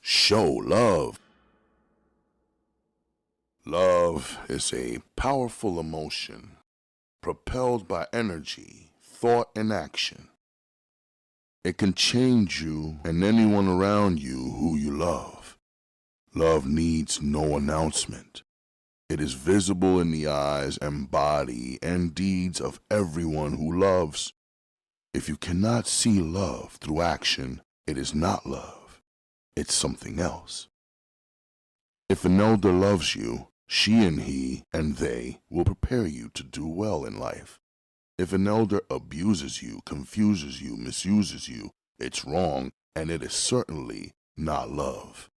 Show love. Love is a powerful emotion propelled by energy, thought, and action. It can change you and anyone around you who you love. Love needs no announcement. It is visible in the eyes and body and deeds of everyone who loves. If you cannot see love through action, it is not love. It's something else. If an elder loves you, she and he and they will prepare you to do well in life. If an elder abuses you, confuses you, misuses you, it's wrong, and it is certainly not love.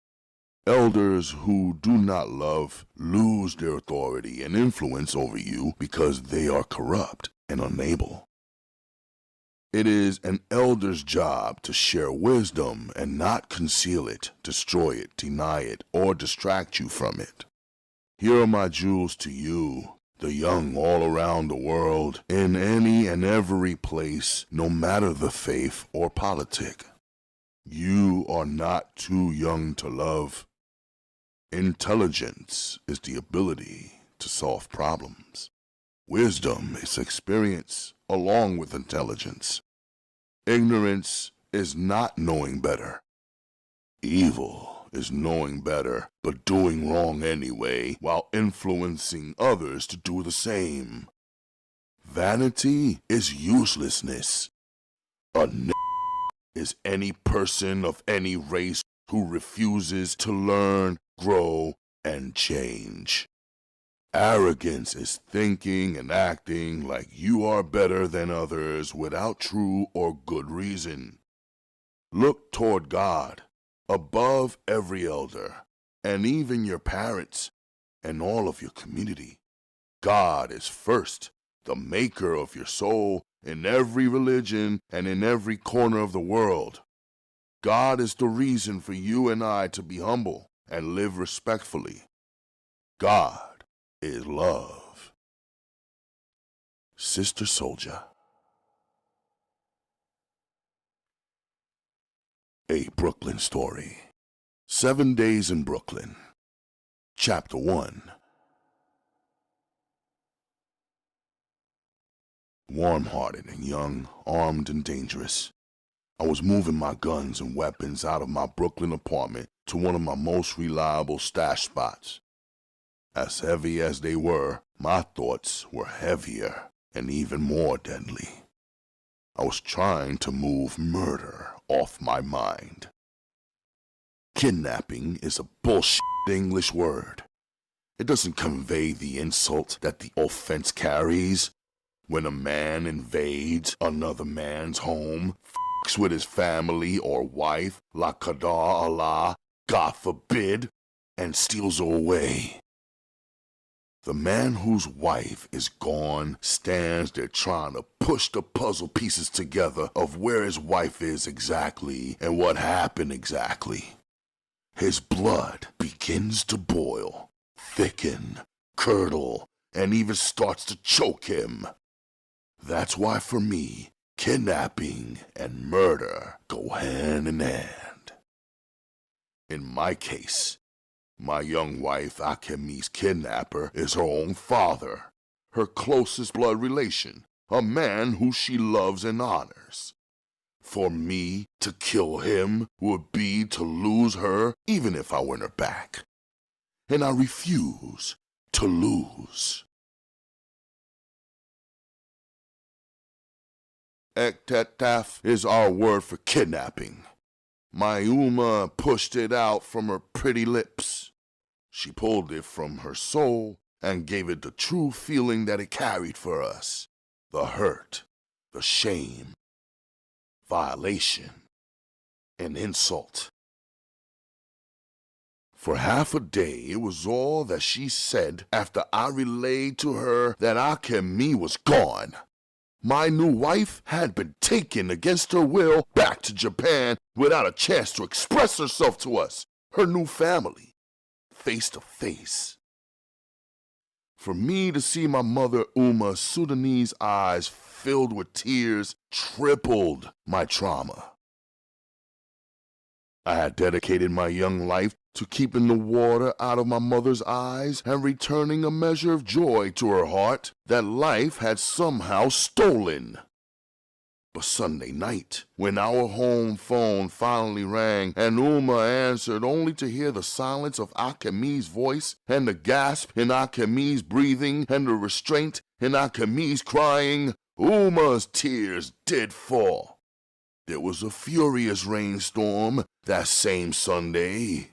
Elders who do not love lose their authority and influence over you because they are corrupt and unable. It is an elder's job to share wisdom and not conceal it, destroy it, deny it, or distract you from it. Here are my jewels to you, the young all around the world, in any and every place, no matter the faith or politic. You are not too young to love. Intelligence is the ability to solve problems. Wisdom is experience along with intelligence. Ignorance is not knowing better. Evil is knowing better, but doing wrong anyway, while influencing others to do the same. Vanity is uselessness. A is any person of any race who refuses to learn, grow, and change. Arrogance is thinking and acting like you are better than others without true or good reason. Look toward God, above every elder, and even your parents, and all of your community. God is first, the maker of your soul in every religion and in every corner of the world. God is the reason for you and I to be humble and live respectfully. God is love. Sister Soldier. A Brooklyn Story. 7 Days in Brooklyn. Chapter 1. Warm-hearted and young, armed and dangerous, I was moving my guns and weapons out of my Brooklyn apartment to one of my most reliable stash spots. As heavy as they were, my thoughts were heavier and even more deadly. I was trying to move murder off my mind. Kidnapping is a bullshit English word. It doesn't convey the insult that the offense carries. When a man invades another man's home, f***s with his family or wife, la qadar Allah, God forbid, and steals her away. The man whose wife is gone stands there trying to push the puzzle pieces together of where his wife is exactly and what happened exactly. His blood begins to boil, thicken, curdle, and even starts to choke him. That's why for me, kidnapping and murder go hand in hand. In my case, my young wife Akemi's kidnapper is her own father, her closest blood relation, a man who she loves and honors. For me to kill him would be to lose her even if I win her back. And I refuse to lose. Ektetaf is our word for kidnapping. My Uma pushed it out from her pretty lips. She pulled it from her soul and gave it the true feeling that it carried for us. The hurt, the shame, violation, and insult. For half a day, it was all that she said after I relayed to her that Akemi was gone. My new wife had been taken against her will back to Japan without a chance to express herself to us, her new family, face to face. For me to see my mother Uma's Sudanese eyes filled with tears tripled my trauma. I had dedicated my young life to keeping the water out of my mother's eyes and returning a measure of joy to her heart that life had somehow stolen. But Sunday night, when our home phone finally rang and Uma answered only to hear the silence of Akemi's voice and the gasp in Akemi's breathing and the restraint in Akemi's crying, Uma's tears did fall. There was a furious rainstorm that same Sunday.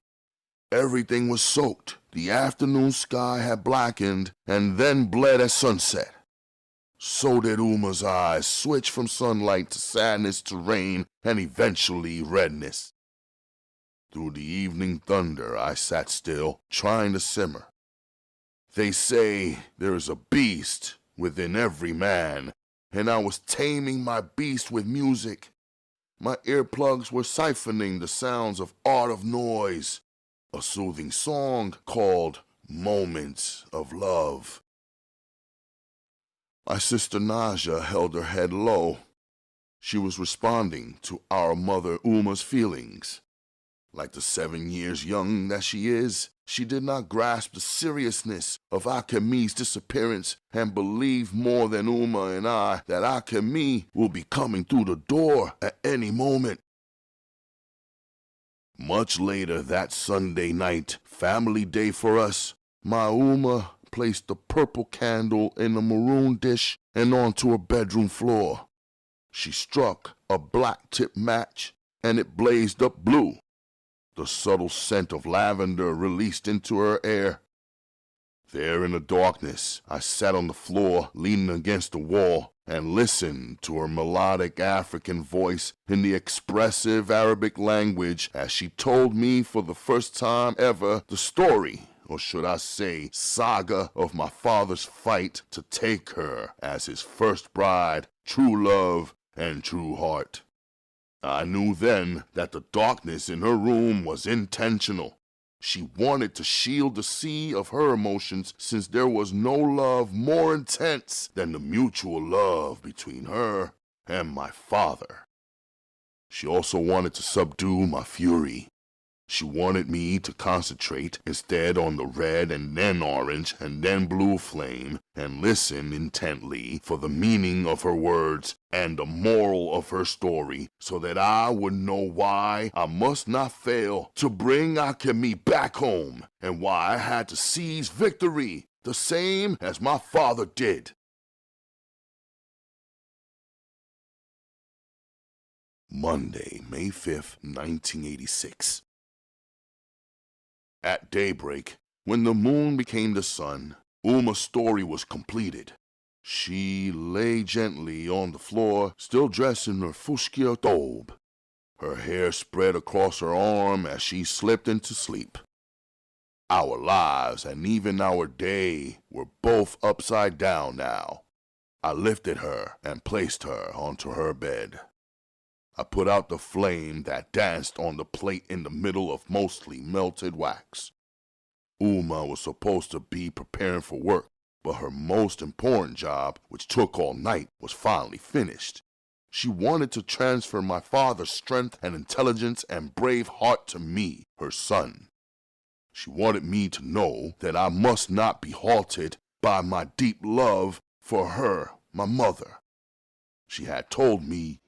Everything was soaked. The afternoon sky had blackened and then bled at sunset. So did Uma's eyes switch from sunlight to sadness to rain and eventually redness. Through the evening thunder I sat still, trying to simmer. They say there is a beast within every man, and I was taming my beast with music. My earplugs were siphoning the sounds of Art of Noise, a soothing song called Moments of Love. My sister Naja held her head low. She was responding to our mother Uma's feelings. Like the 7 years young that she is, she did not grasp the seriousness of Akemi's disappearance and believed more than Uma and I that Akemi will be coming through the door at any moment. Much later that Sunday night, family day for us, my Uma placed the purple candle in a maroon dish and onto her bedroom floor. She struck a black-tip match, and it blazed up blue. The subtle scent of lavender released into her air. There in the darkness, I sat on the floor, leaning against the wall, and listened to her melodic African voice in the expressive Arabic language as she told me for the first time ever the story, or should I say, saga of my father's fight to take her as his first bride, true love, and true heart. I knew then that the darkness in her room was intentional. She wanted to shield the sea of her emotions since there was no love more intense than the mutual love between her and my father. She also wanted to subdue my fury. She wanted me to concentrate instead on the red and then orange and then blue flame and listen intently for the meaning of her words and the moral of her story so that I would know why I must not fail to bring Akemi back home and why I had to seize victory the same as my father did. Monday, May 5th, 1986. At daybreak, when the moon became the sun, Uma's story was completed. She lay gently on the floor, still dressed in her fushkia thobe. Her hair spread across her arm as she slipped into sleep. Our lives and even our day were both upside down now. I lifted her and placed her onto her bed. I put out the flame that danced on the plate in the middle of mostly melted wax. Uma was supposed to be preparing for work, but her most important job, which took all night, was finally finished. She wanted to transfer my father's strength and intelligence and brave heart to me, her son. She wanted me to know that I must not be halted by my deep love for her, my mother. She had told me,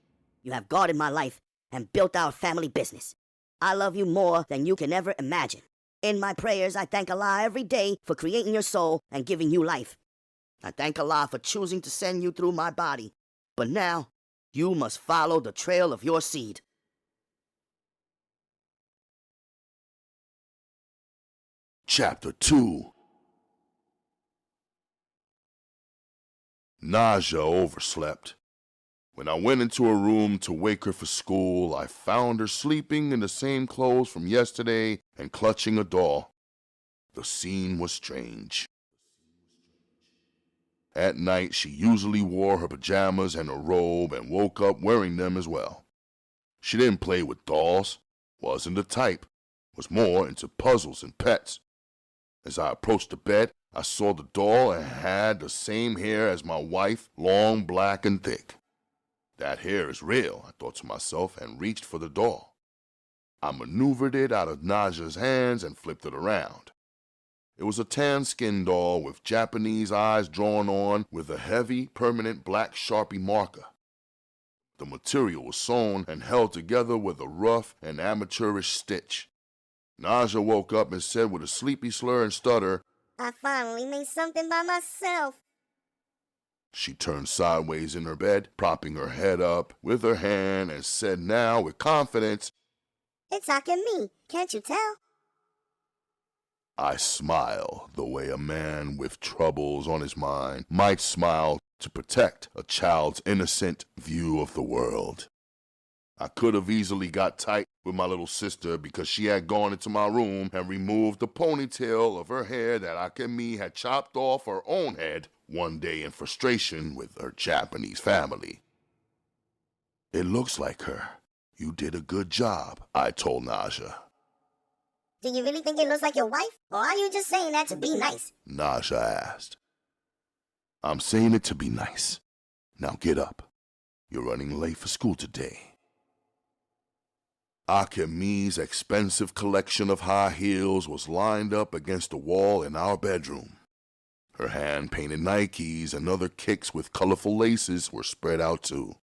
"You have guarded my life and built our family business. I love you more than you can ever imagine. In my prayers, I thank Allah every day for creating your soul and giving you life. I thank Allah for choosing to send you through my body. But now, you must follow the trail of your seed." Chapter 2. Naja overslept. When I went into her room to wake her for school, I found her sleeping in the same clothes from yesterday and clutching a doll. The scene was strange. At night, she usually wore her pajamas and a robe and woke up wearing them as well. She didn't play with dolls, wasn't the type, was more into puzzles and pets. As I approached the bed, I saw the doll and had the same hair as my wife, long, black, and thick. That hair is real, I thought to myself, and reached for the doll. I maneuvered it out of Naja's hands and flipped it around. It was a tan-skinned doll with Japanese eyes drawn on with a heavy, permanent black Sharpie marker. The material was sewn and held together with a rough and amateurish stitch. Naja woke up and said with a sleepy slur and stutter, "I finally made something by myself." She turned sideways in her bed, propping her head up with her hand, and said now with confidence, "It's Amin, can't you tell?" I smiled the way a man with troubles on his mind might smile to protect a child's innocent view of the world. I could have easily got tight with my little sister because she had gone into my room and removed the ponytail of her hair that Akemi had chopped off her own head one day in frustration with her Japanese family. It looks like her. You did a good job, I told Naja. "Do you really think it looks like your wife, or are you just saying that to be nice?" Naja asked. I'm saying it to be nice. Now get up. You're running late for school today. Akemi's expensive collection of high heels was lined up against the wall in our bedroom. Her hand-painted Nikes and other kicks with colorful laces were spread out too.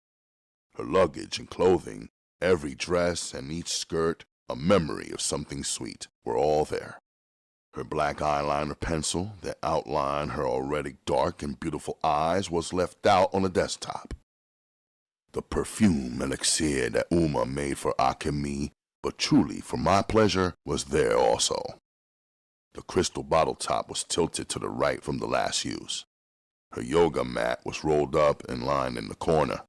Her luggage and clothing, every dress and each skirt, a memory of something sweet, were all there. Her black eyeliner pencil that outlined her already dark and beautiful eyes was left out on the desktop. The perfume elixir that Uma made for Akemi, but truly for my pleasure, was there also. The crystal bottle top was tilted to the right from the last use. Her yoga mat was rolled up and lined in the corner.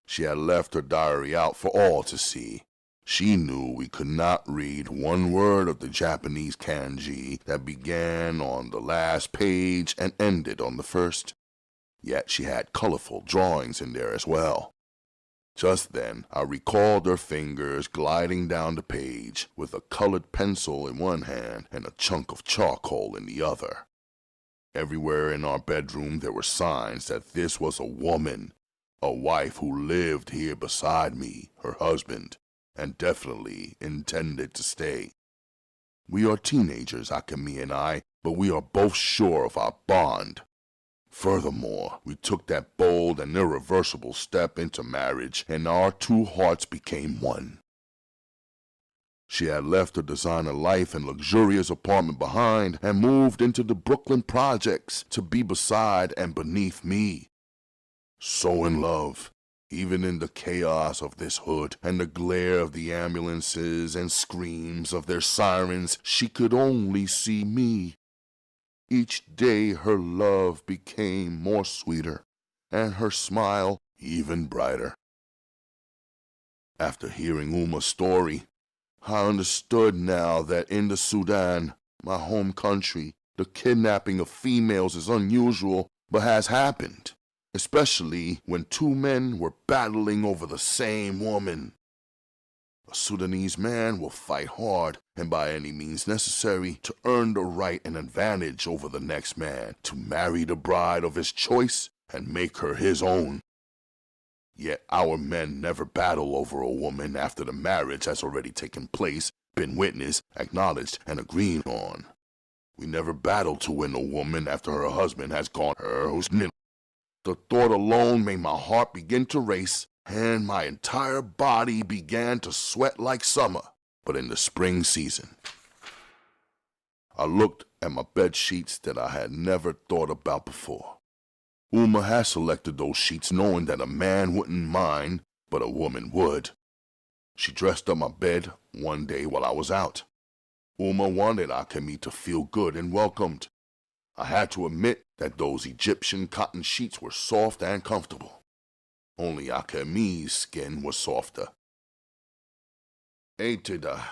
She had left her diary out for all to see. She knew we could not read one word of the Japanese kanji that began on the last page and ended on the first. Yet she had colorful drawings in there as well. Just then, I recalled her fingers gliding down the page with a colored pencil in one hand and a chunk of charcoal in the other. Everywhere in our bedroom there were signs that this was a woman, a wife who lived here beside me, her husband, and definitely intended to stay. We are teenagers, Akemi and I, but we are both sure of our bond. Furthermore, we took that bold and irreversible step into marriage, and our two hearts became one. She had left her designer life and luxurious apartment behind and moved into the Brooklyn projects to be beside and beneath me. So in love, even in the chaos of this hood and the glare of the ambulances and screams of their sirens, she could only see me. Each day her love became more sweeter, and her smile even brighter. After hearing Uma's story, I understood now that in the Sudan, my home country, the kidnapping of females is unusual, but has happened, especially when two men were battling over the same woman. A Sudanese man will fight hard and by any means necessary to earn the right and advantage over the next man, to marry the bride of his choice and make her his own. Yet our men never battle over a woman after the marriage has already taken place, been witnessed, acknowledged, and agreed on. We never battle to win a woman after her husband has gone her who's nil. The thought alone made my heart begin to race, and my entire body began to sweat like summer, but in the spring season. I looked at my bed sheets that I had never thought about before. Uma had selected those sheets knowing that a man wouldn't mind, but a woman would. She dressed up my bed one day while I was out. Uma wanted Akemi to feel good and welcomed. I had to admit that those Egyptian cotton sheets were soft and comfortable. Only Akemi's skin was softer. Etida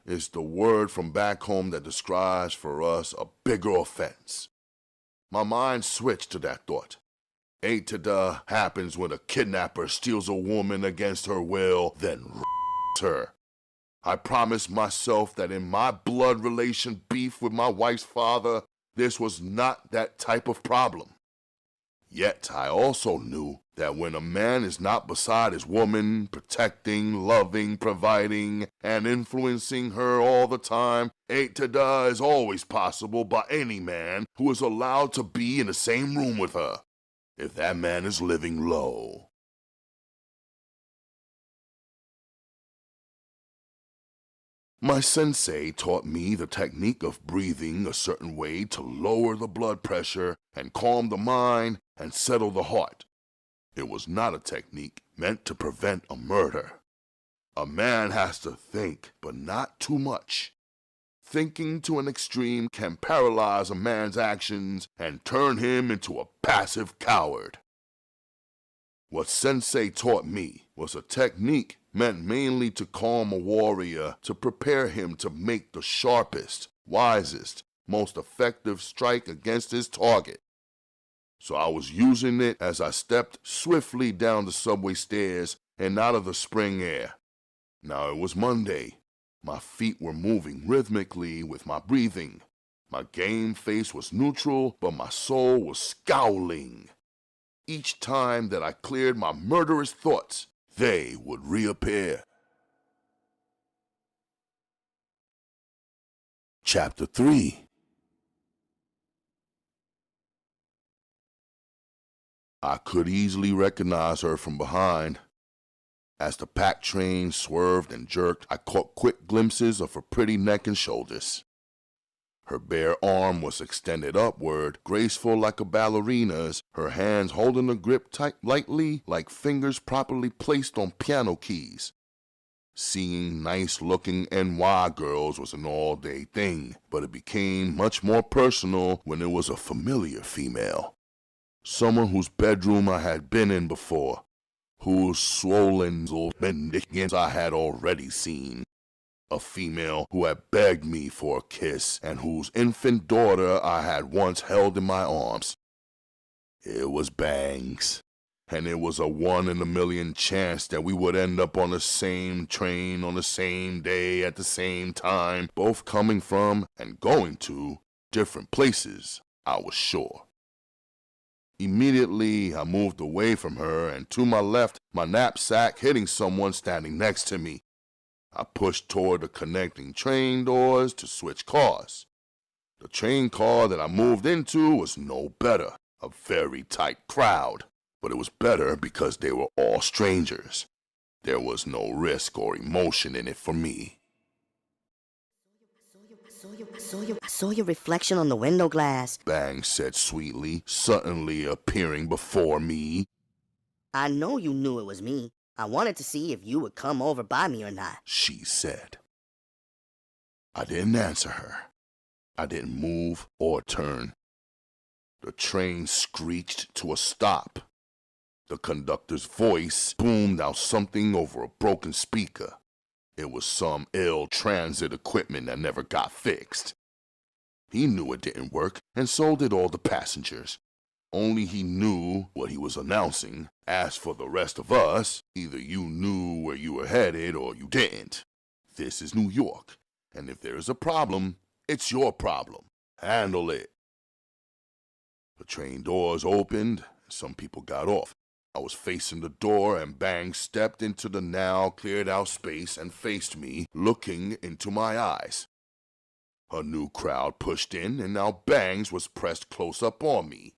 is the word from back home that describes for us a bigger offense. My mind switched to that thought. Etida happens when a kidnapper steals a woman against her will, then her. I promised myself that in my blood relation beef with my wife's father, this was not that type of problem. Yet I also knew that when a man is not beside his woman, protecting, loving, providing, and influencing her all the time, Eitada is always possible by any man who is allowed to be in the same room with her, if that man is living low. My sensei taught me the technique of breathing a certain way to lower the blood pressure and calm the mind and settle the heart. It was not a technique meant to prevent a murder. A man has to think, but not too much. Thinking to an extreme can paralyze a man's actions and turn him into a passive coward. What Sensei taught me was a technique meant mainly to calm a warrior, to prepare him to make the sharpest, wisest, most effective strike against his target. So I was using it as I stepped swiftly down the subway stairs and out of the spring air. Now it was Monday. My feet were moving rhythmically with my breathing. My game face was neutral, but my soul was scowling. Each time that I cleared my murderous thoughts, they would reappear. Chapter 3. I could easily recognize her from behind. As the pack train swerved and jerked, I caught quick glimpses of her pretty neck and shoulders. Her bare arm was extended upward, graceful like a ballerina's, her hands holding the grip tight lightly like fingers properly placed on piano keys. Seeing nice-looking NY girls was an all-day thing, but it became much more personal when it was a familiar female. Someone whose bedroom I had been in before, whose swollen bendictions I had already seen. A female who had begged me for a kiss and whose infant daughter I had once held in my arms. It was Bangs, and it was a 1 in a million chance that we would end up on the same train on the same day at the same time, both coming from and going to different places, I was sure. Immediately, I moved away from her, and to my left, my knapsack hitting someone standing next to me. I pushed toward the connecting train doors to switch cars. The train car that I moved into was no better, a very tight crowd, but it was better because they were all strangers. There was no risk or emotion in it for me. I saw your reflection on the window glass, Bang said sweetly, suddenly appearing before me. I know you knew it was me. I wanted to see if you would come over by me or not, she said. I didn't answer her. I didn't move or turn. The train screeched to a stop. The conductor's voice boomed out something over a broken speaker. It was some ill transit equipment that never got fixed. He knew it didn't work, and so did all the passengers. Only he knew what he was announcing. As for the rest of us, either you knew where you were headed or you didn't. This is New York, and if there is a problem, it's your problem. Handle it. The train doors opened, and some people got off. I was facing the door, and Bang stepped into the now cleared-out space and faced me, looking into my eyes. A new crowd pushed in, and now Bangs was pressed close up on me.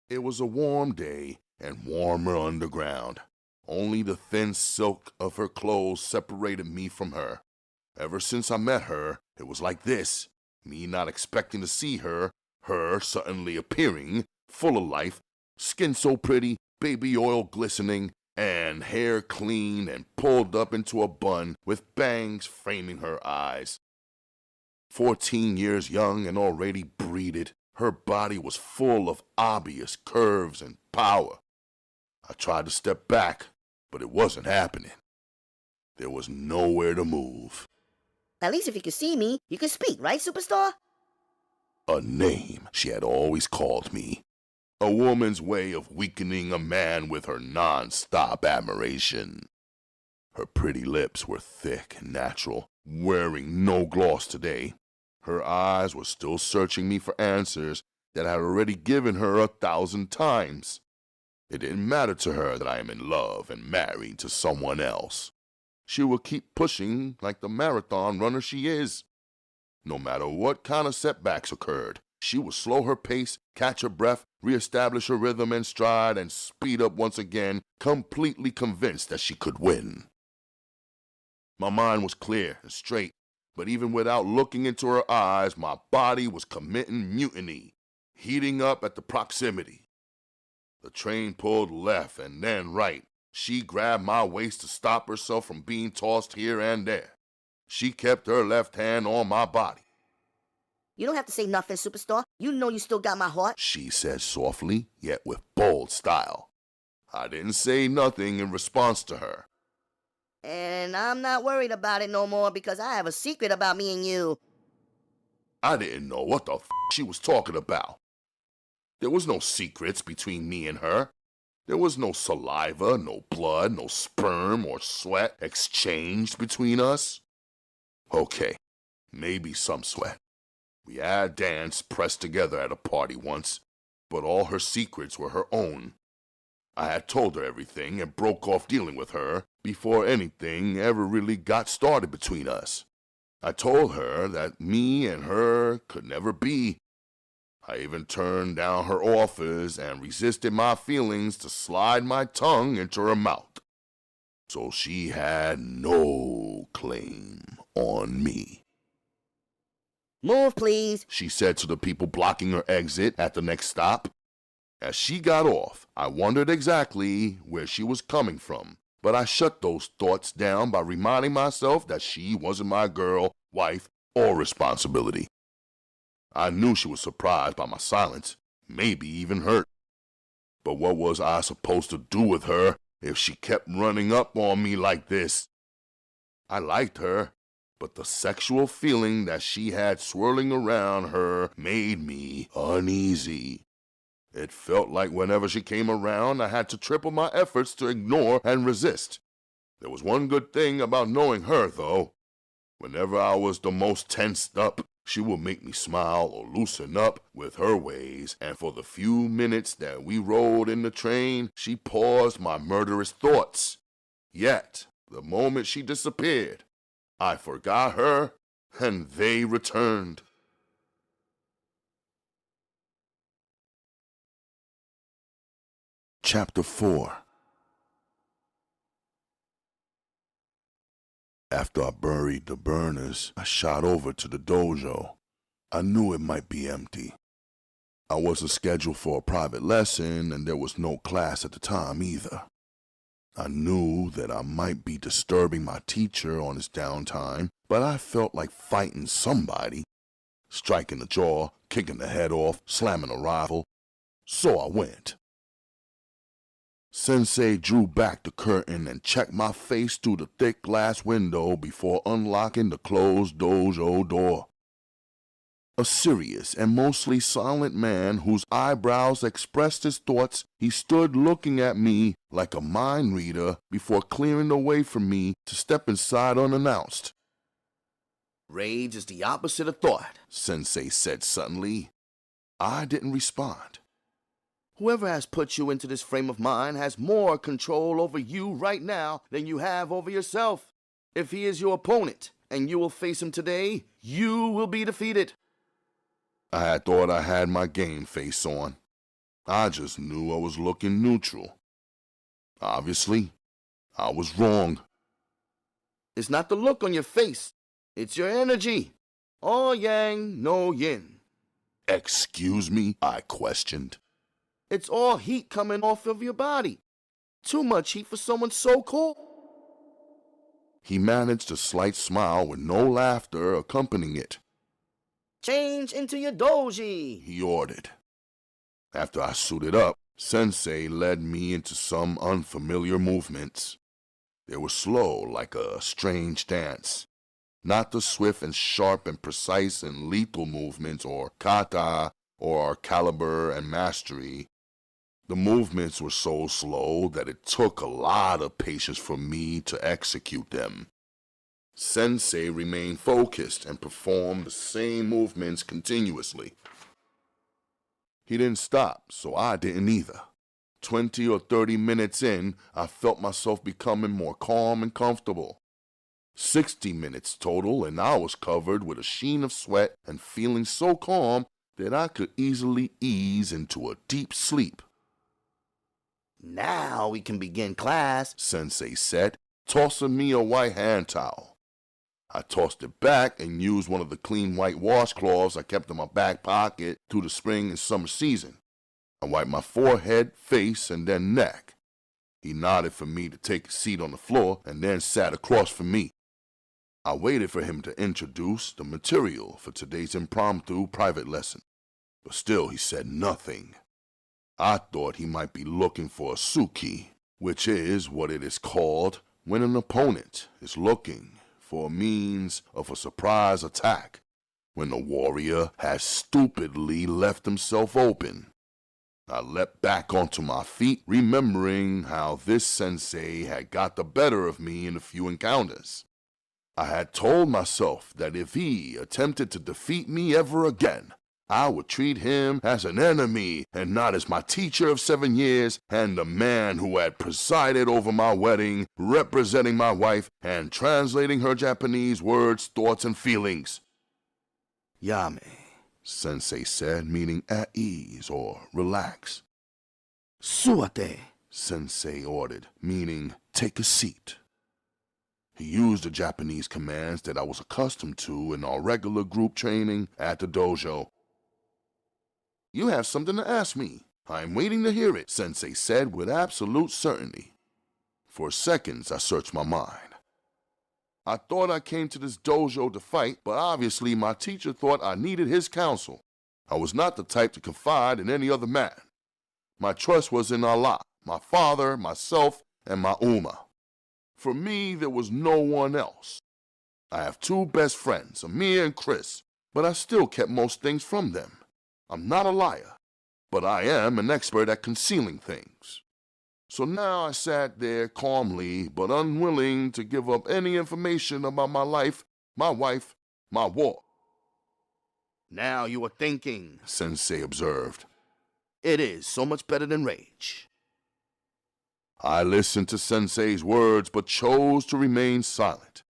It was a warm day, and warmer underground. Only the thin silk of her clothes separated me from her. Ever since I met her, it was like this, me not expecting to see her, her suddenly appearing, full of life, skin so pretty, baby oil glistening, and hair clean and pulled up into a bun with bangs framing her eyes. 14 years young and already breeded, her body was full of obvious curves and power. I tried to step back, but it wasn't happening. There was nowhere to move. At least if you could see me, you could speak, right, superstar? A name she had always called me. A woman's way of weakening a man with her non-stop admiration. Her pretty lips were thick and natural, wearing no gloss today. Her eyes were still searching me for answers that I had already given her 1,000 times. It didn't matter to her that I am in love and married to someone else. She would keep pushing like the marathon runner she is. No matter what kind of setbacks occurred, she would slow her pace, catch her breath, reestablish her rhythm and stride, and speed up once again, completely convinced that she could win. My mind was clear and straight, but even without looking into her eyes, my body was committing mutiny, heating up at the proximity. The train pulled left and then right. She grabbed my waist to stop herself from being tossed here and there. She kept her left hand on my body. You don't have to say nothing, superstar. You know you still got my heart. She said softly, yet with bold style. I didn't say nothing in response to her. And I'm not worried about it no more because I have a secret about me and you. I didn't know what the she was talking about. There was no secrets between me and her. There was no saliva, no blood, no sperm or sweat exchanged between us. Okay, maybe some sweat. We had danced pressed together at a party once, but all her secrets were her own. I had told her everything and broke off dealing with her before anything ever really got started between us. I told her that me and her could never be. I even turned down her offers and resisted my feelings to slide my tongue into her mouth. So she had no claim on me. Move, please, she said to the people blocking her exit at the next stop. As she got off, I wondered exactly where she was coming from, but I shut those thoughts down by reminding myself that she wasn't my girl, wife, or responsibility. I knew she was surprised by my silence, maybe even hurt. But what was I supposed to do with her if she kept running up on me like this? I liked her, but the sexual feeling that she had swirling around her made me uneasy. It felt like whenever she came around, I had to triple my efforts to ignore and resist. There was one good thing about knowing her, though. Whenever I was the most tensed up, she would make me smile or loosen up with her ways, and for the few minutes that we rode in the train, she paused my murderous thoughts. Yet, the moment she disappeared, I forgot her, and they returned. Chapter 4. After I buried the burners, I shot over to the dojo. I knew it might be empty. I wasn't scheduled for a private lesson, and there was no class at the time either. I knew that I might be disturbing my teacher on his downtime, but I felt like fighting somebody, striking the jaw, kicking the head off, slamming a rival. So I went. Sensei drew back the curtain and checked my face through the thick glass window before unlocking the closed dojo door. A serious and mostly silent man whose eyebrows expressed his thoughts, he stood looking at me like a mind reader before clearing the way for me to step inside unannounced. Rage is the opposite of thought, Sensei said suddenly. I didn't respond. Whoever has put you into this frame of mind has more control over you right now than you have over yourself. If he is your opponent and you will face him today, you will be defeated. I had thought I had my game face on. I just knew I was looking neutral. Obviously, I was wrong. It's not the look on your face. It's your energy. All yang, no yin. Excuse me, I questioned. It's all heat coming off of your body. Too much heat for someone so cool. He managed a slight smile with no laughter accompanying it. Change into your doji, he ordered. After I suited up, Sensei led me into some unfamiliar movements. They were slow, like a strange dance. Not the swift and sharp and precise and lethal movements or kata or caliber and mastery. The movements were so slow that it took a lot of patience for me to execute them. Sensei remained focused and performed the same movements continuously. He didn't stop, so I didn't either. 20 or 30 minutes in, I felt myself becoming more calm and comfortable. 60 minutes total, and I was covered with a sheen of sweat and feeling so calm that I could easily ease into a deep sleep. "Now we can begin class," Sensei said, tossing me a white hand towel. I tossed it back and used one of the clean white washcloths I kept in my back pocket through the spring and summer season. I wiped my forehead, face, and then neck. He nodded for me to take a seat on the floor and then sat across from me. I waited for him to introduce the material for today's impromptu private lesson, but still he said nothing. I thought he might be looking for a suki, which is what it is called when an opponent is looking for a means of a surprise attack when the warrior has stupidly left himself open. I leapt back onto my feet, remembering how this sensei had got the better of me in a few encounters. I had told myself that if he attempted to defeat me ever again, I would treat him as an enemy and not as my teacher of 7 years and the man who had presided over my wedding, representing my wife and translating her Japanese words, thoughts, and feelings. "Yame," Sensei said, meaning at ease or relax. "Suate," Sensei ordered, meaning take a seat. He used the Japanese commands that I was accustomed to in our regular group training at the dojo. "You have something to ask me. I'm waiting to hear it," Sensei said with absolute certainty. For seconds, I searched my mind. I thought I came to this dojo to fight, but obviously my teacher thought I needed his counsel. I was not the type to confide in any other man. My trust was in Allah, my father, myself, and my Ummah. For me, there was no one else. I have 2 best friends, Ameer and Chris, but I still kept most things from them. I'm not a liar, but I am an expert at concealing things. So now I sat there calmly, but unwilling to give up any information about my life, my wife, my war. "Now you are thinking," Sensei observed. "It is so much better than rage." I listened to Sensei's words, but chose to remain silent.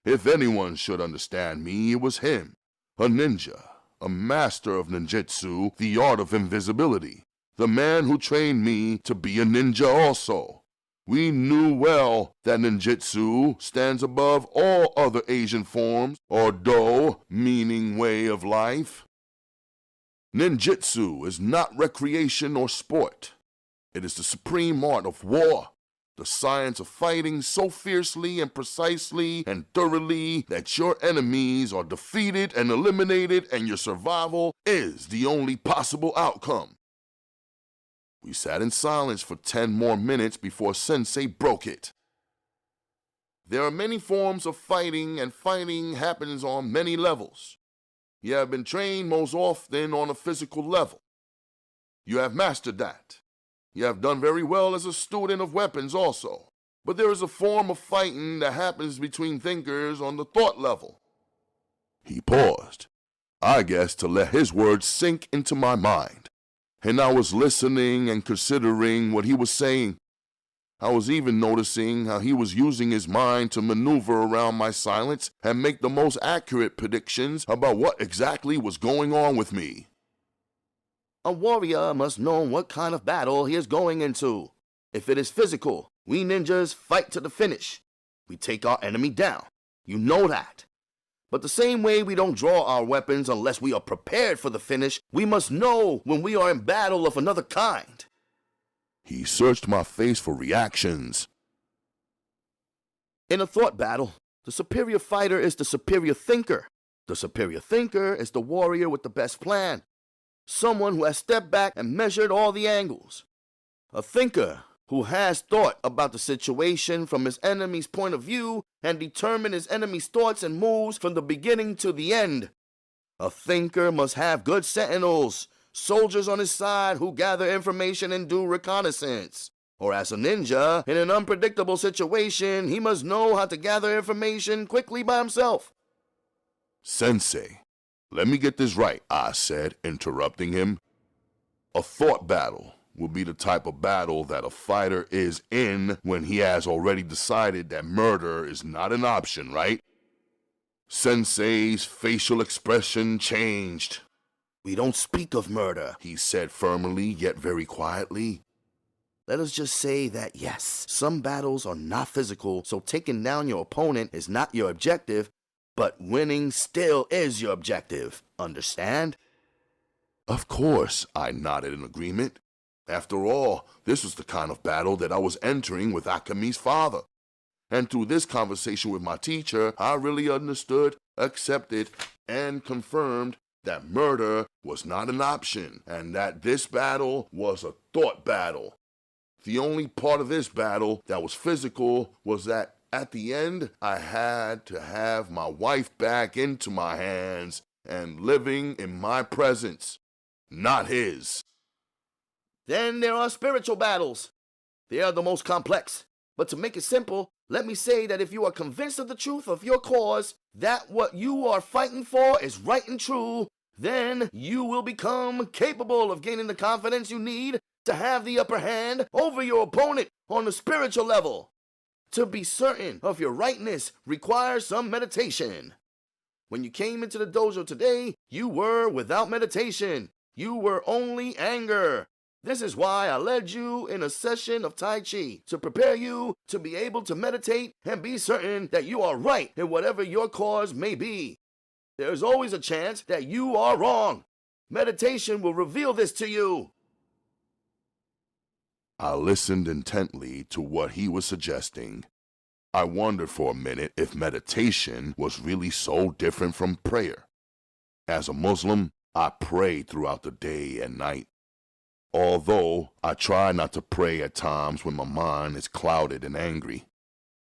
If anyone should understand me, it was him, a ninja, a master of ninjutsu, the art of invisibility, the man who trained me to be a ninja also. We knew well that ninjutsu stands above all other Asian forms, or do, meaning way of life. Ninjutsu is not recreation or sport. It is the supreme art of war, the science of fighting so fiercely and precisely and thoroughly that your enemies are defeated and eliminated and your survival is the only possible outcome. We sat in silence for 10 more minutes before Sensei broke it. There are many forms of fighting, and fighting happens on many levels. You have been trained most often on a physical level. You have mastered that. You have done very well as a student of weapons also. But there is a form of fighting that happens between thinkers on the thought level. He paused, I guess to let his words sink into my mind. And I was listening and considering what he was saying. I was even noticing how he was using his mind to maneuver around my silence and make the most accurate predictions about what exactly was going on with me. A warrior must know what kind of battle he is going into. If it is physical, we ninjas fight to the finish. We take our enemy down. You know that. But the same way we don't draw our weapons unless we are prepared for the finish, we must know when we are in battle of another kind. He searched my face for reactions. In a thought battle, the superior fighter is the superior thinker. The superior thinker is the warrior with the best plan. Someone who has stepped back and measured all the angles. A thinker who has thought about the situation from his enemy's point of view and determined his enemy's thoughts and moves from the beginning to the end. A thinker must have good sentinels, soldiers on his side who gather information and do reconnaissance. Or as a ninja, in an unpredictable situation, he must know how to gather information quickly by himself. Sensei, let me get this right, I said, interrupting him. A thought battle, will be the type of battle that a fighter is in when he has already decided that murder is not an option, right? Sensei's facial expression changed. We don't speak of murder, He said firmly, yet very quietly. Let us just say that yes, some battles are not physical, so taking down your opponent is not your objective, but winning still is your objective. Understand? Of course, I nodded in agreement. After all, this was the kind of battle that I was entering with Akami's father. And through this conversation with my teacher, I really understood, accepted, and confirmed that murder was not an option, and that this battle was a thought battle. The only part of this battle that was physical was that at the end, I had to have my wife back into my hands and living in my presence, not his. Then there are spiritual battles. They are the most complex. But to make it simple, let me say that if you are convinced of the truth of your cause, that what you are fighting for is right and true, then you will become capable of gaining the confidence you need to have the upper hand over your opponent on the spiritual level. To be certain of your rightness requires some meditation. When you came into the dojo today, you were without meditation. You were only anger. This is why I led you in a session of Tai Chi, to prepare you to be able to meditate and be certain that you are right in whatever your cause may be. There's always a chance that you are wrong. Meditation will reveal this to you. I listened intently to what he was suggesting. I wondered for a minute if meditation was really so different from prayer. As a Muslim, I pray throughout the day and night. Although I try not to pray at times when my mind is clouded and angry.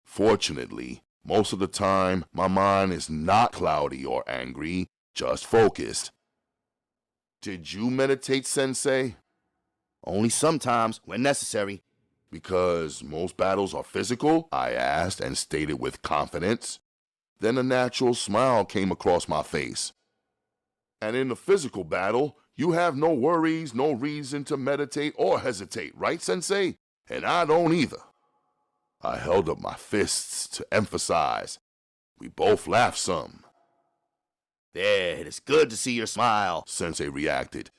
Fortunately, most of the time, my mind is not cloudy or angry, just focused. Did you meditate, Sensei? Only sometimes when necessary. Because most battles are physical? I asked and stated with confidence. Then a natural smile came across my face. And in a physical battle, you have no worries, no reason to meditate or hesitate, right, Sensei? And I don't either. I held up my fists to emphasize. We both laughed some. There, it is good to see your smile, Sensei reacted.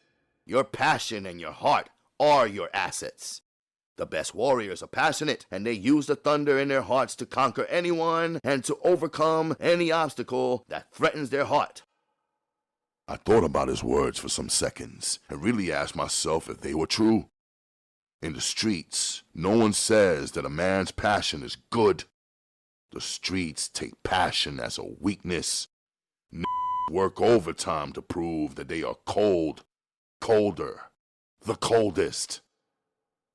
Your passion and your heart are your assets. The best warriors are passionate, and they use the thunder in their hearts to conquer anyone and to overcome any obstacle that threatens their heart. I thought about his words for some seconds and really asked myself if they were true. In the streets, no one says that a man's passion is good. The streets take passion as a weakness. Work overtime to prove that they are cold, colder, the coldest.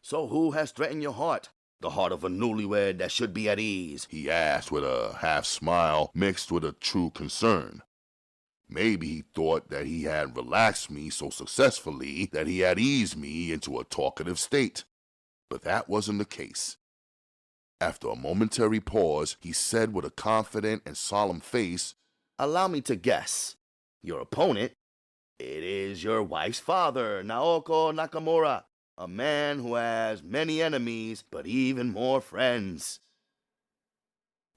So who has threatened your heart? The heart of a newlywed that should be at ease, He asked with a half smile mixed with a true concern. Maybe he thought that he had relaxed me so successfully that he had eased me into a talkative state. But that wasn't the case. After a momentary pause, he said with a confident and solemn face, Allow me to guess. Your opponent? It is your wife's father, Naoko Nakamura, a man who has many enemies, but even more friends.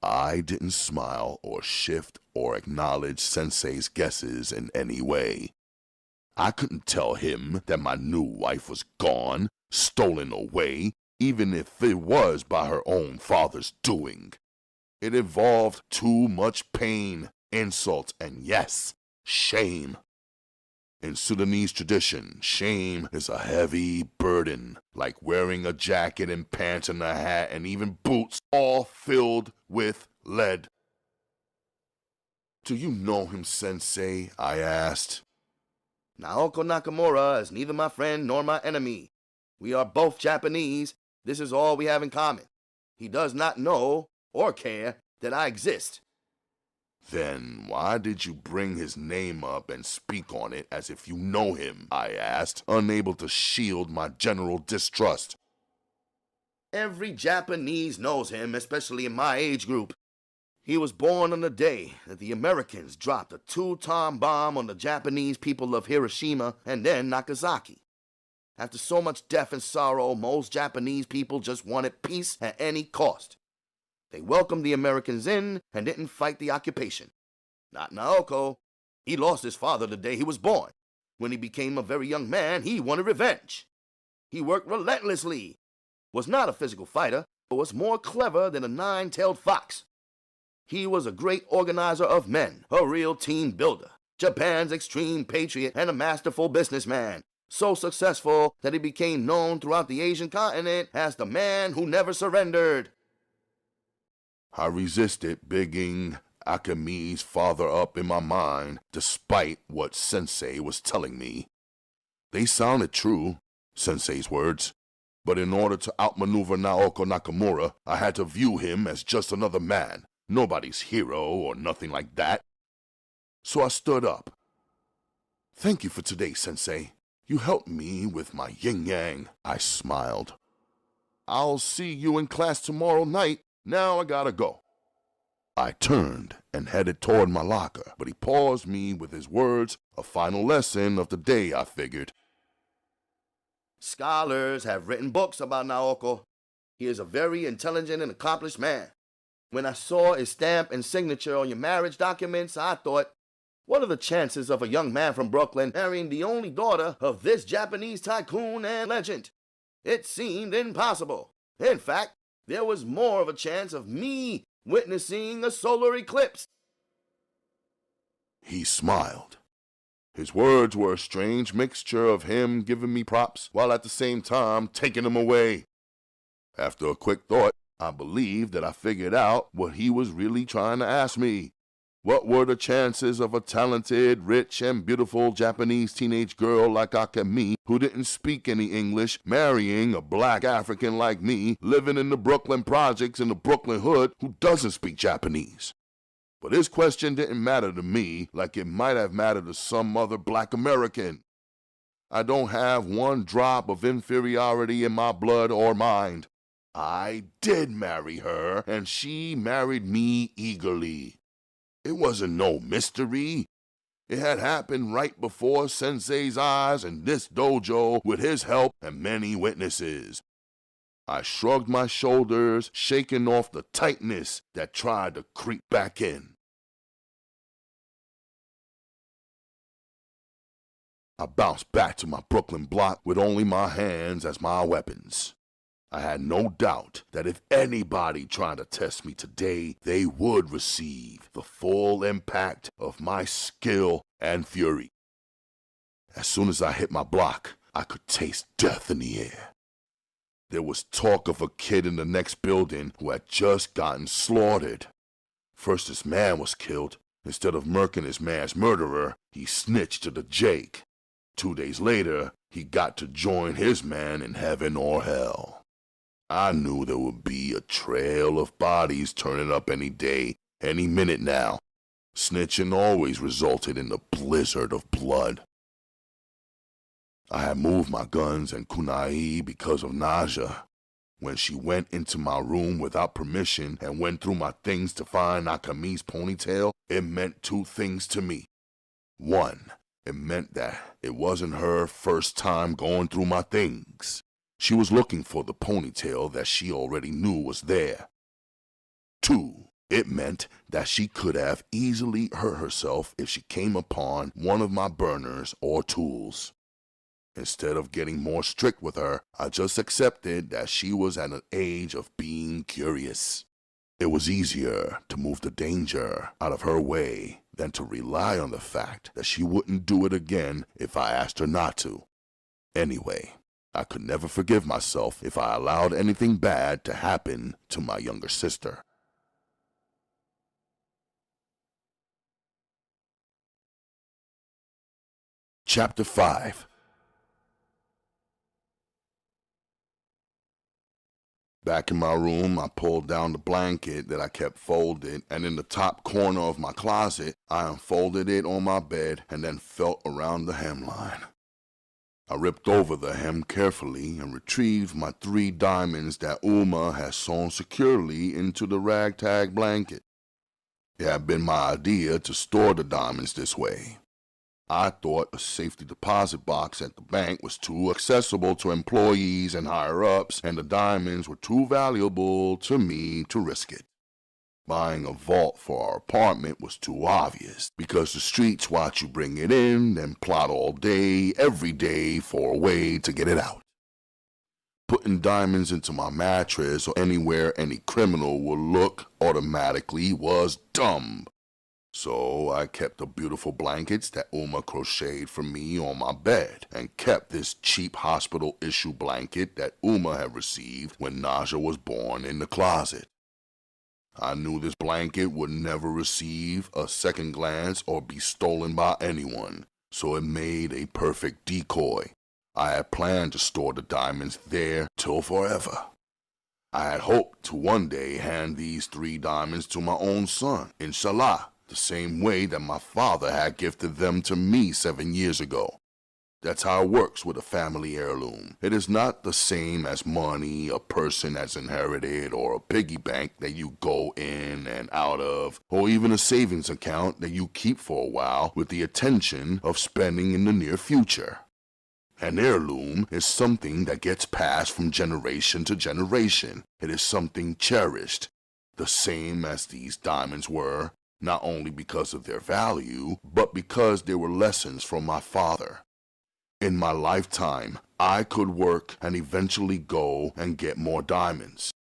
I didn't smile or shift or acknowledge Sensei's guesses in any way. I couldn't tell him that my new wife was gone, stolen away, even if it was by her own father's doing. It involved too much pain, insult, and yes, shame. In Sudanese tradition, shame is a heavy burden, like wearing a jacket and pants and a hat and even boots, all filled with lead. Do you know him, Sensei? I asked. Naoko Nakamura is neither my friend nor my enemy. We are both Japanese. This is all we have in common. He does not know or care that I exist. Then why did you bring his name up and speak on it as if you know him? I asked, unable to shield my general distrust. Every Japanese knows him, especially in my age group. He was born on the day that the Americans dropped a 2-ton bomb on the Japanese people of Hiroshima and then Nagasaki. After so much death and sorrow, most Japanese people just wanted peace at any cost. They welcomed the Americans in and didn't fight the occupation. Not Naoko. He lost his father the day he was born. When he became a very young man, he wanted revenge. He worked relentlessly, was not a physical fighter, but was more clever than a nine-tailed fox. He was a great organizer of men, a real team builder, Japan's extreme patriot, and a masterful businessman, so successful that he became known throughout the Asian continent as the man who never surrendered. I resisted bigging Akame's father up in my mind, despite what Sensei was telling me. They sounded true, Sensei's words, but in order to outmaneuver Naoko Nakamura, I had to view him as just another man, nobody's hero or nothing like that. So I stood up. Thank you for today, Sensei. You helped me with my yin-yang. I smiled. I'll see you in class tomorrow night. Now I gotta go. I turned and headed toward my locker, but he paused me with his words, a final lesson of the day, I figured. Scholars have written books about Naoko. He is a very intelligent and accomplished man. When I saw his stamp and signature on your marriage documents, I thought, what are the chances of a young man from Brooklyn marrying the only daughter of this Japanese tycoon and legend? It seemed impossible. In fact, there was more of a chance of me witnessing a solar eclipse. He smiled. His words were a strange mixture of him giving me props while at the same time taking them away. After a quick thought, I believed that I figured out what he was really trying to ask me. What were the chances of a talented, rich, and beautiful Japanese teenage girl like Akemi, who didn't speak any English, marrying a black African like me, living in the Brooklyn projects in the Brooklyn hood, who doesn't speak Japanese? But his question didn't matter to me like it might have mattered to some other black American. I don't have one drop of inferiority in my blood or mind. I did marry her, and she married me eagerly. It wasn't no mystery. It had happened right before Sensei's eyes in this dojo with his help and many witnesses. I shrugged my shoulders, shaking off the tightness that tried to creep back in. I bounced back to my Brooklyn block with only my hands as my weapons. I had no doubt that if anybody tried to test me today, they would receive the full impact of my skill and fury. As soon as I hit my block, I could taste death in the air. There was talk of a kid in the next building who had just gotten slaughtered. First this man was killed. Instead of murking his man's murderer, he snitched to the Jake. 2 days later, he got to join his man in heaven or hell. I knew there would be a trail of bodies turning up any day, any minute now. Snitching always resulted in a blizzard of blood. I had moved my guns and kunai because of Naja. When she went into my room without permission and went through my things to find Akame's ponytail, it meant two things to me. One, it meant that it wasn't her first time going through my things. She was looking for the ponytail that she already knew was there. Two, it meant that she could have easily hurt herself if she came upon one of my burners or tools. Instead of getting more strict with her, I just accepted that she was at an age of being curious. It was easier to move the danger out of her way than to rely on the fact that she wouldn't do it again if I asked her not to. Anyway, I could never forgive myself if I allowed anything bad to happen to my younger sister. Chapter 5. Back in my room, I pulled down the blanket that I kept folded, and in the top corner of my closet, I unfolded it on my bed and then felt around the hemline. I ripped over the hem carefully and retrieved my 3 diamonds that Uma had sewn securely into the ragtag blanket. It had been my idea to store the diamonds this way. I thought a safety deposit box at the bank was too accessible to employees and higher-ups, and the diamonds were too valuable to me to risk it. Buying a vault for our apartment was too obvious, because the streets watch you bring it in, then plot all day, every day, for a way to get it out. Putting diamonds into my mattress or anywhere any criminal would look automatically was dumb. So I kept the beautiful blankets that Uma crocheted for me on my bed, and kept this cheap hospital-issue blanket that Uma had received when Naja was born in the closet. I knew this blanket would never receive a second glance or be stolen by anyone, so it made a perfect decoy. I had planned to store the diamonds there till forever. I had hoped to one day hand these 3 diamonds to my own son, inshallah, the same way that my father had gifted them to me 7 years ago. That's how it works with a family heirloom. It is not the same as money a person has inherited, or a piggy bank that you go in and out of, or even a savings account that you keep for a while with the intention of spending in the near future. An heirloom is something that gets passed from generation to generation. It is something cherished, the same as these diamonds were, not only because of their value, but because they were lessons from my father. In my lifetime, I could work and eventually go and get more diamonds.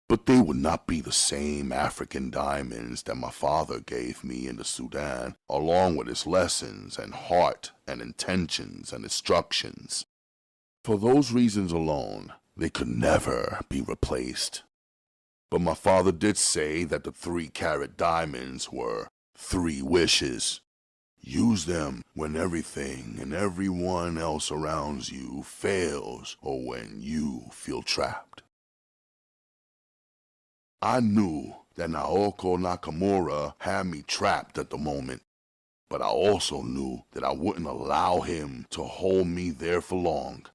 But they would not be the same African diamonds that my father gave me in the Sudan, along with his lessons and heart and intentions and instructions. For those reasons alone, they could never be replaced. But my father did say that the 3-carat diamonds were 3 wishes. Use them when everything and everyone else around you fails, or when you feel trapped. I knew that Naoko Nakamura had me trapped at the moment, but I also knew that I wouldn't allow him to hold me there for long.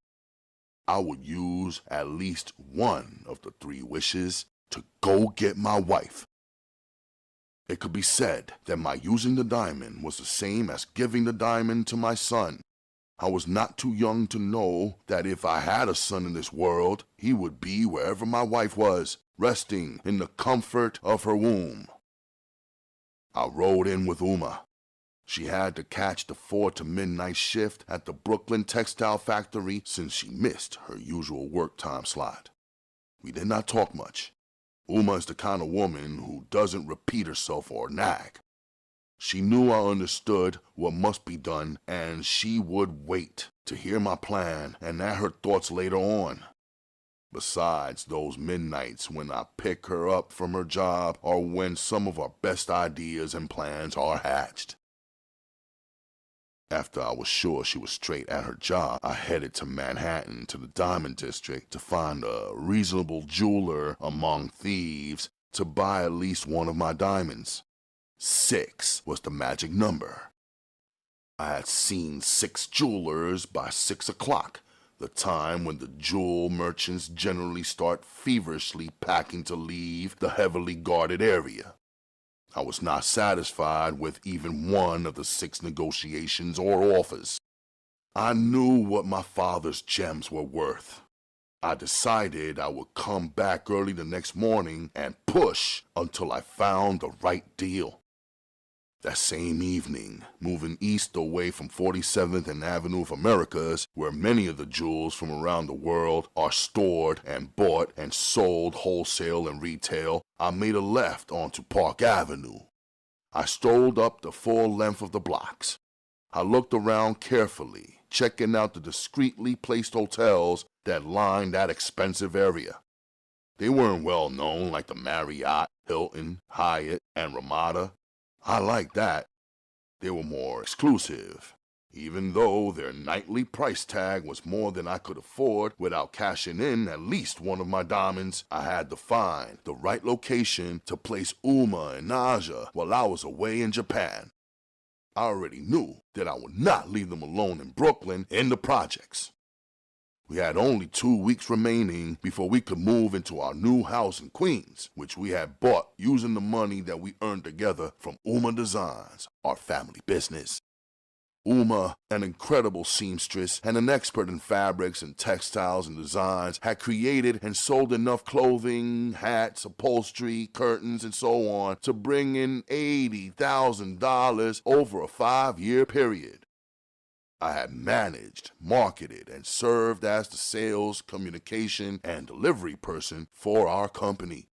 I would use at least one of the 3 wishes to go get my wife. It could be said that my using the diamond was the same as giving the diamond to my son. I was not too young to know that if I had a son in this world, he would be wherever my wife was, resting in the comfort of her womb. I rode in with Uma. She had to catch the 4 to midnight shift at the Brooklyn textile factory since she missed her usual work time slot. We did not talk much. Uma is the kind of woman who doesn't repeat herself or nag. She knew I understood what must be done, and she would wait to hear my plan and add her thoughts later on. Besides those midnights when I pick her up from her job, or when some of our best ideas and plans are hatched. After I was sure she was straight at her job, I headed to Manhattan to the Diamond District to find a reasonable jeweler among thieves to buy at least one of my diamonds. 6 was the magic number. I had seen 6 jewelers by 6 o'clock, the time when the jewel merchants generally start feverishly packing to leave the heavily guarded area. I was not satisfied with even one of the 6 negotiations or offers. I knew what my father's gems were worth. I decided I would come back early the next morning and push until I found the right deal. That same evening, moving east away from 47th and Avenue of Americas, where many of the jewels from around the world are stored and bought and sold wholesale and retail, I made a left onto Park Avenue. I strolled up the full length of the blocks. I looked around carefully, checking out the discreetly placed hotels that lined that expensive area. They weren't well known like the Marriott, Hilton, Hyatt, and Ramada. I liked that. They were more exclusive, even though their nightly price tag was more than I could afford without cashing in at least one of my diamonds. I had to find the right location to place Uma and Naja while I was away in Japan. I already knew that I would not leave them alone in Brooklyn in the projects. We had only 2 weeks remaining before we could move into our new house in Queens, which we had bought using the money that we earned together from Uma Designs, our family business. Uma, an incredible seamstress and an expert in fabrics and textiles and designs, had created and sold enough clothing, hats, upholstery, curtains, and so on to bring in $80,000 over a 5-year period. I had managed, marketed, and served as the sales, communication, and delivery person for our company.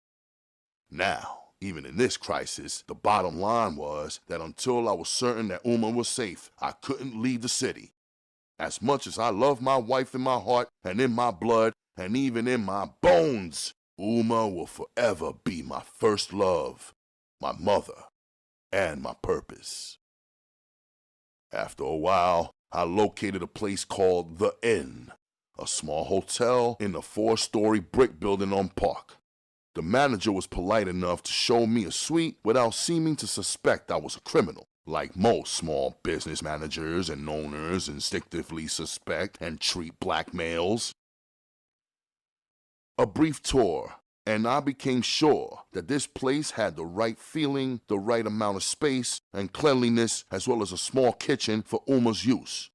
Now, even in this crisis, the bottom line was that until I was certain that Uma was safe, I couldn't leave the city. As much as I love my wife in my heart and in my blood and even in my bones, Uma will forever be my first love, my mother, and my purpose. After a while, I located a place called The Inn, a small hotel in a 4-story brick building on Park. The manager was polite enough to show me a suite without seeming to suspect I was a criminal, like most small business managers and owners instinctively suspect and treat black males. A brief tour, and I became sure that this place had the right feeling, the right amount of space and cleanliness, as well as a small kitchen for Uma's use.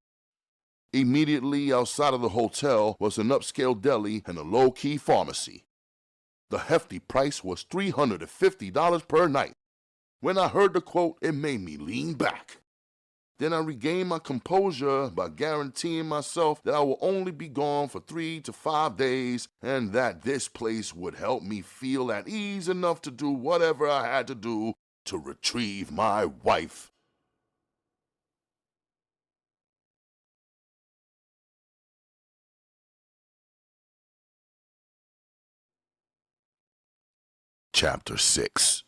Immediately outside of the hotel was an upscale deli and a low-key pharmacy. The hefty price was $350 per night. When I heard the quote, it made me lean back. Then I regained my composure by guaranteeing myself that I will only be gone for 3 to 5 days and that this place would help me feel at ease enough to do whatever I had to do to retrieve my wife. Chapter 6.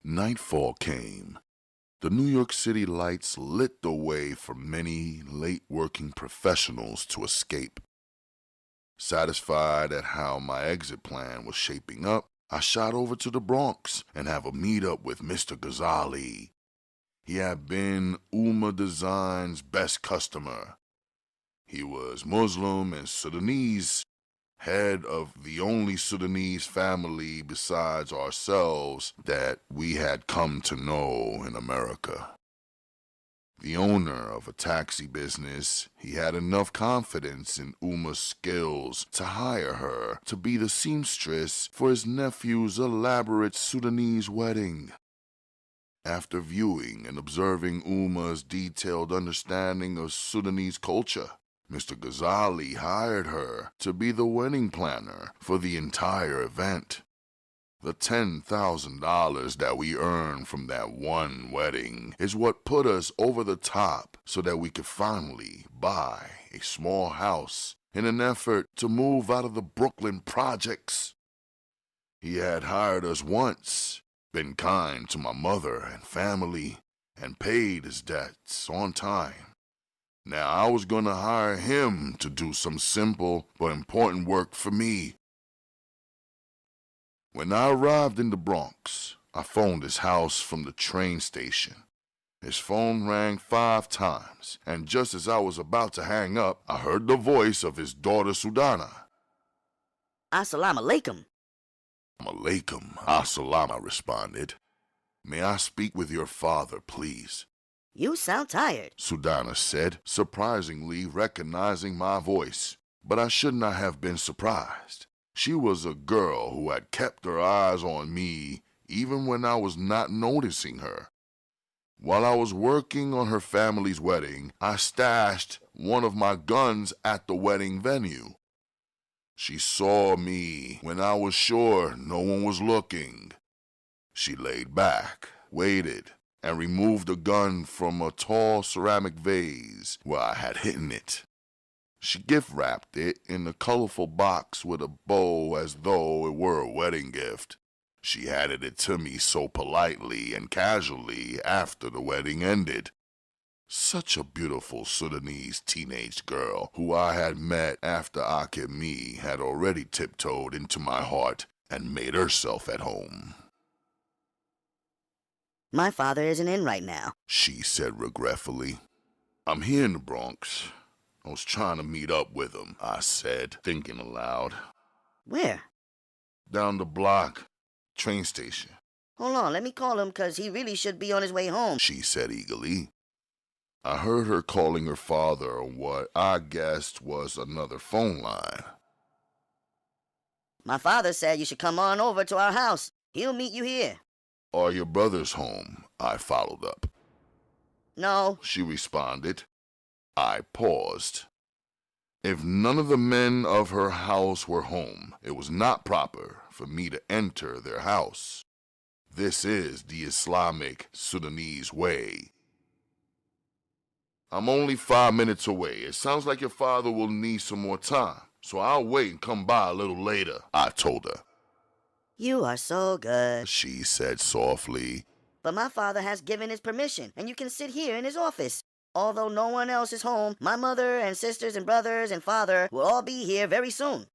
Nightfall came. The New York City lights lit the way for many late-working professionals to escape. Satisfied at how my exit plan was shaping up, I shot over to the Bronx and have a meet-up with Mr. Ghazzali. He had been Uma Design's best customer. He was Muslim and Sudanese, head of the only Sudanese family besides ourselves that we had come to know in America. The owner of a taxi business, he had enough confidence in Uma's skills to hire her to be the seamstress for his nephew's elaborate Sudanese wedding. After viewing and observing Uma's detailed understanding of Sudanese culture, Mr. Ghazzali hired her to be the wedding planner for the entire event. The $10,000 that we earned from that one wedding is what put us over the top so that we could finally buy a small house in an effort to move out of the Brooklyn projects. He had hired us once, been kind to my mother and family, and paid his debts on time. Now I was going to hire him to do some simple but important work for me. When I arrived in the Bronx, I phoned his house from the train station. His phone rang 5 times, and just as I was about to hang up, I heard the voice of his daughter Sudana. Assalamu alaikum. Alaikum, assalam, I responded. May I speak with your father, please? You sound tired, Sudana said, surprisingly recognizing my voice. But I should not have been surprised. She was a girl who had kept her eyes on me even when I was not noticing her. While I was working on her family's wedding, I stashed one of my guns at the wedding venue. She saw me when I was sure no one was looking. She laid back, waited, and removed the gun from a tall ceramic vase where I had hidden it. She gift-wrapped it in a colorful box with a bow as though it were a wedding gift. She handed it to me so politely and casually after the wedding ended. Such a beautiful Sudanese teenage girl who I had met after Amed had already tiptoed into my heart and made herself at home. My father isn't in right now, she said regretfully. I'm here in the Bronx. I was trying to meet up with him, I said, thinking aloud. Where? Down the block, train station. Hold on, let me call him, 'cause he really should be on his way home. she said eagerly. I heard her calling her father on what I guessed was another phone line. My father said you should come on over to our house. He'll meet you here. Are your brothers home? I followed up. No. She responded. I paused. If none of the men of her house were home, it was not proper for me to enter their house. This is the Islamic Sudanese way. I'm only 5 minutes away. It sounds like your father will need some more time, so I'll wait and come by a little later, I told her. You are so good. She said softly. But my father has given his permission, and you can sit here in his office. Although no one else is home, my mother and sisters and brothers and father will all be here very soon.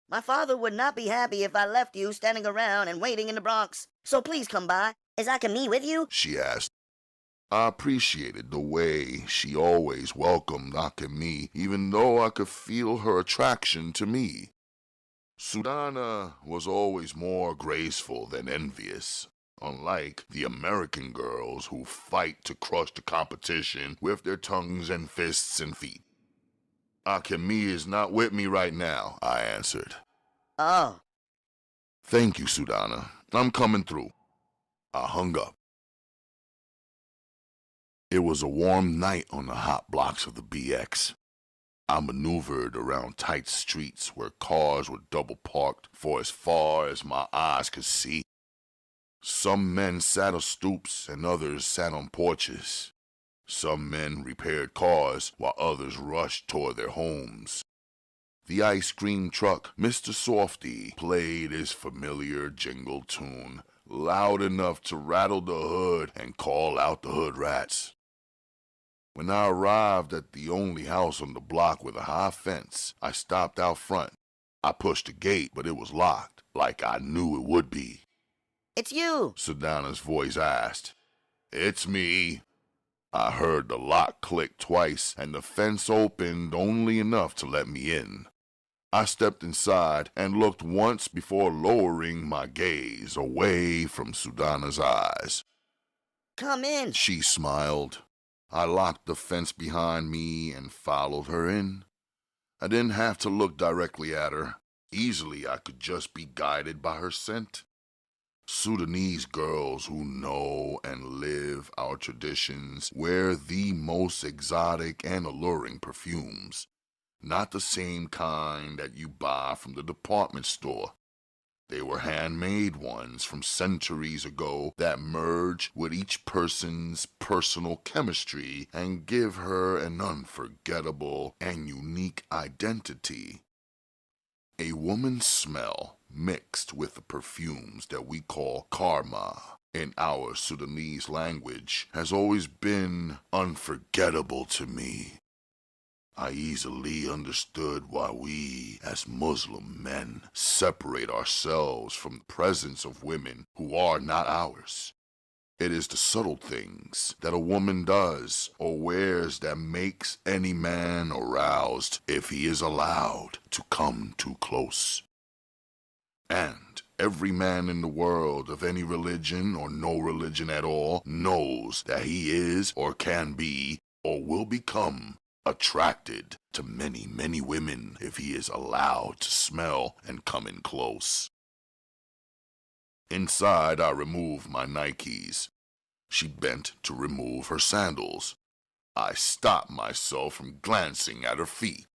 My father would not be happy if I left you standing around and waiting in the Bronx. So please come by. Is Amin with you? She asked. I appreciated the way she always welcomed Amin, even though I could feel her attraction to me. Sudana was always more graceful than envious, unlike the American girls who fight to crush the competition with their tongues and fists and feet. Amin is not with me right now, I answered. Oh. Thank you, Sudana. I'm coming through. I hung up. It was a warm night on the hot blocks of the BX. I maneuvered around tight streets where cars were double parked for as far as my eyes could see. Some men sat on stoops and others sat on porches. Some men repaired cars while others rushed toward their homes. The ice cream truck, Mr. Softy, played his familiar jingle tune, loud enough to rattle the hood and call out the hood rats. When I arrived at the only house on the block with a high fence, I stopped out front. I pushed the gate, but it was locked, like I knew it would be. It's you, Sudana's voice asked. It's me. I heard the lock click twice, and the fence opened only enough to let me in. I stepped inside and looked once before lowering my gaze away from Sudana's eyes. Come in. She smiled. I locked the fence behind me and followed her in. I didn't have to look directly at her. Easily I could just be guided by her scent. Sudanese girls who know and live our traditions wear the most exotic and alluring perfumes. Not the same kind that you buy from the department store. They were handmade ones from centuries ago that merge with each person's personal chemistry and give her an unforgettable and unique identity. A woman's smell mixed with the perfumes that we call karma in our Sudanese language has always been unforgettable to me. I easily understood why we, as Muslim men, separate ourselves from the presence of women who are not ours. It is the subtle things that a woman does or wears that makes any man aroused if he is allowed to come too close. And every man in the world of any religion or no religion at all knows that he is or can be or will become attracted to many, many women if he is allowed to smell and come in close. Inside, I removed my Nikes. She bent to remove her sandals. I stopped myself from glancing at her feet.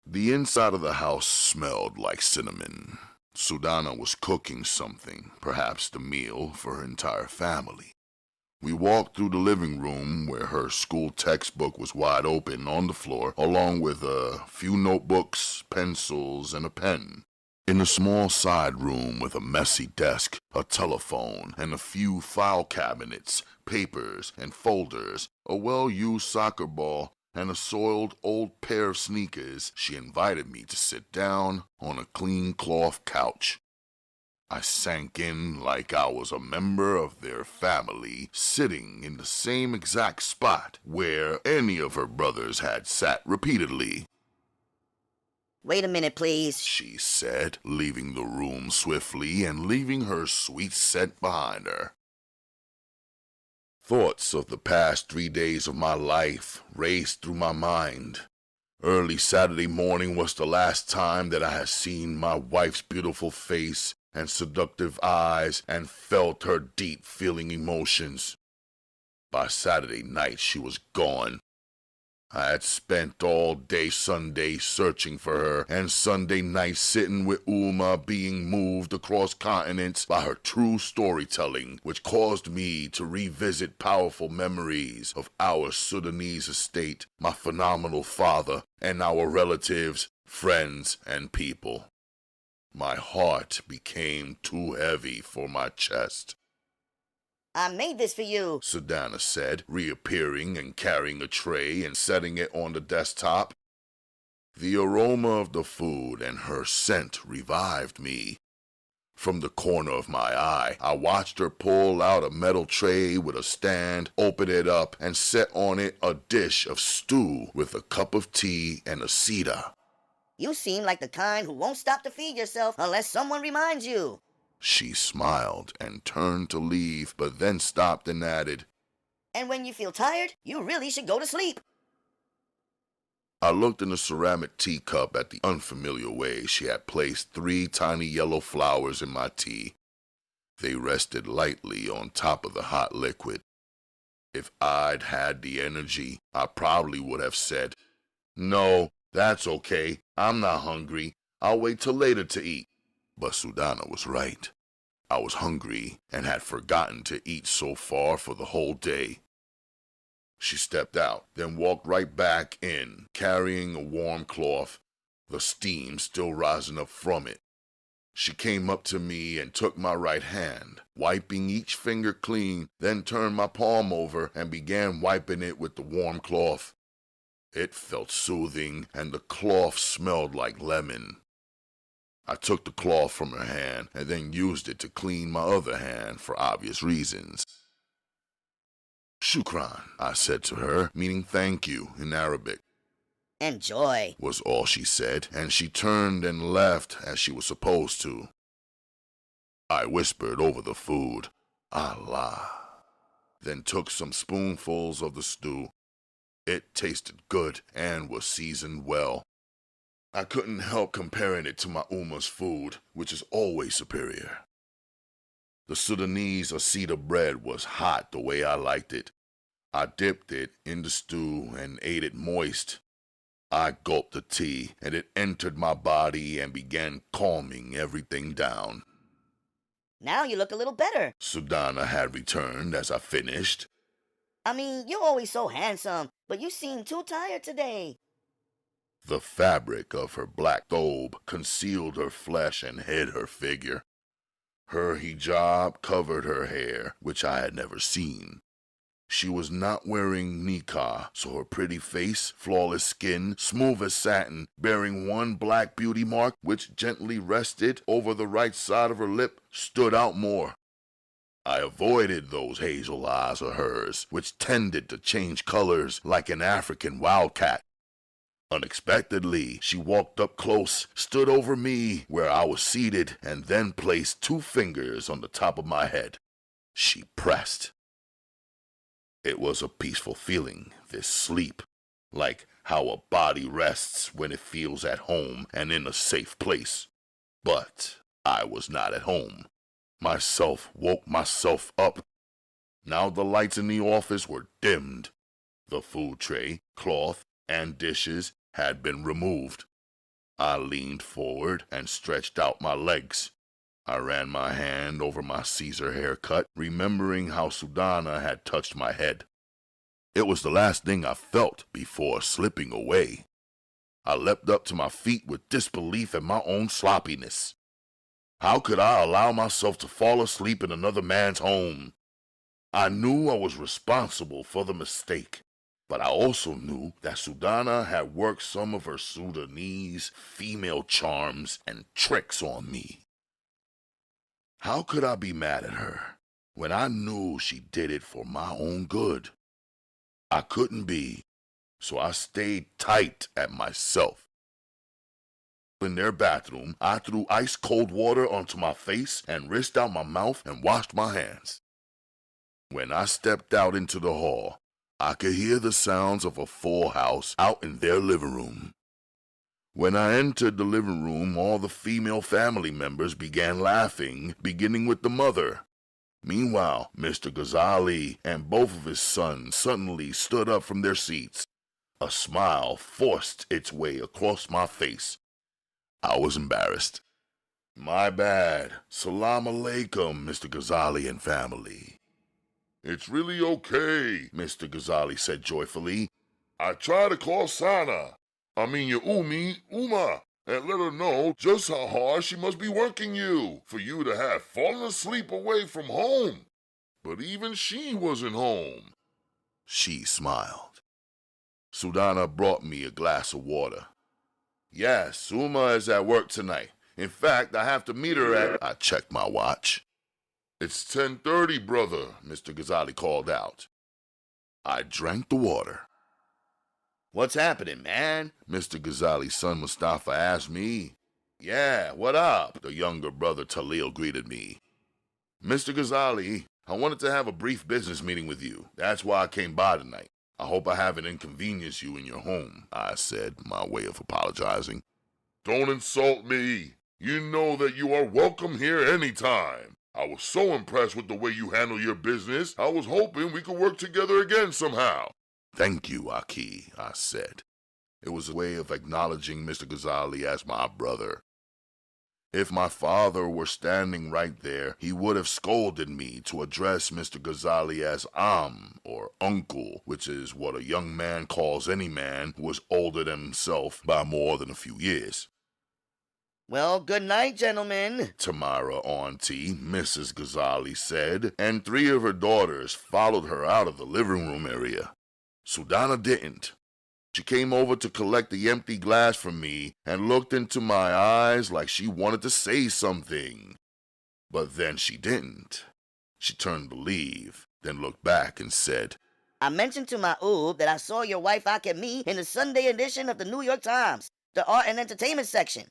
The inside of the house smelled like cinnamon. Sudana was cooking something, perhaps the meal for her entire family. We walked through the living room where her school textbook was wide open on the floor, along with a few notebooks, pencils, and a pen. In a small side room with a messy desk, a telephone, and a few file cabinets, papers, and folders, a well-used soccer ball, and a soiled old pair of sneakers, she invited me to sit down on a clean cloth couch. I sank in like I was a member of their family, sitting in the same exact spot where any of her brothers had sat repeatedly. Wait a minute, please. She said, leaving the room swiftly and leaving her sweet scent behind her. Thoughts of the past 3 days of my life raced through my mind. Early Saturday morning was the last time that I had seen my wife's beautiful face and seductive eyes and felt her deep feeling emotions. By Saturday night she was gone. I had spent all day Sunday searching for her, and Sunday night sitting with Ulma being moved across continents by her true storytelling, which caused me to revisit powerful memories of our Sudanese estate, my phenomenal father, and our relatives, friends, and people. My heart became too heavy for my chest. I made this for you, Sudana said, reappearing and carrying a tray and setting it on the desktop. The aroma of the food and her scent revived me. From the corner of my eye, I watched her pull out a metal tray with a stand, open it up, and set on it a dish of stew with a cup of tea and a cedar. You seem like the kind who won't stop to feed yourself unless someone reminds you. She smiled and turned to leave, but then stopped and added, And when you feel tired, you really should go to sleep. I looked in the ceramic teacup at the unfamiliar way she had placed 3 tiny yellow flowers in my tea. They rested lightly on top of the hot liquid. If I'd had the energy, I probably would have said, "No, that's okay. I'm not hungry. I'll wait till later to eat." But Sudana was right. I was hungry and had forgotten to eat so far for the whole day. She stepped out, then walked right back in, carrying a warm cloth, the steam still rising up from it. She came up to me and took my right hand, wiping each finger clean, then turned my palm over and began wiping it with the warm cloth. It felt soothing, and the cloth smelled like lemon. I took the cloth from her hand and then used it to clean my other hand for obvious reasons. "Shukran," I said to her, meaning thank you in Arabic. Enjoy, Was all she said, and she turned and left as she was supposed to. I whispered over the food, "Allah," then took some spoonfuls of the stew. It tasted good and was seasoned well. I couldn't help comparing it to my Uma's food, which is always superior. The Sudanese Asida bread was hot the way I liked it. I dipped it in the stew and ate it moist. I gulped the tea, and it entered my body and began calming everything down. Now you look a little better. Sudana had returned as I finished. I mean, you're always so handsome, but you seem too tired today. The fabric of her black thobe concealed her flesh and hid her figure. Her hijab covered her hair, which I had never seen. She was not wearing niqab, so her pretty face, flawless skin, smooth as satin, bearing one black beauty mark which gently rested over the right side of her lip, stood out more. I avoided those hazel eyes of hers, which tended to change colors like an African wildcat. Unexpectedly, she walked up close, stood over me where I was seated, and then placed 2 fingers on the top of my head. She pressed. It was a peaceful feeling, this sleep, like how a body rests when it feels at home and in a safe place. But I was not at home. Myself woke myself up. Now the lights in the office were dimmed. The food tray, cloth, and dishes had been removed. I leaned forward and stretched out my legs. I ran my hand over my Caesar haircut, remembering how Sudana had touched my head. It was the last thing I felt before slipping away. I leapt up to my feet with disbelief at my own sloppiness. How could I allow myself to fall asleep in another man's home? I knew I was responsible for the mistake. But I also knew that Sudana had worked some of her Sudanese female charms and tricks on me. How could I be mad at her when I knew she did it for my own good? I couldn't be, so I stayed tight at myself. in their bathroom, I threw ice-cold water onto my face and rinsed out my mouth and washed my hands. When I stepped out into the hall, I could hear the sounds of a full house out in their living room. When I entered the living room, all the female family members began laughing, beginning with the mother. Meanwhile, Mr. Ghazzali and both of his sons suddenly stood up from their seats. A smile forced its way across my face. I was embarrassed. My bad. Salam alaikum, Mr. Ghazzali and family. It's really okay, Mr. Ghazzali said joyfully. I tried to call Sana, your Uma, and let her know just how hard she must be working you for you to have fallen asleep away from home. But even she wasn't home. She smiled. Sudana brought me a glass of water. Yes, Uma is at work tonight. In fact, I have to meet her at... I checked my watch. It's 10:30, brother, Mr. Ghazzali called out. I drank the water. What's happening, man? Mr. Ghazzali's son Mustafa asked me. Yeah, what up? The younger brother Talil greeted me. Mr. Ghazzali, I wanted to have a brief business meeting with you. That's why I came by tonight. I hope I haven't inconvenienced you in your home, I said, my way of apologizing. Don't insult me. You know that you are welcome here anytime. I was so impressed with the way you handle your business, I was hoping we could work together again somehow. Thank you, Aki, I said. It was a way of acknowledging Mr. Ghazzali as my brother. If my father were standing right there, he would have scolded me to address Mr. Ghazzali as or uncle, which is what a young man calls any man who is older than himself by more than a few years. Well, good night, gentlemen, Tamara auntie, Mrs. Ghazzali said, and 3 of her daughters followed her out of the living room area. Sudana didn't. She came over to collect the empty glass from me and looked into my eyes like she wanted to say something. But then she didn't. She turned to leave, then looked back and said, I mentioned to my oob that I saw your wife Amed in the Sunday edition of the New York Times, the art and entertainment section.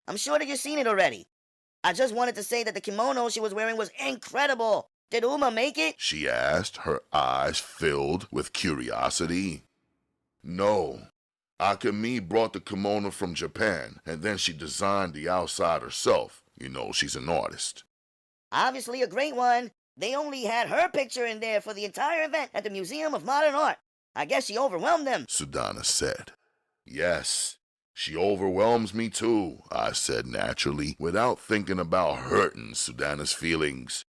I'm sure that you've seen it already. I just wanted to say that the kimono she was wearing was incredible. Did Uma make it? She asked, her eyes filled with curiosity. No. Akemi brought the kimono from Japan, and then she designed the outside herself. You know, she's an artist. Obviously a great one. They only had her picture in there for the entire event at the Museum of Modern Art. I guess she overwhelmed them, Sudana said. Yes, she overwhelms me too, I said naturally, without thinking about hurting Sudana's feelings.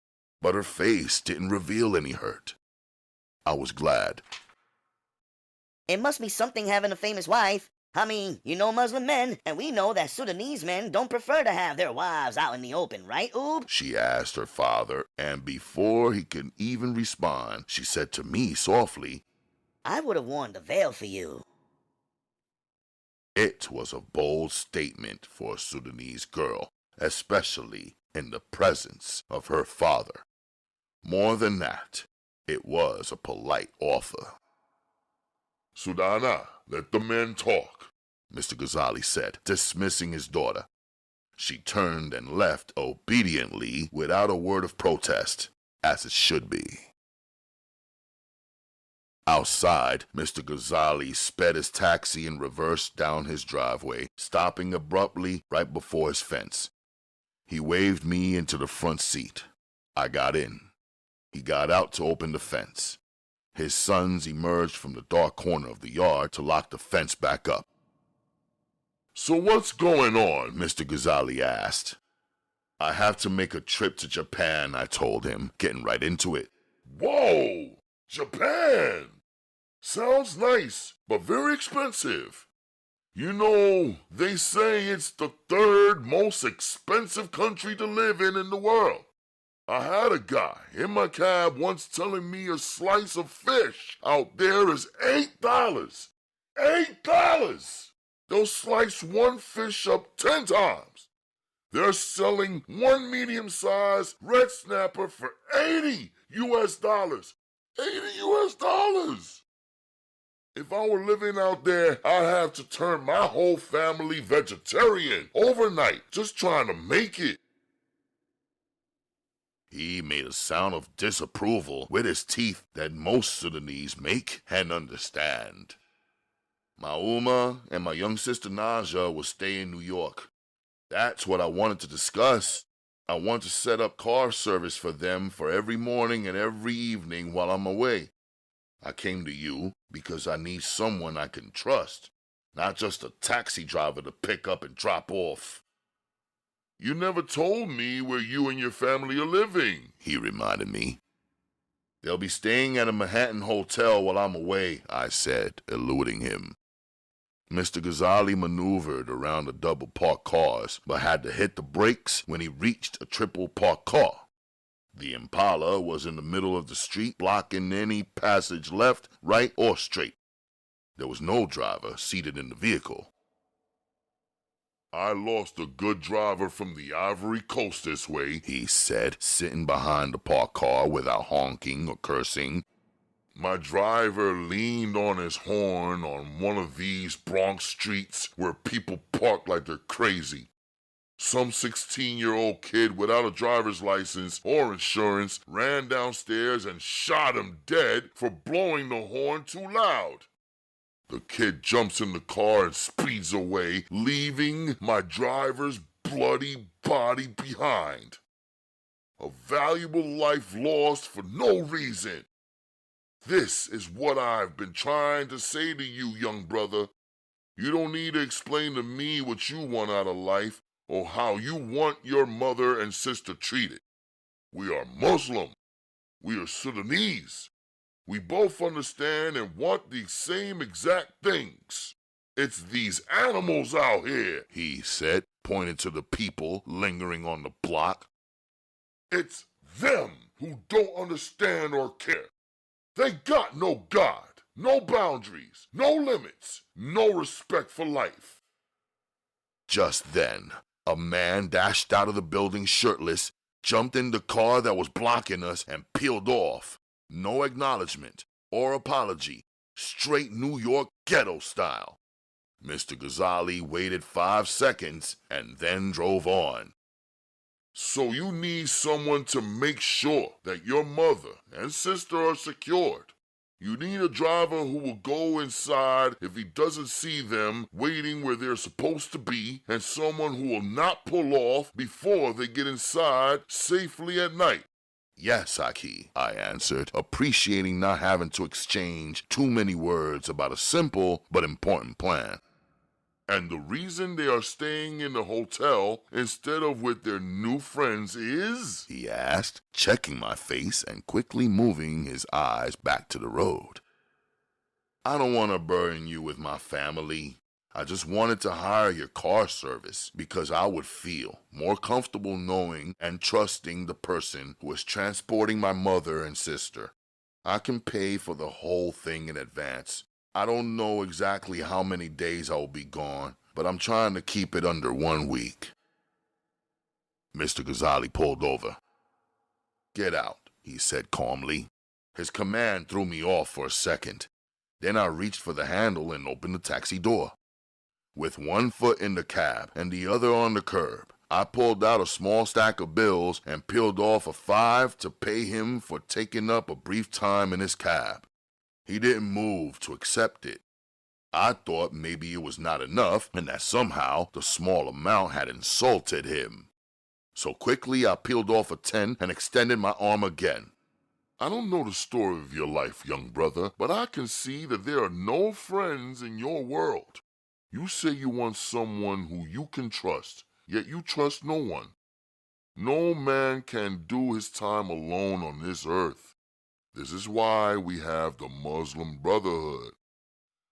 But her face didn't reveal any hurt. I was glad. It must be something having a famous wife. You know Muslim men, and we know that Sudanese men don't prefer to have their wives out in the open, right, Oob? She asked her father, and before he could even respond, she said to me softly, I would have worn the veil for you. It was a bold statement for a Sudanese girl, especially in the presence of her father. More than that, it was a polite offer. Sudana, let the men talk, Mr. Ghazzali said, dismissing his daughter. She turned and left obediently without a word of protest, as it should be. Outside, Mr. Ghazzali sped his taxi in reverse down his driveway, stopping abruptly right before his fence. He waved me into the front seat. I got in. He got out to open the fence. His sons emerged from the dark corner of the yard to lock the fence back up. So what's going on? Mr. Ghazzali asked. I have to make a trip to Japan, I told him, getting right into it. Whoa! Japan! Sounds nice, but very expensive. You know, they say it's the 3rd most expensive country to live in the world. I had a guy in my cab once telling me a slice of fish out there is $8. $8! They'll slice one fish up 10 times. They're selling one medium-sized red snapper for $80 US. $80 US. If I were living out there, I'd have to turn my whole family vegetarian overnight, just trying to make it. He made a sound of disapproval with his teeth that most Sudanese make and understand. My Uma and my young sister Naja will stay in New York. That's what I wanted to discuss. I want to set up car service for them for every morning and every evening while I'm away. I came to you because I need someone I can trust, not just a taxi driver to pick up and drop off. You never told me where you and your family are living, he reminded me. They'll be staying at a Manhattan hotel while I'm away, I said, eluding him. Mr. Ghazzali maneuvered around the double parked cars, but had to hit the brakes when he reached a triple parked car. The Impala was in the middle of the street, blocking any passage left, right, or straight. There was no driver seated in the vehicle. I lost a good driver from the Ivory Coast this way, he said, sitting behind the parked car without honking or cursing. My driver leaned on his horn on one of these Bronx streets where people park like they're crazy. Some 16-year-old kid without a driver's license or insurance ran downstairs and shot him dead for blowing the horn too loud. The kid jumps in the car and speeds away, leaving my driver's bloody body behind. A valuable life lost for no reason. This is what I've been trying to say to you, young brother. You don't need to explain to me what you want out of life or how you want your mother and sister treated. We are Muslim. We are Sudanese. We both understand and want the same exact things. It's these animals out here, he said, pointing to the people lingering on the block. It's them who don't understand or care. They got no God, no boundaries, no limits, no respect for life. Just then, a man dashed out of the building shirtless, jumped in the car that was blocking us, and peeled off. No acknowledgement or apology, straight New York ghetto style. Mr. Ghazzali waited 5 seconds and then drove on. So you need someone to make sure that your mother and sister are secured. You need a driver who will go inside if he doesn't see them waiting where they're supposed to be, and someone who will not pull off before they get inside safely at night. Yes, Aki, I answered, appreciating not having to exchange too many words about a simple but important plan. And the reason they are staying in the hotel instead of with their new friends is? He asked, checking my face and quickly moving his eyes back to the road. I don't want to burden you with my family. I just wanted to hire your car service because I would feel more comfortable knowing and trusting the person who is transporting my mother and sister. I can pay for the whole thing in advance. I don't know exactly how many days I will be gone, but I'm trying to keep it under 1 week. Mr. Ghazzali pulled over. Get out, he said calmly. His command threw me off for a second. Then I reached for the handle and opened the taxi door. With one foot in the cab and the other on the curb, I pulled out a small stack of bills and peeled off a 5 to pay him for taking up a brief time in his cab. He didn't move to accept it. I thought maybe it was not enough and that somehow the small amount had insulted him. So quickly I peeled off a 10 and extended my arm again. I don't know the story of your life, young brother, but I can see that there are no friends in your world. You say you want someone who you can trust, yet you trust no one. No man can do his time alone on this earth. This is why we have the Muslim Brotherhood.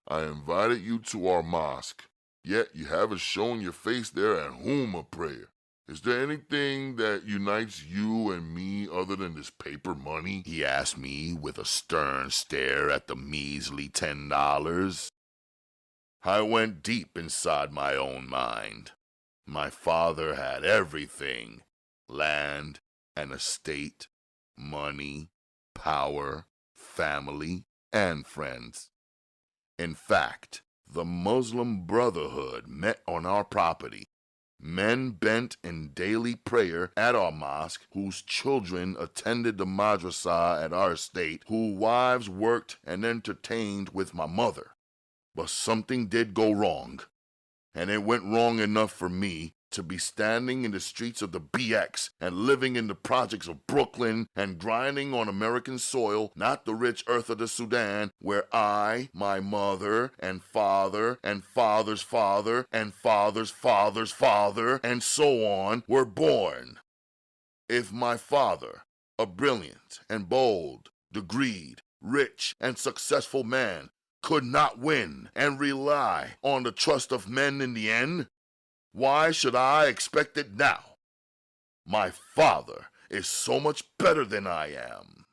I invited you to our mosque, yet you haven't shown your face there at a prayer. Is there anything that unites you and me other than this paper money? He asked me with a stern stare at the measly $10. I went deep inside my own mind. My father had everything: land, an estate, money, power, family, and friends. In fact, the Muslim Brotherhood met on our property. Men bent in daily prayer at our mosque, whose children attended the madrasa at our estate, whose wives worked and entertained with my mother. But something did go wrong, and it went wrong enough for me to be standing in the streets of the BX and living in the projects of Brooklyn and grinding on American soil, not the rich earth of the Sudan, where I, my mother, and father, and father's father, and father's father's father, and so on, were born. If my father, a brilliant and bold, degreed, rich, and successful man, could not win and rely on the trust of men in the end, why should I expect it now? My father is so much better than I am.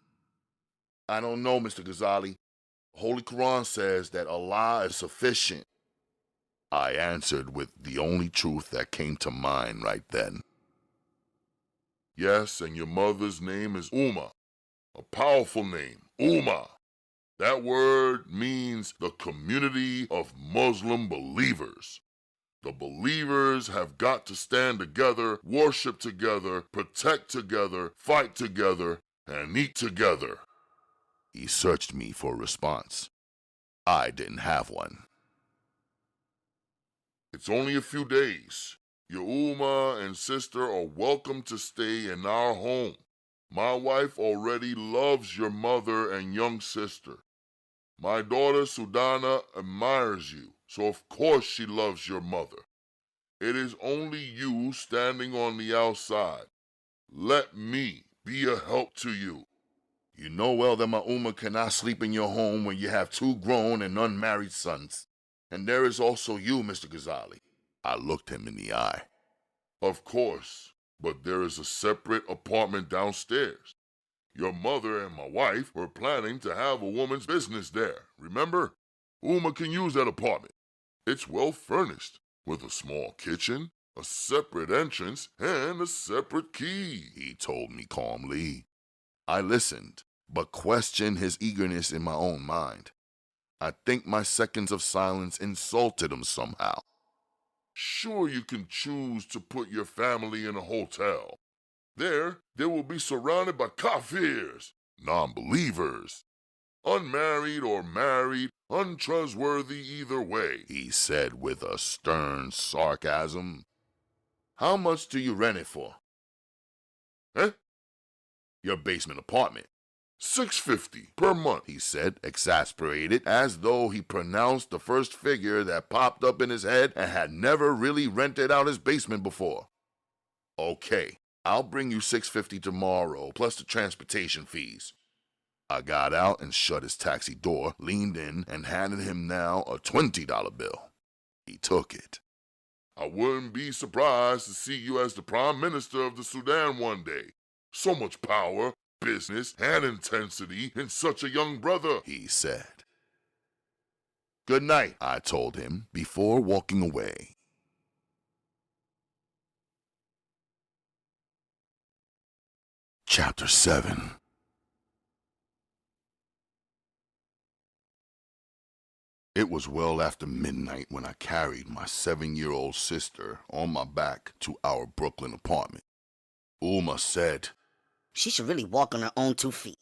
I don't know, Mr. Ghazzali. Holy Quran says that Allah is sufficient. I answered with the only truth that came to mind right then. Yes, and your mother's name is Ummah, a powerful name, Ummah. That word means the community of Muslim believers. The believers have got to stand together, worship together, protect together, fight together, and eat together. He searched me for a response. I didn't have one. It's only a few days. Your Ummah and sister are welcome to stay in our home. My wife already loves your mother and young sister. My daughter Sudana admires you, so of course she loves your mother. It is only you standing on the outside. Let me be a help to you. You know well that my Ummah cannot sleep in your home when you have 2 grown and unmarried sons. And there is also you, Mr. Ghazzali. I looked him in the eye. Of course, but there is a separate apartment downstairs. Your mother and my wife were planning to have a woman's business there, remember? Ummah can use that apartment. It's well furnished, with a small kitchen, a separate entrance, and a separate key, he told me calmly. I listened, but questioned his eagerness in my own mind. I think my seconds of silence insulted him somehow. Sure, you can choose to put your family in a hotel. There, they will be surrounded by kafirs, non-believers. Unmarried or married, untrustworthy either way, he said with a stern sarcasm. How much do you rent it for? Eh? Your basement apartment. $650 per month, he said, exasperated, as though he pronounced the first figure that popped up in his head and had never really rented out his basement before. Okay, I'll bring you $650 tomorrow, plus the transportation fees. I got out and shut his taxi door, leaned in, and handed him now a $20 bill. He took it. I wouldn't be surprised to see you as the Prime Minister of the Sudan one day. So much power, business, and intensity in such a young brother, he said. Good night, I told him before walking away. Chapter 7. It was well after midnight when I carried my 7-year-old sister on my back to our Brooklyn apartment. Ummah said, She should really walk on her own 2 feet.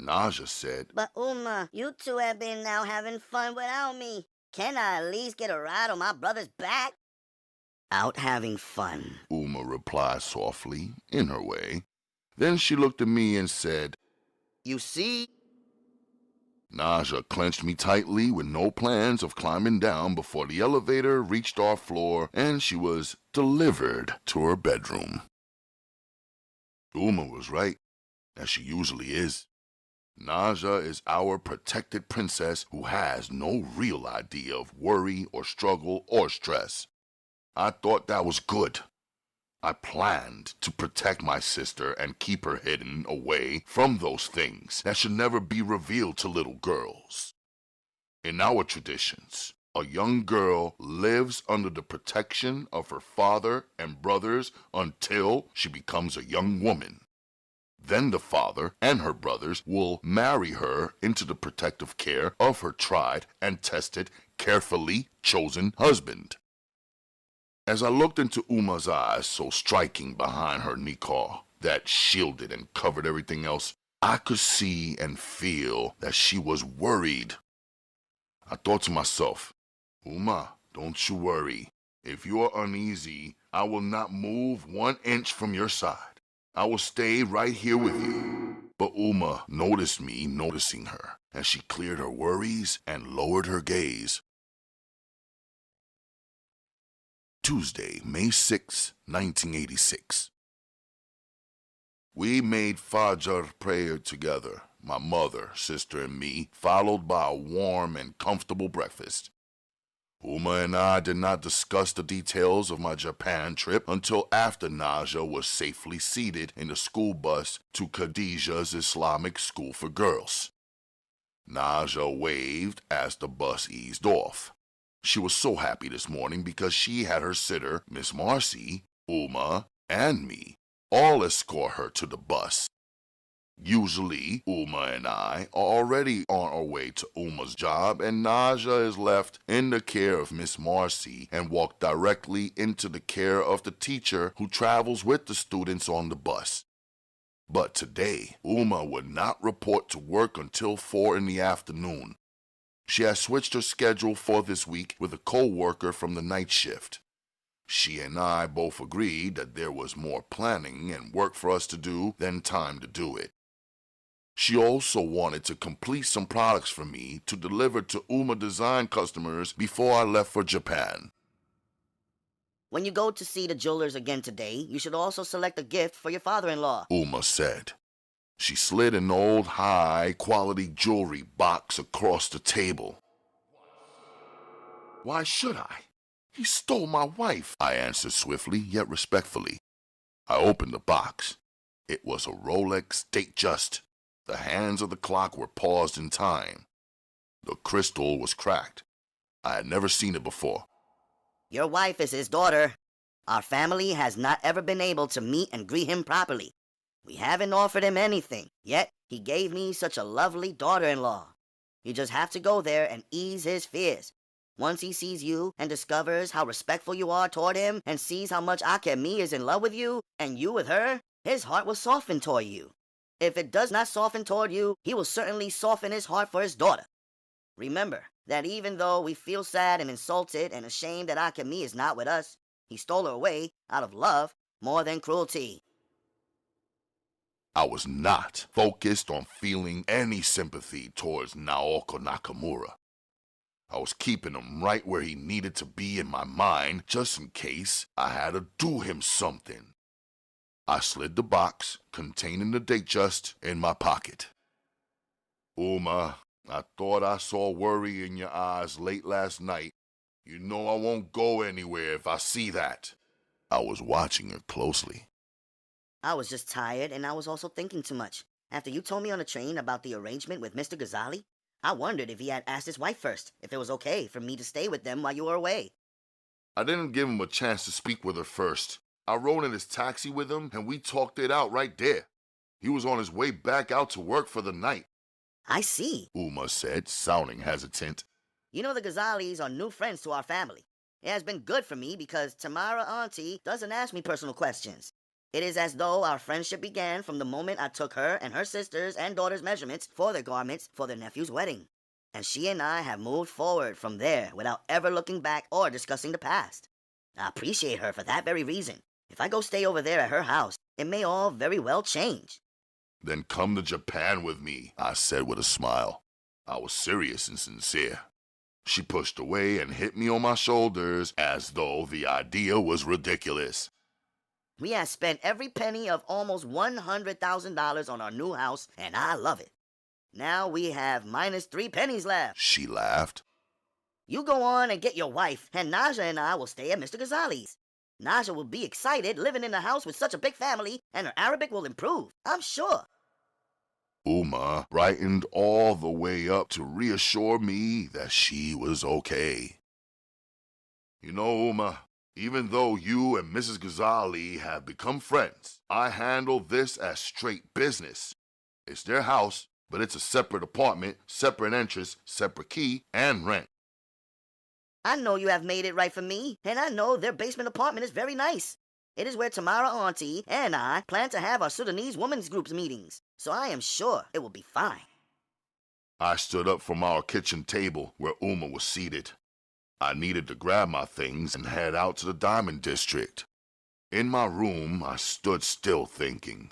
Naja said, But Ummah, you two have been now having fun without me. Can I at least get a ride on my brother's back? Out having fun, Ummah replied softly, in her way. Then she looked at me and said, You see? Naja clenched me tightly with no plans of climbing down before the elevator reached our floor and she was delivered to her bedroom. Ummah was right, as she usually is. Naja is our protected princess who has no real idea of worry or struggle or stress. I thought that was good. I planned to protect my sister and keep her hidden away from those things that should never be revealed to little girls. In our traditions, a young girl lives under the protection of her father and brothers until she becomes a young woman. Then the father and her brothers will marry her into the protective care of her tried and tested, carefully chosen husband. As I looked into Uma's eyes, so striking behind her niqab that shielded and covered everything else, I could see and feel that she was worried. I thought to myself, Uma, don't you worry. If you are uneasy, I will not move 1 inch from your side. I will stay right here with you. But Uma noticed me noticing her, and she cleared her worries and lowered her gaze. Tuesday, May 6, 1986. We made Fajr prayer together, my mother, sister, and me, followed by a warm and comfortable breakfast. Uma and I did not discuss the details of my Japan trip until after Naja was safely seated in the school bus to Khadijah's Islamic School for Girls. Naja waved as the bus eased off. She was so happy this morning because she had her sitter, Miss Marcy, Uma, and me all escort her to the bus. Usually, Uma and I are already on our way to Uma's job, and Naja is left in the care of Miss Marcy and walked directly into the care of the teacher who travels with the students on the bus. But today, Uma would not report to work until 4 in the afternoon. She has switched her schedule for this week with a co-worker from the night shift. She and I both agreed that there was more planning and work for us to do than time to do it. She also wanted to complete some products for me to deliver to Uma Design customers before I left for Japan. When you go to see the jewelers again today, you should also select a gift for your father-in-law, Uma said. She slid an old high-quality jewelry box across the table. Why should I? He stole my wife, I answered swiftly yet respectfully. I opened the box. It was a Rolex Datejust. The hands of the clock were paused in time. The crystal was cracked. I had never seen it before. Your wife is his daughter. Our family has not ever been able to meet and greet him properly. We haven't offered him anything, yet he gave me such a lovely daughter-in-law. You just have to go there and ease his fears. Once he sees you and discovers how respectful you are toward him and sees how much Akemi is in love with you and you with her, his heart will soften toward you. If it does not soften toward you, he will certainly soften his heart for his daughter. Remember that even though we feel sad and insulted and ashamed that Akemi is not with us, he stole her away out of love more than cruelty. I was not focused on feeling any sympathy towards Naoko Nakamura. I was keeping him right where he needed to be in my mind just in case I had to do him something. I slid the box containing the Datejust in my pocket. Uma, I thought I saw worry in your eyes late last night. You know I won't go anywhere if I see that. I was watching her closely. I was just tired, and I was also thinking too much. After you told me on the train about the arrangement with Mr. Ghazzali, I wondered if he had asked his wife first, if it was okay for me to stay with them while you were away. I didn't give him a chance to speak with her first. I rode in his taxi with him, and we talked it out right there. He was on his way back out to work for the night. I see, Uma said, sounding hesitant. You know the Ghazzalis are new friends to our family. It has been good for me because Tamara Auntie doesn't ask me personal questions. It is as though our friendship began from the moment I took her and her sisters and daughters' measurements for their garments for their nephew's wedding. And she and I have moved forward from there without ever looking back or discussing the past. I appreciate her for that very reason. If I go stay over there at her house, it may all very well change. Then come to Japan with me, I said with a smile. I was serious and sincere. She pushed away and hit me on my shoulders as though the idea was ridiculous. We have spent every penny of almost $100,000 on our new house, and I love it. Now we have minus 3 pennies left. She laughed. You go on and get your wife, and Naja and I will stay at Mr. Ghazzali's. Naja will be excited living in the house with such a big family, and her Arabic will improve, I'm sure. Uma brightened all the way up to reassure me that she was okay. You know, Uma, Even though you and Mrs. Ghazzali have become friends, I handle this as straight business. It's their house, but it's a separate apartment, separate entrance, separate key, and rent. I know you have made it right for me, and I know their basement apartment is very nice. It is where Tamara Auntie and I plan to have our Sudanese women's groups meetings, so I am sure it will be fine. I stood up from our kitchen table where Uma was seated. I needed to grab my things and head out to the Diamond District. In my room, I stood still thinking.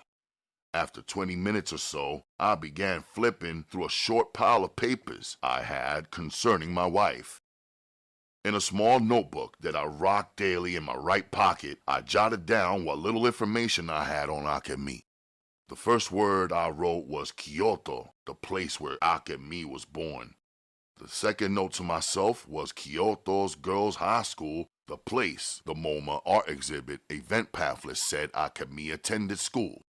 After 20 minutes or so, I began flipping through a short pile of papers I had concerning my wife. In a small notebook that I rocked daily in my right pocket, I jotted down what little information I had on Akemi. The first word I wrote was Kyoto, the place where Akemi was born. The second note to myself was Kyoto's Girls' High School, the place the MoMA art exhibit event pamphlet said Akemi attended school.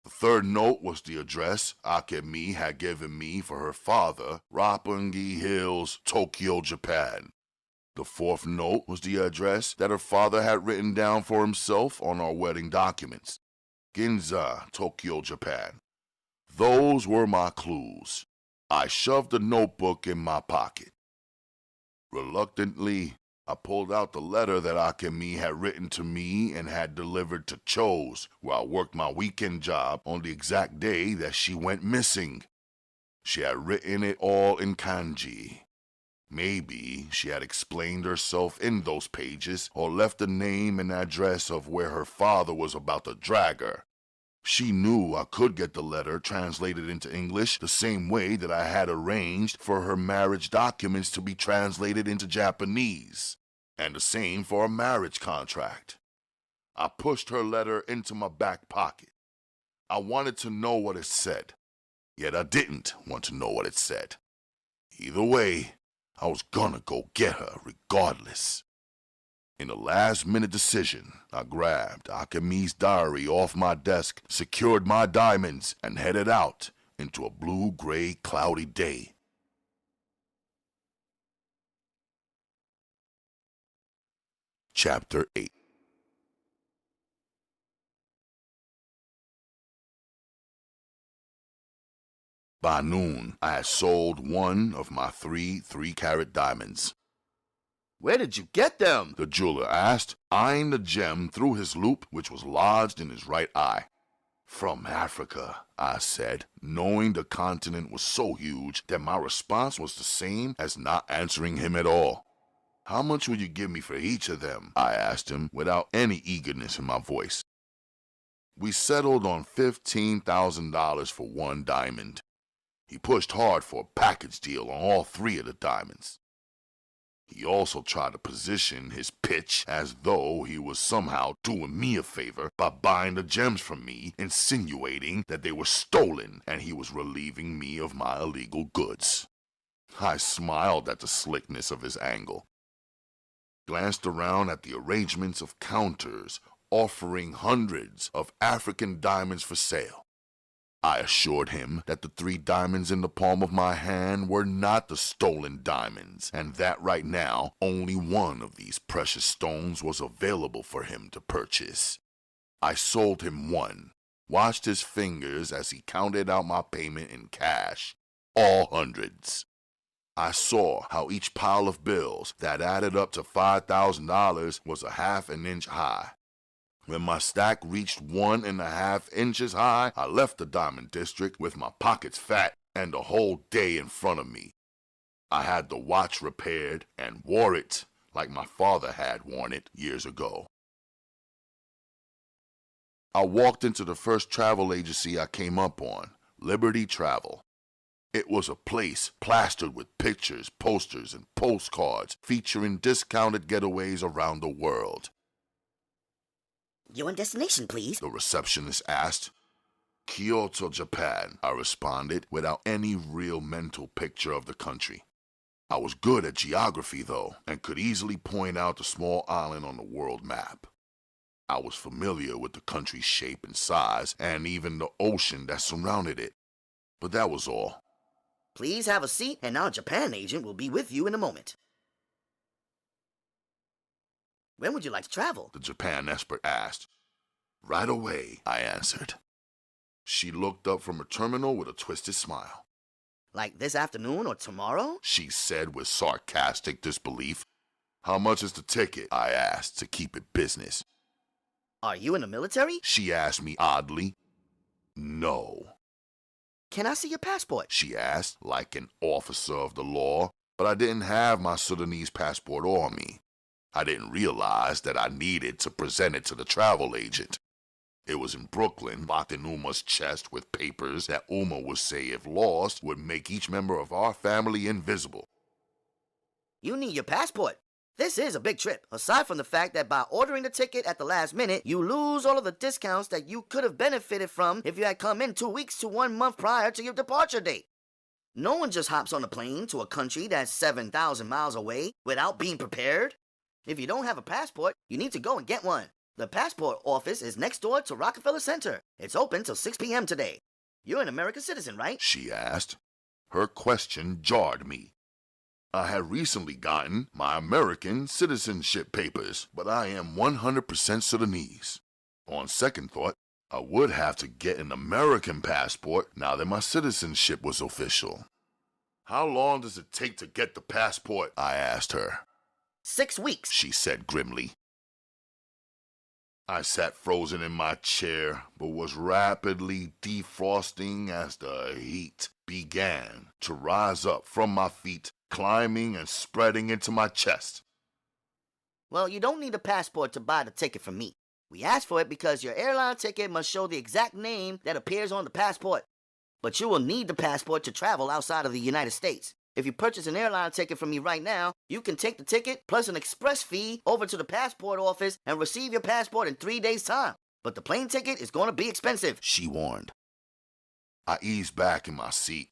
The third note was the address Akemi had given me for her father, Roppongi Hills, Tokyo, Japan. The fourth note was the address that her father had written down for himself on our wedding documents, Ginza, Tokyo, Japan. Those were my clues. I shoved the notebook in my pocket. Reluctantly, I pulled out the letter that Akemi had written to me and had delivered to Cho's, where I worked my weekend job on the exact day that she went missing. She had written it all in kanji. Maybe she had explained herself in those pages or left the name and address of where her father was about to drag her. She knew I could get the letter translated into English the same way that I had arranged for her marriage documents to be translated into Japanese, and the same for a marriage contract. I pushed her letter into my back pocket. I wanted to know what it said, yet I didn't want to know what it said. Either way, I was gonna go get her regardless. In a last-minute decision, I grabbed Akemi's diary off my desk, secured my diamonds, and headed out into a blue-gray cloudy day. Chapter 8. By noon, I had sold one of my 3 3-carat diamonds. Where did you get them? The jeweler asked, eyeing the gem through his loupe, which was lodged in his right eye. From Africa, I said, knowing the continent was so huge that my response was the same as not answering him at all. How much would you give me for each of them? I asked him without any eagerness in my voice. We settled on $15,000 for one diamond. He pushed hard for a package deal on all 3 of the diamonds. He also tried to position his pitch as though he was somehow doing me a favor by buying the gems from me, insinuating that they were stolen and he was relieving me of my illegal goods. I smiled at the slickness of his angle, glanced around at the arrangements of counters offering hundreds of African diamonds for sale. I assured him that the 3 diamonds in the palm of my hand were not the stolen diamonds, and that right now only one of these precious stones was available for him to purchase. I sold him one, watched his fingers as he counted out my payment in cash, all hundreds. I saw how each pile of bills that added up to $5,000 was a half an inch high. When my stack reached 1.5 inches high, I left the Diamond District with my pockets fat and a whole day in front of me. I had the watch repaired and wore it like my father had worn it years ago. I walked into the first travel agency I came up on, Liberty Travel. It was a place plastered with pictures, posters, and postcards featuring discounted getaways around the world. Your destination, please? The receptionist asked. Kyoto, Japan, I responded without any real mental picture of the country. I was good at geography, though, and could easily point out the small island on the world map. I was familiar with the country's shape and size, and even the ocean that surrounded it. But that was all. Please have a seat, and our Japan agent will be with you in a moment. When would you like to travel? the Japan expert asked. Right away, I answered. She looked up from her terminal with a twisted smile. Like this afternoon or tomorrow? She said with sarcastic disbelief. How much is the ticket? I asked to keep it business. Are you in the military? She asked me oddly. No. Can I see your passport? She asked, like an officer of the law, but I didn't have my Sudanese passport on me. I didn't realize that I needed to present it to the travel agent. It was in Brooklyn, locked in Uma's chest with papers that Uma would say if lost would make each member of our family invisible. You need your passport. This is a big trip, aside from the fact that by ordering the ticket at the last minute, you lose all of the discounts that you could have benefited from if you had come in 2 weeks to 1 month prior to your departure date. No one just hops on a plane to a country that's 7,000 miles away without being prepared. If you don't have a passport, you need to go and get one. The passport office is next door to Rockefeller Center. It's open till 6 p.m. today. You're an American citizen, right? She asked. Her question jarred me. I had recently gotten my American citizenship papers, but I am 100% Sudanese. On second thought, I would have to get an American passport now that my citizenship was official. How long does it take to get the passport? I asked her. 6 weeks, She said grimly. I sat frozen in my chair, but was rapidly defrosting as the heat began to rise up from my feet, climbing and spreading into my chest. Well, you don't need a passport to buy the ticket from me. We asked for it because your airline ticket must show the exact name that appears on the passport. But you will need the passport to travel outside of the United States. If you purchase an airline ticket from me right now, you can take the ticket plus an express fee over to the passport office and receive your passport in 3 days' time. But the plane ticket is going to be expensive, She warned. I eased back in my seat.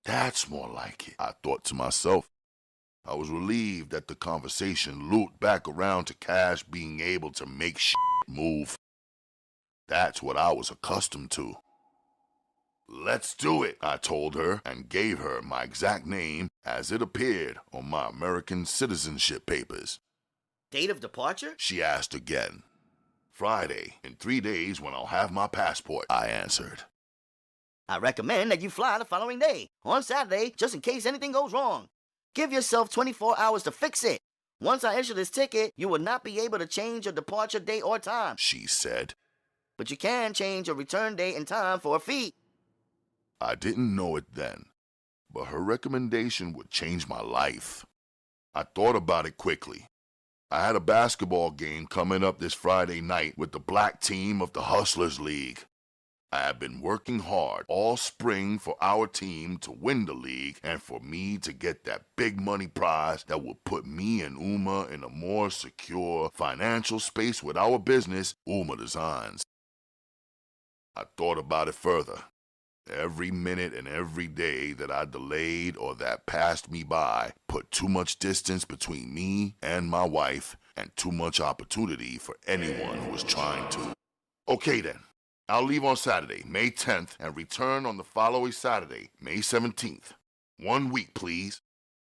That's more like it, I thought to myself. I was relieved that the conversation looped back around to Cash being able to make shit move. That's what I was accustomed to. Let's do it, I told her and gave her my exact name as it appeared on my American citizenship papers. Date of departure? She asked again. Friday, in 3 days when I'll have my passport, I answered. I recommend that you fly the following day, on Saturday, just in case anything goes wrong. Give yourself 24 hours to fix it. Once I issue this ticket, you will not be able to change your departure date or time. She said. But you can change your return date and time for a fee. I didn't know it then, but her recommendation would change my life. I thought about it quickly. I had a basketball game coming up this Friday night with the black team of the Hustlers League. I had been working hard all spring for our team to win the league and for me to get that big money prize that would put me and Uma in a more secure financial space with our business, Uma Designs. I thought about it further. Every minute and every day that I delayed or that passed me by put too much distance between me and my wife and too much opportunity for anyone who was trying to. Okay then, I'll leave on Saturday, May 10th, and return on the following Saturday, May 17th. 1 week, please.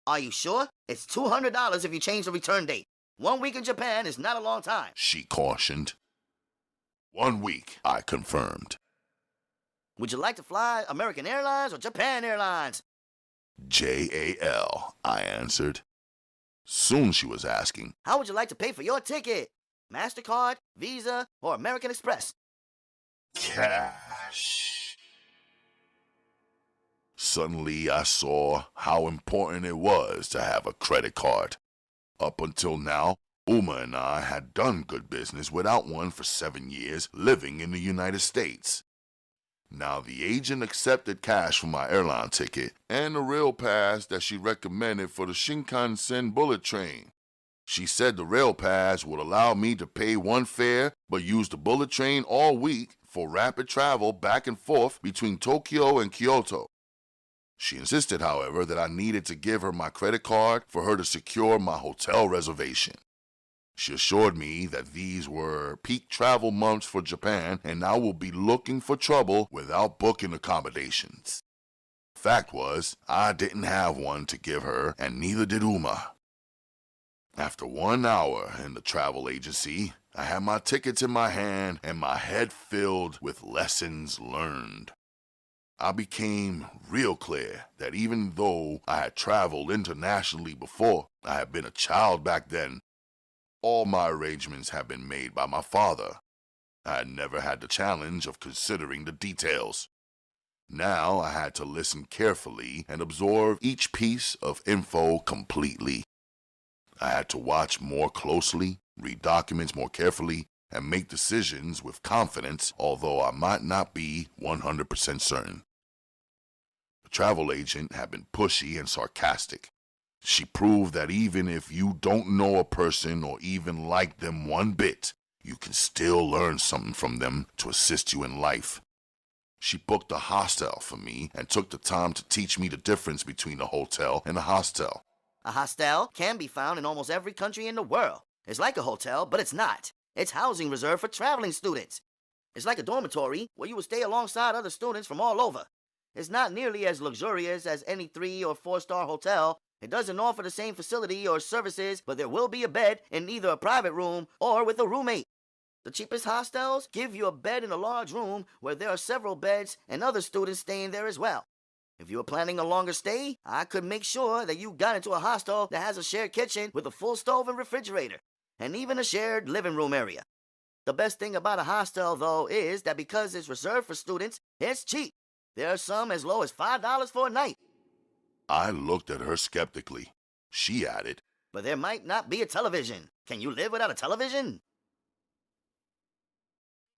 Are you sure? It's $200 if you change the return date. 1 week in Japan is not a long time. She cautioned. 1 week, I confirmed. Would you like to fly American Airlines or Japan Airlines? JAL, I answered. Soon she was asking, How would you like to pay for your ticket? MasterCard, Visa, or American Express? Cash. Suddenly I saw how important it was to have a credit card. Up until now, Uma and I had done good business without one for 7 years living in the United States. Now the agent accepted cash for my airline ticket and the rail pass that she recommended for the Shinkansen bullet train. She said the rail pass would allow me to pay one fare but use the bullet train all week for rapid travel back and forth between Tokyo and Kyoto. She insisted, however, that I needed to give her my credit card for her to secure my hotel reservation. She assured me that these were peak travel months for Japan and I will be looking for trouble without booking accommodations. Fact was, I didn't have one to give her and neither did Uma. After 1 hour in the travel agency, I had my tickets in my hand and my head filled with lessons learned. I became real clear that even though I had traveled internationally before, I had been a child back then. All my arrangements had been made by my father. I had never had the challenge of considering the details. Now I had to listen carefully and absorb each piece of info completely. I had to watch more closely, read documents more carefully, and make decisions with confidence, although I might not be 100% certain. The travel agent had been pushy and sarcastic. She proved that even if you don't know a person or even like them one bit, you can still learn something from them to assist you in life. She booked a hostel for me and took the time to teach me the difference between a hotel and a hostel. A hostel can be found in almost every country in the world. It's like a hotel, but it's not. It's housing reserved for traveling students. It's like a dormitory where you will stay alongside other students from all over. It's not nearly as luxurious as any 3- or 4-star hotel. It doesn't offer the same facility or services, but there will be a bed in either a private room or with a roommate. The cheapest hostels give you a bed in a large room where there are several beds and other students staying there as well. If you are planning a longer stay, I could make sure that you got into a hostel that has a shared kitchen with a full stove and refrigerator, and even a shared living room area. The best thing about a hostel, though, is that because it's reserved for students, it's cheap. There are some as low as $5 for a night. I looked at her skeptically. She added, But there might not be a television. Can you live without a television?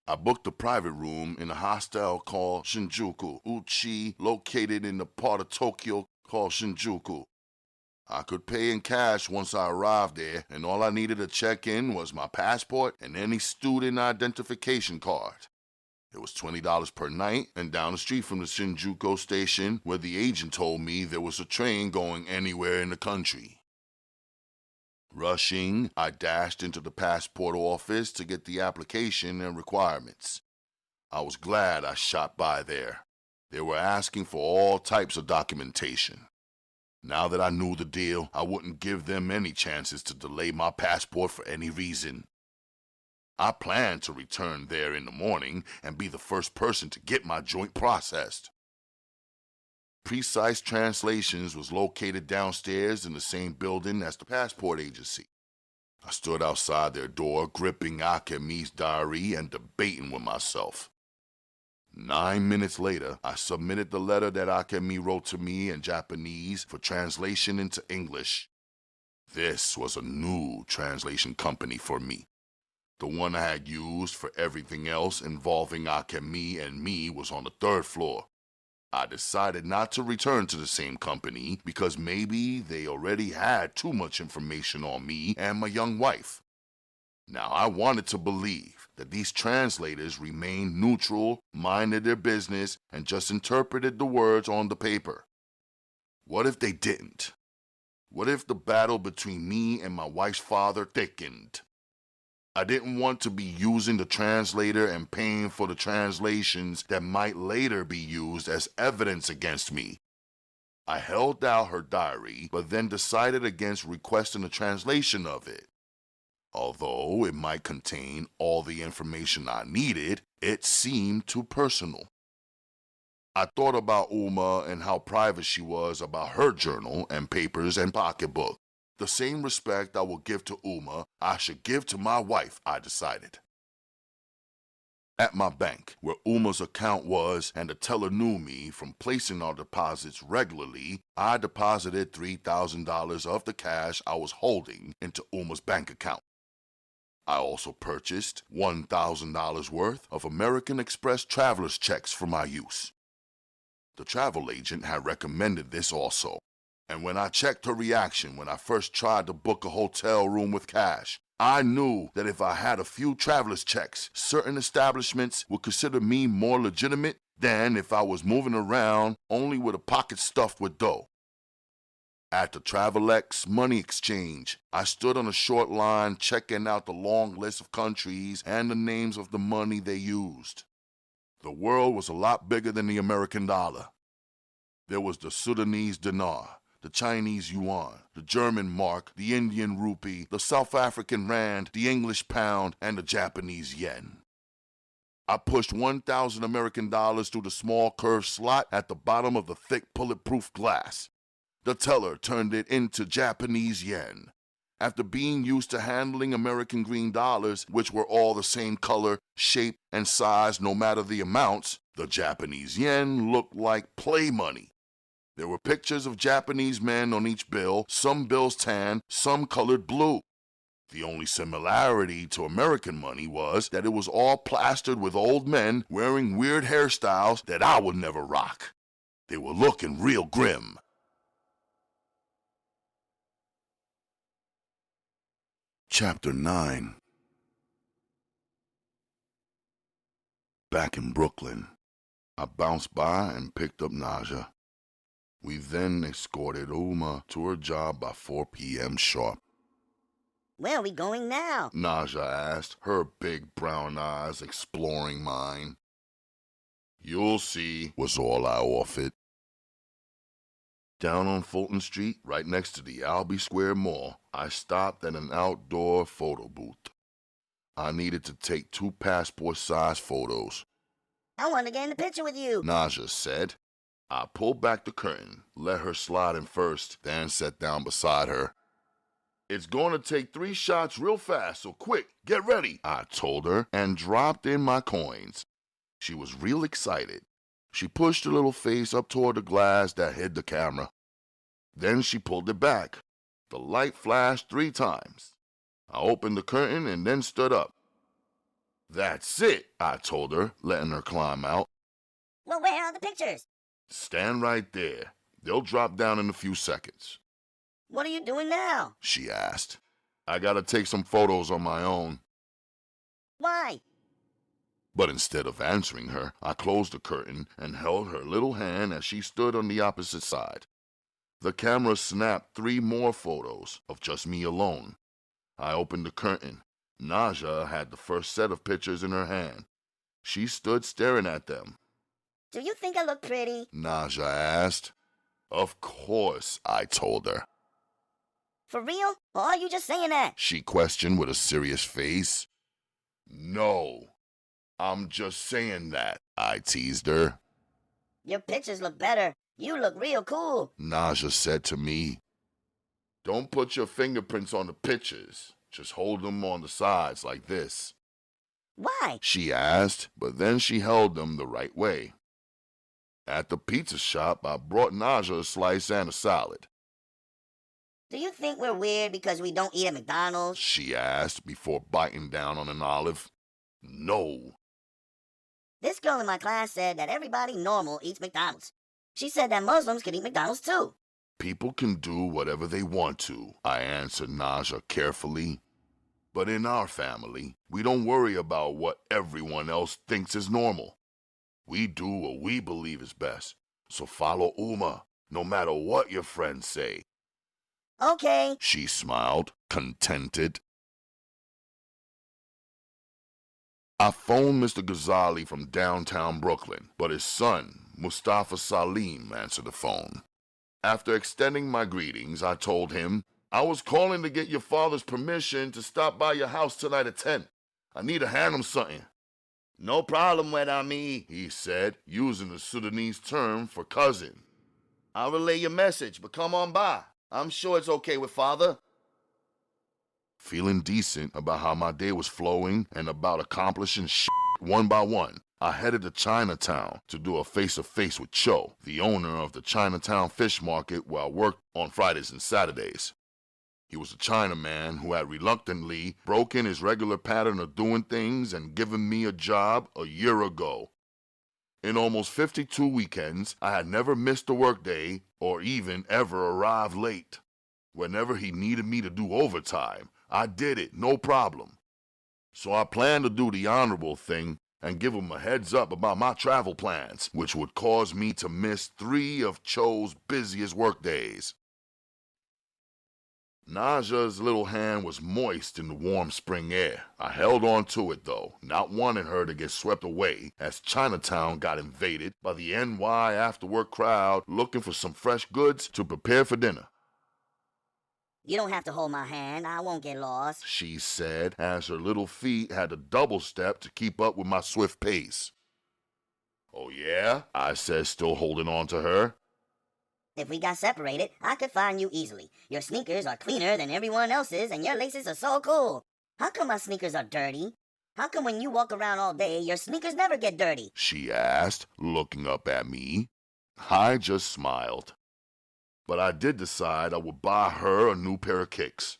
I booked a private room in a hostel called Shinjuku Uchi, located in the part of Tokyo called Shinjuku. I could pay in cash once I arrived there, and all I needed to check in was my passport and any student identification card. It was $20 per night, and down the street from the Shinjuku station, where the agent told me there was a train going anywhere in the country. Rushing, I dashed into the passport office to get the application and requirements. I was glad I shot by there. They were asking for all types of documentation. Now that I knew the deal, I wouldn't give them any chances to delay my passport for any reason. I planned to return there in the morning and be the first person to get my joint processed. Precise Translations was located downstairs in the same building as the passport agency. I stood outside their door, gripping Akemi's diary and debating with myself. 9 minutes later, I submitted the letter that Akemi wrote to me in Japanese for translation into English. This was a new translation company for me. The one I had used for everything else involving Akemi and me was on the 3rd floor. I decided not to return to the same company because maybe they already had too much information on me and my young wife. Now, I wanted to believe that these translators remained neutral, minded their business, and just interpreted the words on the paper. What if they didn't? What if the battle between me and my wife's father thickened? I didn't want to be using the translator and paying for the translations that might later be used as evidence against me. I held out her diary, but then decided against requesting a translation of it. Although it might contain all the information I needed, it seemed too personal. I thought about Uma and how private she was about her journal and papers and pocketbook. The same respect I will give to Uma, I should give to my wife, I decided. At my bank, where Uma's account was and the teller knew me from placing our deposits regularly, I deposited $3,000 of the cash I was holding into Uma's bank account. I also purchased $1,000 worth of American Express traveler's checks for my use. The travel agent had recommended this also. And when I checked her reaction when I first tried to book a hotel room with cash, I knew that if I had a few traveler's checks, certain establishments would consider me more legitimate than if I was moving around only with a pocket stuffed with dough. At the Travelex Money Exchange, I stood on a short line checking out the long list of countries and the names of the money they used. The world was a lot bigger than the American dollar. There was the Sudanese dinar, the Chinese yuan, the German mark, the Indian rupee, the South African rand, the English pound, and the Japanese yen. I pushed 1,000 American dollars through the small curved slot at the bottom of the thick bulletproof glass. The teller turned it into Japanese yen. After being used to handling American green dollars, which were all the same color, shape, and size no matter the amounts, the Japanese yen looked like play money. There were pictures of Japanese men on each bill, some bills tan, some colored blue. The only similarity to American money was that it was all plastered with old men wearing weird hairstyles that I would never rock. They were looking real grim. Chapter 9. Back in Brooklyn, I bounced by and picked up Naja. We then escorted Uma to her job by 4 p.m. sharp. Where are we going now? Naja asked, her big brown eyes exploring mine. You'll see, was all I offered. Down on Fulton Street, right next to the Albee Square Mall, I stopped at an outdoor photo booth. I needed to take 2 passport-size photos. I want to get in the picture with you, Naja said. I pulled back the curtain, let her slide in first, then sat down beside her. It's going to take 3 shots real fast, so quick, get ready, I told her, and dropped in my coins. She was real excited. She pushed her little face up toward the glass that hid the camera. Then she pulled it back. The light flashed 3 times. I opened the curtain and then stood up. That's it, I told her, letting her climb out. Well, where are the pictures? Stand right there. They'll drop down in a few seconds. What are you doing now? She asked. I gotta take some photos on my own. Why? But instead of answering her, I closed the curtain and held her little hand as she stood on the opposite side. The camera snapped 3 more photos of just me alone. I opened the curtain. Naja had the first set of pictures in her hand. She stood staring at them. Do you think I look pretty? Naja asked. Of course, I told her. For real? Or are you just saying that? She questioned with a serious face. No, I'm just saying that, I teased her. Your pictures look better. You look real cool, Naja said to me. Don't put your fingerprints on the pictures. Just hold them on the sides like this. Why? She asked, but then she held them the right way. At the pizza shop, I brought Naja a slice and a salad. Do you think we're weird because we don't eat at McDonald's? She asked before biting down on an olive. No. This girl in my class said that everybody normal eats McDonald's. She said that Muslims can eat McDonald's too. People can do whatever they want to, I answered Naja carefully. But in our family, we don't worry about what everyone else thinks is normal. We do what we believe is best. So follow Uma, no matter what your friends say. Okay. She smiled, contented. I phoned Mr. Ghazzali from downtown Brooklyn, but his son, Mustafa Salim, answered the phone. After extending my greetings, I told him, I was calling to get your father's permission to stop by your house tonight at 10. I need to hand him something. No problem, with Amin, he said, using the Sudanese term for cousin. I'll relay your message, but come on by. I'm sure it's okay with father. Feeling decent about how my day was flowing and about accomplishing shit one by one, I headed to Chinatown to do a face-to-face with Cho, the owner of the Chinatown Fish Market where I worked on Fridays and Saturdays. He was a Chinaman who had reluctantly broken his regular pattern of doing things and given me a job a year ago. In almost 52 weekends, I had never missed a workday or even ever arrived late. Whenever he needed me to do overtime, I did it, no problem. So I planned to do the honorable thing and give him a heads up about my travel plans, which would cause me to miss 3 of Cho's busiest workdays. Naja's little hand was moist in the warm spring air. I held on to it, though, not wanting her to get swept away as Chinatown got invaded by the NY after-work crowd looking for some fresh goods to prepare for dinner. You don't have to hold my hand. I won't get lost, she said, as her little feet had to double step to keep up with my swift pace. Oh yeah? I said, still holding on to her. If we got separated, I could find you easily. Your sneakers are cleaner than everyone else's, and your laces are so cool. How come my sneakers are dirty? How come when you walk around all day, your sneakers never get dirty? She asked, looking up at me. I just smiled. But I did decide I would buy her a new pair of kicks.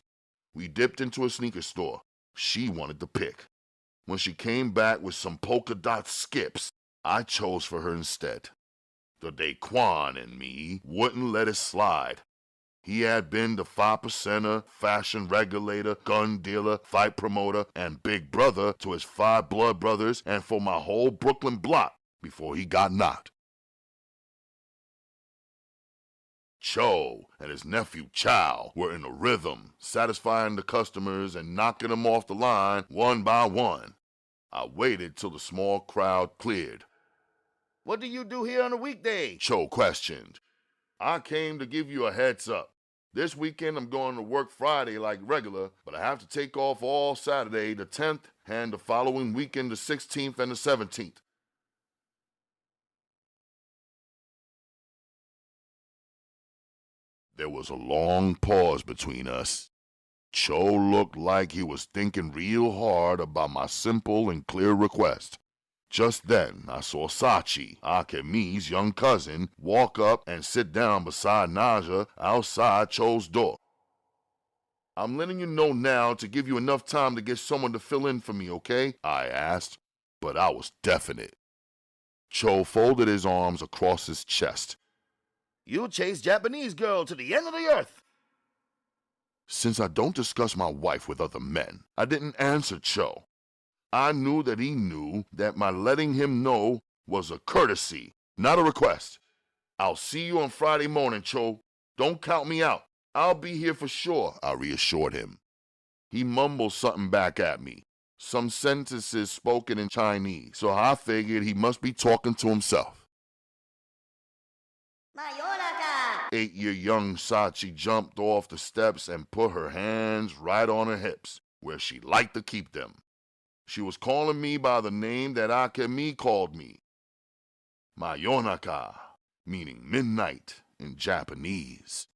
We dipped into a sneaker store. She wanted to pick. When she came back with some polka dot skips, I chose for her instead. The Daquan in me wouldn't let it slide. He had been the 5%er, fashion regulator, gun dealer, fight promoter, and big brother to his 5 blood brothers and for my whole Brooklyn block before he got knocked. Cho and his nephew Chow were in a rhythm, satisfying the customers and knocking them off the line one by one. I waited till the small crowd cleared. "What do you do here on a weekday?" Cho questioned. "I came to give you a heads up. This weekend I'm going to work Friday like regular, but I have to take off all Saturday the 10th and the following weekend the 16th and the 17th. There was a long pause between us. Cho looked like he was thinking real hard about my simple and clear request. Just then, I saw Sachi, Akemi's young cousin, walk up and sit down beside Naja outside Cho's door. "I'm letting you know now to give you enough time to get someone to fill in for me, okay?" I asked, but I was definite. Cho folded his arms across his chest. "You chase Japanese girl to the end of the earth." Since I don't discuss my wife with other men, I didn't answer Cho. I knew that he knew that my letting him know was a courtesy, not a request. "I'll see you on Friday morning, Cho. Don't count me out. I'll be here for sure," I reassured him. He mumbled something back at me, some sentences spoken in Chinese, so I figured he must be talking to himself. Mayonaka! 8-year-young Sachi jumped off the steps and put her hands right on her hips, where she liked to keep them. She was calling me by the name that Akemi called me. Mayonaka, meaning midnight in Japanese.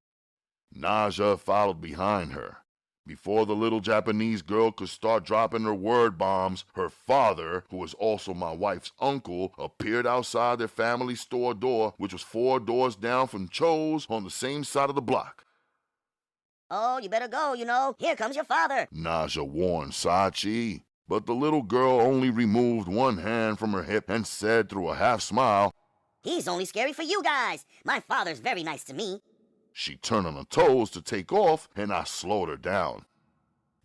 Naja followed behind her. Before the little Japanese girl could start dropping her word bombs, her father, who was also my wife's uncle, appeared outside their family store door, which was 4 doors down from Cho's on the same side of the block. "Oh, you better go, you know. Here comes your father," Naja warned Sachi. But the little girl only removed one hand from her hip and said through a half smile, "He's only scary for you guys. My father's very nice to me." She turned on her toes to take off, and I slowed her down.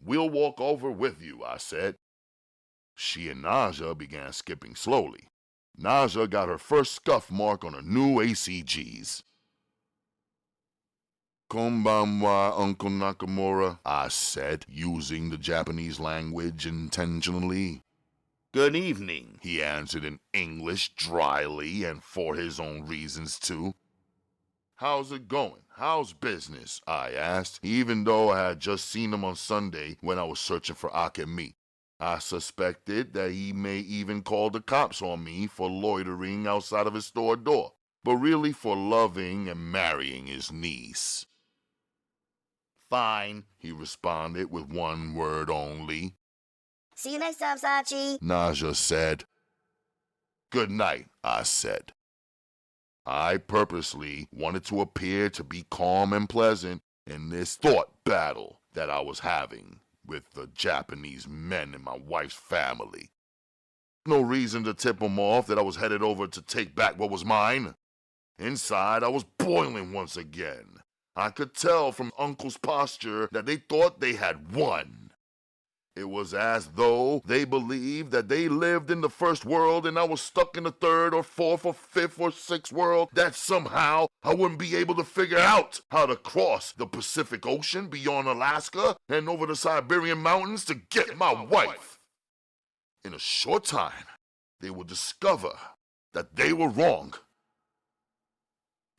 "We'll walk over with you," I said. She and Naja began skipping slowly. Naja got her first scuff mark on her new ACGs. "Konbanwa, Uncle Nakamura," I said, using the Japanese language intentionally. "Good evening," he answered in English dryly and for his own reasons too. "How's it going? How's business?" I asked, even though I had just seen him on Sunday when I was searching for Akemi. I suspected that he may even call the cops on me for loitering outside of his store door, but really for loving and marrying his niece. "Fine," he responded with one word only. "See you next time, Sachi," Naja said. "Good night," I said. I purposely wanted to appear to be calm and pleasant in this thought battle that I was having with the Japanese men in my wife's family. No reason to tip them off that I was headed over to take back what was mine. Inside, I was boiling once again. I could tell from Uncle's posture that they thought they had won. It was as though they believed that they lived in the first world and I was stuck in the third or fourth or fifth or sixth world, that somehow I wouldn't be able to figure out how to cross the Pacific Ocean beyond Alaska and over the Siberian mountains to get my wife. In a short time, they would discover that they were wrong.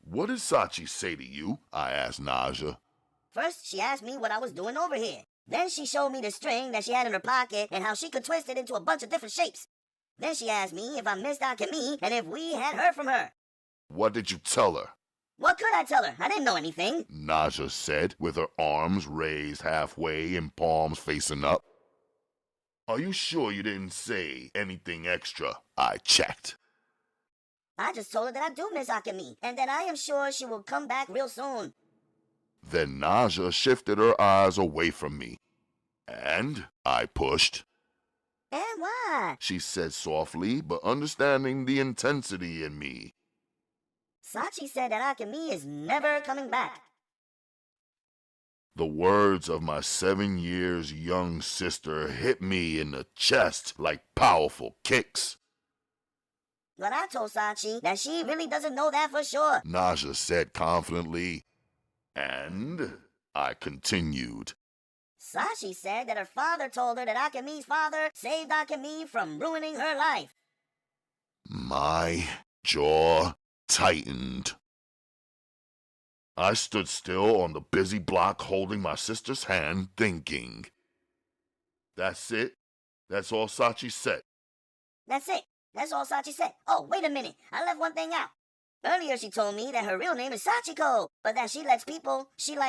What did Sachi say to you? I asked Naja. First, she asked me what I was doing over here. Then she showed me the string that she had in her pocket and how she could twist it into a bunch of different shapes. Then she asked me if I missed Akemi and if we had heard from her. What did you tell her? What could I tell her? I didn't know anything. Naja said, with her arms raised halfway and palms facing up. Are you sure you didn't say anything extra? I checked. I just told her that I do miss Akemi and that I am sure she will come back real soon. Then Naja shifted her eyes away from me. And I pushed. And why? She said softly, but understanding the intensity in me. Sachi said that Akemi is never coming back. The words of my 7 years young sister hit me in the chest like powerful kicks. But I told Sachi that she really doesn't know that for sure. Naja said confidently. And I continued. Sachi said that her father told her that Akemi's father saved Akemi from ruining her life. My jaw tightened. I stood still on the busy block holding my sister's hand, thinking. That's it? That's all Sachi said? That's it. That's all Sachi said. Oh, wait a minute. I left one thing out. Earlier she told me that her real name is Sachiko, but that she likes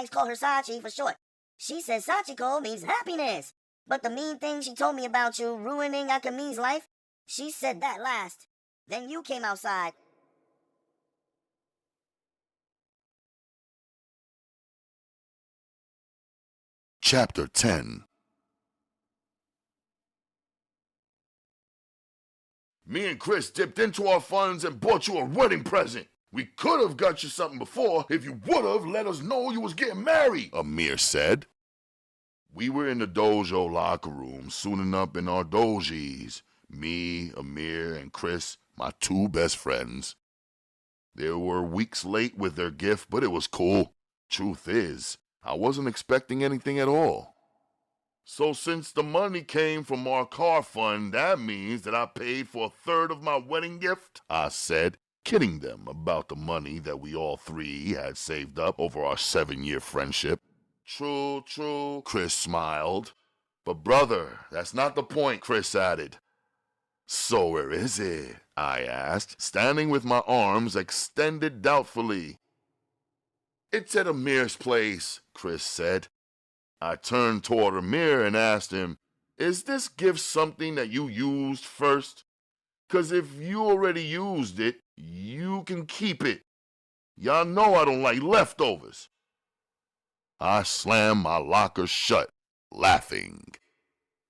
call her Sachi for short. She says Sachiko means happiness. But the mean thing she told me about you ruining Akemi's life, she said that last. Then you came outside. Chapter 10. Me and Chris dipped into our funds and bought you a wedding present. We could have got you something before if you would have let us know you was getting married, Ameer said. We were in the dojo locker room, suiting up in our dojis. Me, Ameer, and Chris, my 2 best friends. They were weeks late with their gift, but it was cool. Truth is, I wasn't expecting anything at all. So since the money came from our car fund, that means that I paid for 1/3 of my wedding gift, I said, kidding them about the money that we all 3 had saved up over our 7-year friendship. True, Chris smiled. But brother, that's not the point, Chris added. So where is it? I asked, standing with my arms extended doubtfully. It's at Ameer's place, Chris said. I turned toward Ameer and asked him, is this gift something that you used first? 'Cause if you already used it, you can keep it. Y'all know I don't like leftovers. I slammed my locker shut, laughing.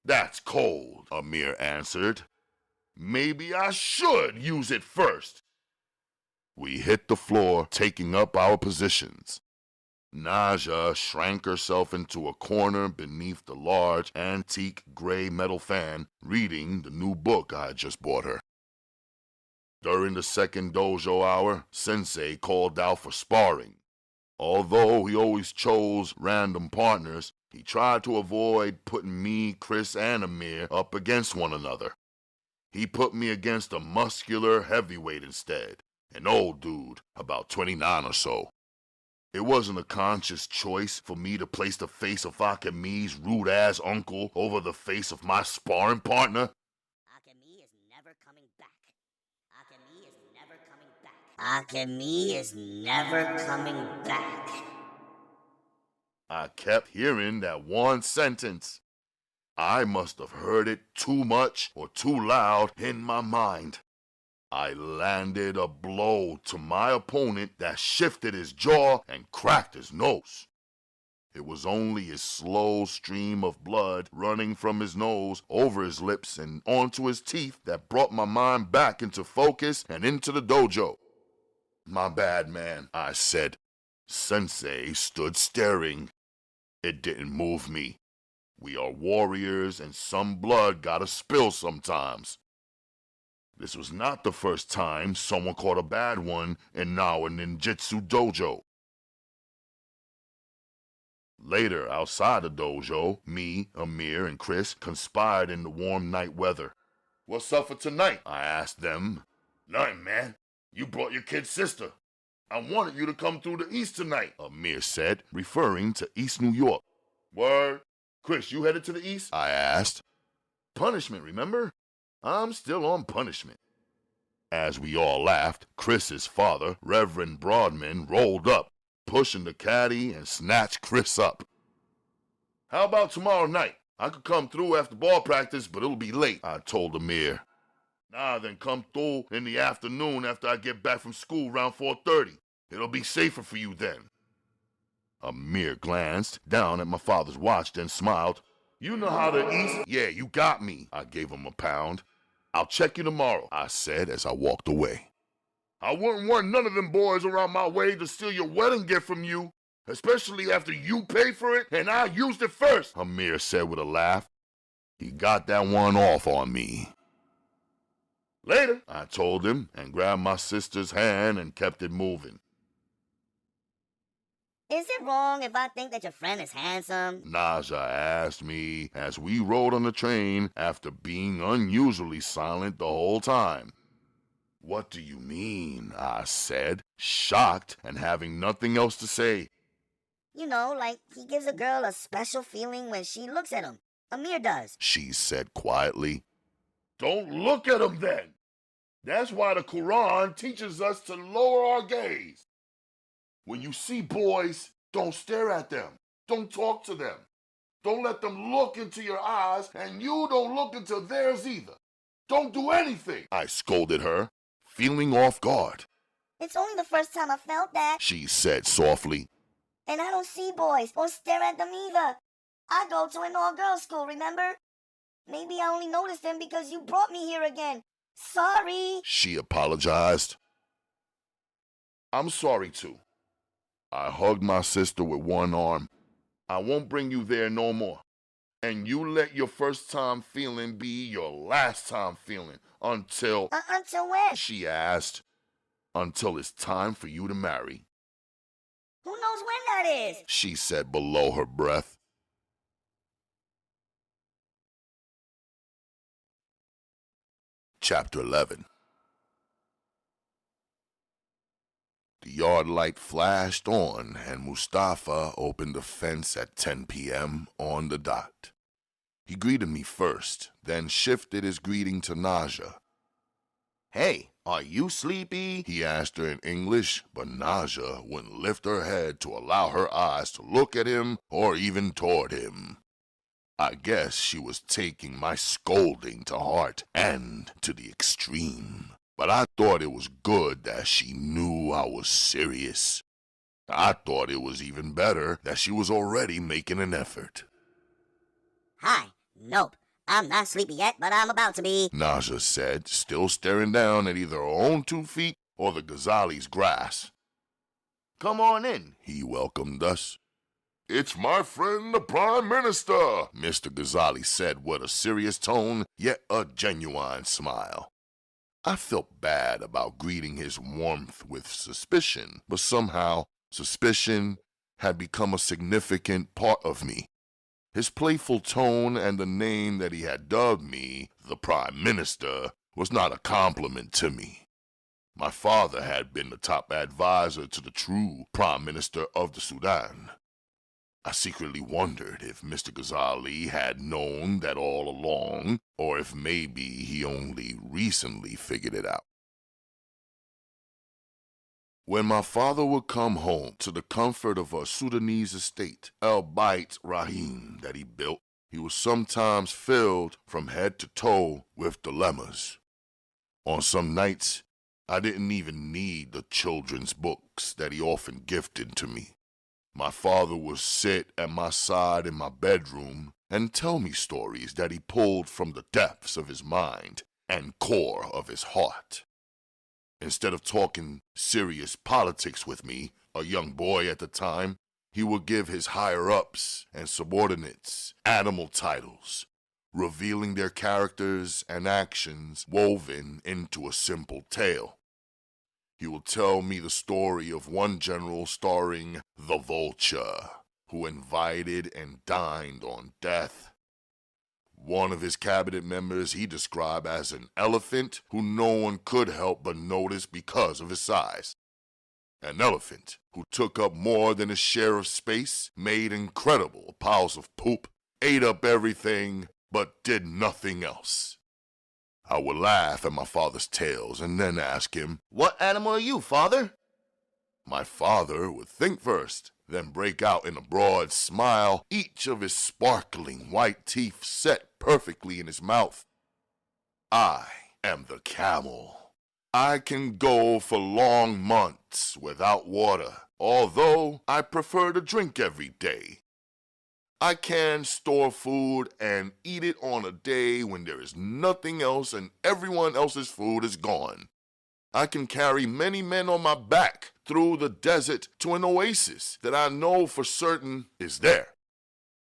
That's cold, Ameer answered. Maybe I should use it first. We hit the floor, taking up our positions. Naja shrank herself into a corner beneath the large, antique gray metal fan, reading the new book I had just bought her. During the second dojo hour, Sensei called out for sparring. Although he always chose random partners, he tried to avoid putting me, Chris, and Ameer up against one another. He put me against a muscular heavyweight instead, an old dude, about 29 or so. It wasn't a conscious choice for me to place the face of Akemi's rude-ass uncle over the face of my sparring partner. Akemi is never coming back. Akemi is never coming back. Akemi is never coming back. I kept hearing that one sentence. I must have heard it too much or too loud in my mind. I landed a blow to my opponent that shifted his jaw and cracked his nose. It was only a slow stream of blood running from his nose over his lips and onto his teeth that brought my mind back into focus and into the dojo. My bad, man, I said. Sensei stood staring. It didn't move me. We are warriors, and some blood gotta spill sometimes. This was not the first time someone caught a bad one in our ninjutsu dojo. Later, outside the dojo, me, Ameer, and Chris conspired in the warm night weather. "What's up for tonight?" I asked them. "Nothing, man. You brought your kid's sister. I wanted you to come through the East tonight," Ameer said, referring to East New York. "Word? Chris, you headed to the East?" I asked. "Punishment, remember? I'm still on punishment." As we all laughed, Chris's father, Reverend Broadman, rolled up, pushing the caddy and snatched Chris up. "How about tomorrow night? I could come through after ball practice, but it'll be late," I told Ameer. "Nah, then come through in the afternoon after I get back from school around 4:30. It'll be safer for you then." Ameer glanced down at my father's watch, then smiled. "You know how to eat." "Yeah, you got me." I gave him a pound. "I'll check you tomorrow," I said as I walked away. "I wouldn't want none of them boys around my way to steal your wedding gift from you, especially after you paid for it and I used it first," Ameer said with a laugh. He got that one off on me. "Later," I told him, and grabbed my sister's hand and kept it moving. Is it wrong if I think that your friend is handsome? Naja asked me as we rode on the train after being unusually silent the whole time. "What do you mean?" I said, shocked and having nothing else to say. You know, like he gives a girl a special feeling when she looks at him. Ameer does. She said quietly. "Don't look at him then. That's why the Quran teaches us to lower our gaze. When you see boys, don't stare at them. Don't talk to them. Don't let them look into your eyes, and you don't look into theirs either. Don't do anything," I scolded her, feeling off guard. It's only the first time I felt that. She said softly. And I don't see boys or stare at them either. I go to an all-girls school, remember? Maybe I only noticed them because you brought me here again. Sorry. She apologized. "I'm sorry too." I hugged my sister with one arm. "I won't bring you there no more. And you let your first time feeling be your last time feeling until..." Until when? She asked. "Until it's time for you to marry." Who knows when that is? She said below her breath. Chapter 11. The yard light flashed on, and Mustafa opened the fence at 10 p.m. on the dot. He greeted me first, then shifted his greeting to Naja. "Hey, are you sleepy?" he asked her in English, but Naja wouldn't lift her head to allow her eyes to look at him or even toward him. I guess she was taking my scolding to heart and to the extreme. But I thought it was good that she knew I was serious. I thought it was even better that she was already making an effort. Hi. Nope. I'm not sleepy yet, but I'm about to be. Naja said, still staring down at either her own 2 feet or the Ghazali's grass. "Come on in," he welcomed us. "It's my friend the Prime Minister," Mr. Ghazzali said with a serious tone, yet a genuine smile. I felt bad about greeting his warmth with suspicion, but somehow suspicion had become a significant part of me. His playful tone and the name that he had dubbed me, the Prime Minister, was not a compliment to me. My father had been the top advisor to the true Prime Minister of the Sudan. I secretly wondered if Mr. Ghazzali had known that all along, or if maybe he only recently figured it out. When my father would come home to the comfort of a Sudanese estate, El Bait Rahim, that he built, he was sometimes filled from head to toe with dilemmas. On some nights, I didn't even need the children's books that he often gifted to me. My father would sit at my side in my bedroom and tell me stories that he pulled from the depths of his mind and core of his heart. Instead of talking serious politics with me, a young boy at the time, He would give his higher-ups and subordinates animal titles, revealing their characters and actions woven into a simple tale. He will tell me the story of one general starring the Vulture, who invited and dined on death. One of his cabinet members he described as an elephant who no one could help but notice because of his size. An elephant who took up more than his share of space, made incredible piles of poop, ate up everything, but did nothing else. I would laugh at my father's tales and then ask him, "What animal are you, father?" My father would think first, then break out in a broad smile, each of his sparkling white teeth set perfectly in his mouth. I am the camel. I can go for long months without water, although I prefer to drink every day. I can store food and eat it on a day when there is nothing else and everyone else's food is gone. I can carry many men on my back through the desert to an oasis that I know for certain is there.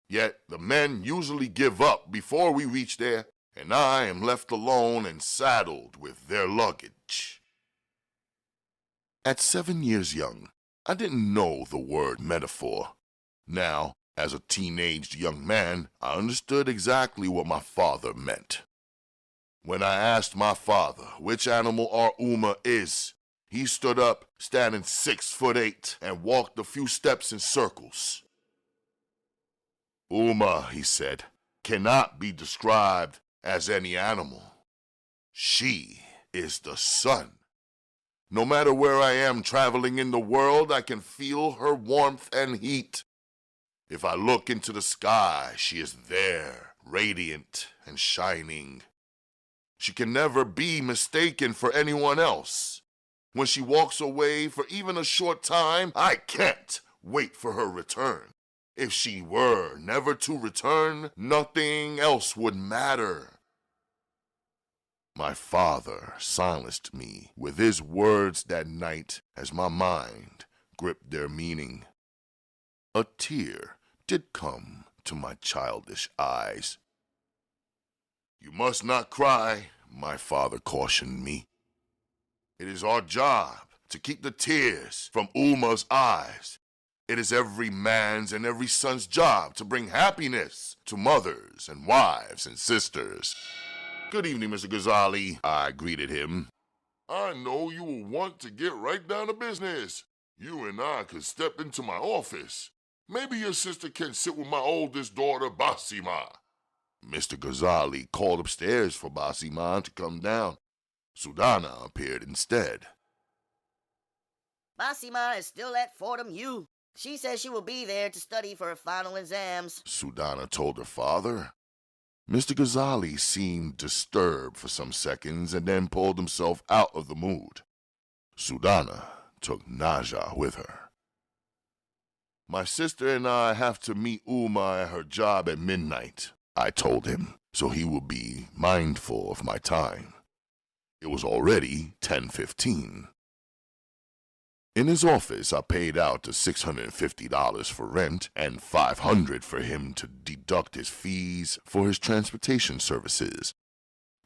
Yet the men usually give up before we reach there, and I am left alone and saddled with their luggage. At 7 years young, I didn't know the word metaphor. Now, as a teenaged young man, I understood exactly what my father meant. When I asked my father which animal our Uma is, he stood up, standing 6'8", and walked a few steps in circles. Uma, he said, cannot be described as any animal. She is the sun. No matter where I am traveling in the world, I can feel her warmth and heat. If I look into the sky, she is there, radiant and shining. She can never be mistaken for anyone else. When she walks away for even a short time, I can't wait for her return. If she were never to return, nothing else would matter. My father silenced me with his words that night as my mind gripped their meaning. A tear did come to my childish eyes. "You must not cry," my father cautioned me. "It is our job to keep the tears from Uma's eyes. It is every man's and every son's job to bring happiness to mothers and wives and sisters." "Good evening, Mr. Ghazzali," I greeted him. "I know you will want to get right down to business. You and I could step into my office. Maybe your sister can sit with my oldest daughter, Basima." Mr. Ghazzali called upstairs for Basima to come down. Sudana appeared instead. Basima is still at Fordham U. She says she will be there to study for her final exams, Sudana told her father. Mr. Ghazzali seemed disturbed for some seconds and then pulled himself out of the mood. Sudana took Naja with her. "My sister and I have to meet Uma at her job at midnight," I told him, so he would be mindful of my time. It was already 10:15. In his office, I paid out the $650 for rent and $500 for him to deduct his fees for his transportation services.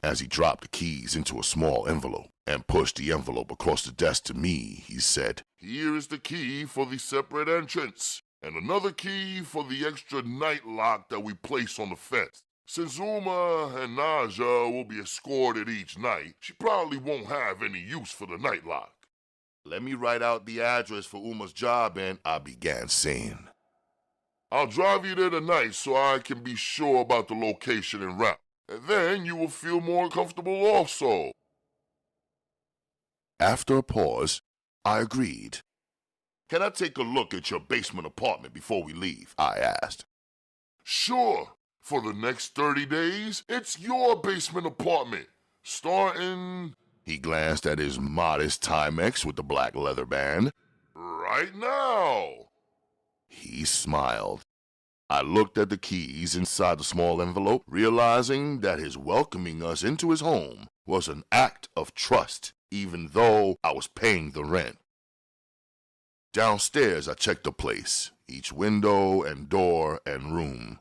As he dropped the keys into a small envelope and pushed the envelope across the desk to me, he said, "Here is the key for the separate entrance, and another key for the extra night lock that we place on the fence. Since Uma and Naja will be escorted each night, she probably won't have any use for the night lock." "Let me write out the address for Uma's job and," I began saying. "I'll drive you there tonight so I can be sure about the location and route. And then you will feel more comfortable also." After a pause, I agreed. "Can I take a look at your basement apartment before we leave?" I asked. "Sure. For the next 30 days, it's your basement apartment. Starting..." He glanced at his modest Timex with the black leather band. "Right now." He smiled. I looked at the keys inside the small envelope, realizing that his welcoming us into his home was an act of trust, even though I was paying the rent. Downstairs, I checked the place, each window and door and room.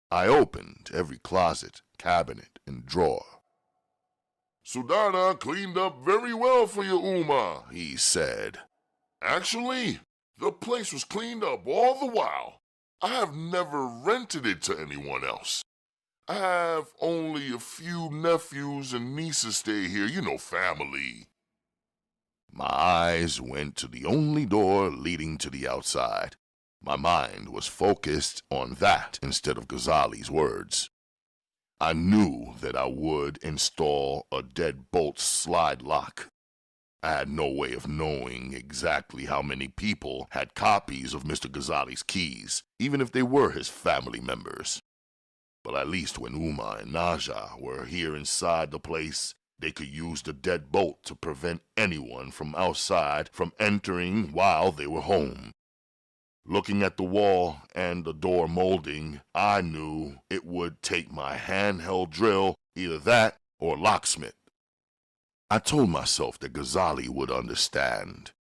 I opened every closet, cabinet, and drawer. "Sudana cleaned up very well for you, Uma," he said. "Actually, the place was cleaned up all the while. I have never rented it to anyone else. I have only a few nephews and nieces stay here, family." My eyes went to the only door leading to the outside. My mind was focused on that instead of Ghazzali's words. I knew that I would install a deadbolt slide lock. I had no way of knowing exactly how many people had copies of Mr. Ghazzali's keys, even if they were his family members. But at least when Uma and Naja were here inside the place, they could use the deadbolt to prevent anyone from outside from entering while they were home. Looking at the wall and the door molding, I knew it would take my handheld drill, either that or locksmith. I told myself that Ghazzali would understand.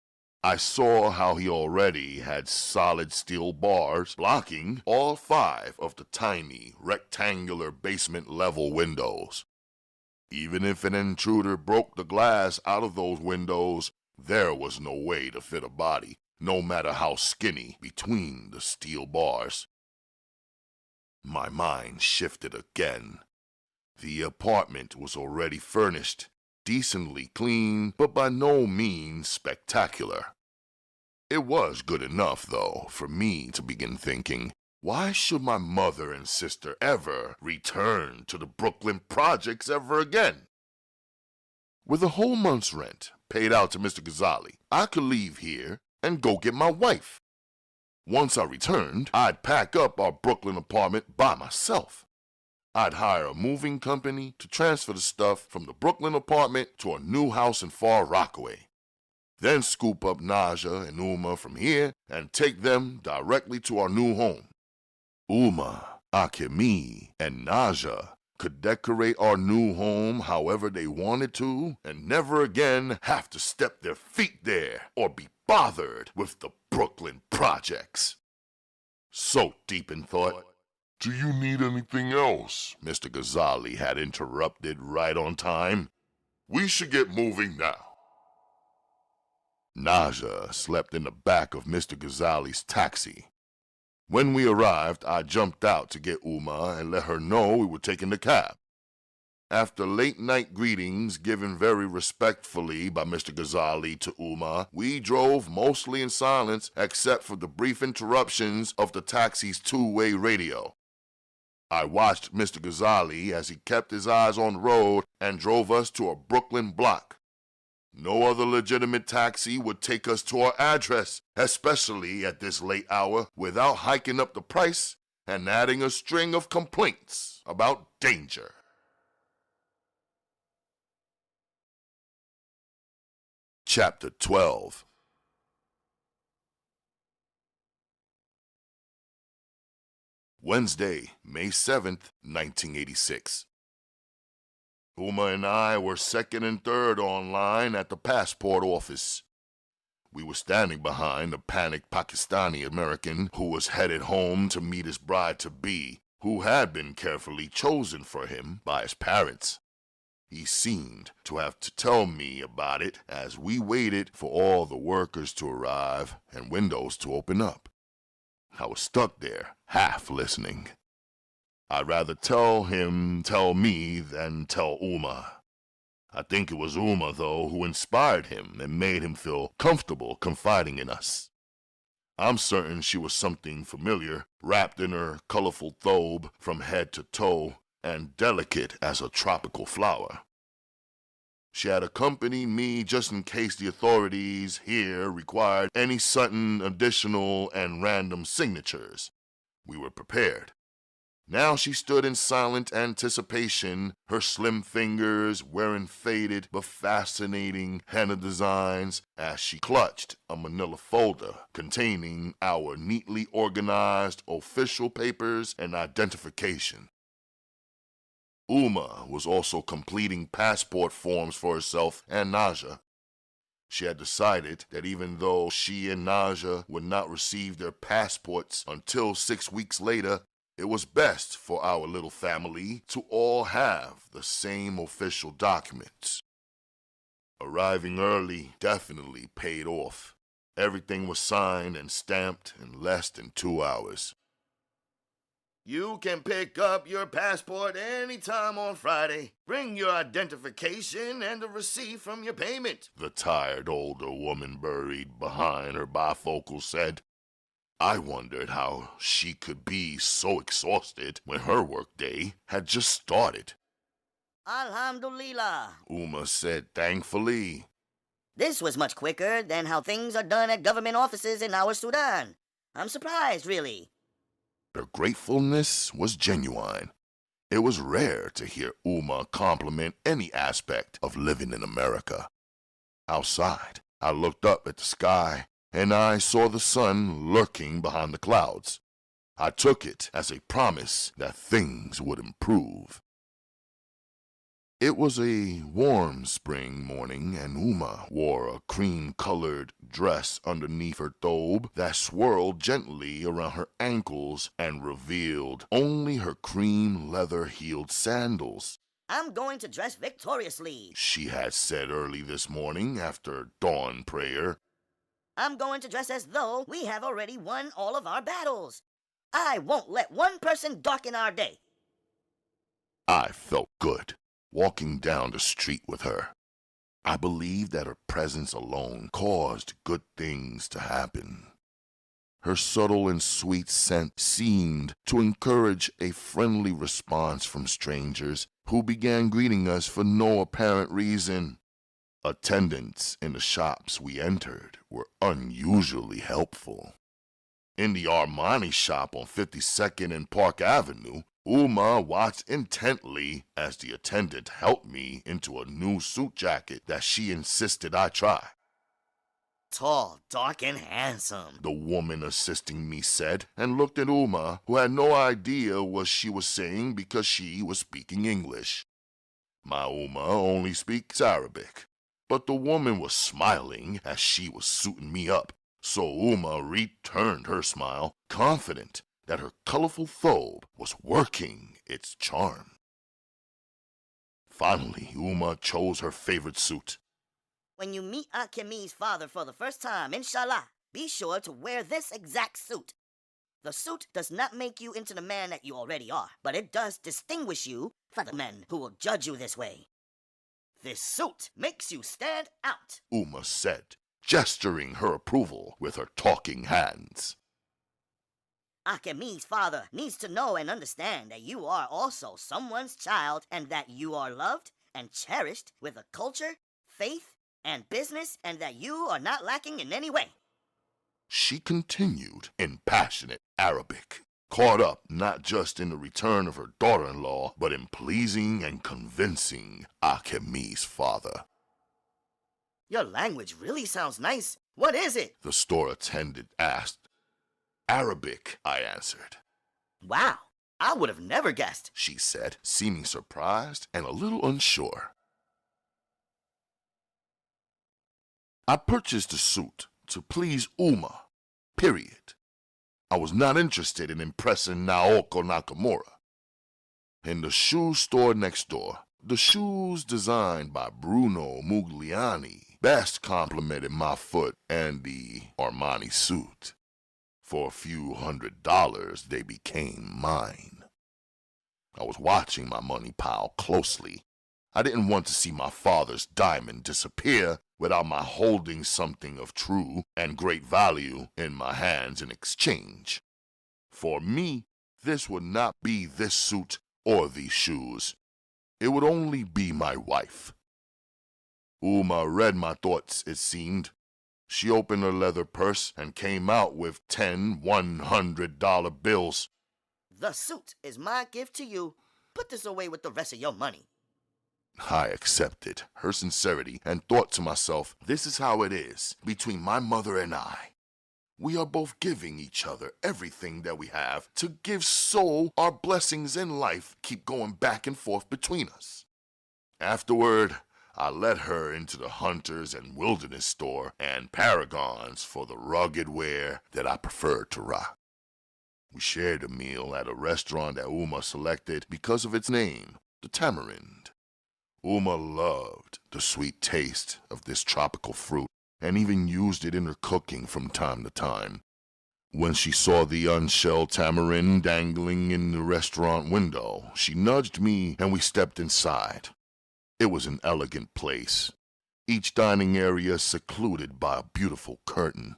I saw how he already had solid steel bars blocking all 5 of the tiny, rectangular basement-level windows. Even if an intruder broke the glass out of those windows, there was no way to fit a body, no matter how skinny, between the steel bars. My mind shifted again. The apartment was already furnished, decently clean, but by no means spectacular. It was good enough, though, for me to begin thinking, why should my mother and sister ever return to the Brooklyn projects ever again? With a whole month's rent paid out to Mr. Ghazzali, I could leave here and go get my wife. Once I returned, I'd pack up our Brooklyn apartment by myself. I'd hire a moving company to transfer the stuff from the Brooklyn apartment to a new house in Far Rockaway. Then scoop up Naja and Uma from here and take them directly to our new home. Uma, Akemi, and Naja could decorate our new home however they wanted to and never again have to step their feet there or be bothered with the Brooklyn projects. So deep in thought. "Do you need anything else?" Mr. Ghazzali had interrupted right on time. "We should get moving now." Naja slept in the back of Mr. Ghazzali's taxi. When we arrived, I jumped out to get Uma and let her know we were taking the cab. After late-night greetings given very respectfully by Mr. Ghazzali to Uma, we drove mostly in silence except for the brief interruptions of the taxi's two-way radio. I watched Mr. Ghazzali as he kept his eyes on the road and drove us to a Brooklyn block. No other legitimate taxi would take us to our address, especially at this late hour, without hiking up the price and adding a string of complaints about danger. Chapter 12. Wednesday, May 7th, 1986. Uma and I were second and third online at the passport office. We were standing behind a panicked Pakistani American who was headed home to meet his bride-to-be, who had been carefully chosen for him by his parents. He seemed to have to tell me about it as we waited for all the workers to arrive and windows to open up. I was stuck there, half listening. I'd rather tell him tell me than tell Uma. I think it was Uma, though, who inspired him and made him feel comfortable confiding in us. I'm certain she was something familiar, wrapped in her colorful thobe from head to toe, and delicate as a tropical flower. She had accompanied me just in case the authorities here required any sudden additional and random signatures. We were prepared. Now she stood in silent anticipation, her slim fingers wearing faded but fascinating henna designs as she clutched a manila folder containing our neatly organized official papers and identification. Uma was also completing passport forms for herself and Naja. She had decided that even though she and Naja would not receive their passports until 6 weeks later, it was best for our little family to all have the same official documents. Arriving early definitely paid off. Everything was signed and stamped in less than 2 hours. You can pick up your passport anytime on Friday. Bring your identification and a receipt from your payment, the tired older woman buried behind her bifocals said. I wondered how she could be so exhausted when her workday had just started. Alhamdulillah, Uma said thankfully. this was much quicker than how things are done at government offices in our Sudan. I'm surprised, really. Her gratefulness was genuine. It was rare to hear Uma compliment any aspect of living in America. Outside, I looked up at the sky, and I saw the sun lurking behind the clouds. I took it as a promise that things would improve. It was a warm spring morning, and Uma wore a cream-colored dress underneath her thobe that swirled gently around her ankles and revealed only her cream leather-heeled sandals. I'm going to dress victoriously, She had said early this morning after dawn prayer. I'm going to dress as though we have already won all of our battles. I won't let one person darken our day. I felt good walking down the street with her. I believed that her presence alone caused good things to happen. Her subtle and sweet scent seemed to encourage a friendly response from strangers who began greeting us for no apparent reason. Attendants in the shops we entered were unusually helpful. In the Armani shop on 52nd and Park Avenue, Uma watched intently as the attendant helped me into a new suit jacket that she insisted I try. Tall, dark, and handsome, The woman assisting me said, and looked at Uma, who had no idea what she was saying because she was speaking English. My Uma only speaks Arabic, but the woman was smiling as she was suiting me up, so Uma returned her smile, confident that her colorful thobe was working its charm. Finally, Uma chose her favorite suit. When you meet Akemi's father for the first time, inshallah, be sure to wear this exact suit. The suit does not make you into the man that you already are, but it does distinguish you from the men who will judge you this way. This suit makes you stand out, Uma said, gesturing her approval with her talking hands. Akemi's father needs to know and understand that you are also someone's child and that you are loved and cherished with a culture, faith, and business, and that you are not lacking in any way. She continued in passionate Arabic, caught up not just in the return of her daughter-in-law, but in pleasing and convincing Akemi's father. Your language really sounds nice. What is it? The store attendant asked. Arabic, I answered. Wow, I would have never guessed, She said, seeming surprised and a little unsure. I purchased a suit to please Uma, period. I was not interested in impressing Naoko Nakamura. In the shoe store next door, the shoes designed by Bruno Mugliani best complimented my foot and the Armani suit. For a few $100s, they became mine. I was watching my money pile closely. I didn't want to see my father's diamond disappear without my holding something of true and great value in my hands in exchange. For me, this would not be this suit or these shoes. It would only be my wife. Uma read my thoughts, it seemed. She opened her leather purse and came out with 10 $100 bills. The suit is my gift to you. Put this away with the rest of your money. I accepted her sincerity and thought to myself, this is how it is between my mother and I. We are both giving each other everything that we have to give, so our blessings in life keep going back and forth between us. Afterward, I led her into the Hunters and Wilderness store and Paragons for the rugged wear that I preferred to rock. We shared a meal at a restaurant that Uma selected because of its name, the Tamarind. Uma loved the sweet taste of this tropical fruit and even used it in her cooking from time to time. When she saw the unshelled tamarind dangling in the restaurant window, she nudged me and we stepped inside. It was an elegant place, each dining area secluded by a beautiful curtain.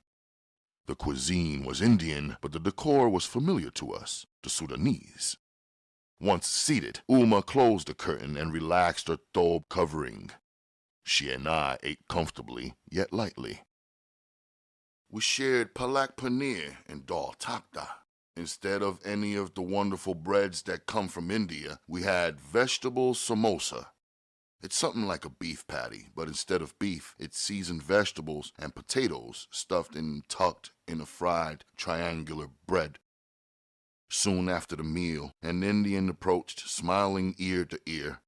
The cuisine was Indian, but the decor was familiar to us, the Sudanese. Once seated, Uma closed the curtain and relaxed her thobe covering. She and I ate comfortably, yet lightly. We shared palak paneer and dal takta. Instead of any of the wonderful breads that come from India, we had vegetable samosa. It's something like a beef patty, but instead of beef, it's seasoned vegetables and potatoes stuffed and tucked in a fried triangular bread. Soon after the meal, an Indian approached, smiling ear to ear.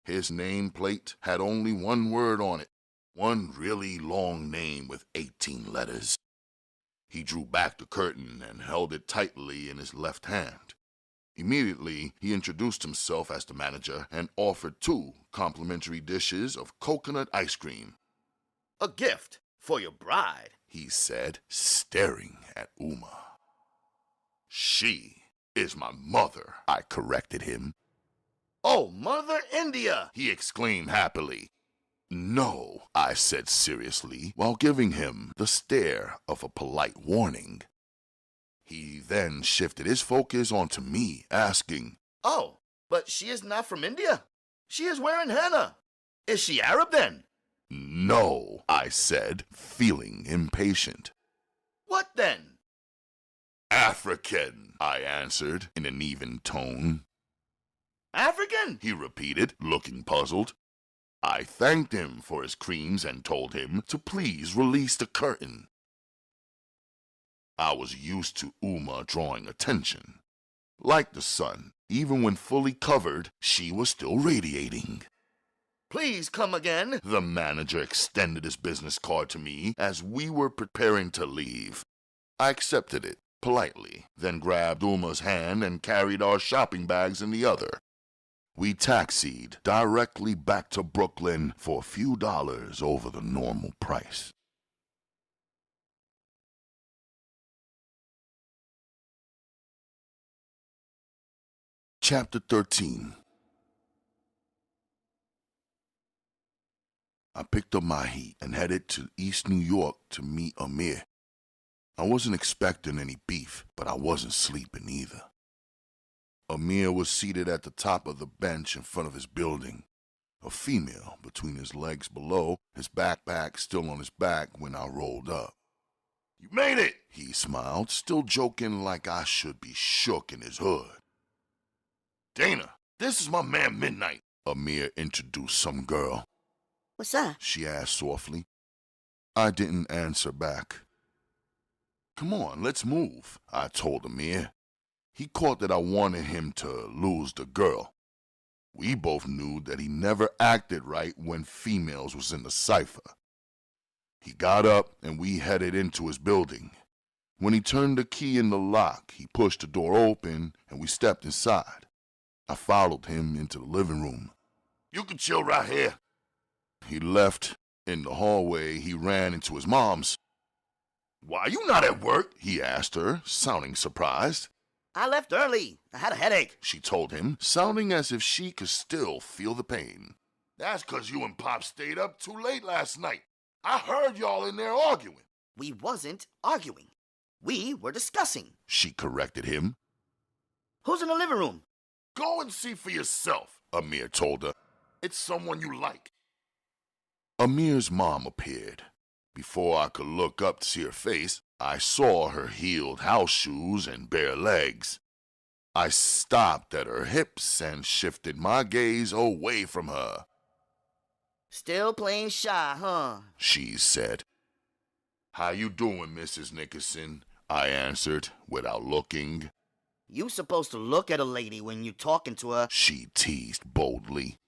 His nameplate had only one word on it, one really long name with 18 letters. He drew back the curtain and held it tightly in his left hand. Immediately, he introduced himself as the manager and offered 2 complimentary dishes of coconut ice cream. A gift for your bride, he said, staring at Uma. She is my mother, I corrected him. Oh, Mother India, he exclaimed happily. No, I said seriously, while giving him the stare of a polite warning. He then shifted his focus onto me, asking, Oh, but she is not from India. She is wearing henna. Is she Arab then? No, I said, feeling impatient. What then? African, I answered in an even tone. African? He repeated, looking puzzled. I thanked him for his creams and told him to please release the curtain. I was used to Uma drawing attention. Like the sun, even when fully covered, she was still radiating. Please come again. The manager extended his business card to me as we were preparing to leave. I accepted it politely, then grabbed Uma's hand and carried our shopping bags in the other. We taxied directly back to Brooklyn for a few dollars over the normal price. Chapter 13. I picked up my heat and headed to East New York to meet Ameer. I wasn't expecting any beef, but I wasn't sleeping either. Ameer was seated at the top of the bench in front of his building, a female between his legs below, his backpack still on his back when I rolled up. You made it, he smiled, still joking like I should be shook in his hood. Dana, this is my man Midnight, Ameer introduced some girl. What's up? She asked softly. I didn't answer back. Come on, let's move, I told Ameer. He caught that I wanted him to lose the girl. We both knew that he never acted right when females was in the cipher. He got up and we headed into his building. When he turned the key in the lock, he pushed the door open and we stepped inside. I followed him into the living room. You can chill right here. He left. In the hallway, he ran into his mom's. Why you not at work? He asked her, sounding surprised. I left early. I had a headache, she told him, sounding as if she could still feel the pain. That's 'cause you and Pop stayed up too late last night. I heard y'all in there arguing. We wasn't arguing. We were discussing, she corrected him. Who's in the living room? Go and see for yourself, Ameer told her. It's someone you like. Ameer's mom appeared. Before I could look up to see her face, I saw her heeled house shoes and bare legs. I stopped at her hips and shifted my gaze away from her. Still playing shy, huh? She said. How you doing, Mrs. Nickerson? I answered without looking. You supposed to look at a lady when you talking to her, she teased boldly.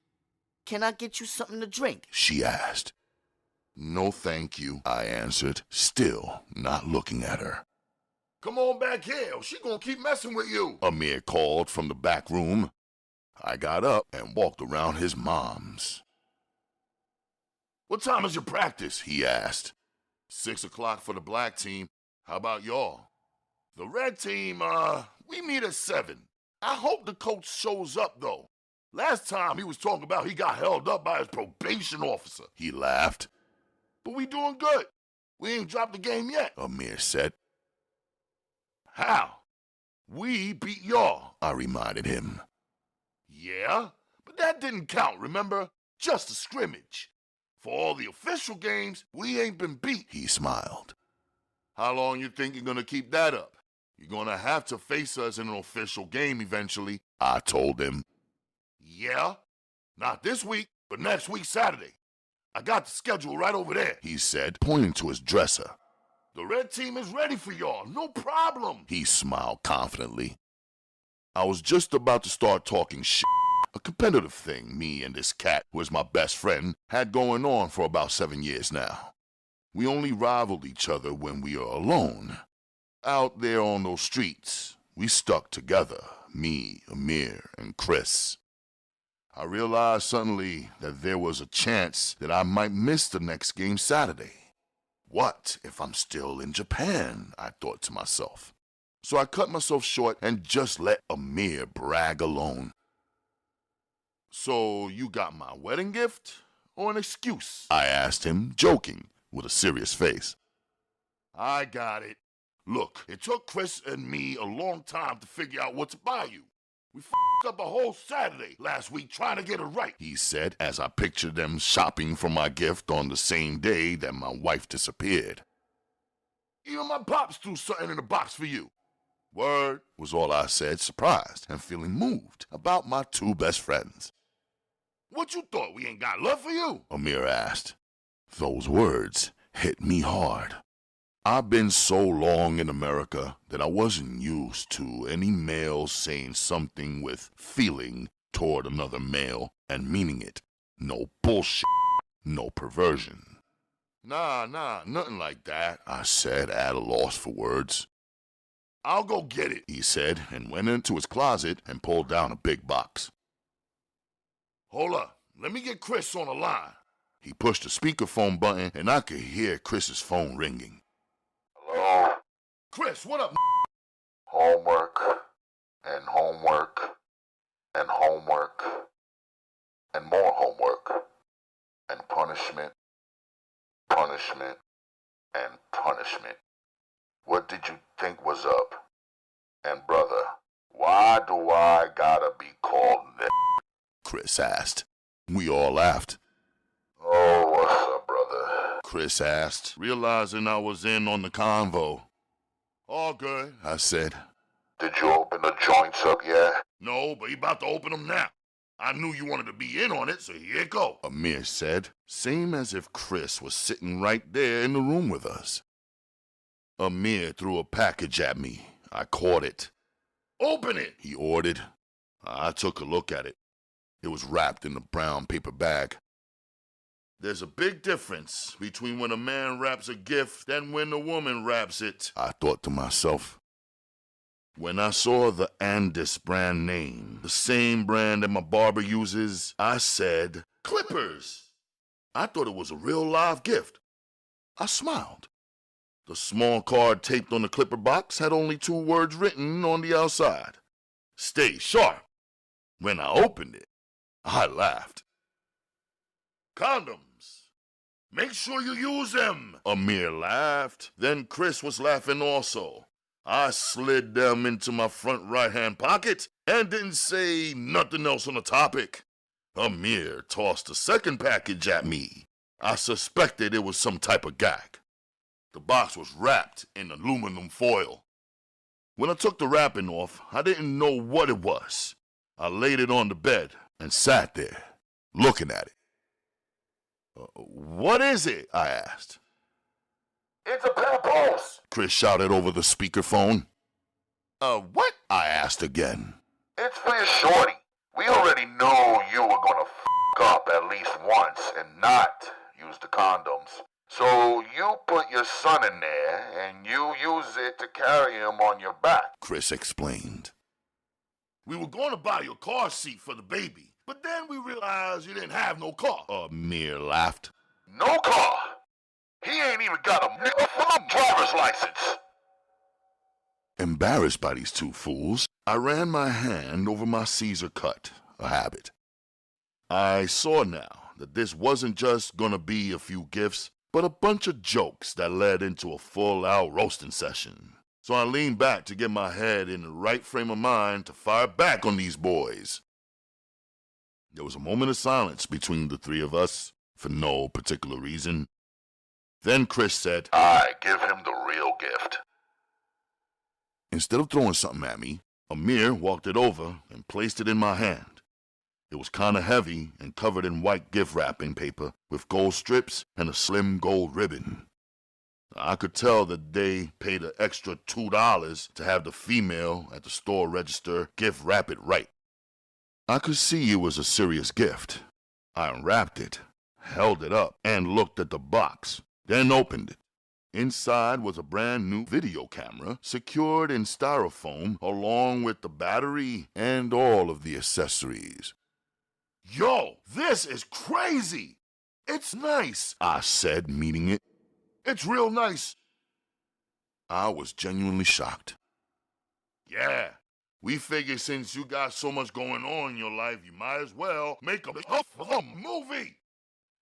can I get you something to drink? She asked. No, thank you, I answered, still not looking at her. Come on back here, or she gonna keep messing with you, Ameer called from the back room. I got up and walked around his mom's. What time is your practice? He asked. 6 o'clock for the black team. How about y'all? The red team, we meet at 7. I hope the coach shows up, though. Last time he was talking about he got held up by his probation officer. He laughed. But we doing good. We ain't dropped the game yet, Ameer said. How? We beat y'all, I reminded him. Yeah, but that didn't count, remember? Just a scrimmage. For all the official games, we ain't been beat, he smiled. How long you think you're gonna keep that up? You're gonna have to face us in an official game eventually, I told him. Yeah, not this week, but next week Saturday. I got the schedule right over there, he said, pointing to his dresser. The red team is ready for y'all, no problem, he smiled confidently. I was just about to start talking shit, a competitive thing me and this cat, who is my best friend, had going on for about 7 years now. We only rivaled each other when we are alone. Out there on those streets, we stuck together, me, Ameer, and Chris. I realized suddenly that there was a chance that I might miss the next game Saturday. What if I'm still in Japan, I thought to myself. So I cut myself short and just let Ameer brag alone. So you got my wedding gift or an excuse? I asked him, joking, with a serious face. I got it. Look, it took Chris and me a long time to figure out what to buy you. We f***ed up a whole Saturday last week trying to get it right, he said, as I pictured them shopping for my gift on the same day that my wife disappeared. Even my pops threw something in the box for you. Word, was all I said, surprised and feeling moved about my two best friends. What you thought, we ain't got love for you? Ameer asked. Those words hit me hard. I've been so long in America that I wasn't used to any male saying something with feeling toward another male and meaning it. No bullshit, no perversion. Nah, nothing like that, I said at a loss for words. I'll go get it, he said, and went into his closet and pulled down a big box. Hold up, let me get Chris on the line. He pushed the speakerphone button and I could hear Chris's phone ringing. Hello? Chris, what up? Homework, and homework, and homework, and more homework, and punishment, punishment, and punishment. What did you think was up? And brother, why do I gotta be called n***? Chris asked. We all laughed. Oh, what's up, brother? Chris asked, realizing I was in on the convo. All good, I said. Did you open the joints up yet? No, but he about to open them now. I knew you wanted to be in on it, so here you go, Ameer said, same as if Chris was sitting right there in the room with us. Ameer threw a package at me. I caught it. Open it, he ordered. I took a look at it. It was wrapped in a brown paper bag. There's a big difference between when a man wraps a gift and when a woman wraps it, I thought to myself. When I saw the Andis brand name, the same brand that my barber uses, I said, Clippers! I thought it was a real live gift. I smiled. The small card taped on the clipper box had only 2 words written on the outside. Stay sharp. When I opened it, I laughed. Condoms. Make sure you use them. Ameer laughed. Then Chris was laughing also. I slid them into my front right-hand pocket and didn't say nothing else on the topic. Ameer tossed the second package at me. I suspected it was some type of gag. The box was wrapped in aluminum foil. When I took the wrapping off, I didn't know what it was. I laid it on the bed and sat there, looking at it. What is it? I asked. It's a pair of balls! Chris shouted over the speakerphone. What? I asked again. It's for your shorty. We already know you were gonna f up at least once and not use the condoms. So you put your son in there and you use it to carry him on your back. Chris explained. We were going to buy you a car seat for the baby, but then we realized you didn't have no car. Ameer laughed. No car. He ain't even got a driver's license. Embarrassed by these two fools, I ran my hand over my Caesar cut, a habit. I saw now that this wasn't just gonna be a few gifts, but a bunch of jokes that led into a full-out roasting session. So I leaned back to get my head in the right frame of mind to fire back on these boys. There was a moment of silence between the three of us, for no particular reason. Then Chris said, I give him the real gift. Instead of throwing something at me, Ameer walked it over and placed it in my hand. It was kinda heavy and covered in white gift wrapping paper with gold strips and a slim gold ribbon. I could tell that they paid an extra $2 to have the female at the store register gift wrap it right. I could see it was a serious gift. I unwrapped it, held it up, and looked at the box, then opened it. Inside was a brand new video camera secured in styrofoam along with the battery and all of the accessories. Yo, this is crazy. It's nice, I said, meaning it. It's real nice. I was genuinely shocked. Yeah, we figured since you got so much going on in your life, you might as well make a movie.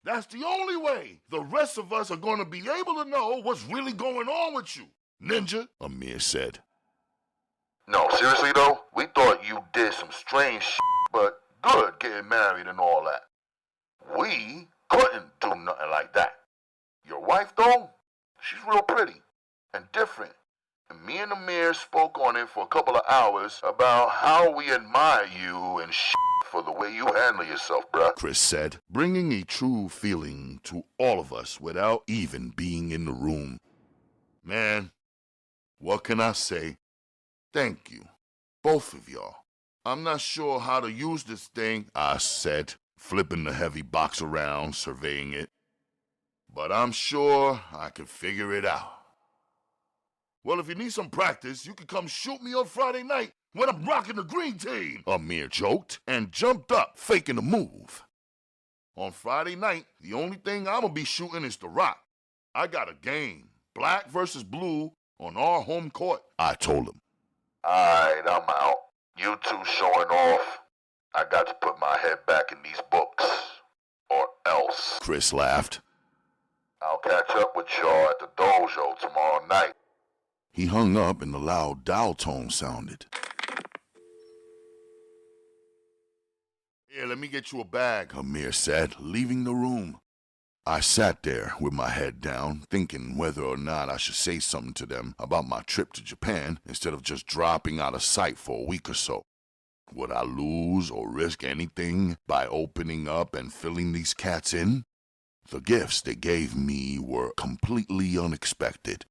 That's the only way the rest of us are going to be able to know what's really going on with you, ninja, Ameer said. No, seriously though, we thought you did some strange shit, but good getting married and all that. We couldn't do nothing like that. Your wife though, she's real pretty and different. And me and Ameer spoke on it for a couple of hours about how we admire you and shit for the way you handle yourself, bruh. Chris said, bringing a true feeling to all of us without even being in the room. Man, what can I say? Thank you, both of y'all. I'm not sure how to use this thing, I said, flipping the heavy box around, surveying it. But I'm sure I can figure it out. Well, if you need some practice, you can come shoot me on Friday night when I'm rocking the green team, Ameer joked and jumped up, faking a move. On Friday night, the only thing I'm gonna be shooting is the rock. I got a game, black versus blue, on our home court, I told him. Alright, I'm out. You two showing off. I got to put my head back in these books. Or else. Chris laughed. I'll catch up with y'all at the Dojo tomorrow night. He hung up and the loud dial tone sounded. Here, let me get you a bag, Ameer said, leaving the room. I sat there with my head down, thinking whether or not I should say something to them about my trip to Japan instead of just dropping out of sight for a week or so. Would I lose or risk anything by opening up and filling these cats in? The gifts they gave me were completely unexpected.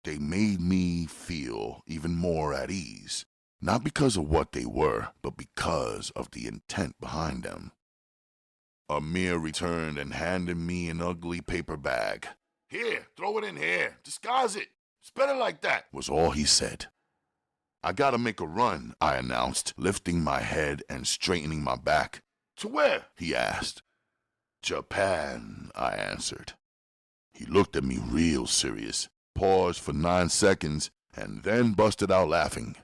They made me feel even more at ease, not because of what they were, but because of the intent behind them. Ameer returned and handed me an ugly paper bag. Here, throw it in here. Disguise it. It's better like that, was all he said. I gotta make a run, I announced, lifting my head and straightening my back. To where? He asked. Japan, I answered. He looked at me real serious, paused for 9 seconds, and then busted out laughing.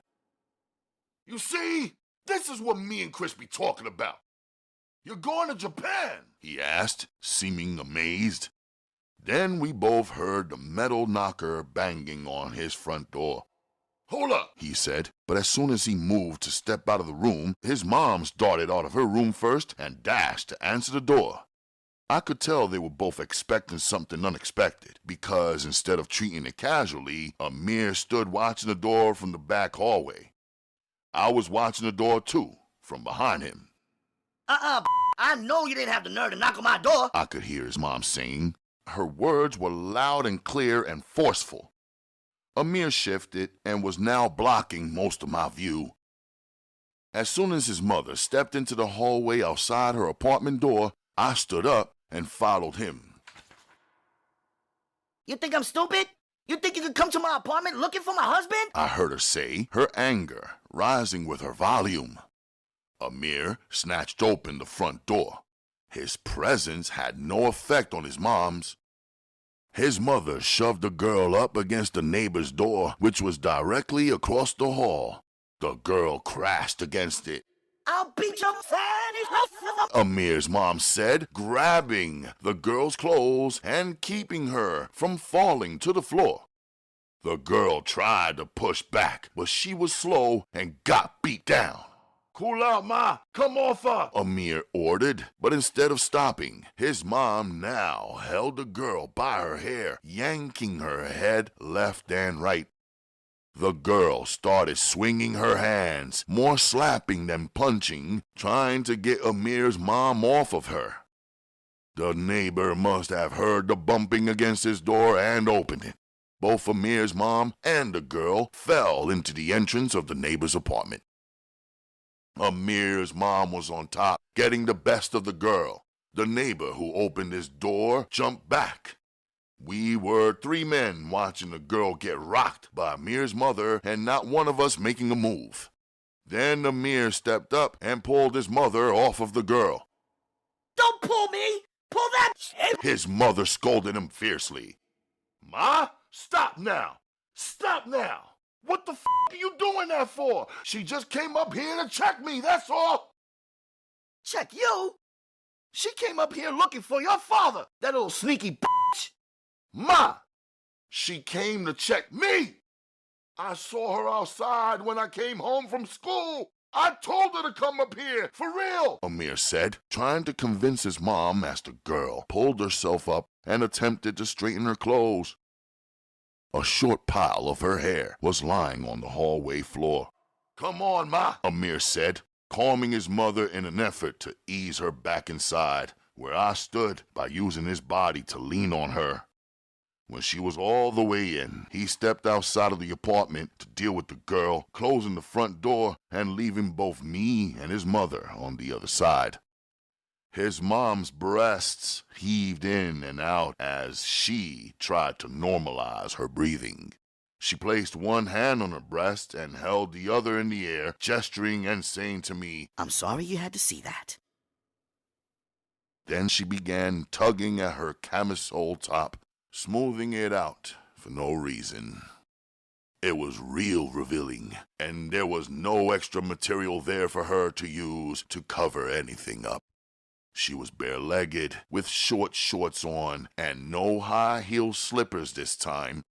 You see? This is what me and Chris be talking about. You're going to Japan? He asked, seeming amazed. Then we both heard the metal knocker banging on his front door. Hold up, he said, but as soon as he moved to step out of the room, his mom darted out of her room first and dashed to answer the door. I could tell they were both expecting something unexpected, because instead of treating it casually, Ameer stood watching the door from the back hallway. I was watching the door too, from behind him. I know you didn't have the nerve to knock on my door, I could hear his mom saying. Her words were loud and clear and forceful. Ameer shifted and was now blocking most of my view. As soon as his mother stepped into the hallway outside her apartment door, I stood up and followed him. You think I'm stupid? You think you could come to my apartment looking for my husband? I heard her say, her anger rising with her volume. Ameer snatched open the front door. His presence had no effect on his mom's. His mother shoved the girl up against the neighbor's door, which was directly across the hall. The girl crashed against it. I'll beat your fatty. Ameer's mom said, grabbing the girl's clothes and keeping her from falling to the floor. The girl tried to push back, but she was slow and got beat down. Cool out, Ma. Come off her. Ameer ordered, but instead of stopping, his mom now held the girl by her hair, yanking her head left and right. The girl started swinging her hands, more slapping than punching, trying to get Ameer's mom off of her. The neighbor must have heard the bumping against his door and opened it. Both Ameer's mom and the girl fell into the entrance of the neighbor's apartment. Ameer's mom was on top, getting the best of the girl. The neighbor who opened his door jumped back. We were 3 men watching the girl get rocked by Ameer's mother and not one of us making a move. Then Ameer stepped up and pulled his mother off of the girl. Don't pull me! Pull that shit! His mother scolded him fiercely. Ma, stop now. Stop now. What the f*** are you doing that for? She just came up here to check me, that's all. Check you? She came up here looking for your father, that little sneaky bitch. Ma, she came to check me. I saw her outside when I came home from school. I told her to come up here, for real, Ameer said, trying to convince his mom as the girl pulled herself up and attempted to straighten her clothes. A short pile of her hair was lying on the hallway floor. Come on, Ma, Ameer said, calming his mother in an effort to ease her back inside, where I stood by using his body to lean on her. When she was all the way in, he stepped outside of the apartment to deal with the girl, closing the front door and leaving both me and his mother on the other side. His mom's breasts heaved in and out as she tried to normalize her breathing. She placed one hand on her breast and held the other in the air, gesturing and saying to me, I'm sorry you had to see that. Then she began tugging at her camisole top, smoothing it out for no reason. It was real revealing, and there was no extra material there for her to use to cover anything up. She was bare-legged, with short shorts on, and no high-heel slippers this time.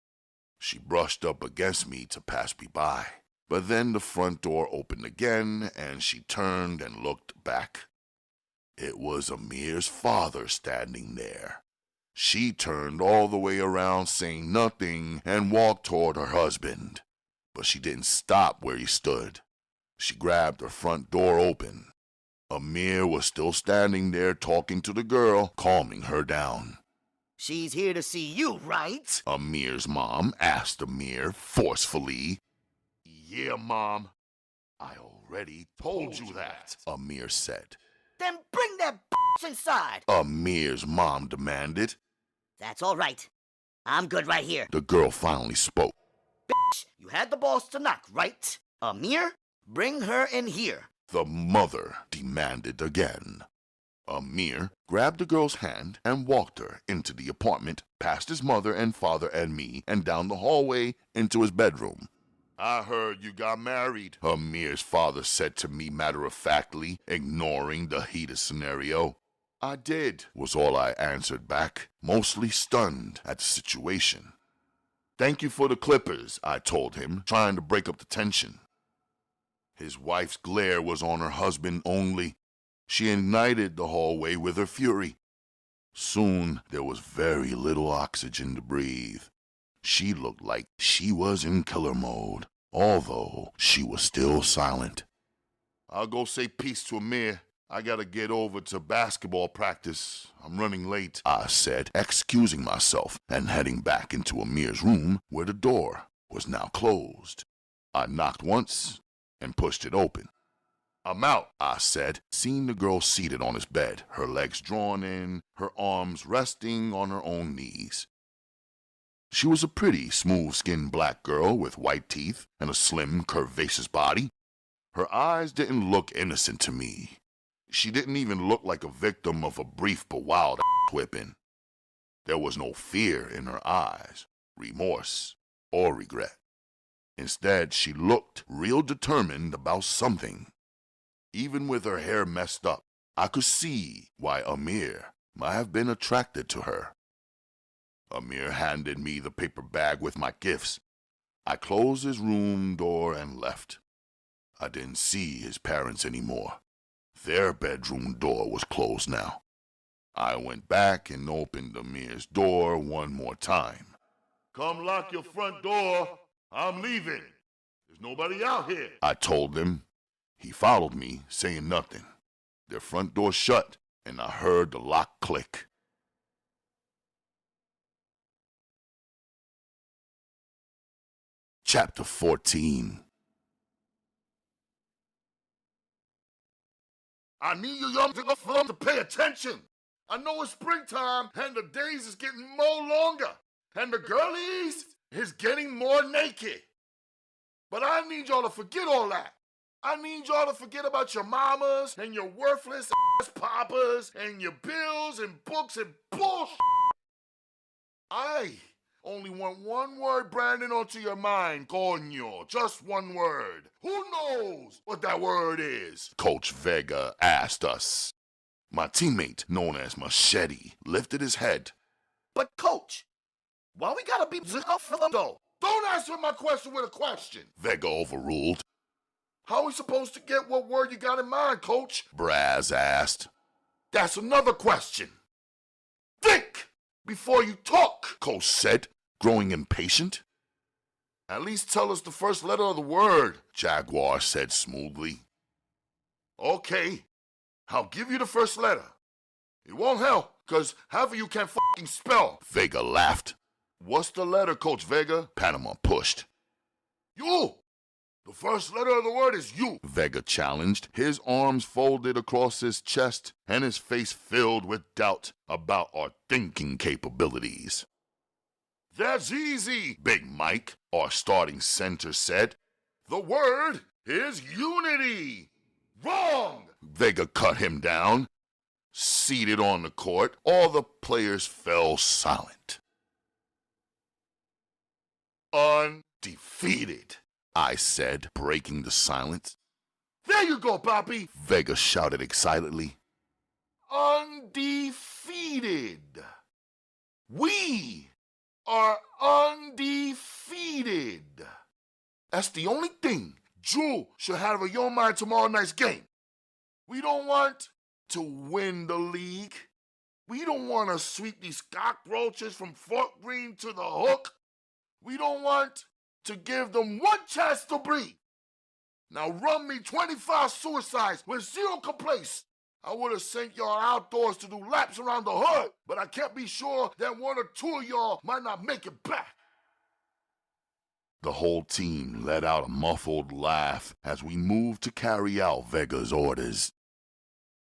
She brushed up against me to pass me by, but then the front door opened again, and she turned and looked back. It was Ameer's father standing there. She turned all the way around saying nothing and walked toward her husband. But she didn't stop where he stood. She grabbed her front door open. Ameer was still standing there talking to the girl, calming her down. She's here to see you, right? Ameer's mom asked Ameer forcefully. Yeah, Mom. I already told you that, Ameer said. Then bring that bitch inside. Ameer's mom demanded. That's all right. I'm good right here. The girl finally spoke. Bitch, you had the balls to knock, right? Ameer, bring her in here. The mother demanded again. Ameer grabbed the girl's hand and walked her into the apartment, past his mother and father and me, and down the hallway into his bedroom. I heard you got married, Ameer's father said to me matter-of-factly, ignoring the heated scenario. I did, was all I answered back, mostly stunned at the situation. Thank you for the clippers, I told him, trying to break up the tension. His wife's glare was on her husband only. She ignited the hallway with her fury. Soon there was very little oxygen to breathe. She looked like she was in killer mode, although she was still silent. I'll go say peace to Ameer. I gotta get over to basketball practice. I'm running late, I said, excusing myself and heading back into Ameer's room where the door was now closed. I knocked once and pushed it open. I'm out, I said, seeing the girl seated on his bed, her legs drawn in, her arms resting on her own knees. She was a pretty, smooth-skinned black girl with white teeth and a slim, curvaceous body. Her eyes didn't look innocent to me. She didn't even look like a victim of a brief but wild whipping. There was no fear in her eyes, remorse, or regret. Instead, she looked real determined about something. Even with her hair messed up, I could see why Ameer might have been attracted to her. Ameer handed me the paper bag with my gifts. I closed his room door and left. I didn't see his parents anymore. Their bedroom door was closed now. I went back and opened Ameer's door one more time. Come lock your front door. I'm leaving. There's nobody out here, I told him. He followed me, saying nothing. Their front door shut, and I heard the lock click. Chapter 14. I need you young to pay attention. I know it's springtime and the days is getting more longer and the girlies is getting more naked. But I need y'all to forget all that. I need y'all to forget about your mamas and your worthless ass papas and your bills and books and bullshit. I only want one word branded onto your mind, coño. Just one word. Who knows what that word is? Coach Vega asked us. My teammate, known as Machete, lifted his head. But Coach, why we gotta be though? Don't answer my question with a question. Vega overruled. How are we supposed to get what word you got in mind, Coach? Braz asked. That's another question. Think before you talk, Coach said, growing impatient. At least tell us the first letter of the word, Jaguar said smoothly. Okay, I'll give you the first letter. It won't help, because half of you can't fucking spell. Vega laughed. What's the letter, Coach Vega? Panama pushed. You! The first letter of the word is you. Vega challenged, his arms folded across his chest and his face filled with doubt about our thinking capabilities. That's easy, Big Mike, our starting center, said. The word is unity. Wrong! Vega cut him down. Seated on the court, all the players fell silent. Undefeated, I said, breaking the silence. There you go, Papi. Vega shouted excitedly. Undefeated. We are undefeated. That's the only thing Drew should have on your mind tomorrow night's game. We don't want to win the league. We don't want to sweep these cockroaches from Fort Greene to the hook. We don't want to give them one chance to breathe. Now run me 25 suicides with 0 complaints. I would have sent y'all outdoors to do laps around the hood, but I can't be sure that 1 or 2 of y'all might not make it back. The whole team let out a muffled laugh as we moved to carry out Vega's orders.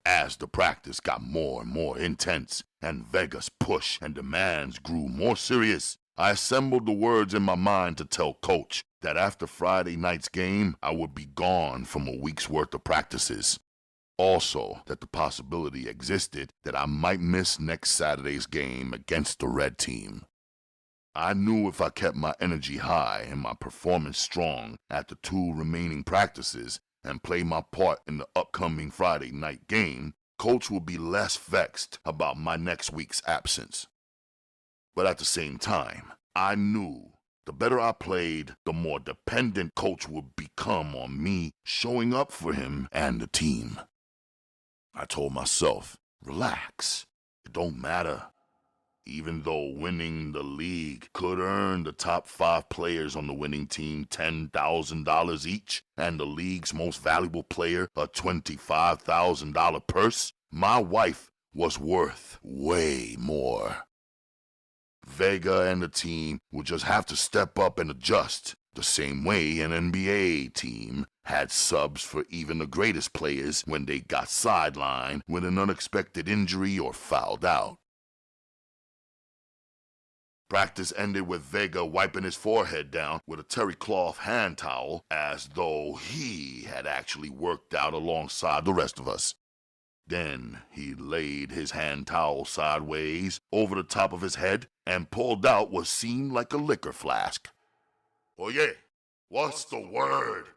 As the practice got more and more intense and Vega's push and demands grew more serious, I assembled the words in my mind to tell Coach that after Friday night's game, I would be gone from a week's worth of practices. Also, that the possibility existed that I might miss next Saturday's game against the red team. I knew if I kept my energy high and my performance strong at the 2 remaining practices and played my part in the upcoming Friday night game, Coach would be less vexed about my next week's absence. But at the same time, I knew the better I played, the more dependent Coach would become on me showing up for him and the team. I told myself, relax, it don't matter. Even though winning the league could earn the top 5 players on the winning team $10,000 each, and the league's most valuable player a $25,000 purse, my wife was worth way more. Vega and the team would just have to step up and adjust, The same way an NBA team had subs for even the greatest players when they got sidelined with an unexpected injury or fouled out. Practice ended with Vega wiping his forehead down with a terry cloth hand towel as though he had actually worked out alongside the rest of us. Then he laid his hand towel sideways over the top of his head and pulled out what seemed like a liquor flask. Oh yeah, what's the word?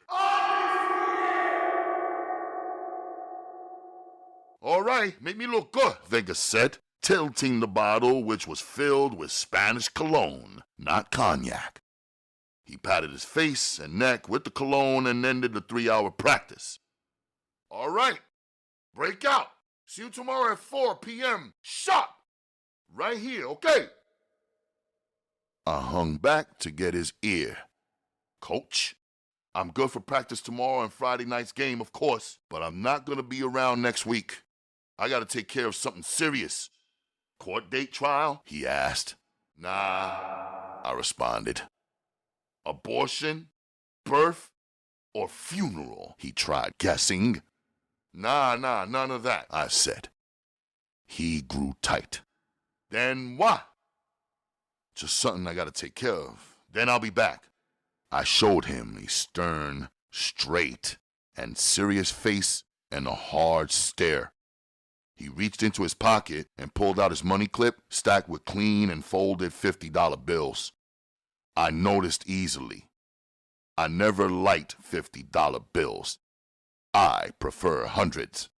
All right, make me look good, Vega said, tilting the bottle, which was filled with Spanish cologne, not cognac. He patted his face and neck with the cologne and ended the 3-hour practice. All right, break out. See you tomorrow at 4 p.m. Sharp. Right here, okay? I hung back to get his ear. Coach, I'm good for practice tomorrow and Friday night's game, of course, but I'm not going to be around next week. I got to take care of something serious. Court date trial? He asked. Nah, I responded. Abortion? Birth? Or funeral, he tried guessing. Nah, none of that, I said. He grew tight. Then what? Just something I gotta take care of. Then I'll be back. I showed him a stern, straight, and serious face and a hard stare. He reached into his pocket and pulled out his money clip stacked with clean and folded $50 bills. I noticed easily. I never liked $50 bills. I prefer hundreds.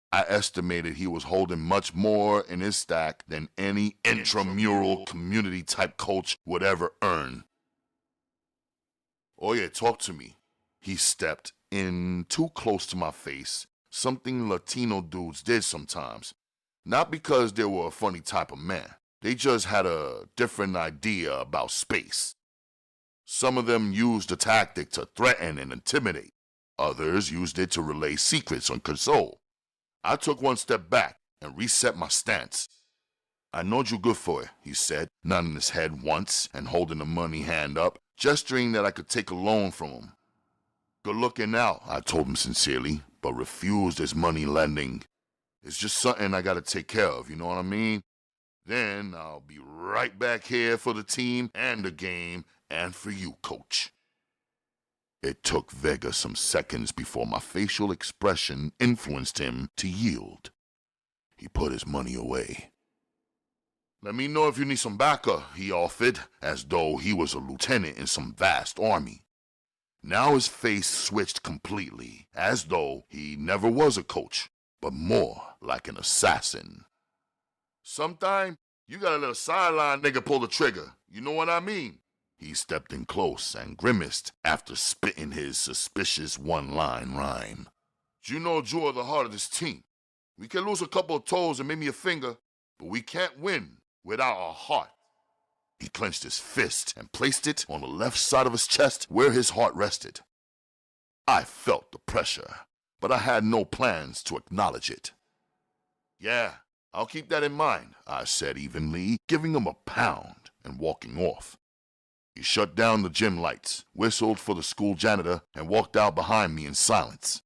I estimated he was holding much more in his stack than any intramural community-type coach would ever earn. Oh yeah, talk to me. He stepped in too close to my face, something Latino dudes did sometimes. Not because they were a funny type of man. They just had a different idea about space. Some of them used the tactic to threaten and intimidate. Others used it to relay secrets and console. I took one step back and reset my stance. I knowed you good for it, he said, nodding his head once and holding the money hand up, gesturing that I could take a loan from him. Good looking out, I told him sincerely, but refused his money lending. It's just something I gotta take care of, you know what I mean? Then I'll be right back here for the team and the game and for you, coach. It took Vega some seconds before my facial expression influenced him to yield. He put his money away. Let me know if you need some backup, he offered, as though he was a lieutenant in some vast army. Now his face switched completely, as though he never was a coach, but more like an assassin. Sometime, you gotta let a sideline nigga pull the trigger. You know what I mean? He stepped in close and grimaced after spitting his suspicious one-line rhyme. You know you are the heart of this team. We can lose a couple of toes and maybe a finger, but we can't win without our heart. He clenched his fist and placed it on the left side of his chest where his heart rested. I felt the pressure, but I had no plans to acknowledge it. Yeah, I'll keep that in mind, I said evenly, giving him a pound and walking off. He shut down the gym lights, whistled for the school janitor, and walked out behind me in silence.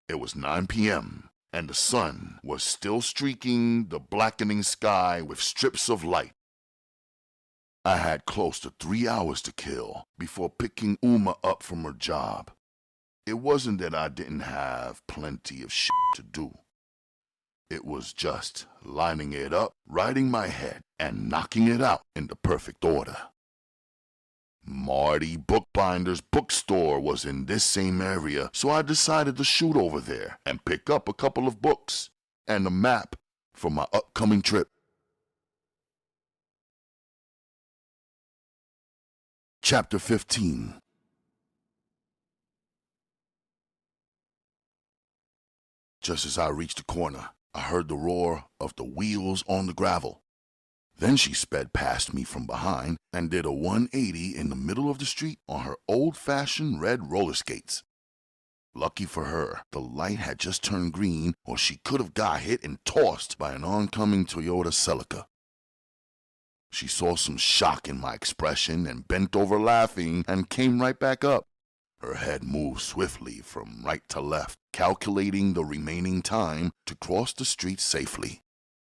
It was 9 p.m., and the sun was still streaking the blackening sky with strips of light. I had close to 3 hours to kill before picking Uma up from her job. It wasn't that I didn't have plenty of shit to do. It was just lining it up, riding my head, and knocking it out in the perfect order. Marty Bookbinder's bookstore was in this same area, so I decided to shoot over there and pick up a couple of books and a map for my upcoming trip. Chapter 15. Just as I reached the corner, I heard the roar of the wheels on the gravel. Then she sped past me from behind and did a 180 in the middle of the street on her old-fashioned red roller skates. Lucky for her, the light had just turned green, or she could have got hit and tossed by an oncoming Toyota Celica. She saw some shock in my expression and bent over laughing and came right back up. Her head moved swiftly from right to left, calculating the remaining time to cross the street safely.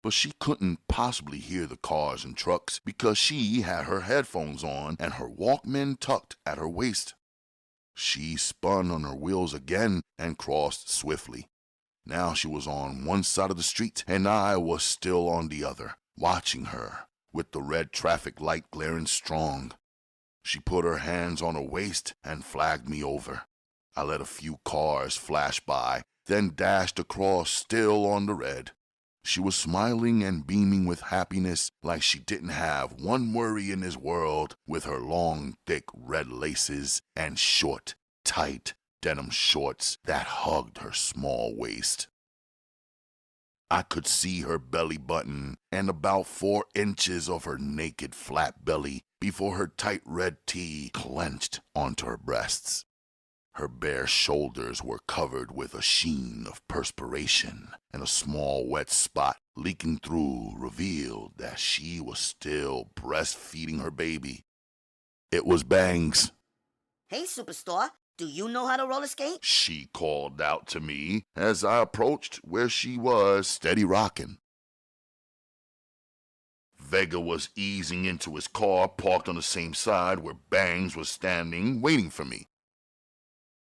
But she couldn't possibly hear the cars and trucks because she had her headphones on and her Walkman tucked at her waist. She spun on her wheels again and crossed swiftly. Now she was on one side of the street and I was still on the other, watching her, with the red traffic light glaring strong. She put her hands on her waist and flagged me over. I let a few cars flash by, then dashed across still on the red. She was smiling and beaming with happiness like she didn't have one worry in this world, with her long, thick red laces and short, tight denim shorts that hugged her small waist. I could see her belly button and about 4 inches of her naked flat belly before her tight red tee clenched onto her breasts. Her bare shoulders were covered with a sheen of perspiration, and a small wet spot leaking through revealed that she was still breastfeeding her baby. It was Bangs. Hey, Superstar, do you know how to roller skate? She called out to me as I approached where she was steady rocking. Vega was easing into his car parked on the same side where Bangs was standing waiting for me.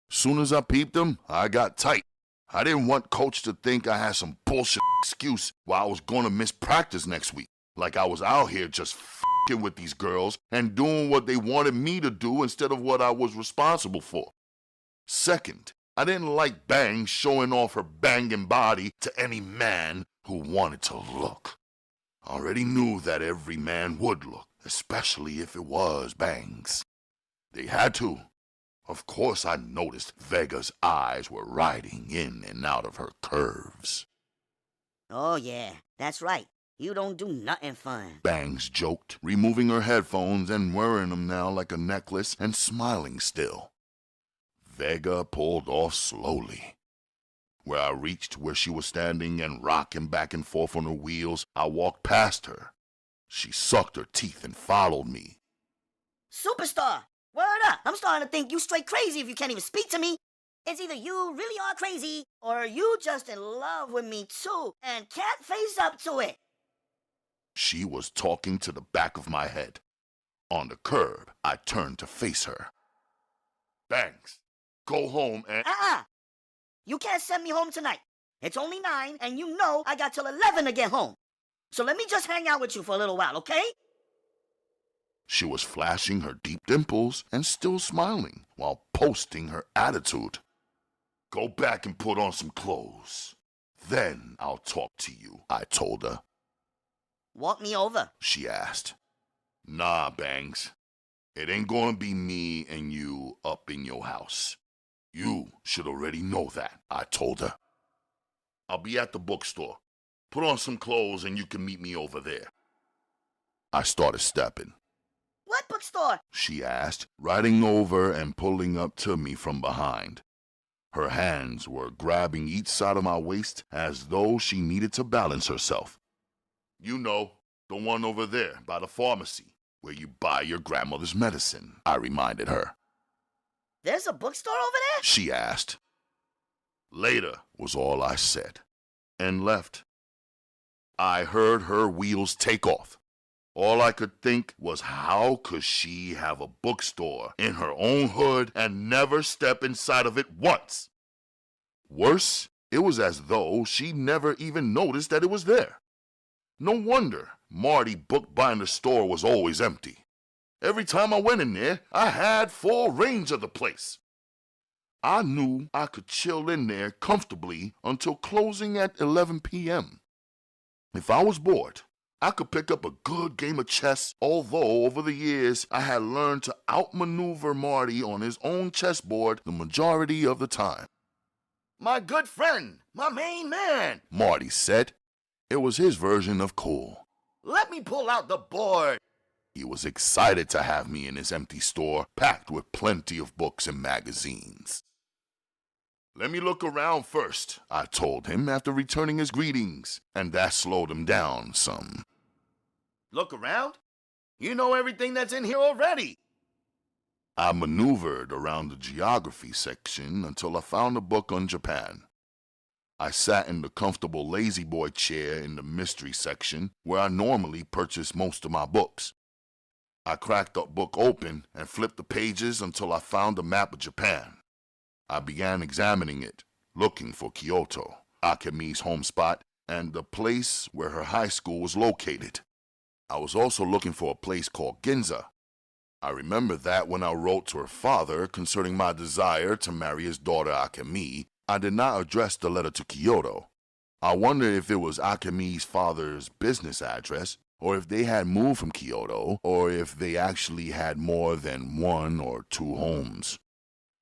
Soon as I peeped him, I got tight. I didn't want Coach to think I had some bullshit excuse why I was going to miss practice next week, like I was out here just f***ing with these girls and doing what they wanted me to do instead of what I was responsible for. Second, I didn't like Bang showing off her banging body to any man who wanted to look. I already knew that every man would look, especially if it was Bangs. They had to. Of course I noticed Vega's eyes were riding in and out of her curves. Oh, yeah, that's right. You don't do nothing fun. Bangs joked, removing her headphones and wearing them now like a necklace and smiling still. Vega pulled off slowly. Where I reached where she was standing and rocking back and forth on her wheels, I walked past her. She sucked her teeth and followed me. Superstar! Word up! I'm starting to think you straight crazy if you can't even speak to me. It's either you really are crazy, or you just in love with me too, and can't face up to it. She was talking to the back of my head. On the curb, I turned to face her. Bangs, go home and... You can't send me home tonight. It's only 9, and you know I got till 11 to get home. So let me just hang out with you for a little while, okay? She was flashing her deep dimples and still smiling while posting her attitude. Go back and put on some clothes. Then I'll talk to you, I told her. Walk me over, she asked. Nah, Bangs. It ain't gonna be me and you up in your house. You should already know that, I told her. I'll be at the bookstore. Put on some clothes and you can meet me over there. I started stepping. What bookstore? She asked, riding over and pulling up to me from behind. Her hands were grabbing each side of my waist as though she needed to balance herself. You know, the one over there by the pharmacy, where you buy your grandmother's medicine, I reminded her. There's a bookstore over there? She asked. Later was all I said, and left. I heard her wheels take off. All I could think was how could she have a bookstore in her own hood and never step inside of it once? Worse, it was as though she never even noticed that it was there. No wonder Marty bookbinder store was always empty. Every time I went in there, I had full range of the place. I knew I could chill in there comfortably until closing at 11 p.m. If I was bored, I could pick up a good game of chess, although over the years I had learned to outmaneuver Marty on his own chessboard the majority of the time. My good friend, my main man, Marty said. It was his version of cool. Let me pull out the board. He was excited to have me in his empty store, packed with plenty of books and magazines. Let me look around first, I told him after returning his greetings, and that slowed him down some. Look around? You know everything that's in here already. I maneuvered around the geography section until I found a book on Japan. I sat in the comfortable lazy boy chair in the mystery section where I normally purchase most of my books. I cracked the book open and flipped the pages until I found a map of Japan. I began examining it, looking for Kyoto, Akemi's home spot, and the place where her high school was located. I was also looking for a place called Ginza. I remember that when I wrote to her father concerning my desire to marry his daughter Akemi, I did not address the letter to Kyoto. I wondered if it was Akemi's father's business address, or if they had moved from Kyoto, or if they actually had more than one or two homes.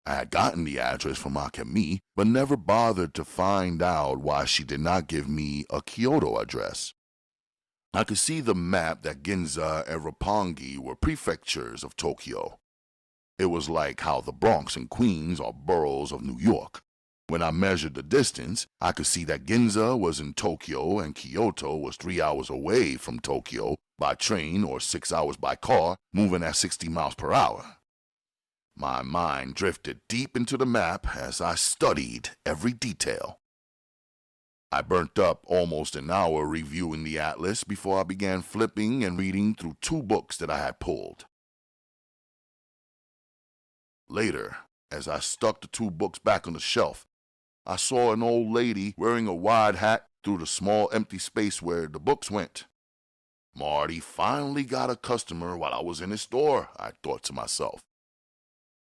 I had gotten the address from Akemi, but never bothered to find out why she did not give me a Kyoto address. I could see the map that Ginza and Roppongi were prefectures of Tokyo. It was like how the Bronx and Queens are boroughs of New York. When I measured the distance, I could see that Ginza was in Tokyo and Kyoto was 3 hours away from Tokyo by train or 6 hours by car, moving at 60 miles per hour. My mind drifted deep into the map as I studied every detail. I burnt up almost an hour reviewing the atlas before I began flipping and reading through 2 books that I had pulled. Later, as I stuck the 2 books back on the shelf, I saw an old lady wearing a wide hat through the small empty space where the books went. Marty finally got a customer while I was in his store, I thought to myself.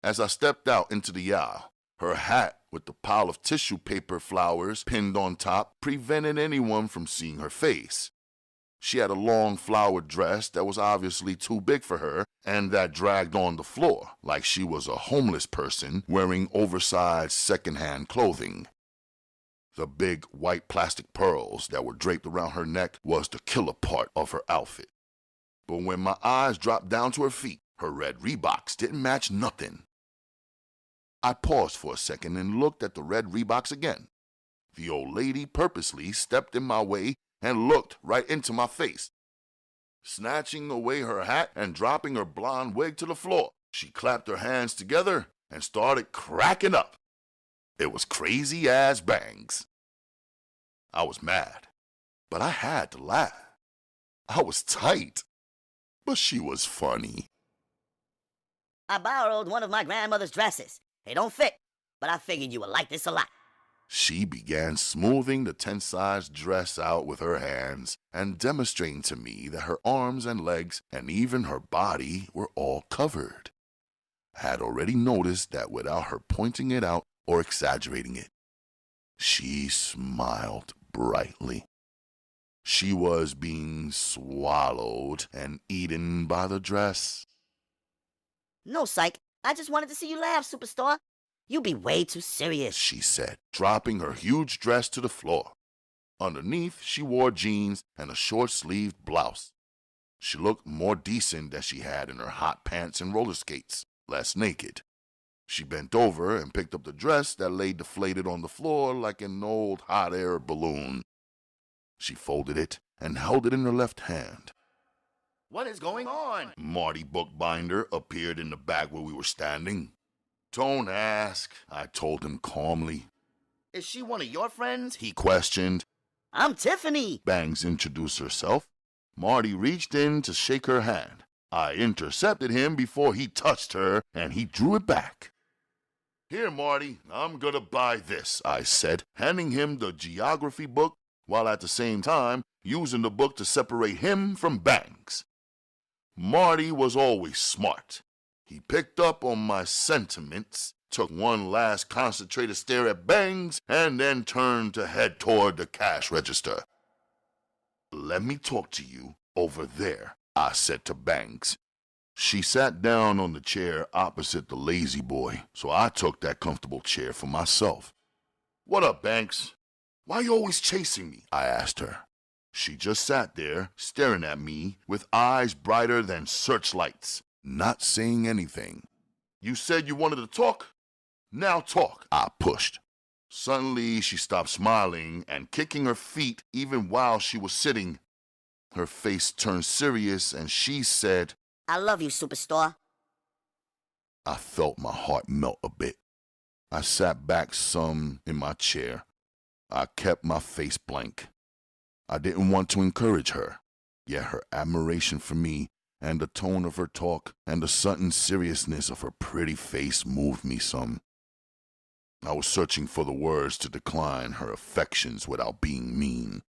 As I stepped out into the aisle, her hat with the pile of tissue paper flowers pinned on top prevented anyone from seeing her face. She had a long flowered dress that was obviously too big for her and that dragged on the floor like she was a homeless person wearing oversized secondhand clothing. The big white plastic pearls that were draped around her neck was the killer part of her outfit. But when my eyes dropped down to her feet, her red Reeboks didn't match nothing. I paused for a second and looked at the red Reeboks again. The old lady purposely stepped in my way and looked right into my face. Snatching away her hat and dropping her blonde wig to the floor, she clapped her hands together and started cracking up. It was crazy as bangs. I was mad, but I had to laugh. I was tight, but she was funny. I borrowed one of my grandmother's dresses. They don't fit, but I figured you would like this a lot. She began smoothing the tent-sized dress out with her hands and demonstrating to me that her arms and legs and even her body were all covered. I had already noticed that without her pointing it out or exaggerating it. She smiled brightly. She was being swallowed and eaten by the dress. No, psych. I just wanted to see you laugh, superstar. You be way too serious, she said, dropping her huge dress to the floor. Underneath, she wore jeans and a short-sleeved blouse. She looked more decent than she had in her hot pants and roller skates, less naked. She bent over and picked up the dress that lay deflated on the floor like an old hot air balloon. She folded it and held it in her left hand. What is going on? Marty Bookbinder appeared in the back where we were standing. Don't ask, I told him calmly. Is she one of your friends? He questioned. I'm Tiffany. Bangs introduced herself. Marty reached in to shake her hand. I intercepted him before he touched her, and he drew it back. Here, Marty, I'm gonna buy this, I said, handing him the geography book, while at the same time using the book to separate him from Bangs. Marty was always smart. He picked up on my sentiments, took one last concentrated stare at Bangs, and then turned to head toward the cash register. Let me talk to you over there, I said to Bangs. She sat down on the chair opposite the lazy boy, so I took that comfortable chair for myself. What up, Banks? Why you always chasing me? I asked her. She just sat there, staring at me with eyes brighter than searchlights, not saying anything. You said you wanted to talk? Now talk, I pushed. Suddenly, she stopped smiling and kicking her feet even while she was sitting. Her face turned serious and she said, I love you, superstar. I felt my heart melt a bit. I sat back some in my chair. I kept my face blank. I didn't want to encourage her, yet her admiration for me and the tone of her talk and the sudden seriousness of her pretty face moved me some. I was searching for the words to decline her affections without being mean.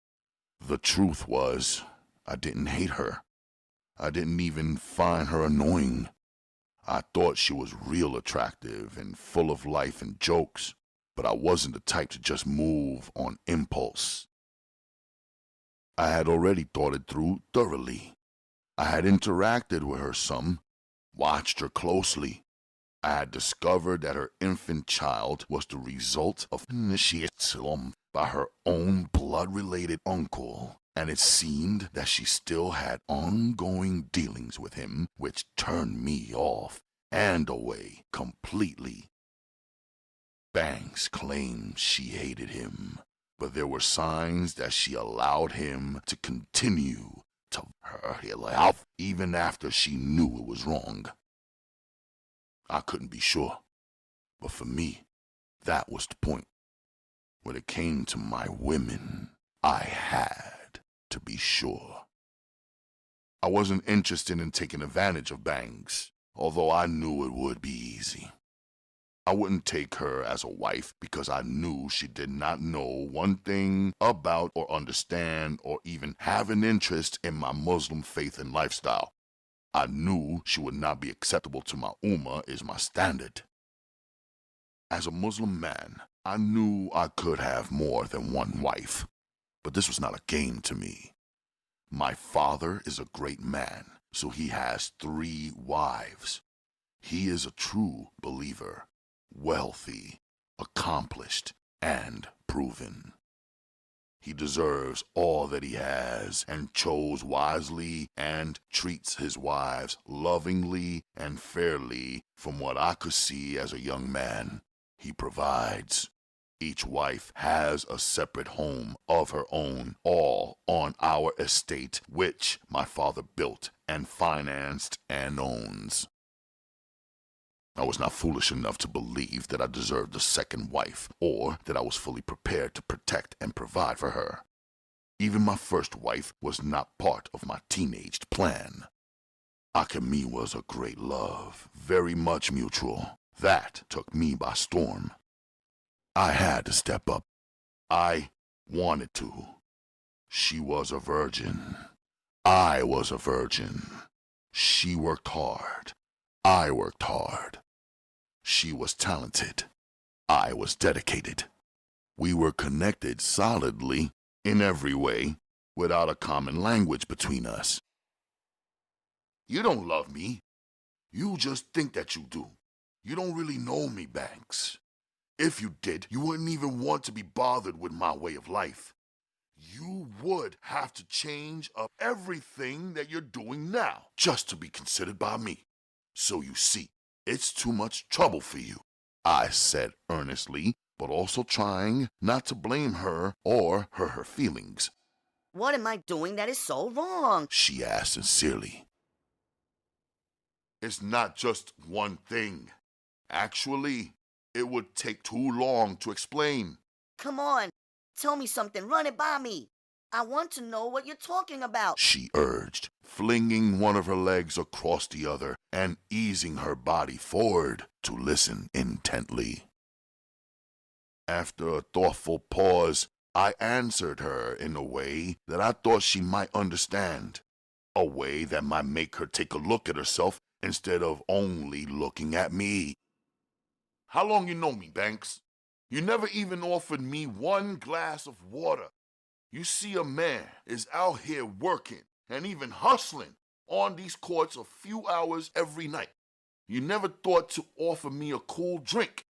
The truth was, I didn't hate her. I didn't even find her annoying. I thought she was real attractive and full of life and jokes, but I wasn't the type to just move on impulse. I had already thought it through thoroughly. I had interacted with her some, watched her closely. I had discovered that her infant child was the result of initiation by her own blood-related uncle, and it seemed that she still had ongoing dealings with him which turned me off and away completely. Banks claimed she hated him, but there were signs that she allowed him to continue to her life even after she knew it was wrong. I couldn't be sure, but for me, that was the point. When it came to my women, I had to be sure. I wasn't interested in taking advantage of Banks, although I knew it would be easy. I wouldn't take her as a wife because I knew she did not know one thing about or understand or even have an interest in my Muslim faith and lifestyle. I knew she would not be acceptable to my ummah is my standard. As a Muslim man, I knew I could have more than one wife, but this was not a game to me. My father is a great man, so he has 3 wives. He is a true believer, wealthy, accomplished, and proven. He deserves all that he has and chose wisely and treats his wives lovingly and fairly from what I could see as a young man. He provides. Each wife has a separate home of her own, all on our estate, which my father built and financed and owns. I was not foolish enough to believe that I deserved a second wife, or that I was fully prepared to protect and provide for her. Even my first wife was not part of my teenaged plan. Akemi was a great love, very much mutual. That took me by storm. I had to step up. I wanted to. She was a virgin. I was a virgin. She worked hard. I worked hard. She was talented. I was dedicated. We were connected solidly in every way without a common language between us. You don't love me. You just think that you do. You don't really know me, Banks. If you did, you wouldn't even want to be bothered with my way of life. You would have to change up everything that you're doing now just to be considered by me. So you see, it's too much trouble for you, I said earnestly, but also trying not to blame her or hurt her feelings. What am I doing that is so wrong? She asked sincerely. It's not just one thing. Actually, it would take too long to explain. Come on, tell me something, run it by me. I want to know what you're talking about, she urged, flinging one of her legs across the other and easing her body forward to listen intently. After a thoughtful pause, I answered her in a way that I thought she might understand, a way that might make her take a look at herself instead of only looking at me. How long you know me, Banks? You never even offered me one glass of water. You see, a man is out here working and even hustling on these courts a few hours every night. You never thought to offer me a cool drink.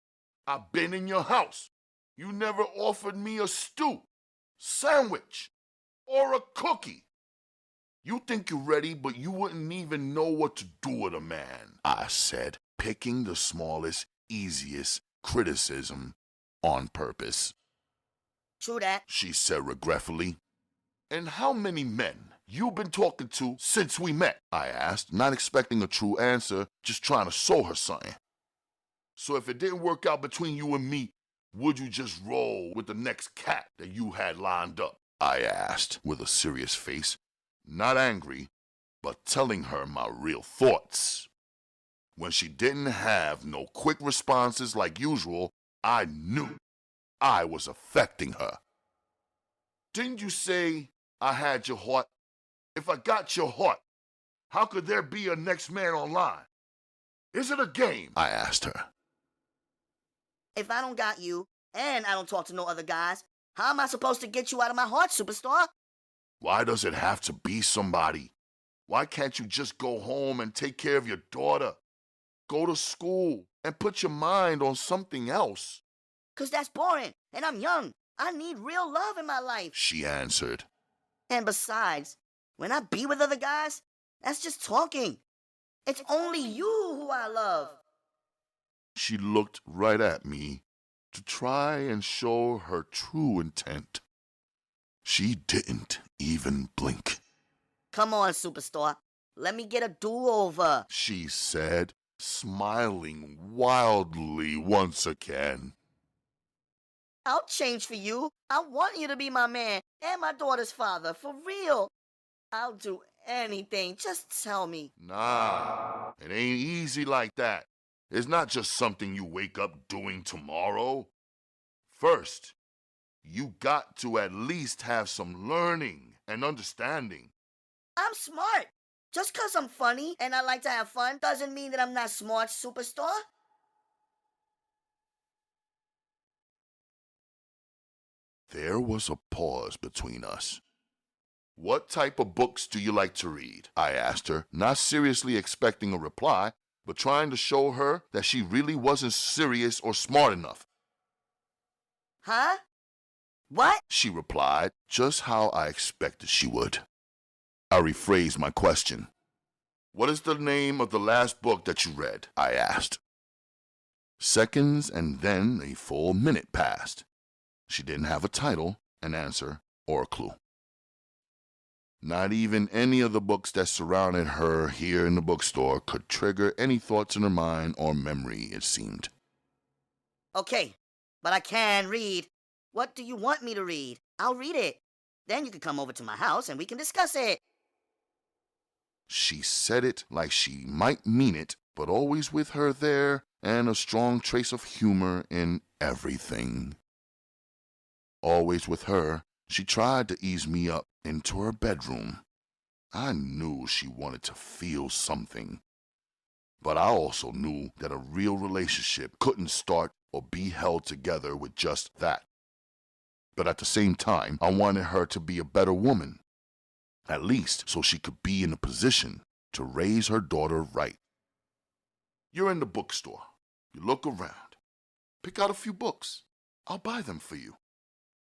I've been in your house. You never offered me a stew, sandwich, or a cookie. You think you're ready, but you wouldn't even know what to do with a man, I said, picking the smallest, easiest criticism on purpose. True that. She said regretfully. And how many men you been talking to since we met? I asked, not expecting a true answer, just trying to show her something. So if it didn't work out between you and me, would you just roll with the next cat that you had lined up? I asked with a serious face, not angry, but telling her my real thoughts. When she didn't have no quick responses like usual, I knew I was affecting her. Didn't you say I had your heart? If I got your heart, how could there be a next man online? Is it a game? I asked her. If I don't got you, and I don't talk to no other guys, how am I supposed to get you out of my heart, superstar? Why does it have to be somebody? Why can't you just go home and take care of your daughter? Go to school and put your mind on something else. 'Cause that's boring, and I'm young. I need real love in my life. She answered. And besides, when I be with other guys, that's just talking. It's only you who I love. She looked right at me to try and show her true intent. She didn't even blink. Come on, superstar. Let me get a do-over, she said, smiling wildly once again. I'll change for you. I want you to be my man and my daughter's father, for real. I'll do anything. Just tell me. Nah, it ain't easy like that. It's not just something you wake up doing tomorrow. First, you got to at least have some learning and understanding. I'm smart. Just 'cause I'm funny and I like to have fun doesn't mean that I'm not smart, superstar. There was a pause between us. What type of books do you like to read? I asked her, not seriously expecting a reply, but trying to show her that she really wasn't serious or smart enough. Huh? What? She replied, just how I expected she would. I rephrased my question. What is the name of the last book that you read? I asked. Seconds and then a full minute passed. She didn't have a title, an answer, or a clue. Not even any of the books that surrounded her here in the bookstore could trigger any thoughts in her mind or memory, it seemed. Okay, but I can read. What do you want me to read? I'll read it. Then you can come over to my house and we can discuss it. She said it like she might mean it, but always with her there and a strong trace of humor in everything. Always with her, she tried to ease me up into her bedroom. I knew she wanted to feel something. But I also knew that a real relationship couldn't start or be held together with just that. But at the same time, I wanted her to be a better woman. At least so she could be in a position to raise her daughter right. You're in the bookstore. You look around. Pick out a few books. I'll buy them for you.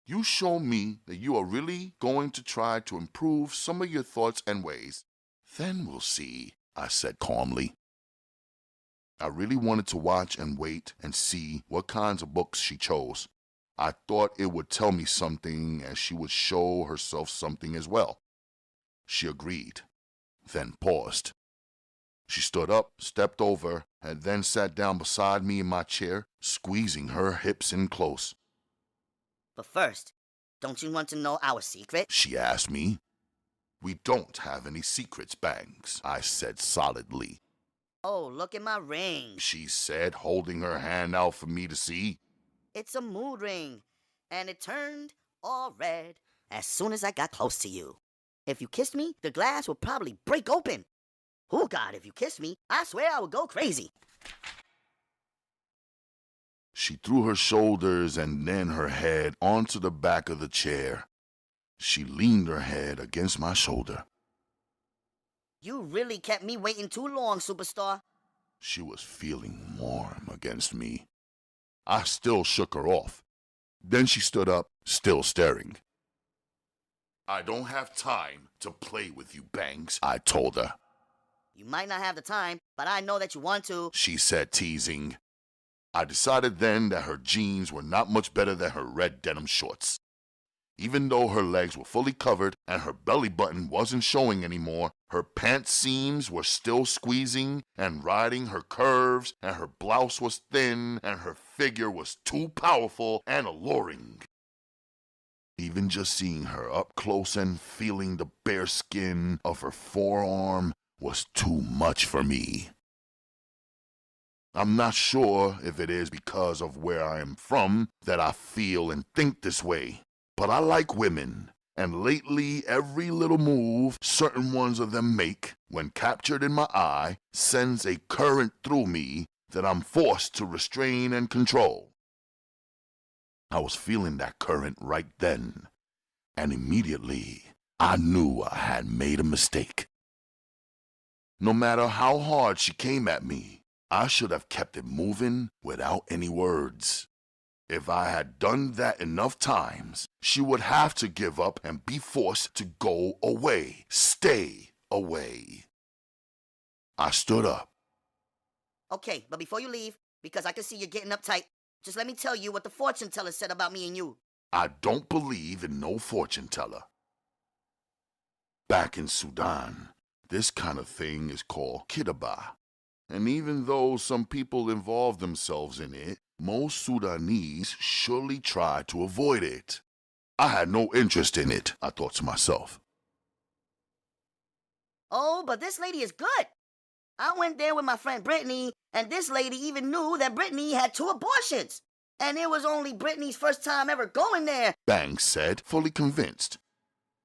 You show me that you are really going to try to improve some of your thoughts and ways. Then we'll see, I said calmly. I really wanted to watch and wait and see what kinds of books she chose. I thought it would tell me something as she would show herself something as well. She agreed, then paused. She stood up, stepped over, and then sat down beside me in my chair, squeezing her hips in close. But first, don't you want to know our secret? She asked me. We don't have any secrets, Bangs, I said solidly. Oh, look at my ring. She said, holding her hand out for me to see. It's a mood ring, and it turned all red as soon as I got close to you. If you kissed me, the glass would probably break open. Oh, God, if you kissed me, I swear I would go crazy. She threw her shoulders and then her head onto the back of the chair. She leaned her head against my shoulder. You really kept me waiting too long, superstar. She was feeling warm against me. I still shook her off. Then she stood up, still staring. I don't have time to play with you, Bangs, I told her. You might not have the time, but I know that you want to, she said, teasing. I decided then that her jeans were not much better than her red denim shorts. Even though her legs were fully covered and her belly button wasn't showing anymore, her pant seams were still squeezing and riding her curves, and her blouse was thin and her figure was too powerful and alluring. Even just seeing her up close and feeling the bare skin of her forearm was too much for me. I'm not sure if it is because of where I am from that I feel and think this way, but I like women, and lately every little move certain ones of them make, when captured in my eye, sends a current through me that I'm forced to restrain and control. I was feeling that current right then, and immediately I knew I had made a mistake. No matter how hard she came at me, I should have kept it moving without any words. If I had done that enough times, she would have to give up and be forced to go away, stay away. I stood up. Okay, but before you leave, because I can see you're getting uptight, just let me tell you what the fortune teller said about me and you. I don't believe in no fortune teller. Back in Sudan, this kind of thing is called kitaba. And even though some people involve themselves in it, most Sudanese surely try to avoid it. I had no interest in it, I thought to myself. Oh, but this lady is good. I went there with my friend Brittany, and this lady even knew that Brittany had 2 abortions. And it was only Brittany's first time ever going there. Banks said, fully convinced.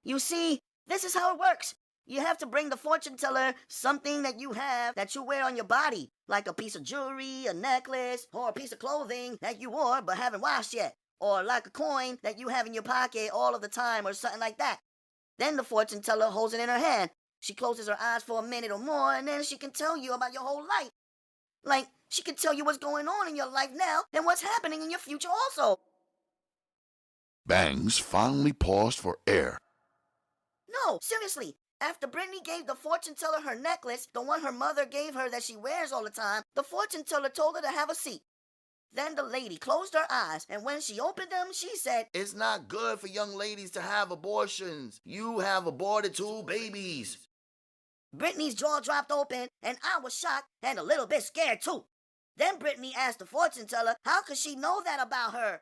You see, this is how it works. You have to bring the fortune teller something that you have that you wear on your body, like a piece of jewelry, a necklace, or a piece of clothing that you wore but haven't washed yet, or like a coin that you have in your pocket all of the time or something like that. Then the fortune teller holds it in her hand. She closes her eyes for a minute or more, and then she can tell you about your whole life. Like, she can tell you what's going on in your life now and what's happening in your future also. Bangs finally paused for air. No, seriously. After Brittany gave the fortune teller her necklace, the one her mother gave her that she wears all the time, the fortune teller told her to have a seat. Then the lady closed her eyes, and when she opened them, she said, It's not good for young ladies to have abortions. You have aborted 2 babies. Brittany's jaw dropped open, and I was shocked and a little bit scared too. Then Brittany asked the fortune teller how could she know that about her.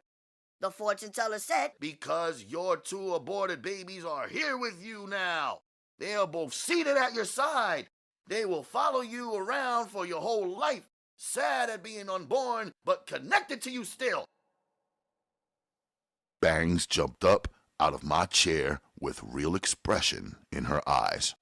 The fortune teller said, Because your 2 aborted babies are here with you now. They are both seated at your side. They will follow you around for your whole life, sad at being unborn, but connected to you still. Bangs jumped up out of my chair with real expression in her eyes.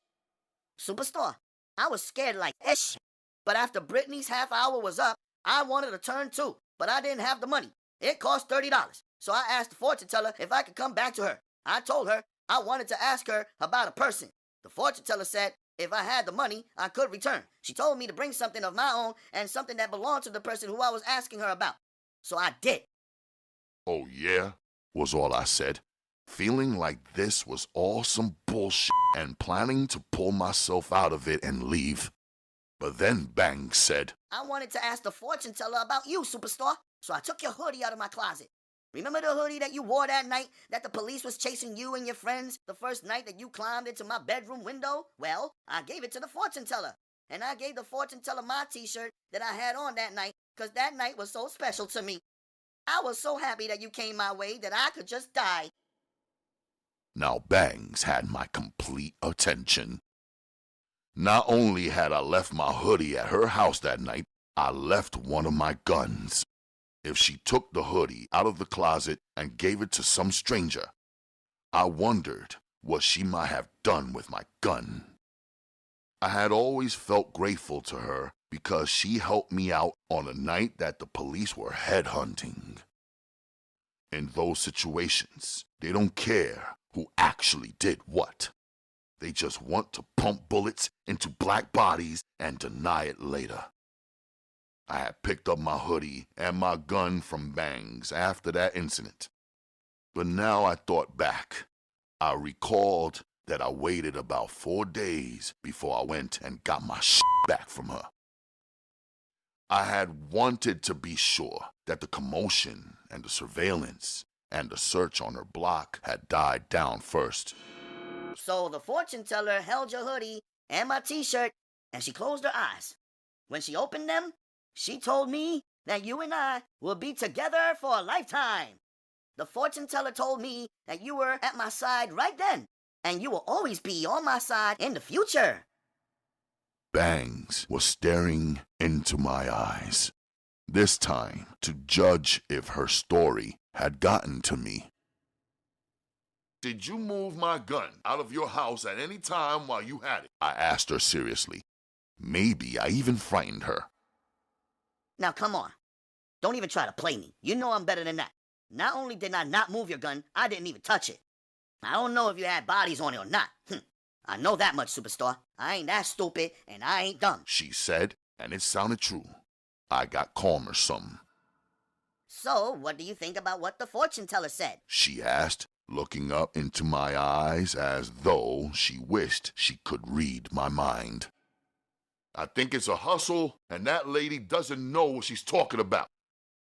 Superstar, I was scared like ish. But after Brittany's half hour was up, I wanted a turn too, but I didn't have the money. It cost $30. So I asked the fortune teller if I could come back to her. I told her I wanted to ask her about a person. The fortune teller said if I had the money, I could return. She told me to bring something of my own and something that belonged to the person who I was asking her about. So I did. Oh yeah, was all I said, feeling like this was all some bullshit and planning to pull myself out of it and leave. But then Bangs said, I wanted to ask the fortune teller about you, superstar. So I took your hoodie out of my closet. Remember the hoodie that you wore that night that the police was chasing you and your friends the first night that you climbed into my bedroom window? Well, I gave it to the fortune teller. And I gave the fortune teller my t-shirt that I had on that night because that night was so special to me. I was so happy that you came my way that I could just die. Now Bangs had my complete attention. Not only had I left my hoodie at her house that night, I left one of my guns. If she took the hoodie out of the closet and gave it to some stranger, I wondered what she might have done with my gun. I had always felt grateful to her because she helped me out on a night that the police were headhunting. In those situations, they don't care who actually did what. They just want to pump bullets into black bodies and deny it later. I had picked up my hoodie and my gun from Bangs after that incident. But now I thought back. I recalled that I waited about 4 days before I went and got my shit back from her. I had wanted to be sure that the commotion and the surveillance and the search on her block had died down first. So the fortune teller held your hoodie and my t-shirt, and she closed her eyes. When she opened them, she told me that you and I will be together for a lifetime. The fortune teller told me that you were at my side right then, and you will always be on my side in the future. Bangs was staring into my eyes, this time to judge if her story had gotten to me. Did you move my gun out of your house at any time while you had it? I asked her seriously. Maybe I even frightened her. Now come on. Don't even try to play me. You know I'm better than that. Not only did I not move your gun, I didn't even touch it. I don't know if you had bodies on it or not. I know that much, Superstar. I ain't that stupid, and I ain't dumb. She said, and it sounded true. I got calmer some. So, what do you think about what the fortune teller said? She asked, looking up into my eyes as though she wished she could read my mind. I think it's a hustle, and that lady doesn't know what she's talking about.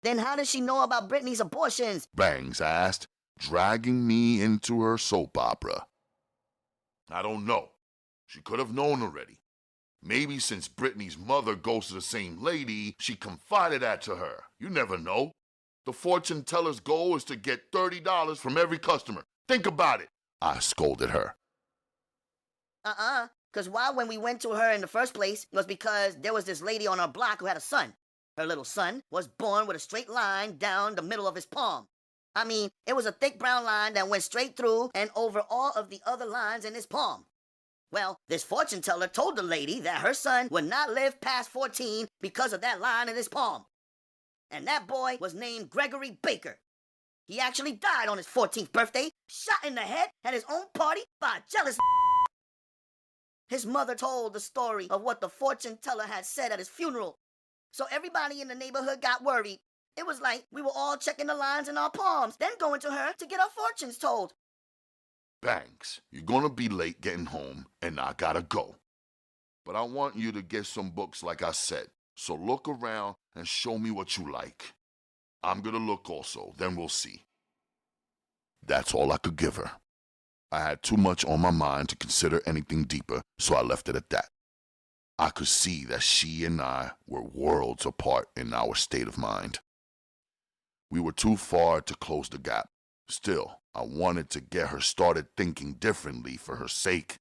Then how does she know about Brittany's abortions? Bangs asked, dragging me into her soap opera. I don't know. She could have known already. Maybe since Brittany's mother goes to the same lady, she confided that to her. You never know. The fortune teller's goal is to get $30 from every customer. Think about it. I scolded her. Because when we went to her in the first place, it was because there was this lady on our block who had a son. Her little son was born with a straight line down the middle of his palm. I mean, it was a thick brown line that went straight through and over all of the other lines in his palm. Well, this fortune teller told the lady that her son would not live past 14 because of that line in his palm. And that boy was named Gregory Baker. He actually died on his 14th birthday, shot in the head at his own party by a jealous. His mother told the story of what the fortune teller had said at his funeral. So everybody in the neighborhood got worried. It was like we were all checking the lines in our palms, then going to her to get our fortunes told. Banks, you're gonna be late getting home, and I gotta go. But I want you to get some books like I said, so look around and show me what you like. I'm gonna look also, then we'll see. That's all I could give her. I had too much on my mind to consider anything deeper, so I left it at that. I could see that she and I were worlds apart in our state of mind. We were too far to close the gap. Still, I wanted to get her started thinking differently for her sake.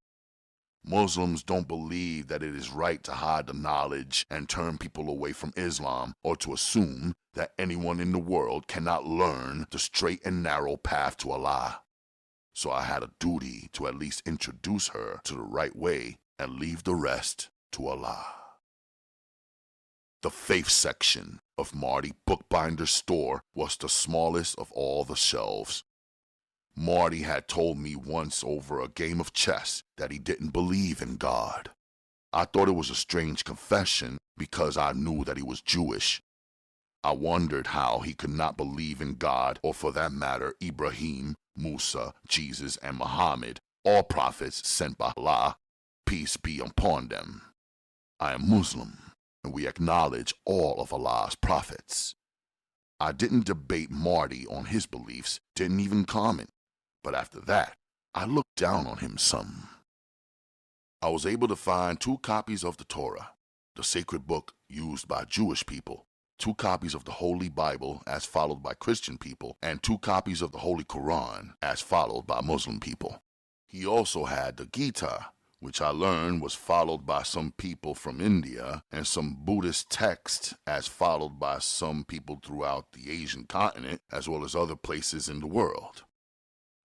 Muslims don't believe that it is right to hide the knowledge and turn people away from Islam, or to assume that anyone in the world cannot learn the straight and narrow path to Allah. So I had a duty to at least introduce her to the right way and leave the rest to Allah. The faith section of Marty Bookbinder's store was the smallest of all the shelves. Marty had told me once over a game of chess that he didn't believe in God. I thought it was a strange confession because I knew that he was Jewish. I wondered how he could not believe in God, or for that matter, Ibrahim, Musa, Jesus, and Muhammad, all prophets sent by Allah, peace be upon them. I am Muslim, and we acknowledge all of Allah's prophets. I didn't debate Marty on his beliefs, didn't even comment, but after that, I looked down on him some. I was able to find 2 copies of the Torah, the sacred book used by Jewish people, 2 copies of the Holy Bible as followed by Christian people, and 2 copies of the Holy Quran as followed by Muslim people. He also had the Gita, which I learned was followed by some people from India, and some Buddhist texts as followed by some people throughout the Asian continent, as well as other places in the world.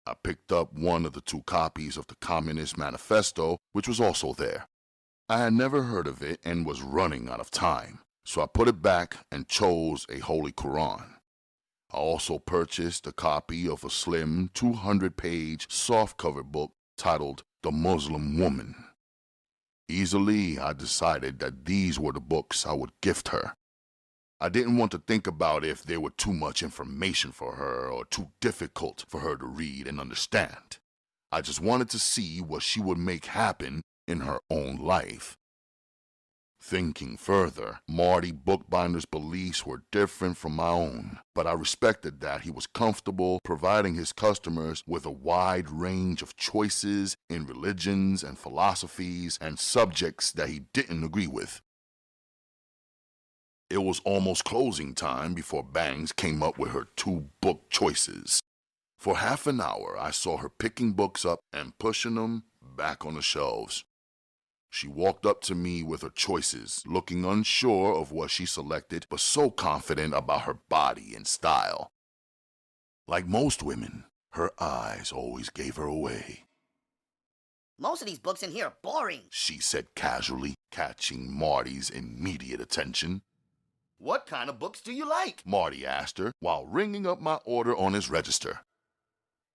I picked up one of the 2 copies of the Communist Manifesto, which was also there. I had never heard of it and was running out of time, so I put it back and chose a Holy Quran. I also purchased a copy of a slim 200-page softcover book titled The Muslim Woman. Easily, I decided that these were the books I would gift her. I didn't want to think about if they were too much information for her or too difficult for her to read and understand. I just wanted to see what she would make happen in her own life. Thinking further, Marty Bookbinder's beliefs were different from my own, but I respected that he was comfortable providing his customers with a wide range of choices in religions and philosophies and subjects that he didn't agree with. It was almost closing time before Bangs came up with her 2 book choices. For half an hour, I saw her picking books up and pushing them back on the shelves. She walked up to me with her choices, looking unsure of what she selected, but so confident about her body and style. Like most women, her eyes always gave her away. Most of these books in here are boring, She said casually, catching Marty's immediate attention. What kind of books do you like? Marty asked her while ringing up my order on his register.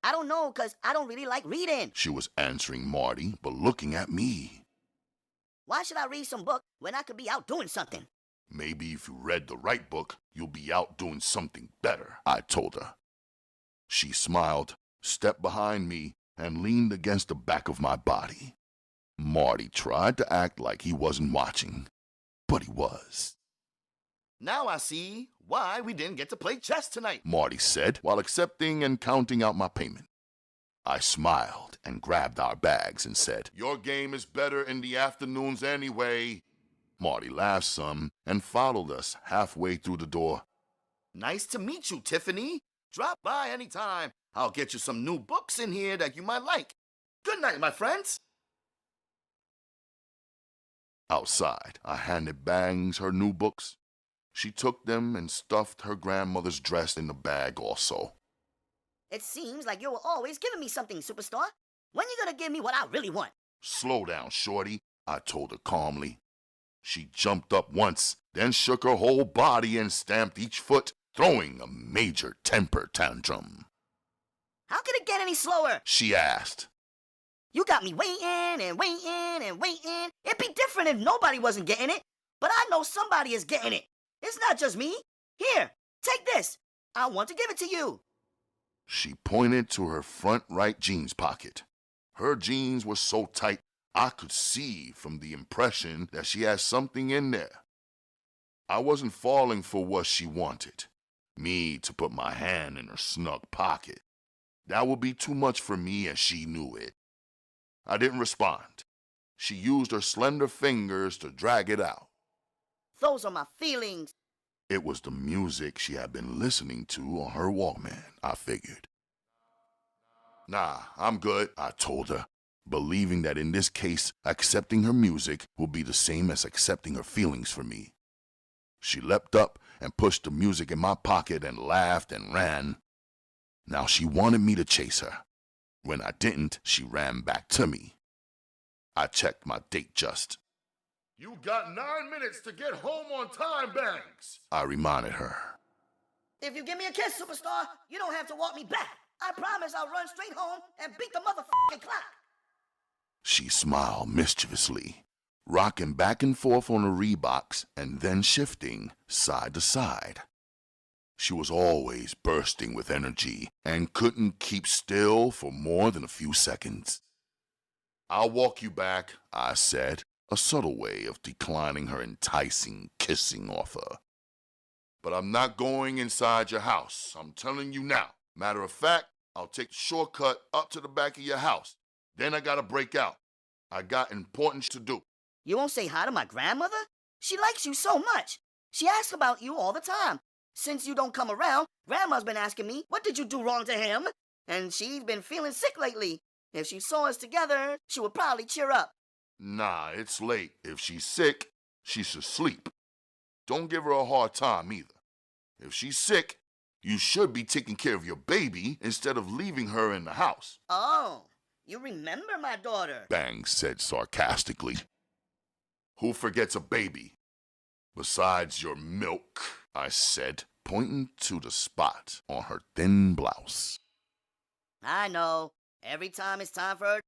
I don't know, 'cause I don't really like reading. She was answering Marty, but looking at me. Why should I read some book when I could be out doing something? Maybe if you read the right book, you'll be out doing something better, I told her. She smiled, stepped behind me, and leaned against the back of my body. Marty tried to act like he wasn't watching, but he was. Now I see why we didn't get to play chess tonight, Marty said while accepting and counting out my payment. I smiled and grabbed our bags and said, "Your game is better in the afternoons anyway." Marty laughed some and followed us halfway through the door. Nice to meet you, Tiffany. Drop by anytime. I'll get you some new books in here that you might like. Good night, my friends. Outside, I handed Bangs her new books. She took them and stuffed her grandmother's dress in the bag also. It seems like you were always giving me something, Superstar. When you gonna give me what I really want? "Slow down, Shorty," I told her calmly. She jumped up once, then shook her whole body and stamped each foot, throwing a major temper tantrum. How could it get any slower? She asked. You got me waiting and waiting and waiting. It'd be different if nobody wasn't getting it. But I know somebody is getting it. It's not just me. Here, take this. I want to give it to you. She pointed to her front right jeans pocket. Her jeans were so tight, I could see from the impression that she had something in there. I wasn't falling for what she wanted. Me to put my hand in her snug pocket. That would be too much for me, and she knew it. I didn't respond. She used her slender fingers to drag it out. Those are my feelings. It was the music she had been listening to on her Walkman, I figured. "Nah, I'm good," I told her, believing that in this case, accepting her music would be the same as accepting her feelings for me. She leapt up and pushed the music in my pocket and laughed and ran. Now she wanted me to chase her. When I didn't, she ran back to me. I checked my date just. "You got 9 minutes to get home on time, Bangs." I reminded her. If you give me a kiss, Superstar, you don't have to walk me back. I promise I'll run straight home and beat the motherfucking clock. She smiled mischievously, rocking back and forth on the Reeboks and then shifting side to side. She was always bursting with energy and couldn't keep still for more than a few seconds. "I'll walk you back," I said, a subtle way of declining her enticing kissing offer. "But I'm not going inside your house. I'm telling you now. Matter of fact, I'll take the shortcut up to the back of your house. Then I gotta break out. I got important to do." You won't say hi to my grandmother? She likes you so much. She asks about you all the time. Since you don't come around, Grandma's been asking me, what did you do wrong to him? And she's been feeling sick lately. If she saw us together, she would probably cheer up. "Nah, it's late. If she's sick, she should sleep. Don't give her a hard time either. If she's sick, you should be taking care of your baby instead of leaving her in the house." Oh, you remember my daughter. Bangs said sarcastically. "Who forgets a baby? Besides your milk," I said, pointing to the spot on her thin blouse. I know. Every time it's time for her,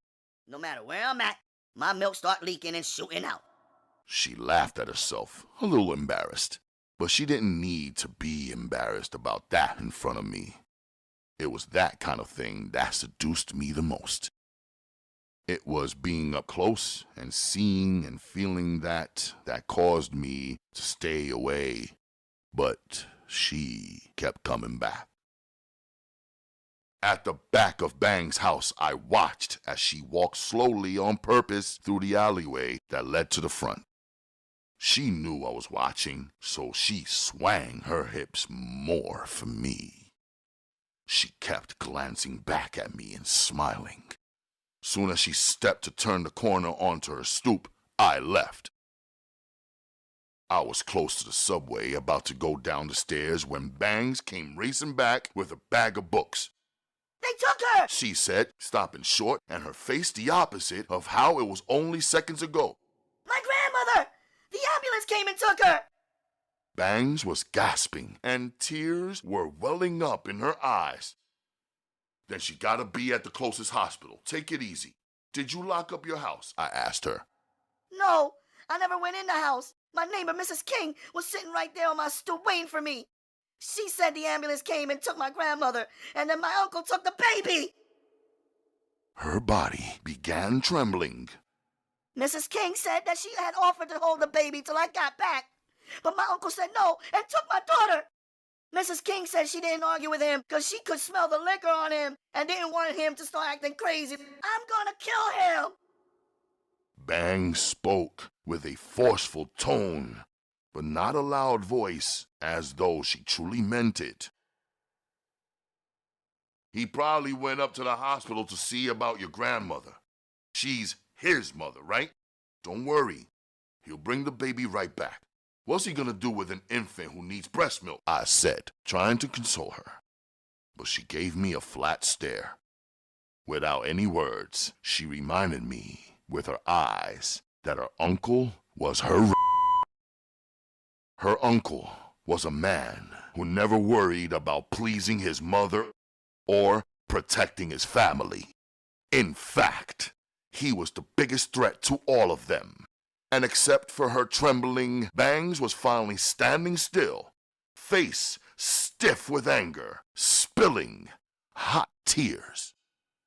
no matter where I'm at, my milk start leaking and shooting out. She laughed at herself, a little embarrassed. But she didn't need to be embarrassed about that in front of me. It was that kind of thing that seduced me the most. It was being up close and seeing and feeling that caused me to stay away. But she kept coming back. At the back of Bang's house, I watched as she walked slowly on purpose through the alleyway that led to the front. She knew I was watching, so she swung her hips more for me. She kept glancing back at me and smiling. Soon as she stepped to turn the corner onto her stoop, I left. I was close to the subway, about to go down the stairs, when Bangs came racing back with a bag of books. They took her! She said, stopping short, and her face the opposite of how it was only seconds ago. My grandmother! The ambulance came and took her! Bangs was gasping, and tears were welling up in her eyes. Then she gotta be at the closest hospital. Take it easy. Did you lock up your house? I asked her. No, I never went in the house. My neighbor, Mrs. King, was sitting right there on my stoop waiting for me. She said the ambulance came and took my grandmother, and then my uncle took the baby. Her body began trembling. Mrs. King said that she had offered to hold the baby till I got back, but my uncle said no and took my daughter. Mrs. King said she didn't argue with him because she could smell the liquor on him and didn't want him to start acting crazy. I'm gonna kill him. Bang spoke with a forceful tone, but not a loud voice, as though she truly meant it. He probably went up to the hospital to see about your grandmother. She's his mother, right? Don't worry. He'll bring the baby right back. What's he gonna do with an infant who needs breast milk? I said, trying to console her. But she gave me a flat stare. Without any words, she reminded me, with her eyes, that her uncle was her. Her uncle was a man who never worried about pleasing his mother or protecting his family. In fact, he was the biggest threat to all of them. And except for her trembling, Bangs was finally standing still, face stiff with anger, spilling hot tears.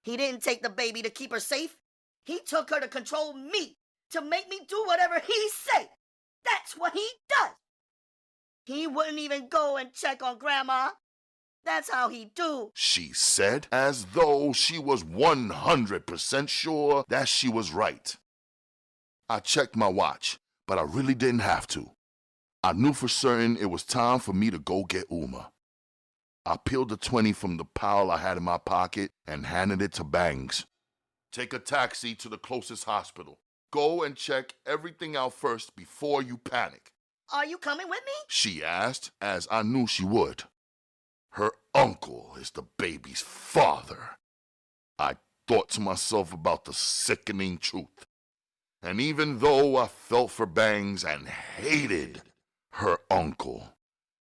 He didn't take the baby to keep her safe. He took her to control me, to make me do whatever he say. That's what he does. He wouldn't even go and check on Grandma. That's how he do. She said, as though she was 100% sure that she was right. I checked my watch, but I really didn't have to. I knew for certain it was time for me to go get Uma. I peeled the 20 from the pile I had in my pocket and handed it to Bangs. Take a taxi to the closest hospital. Go and check everything out first before you panic. Are you coming with me? She asked, as I knew she would. Her uncle is the baby's father. I thought to myself about the sickening truth. And even though I felt for Bangs and hated her uncle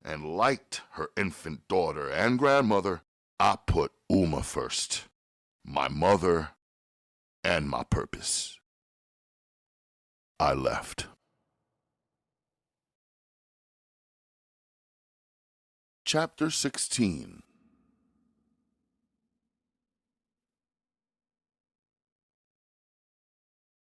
and liked her infant daughter and grandmother, I put Uma first, my mother, and my purpose. I left. Chapter 16.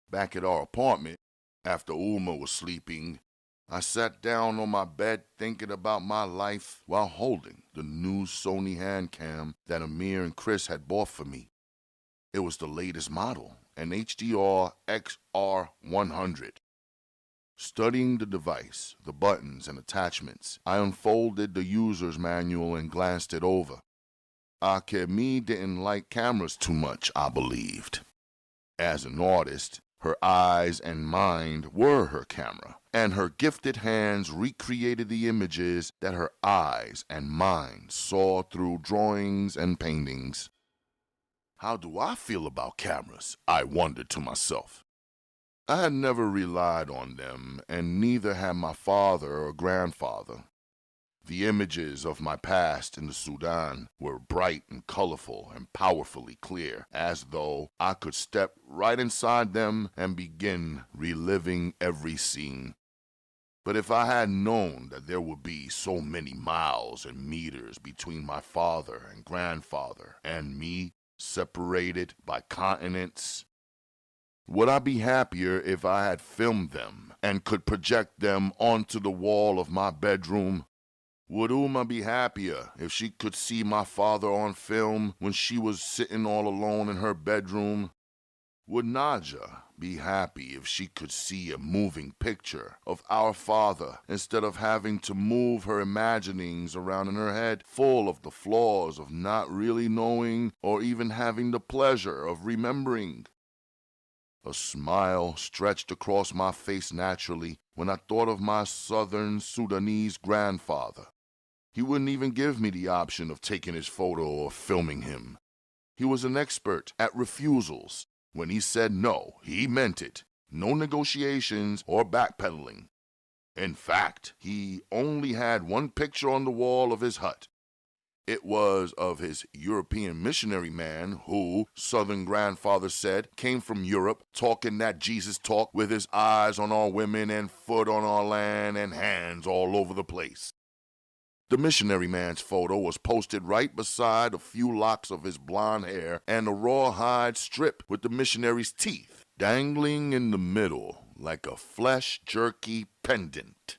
Back at our apartment, after Uma was sleeping, I sat down on my bed thinking about my life while holding the new Sony Handcam that Ameer and Chris had bought for me. It was the latest model, an HDR XR100. Studying the device, the buttons and attachments, I unfolded the user's manual and glanced it over. Akeem didn't like cameras too much, I believed. As an artist, her eyes and mind were her camera, and her gifted hands recreated the images that her eyes and mind saw through drawings and paintings. How do I feel about cameras? I wondered to myself. I had never relied on them, and neither had my father or grandfather. The images of my past in the Sudan were bright and colorful and powerfully clear, as though I could step right inside them and begin reliving every scene. But if I had known that there would be so many miles and meters between my father and grandfather and me, separated by continents, Would I be happier if I had filmed them and could project them onto the wall of my bedroom? Would Uma be happier if she could see my father on film when she was sitting all alone in her bedroom? Would Naja be happy if she could see a moving picture of our father instead of having to move her imaginings around in her head full of the flaws of not really knowing or even having the pleasure of remembering? A smile stretched across my face naturally when I thought of my southern Sudanese grandfather. He wouldn't even give me the option of taking his photo or filming him. He was an expert at refusals. When he said no, he meant it. No negotiations or backpedaling. In fact, he only had one picture on the wall of his hut. It was of his European missionary man who, Southern grandfather said, came from Europe talking that Jesus talk with his eyes on our women and foot on our land and hands all over the place. The missionary man's photo was posted right beside a few locks of his blonde hair and a rawhide strip with the missionary's teeth dangling in the middle like a flesh jerky pendant.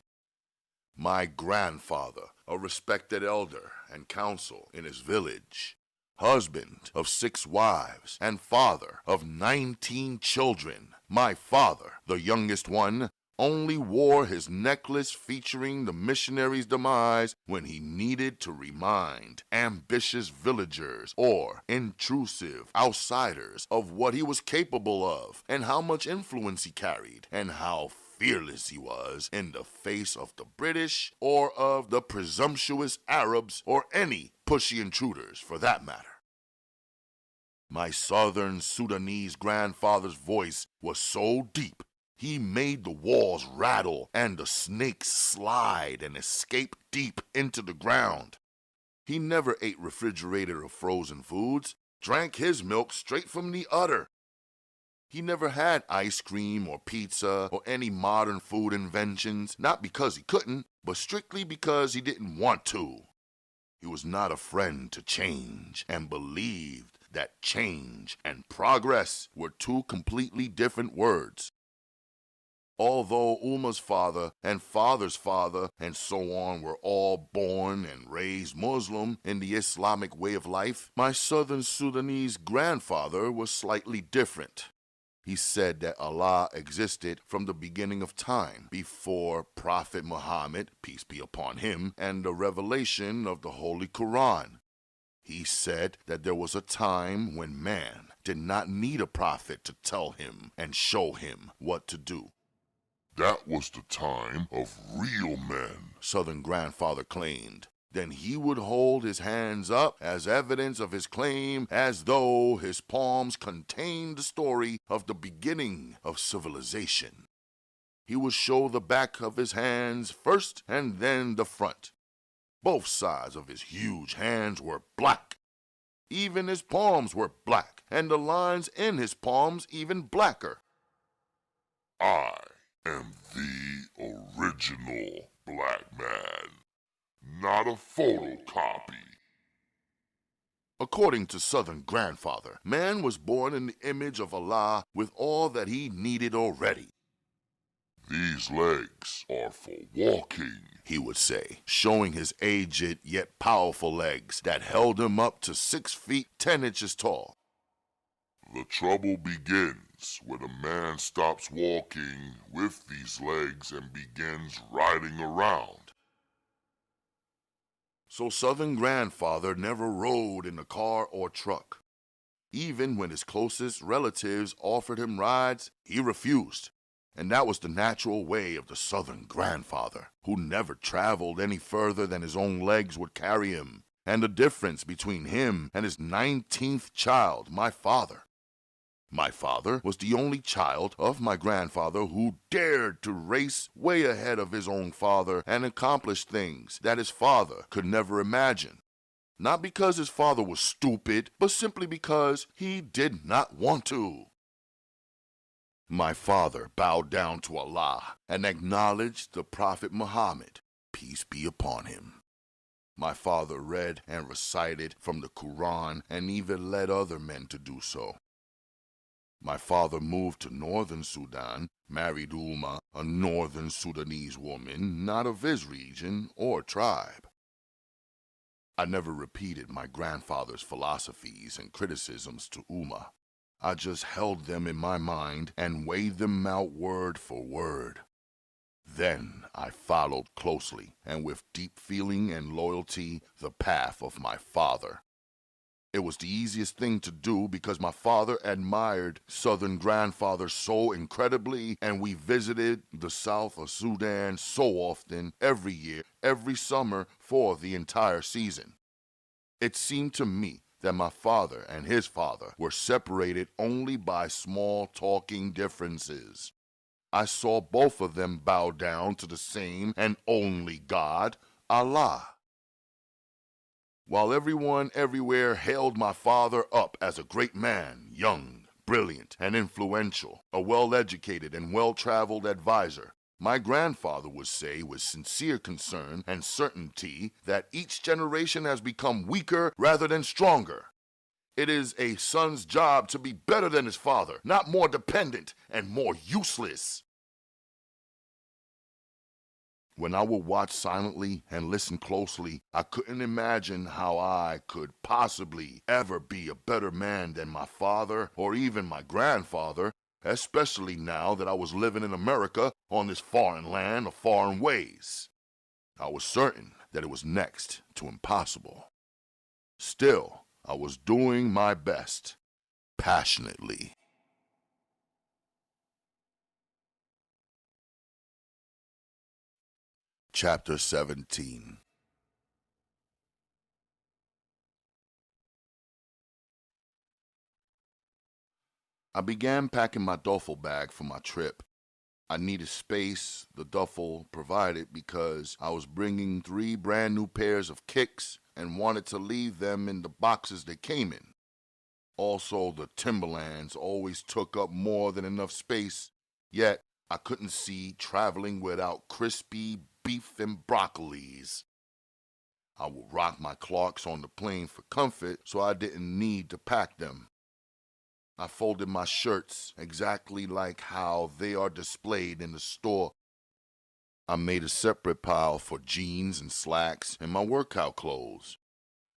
My grandfather, a respected elder and counsel in his village, husband of 6 wives and father of 19 children, my father, the youngest one, only wore his necklace featuring the missionary's demise when he needed to remind ambitious villagers or intrusive outsiders of what he was capable of and how much influence he carried and how fearless he was in the face of the British or of the presumptuous Arabs or any pushy intruders for that matter. My southern Sudanese grandfather's voice was so deep he made the walls rattle and the snakes slide and escape deep into the ground. He never ate refrigerated or frozen foods, drank his milk straight from the udder. He never had ice cream or pizza or any modern food inventions, not because he couldn't, but strictly because he didn't want to. He was not a friend to change and believed that change and progress were 2 completely different words. Although Uma's father and father's father and so on were all born and raised Muslim in the Islamic way of life, my southern Sudanese grandfather was slightly different. He said that Allah existed from the beginning of time, before Prophet Muhammad, peace be upon him, and the revelation of the Holy Quran. He said that there was a time when man did not need a prophet to tell him and show him what to do. That was the time of real men, Southern grandfather claimed. Then he would hold his hands up as evidence of his claim as though his palms contained the story of the beginning of civilization. He would show the back of his hands first and then the front. Both sides of his huge hands were black. Even his palms were black, and the lines in his palms even blacker. I am the original black man, not a photocopy. According to Southern grandfather, man was born in the image of Allah with all that he needed already. These legs are for walking, he would say, showing his aged yet powerful legs that held him up to 6 feet 10 inches tall. The trouble begins when a man stops walking with these legs and begins riding around. So Southern grandfather never rode in a car or truck. Even when his closest relatives offered him rides, he refused. And that was the natural way of the Southern grandfather, who never traveled any further than his own legs would carry him, and the difference between him and his 19th child, my father. My father was the only child of my grandfather who dared to race way ahead of his own father and accomplish things that his father could never imagine. Not because his father was stupid, but simply because he did not want to. My father bowed down to Allah and acknowledged the Prophet Muhammad, peace be upon him. My father read and recited from the Quran and even led other men to do so. My father moved to northern Sudan, married Uma, a northern Sudanese woman, not of his region or tribe. I never repeated my grandfather's philosophies and criticisms to Uma. I just held them in my mind and weighed them out word for word. Then I followed closely and with deep feeling and loyalty the path of my father. It was the easiest thing to do because my father admired Southern grandfather so incredibly, and we visited the south of Sudan so often, every year, every summer, for the entire season. It seemed to me that my father and his father were separated only by small talking differences. I saw both of them bow down to the same and only God, Allah. While everyone everywhere hailed my father up as a great man, young, brilliant, and influential, a well-educated and well-traveled advisor, my grandfather would say with sincere concern and certainty that each generation has become weaker rather than stronger. It is a son's job to be better than his father, not more dependent and more useless. When I would watch silently and listen closely, I couldn't imagine how I could possibly ever be a better man than my father or even my grandfather, especially now that I was living in America on this foreign land of foreign ways. I was certain that it was next to impossible. Still, I was doing my best, passionately. Chapter 17. I began packing my duffel bag for my trip. I needed space the duffel provided because I was bringing 3 brand new pairs of kicks and wanted to leave them in the boxes they came in. Also, the Timberlands always took up more than enough space, yet I couldn't see traveling without crispy beef and broccolis. I would rock my Clarks on the plane for comfort, so I didn't need to pack them. I folded my shirts exactly like how they are displayed in the store. I made a separate pile for jeans and slacks and my workout clothes.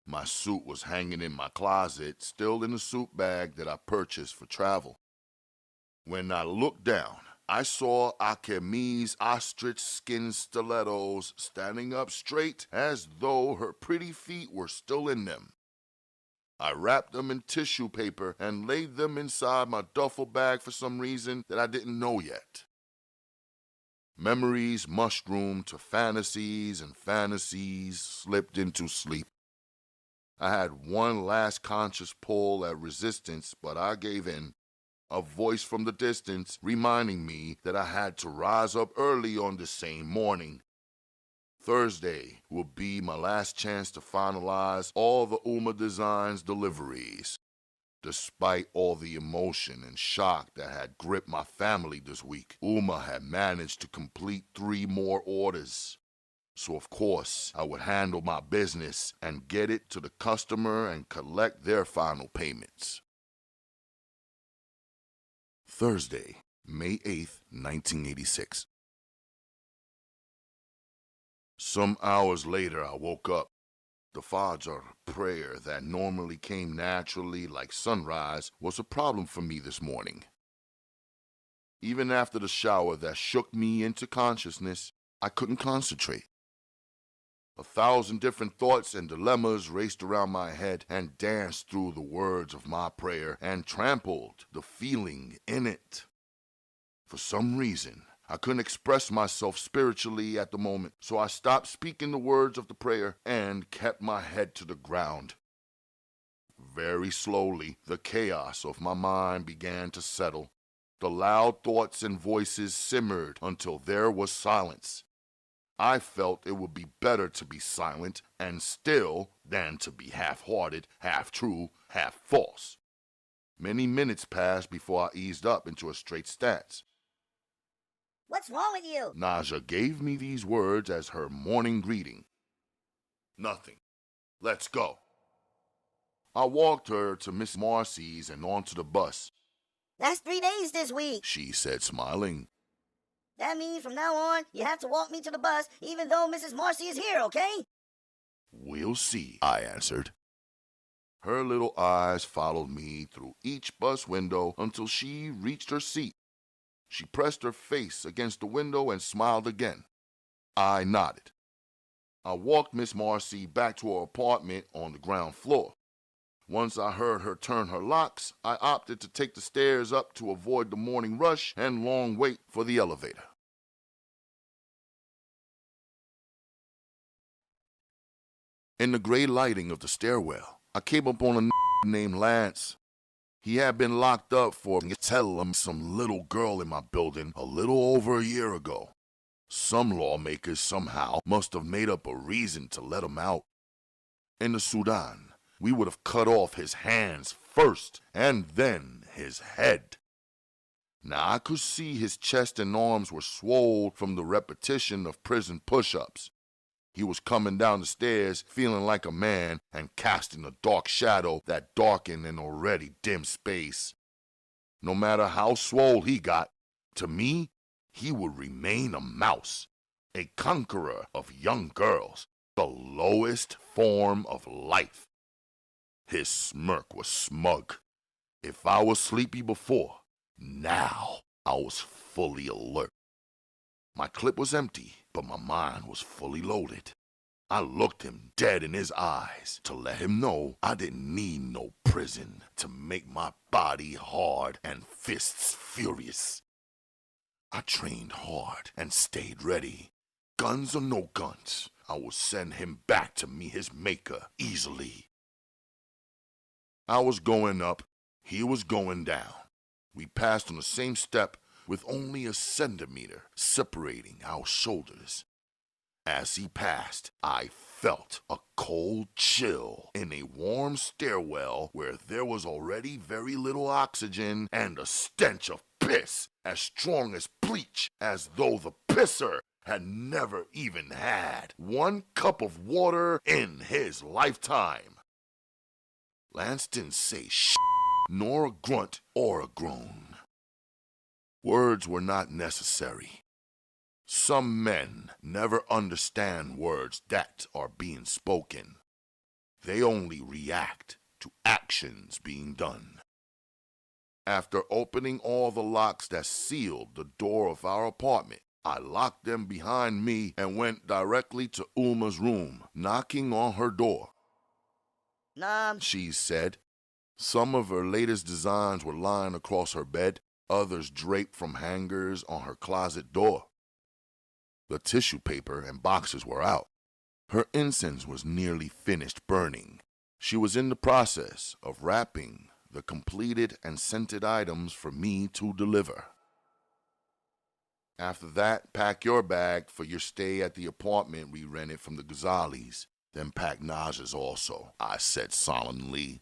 My suit was hanging in my closet, still in the suit bag that I purchased for travel. When I looked down, I saw Akemi's ostrich skin stilettos standing up straight as though her pretty feet were still in them. I wrapped them in tissue paper and laid them inside my duffel bag for some reason that I didn't know yet. Memories mushroomed to fantasies, and fantasies slipped into sleep. I had one last conscious pull at resistance, but I gave in. A voice from the distance reminding me that I had to rise up early on the same morning. Thursday will be my last chance to finalize all the Uma Designs deliveries. Despite all the emotion and shock that had gripped my family this week, Uma had managed to complete 3 more orders. So of course, I would handle my business and get it to the customer and collect their final payments. Thursday, May 8th, 1986. Some hours later, I woke up. The Fajr prayer that normally came naturally like sunrise was a problem for me this morning. Even after the shower that shook me into consciousness, I couldn't concentrate. 1,000 different thoughts and dilemmas raced around my head and danced through the words of my prayer and trampled the feeling in it. For some reason, I couldn't express myself spiritually at the moment, so I stopped speaking the words of the prayer and kept my head to the ground. Very slowly, the chaos of my mind began to settle. The loud thoughts and voices simmered until there was silence. I felt it would be better to be silent and still than to be half-hearted, half-true, half-false. Many minutes passed before I eased up into a straight stance. What's wrong with you? Naja gave me these words as her morning greeting. Nothing. Let's go. I walked her to Miss Marcy's and onto the bus. That's 3 days this week. she said, smiling. That means from now on, you have to walk me to the bus even though Mrs. Marcy is here, okay? We'll see, I answered. Her little eyes followed me through each bus window until she reached her seat. She pressed her face against the window and smiled again. I nodded. I walked Miss Marcy back to her apartment on the ground floor. Once I heard her turn her locks, I opted to take the stairs up to avoid the morning rush and long wait for the elevator. In the gray lighting of the stairwell, I came upon a named Lance. He had been locked up for telling some little girl in my building a little over a year ago. Some lawmakers somehow must have made up a reason to let him out. In the Sudan, we would have cut off his hands first and then his head. Now I could see his chest and arms were swollen from the repetition of prison push-ups. He was coming down the stairs feeling like a man and casting a dark shadow that darkened an already dim space. No matter how swole he got, to me, he would remain a mouse, a conqueror of young girls, the lowest form of life. His smirk was smug. If I was sleepy before, now I was fully alert. My clip was empty, but my mind was fully loaded. I looked him dead in his eyes to let him know I didn't need no prison to make my body hard and fists furious. I trained hard and stayed ready. Guns or no guns, I would send him back to meet his maker easily. I was going up, he was going down. We passed on the same step with only a centimeter separating our shoulders. As he passed, I felt a cold chill in a warm stairwell where there was already very little oxygen and a stench of piss as strong as bleach, as though the pisser had never even had 1 cup of water in his lifetime. Lance didn't say shit, nor a grunt or a groan. Words were not necessary. Some men never understand words that are being spoken. They only react to actions being done. After opening all the locks that sealed the door of our apartment, I locked them behind me and went directly to Uma's room, knocking on her door. She said. Some of her latest designs were lying across her bed, others draped from hangers on her closet door. The tissue paper and boxes were out. Her incense was nearly finished burning. She was in the process of wrapping the completed and scented items for me to deliver. After that, pack your bag for your stay at the apartment we rented from the Ghazzalis. Then pack Naja's also, I said solemnly.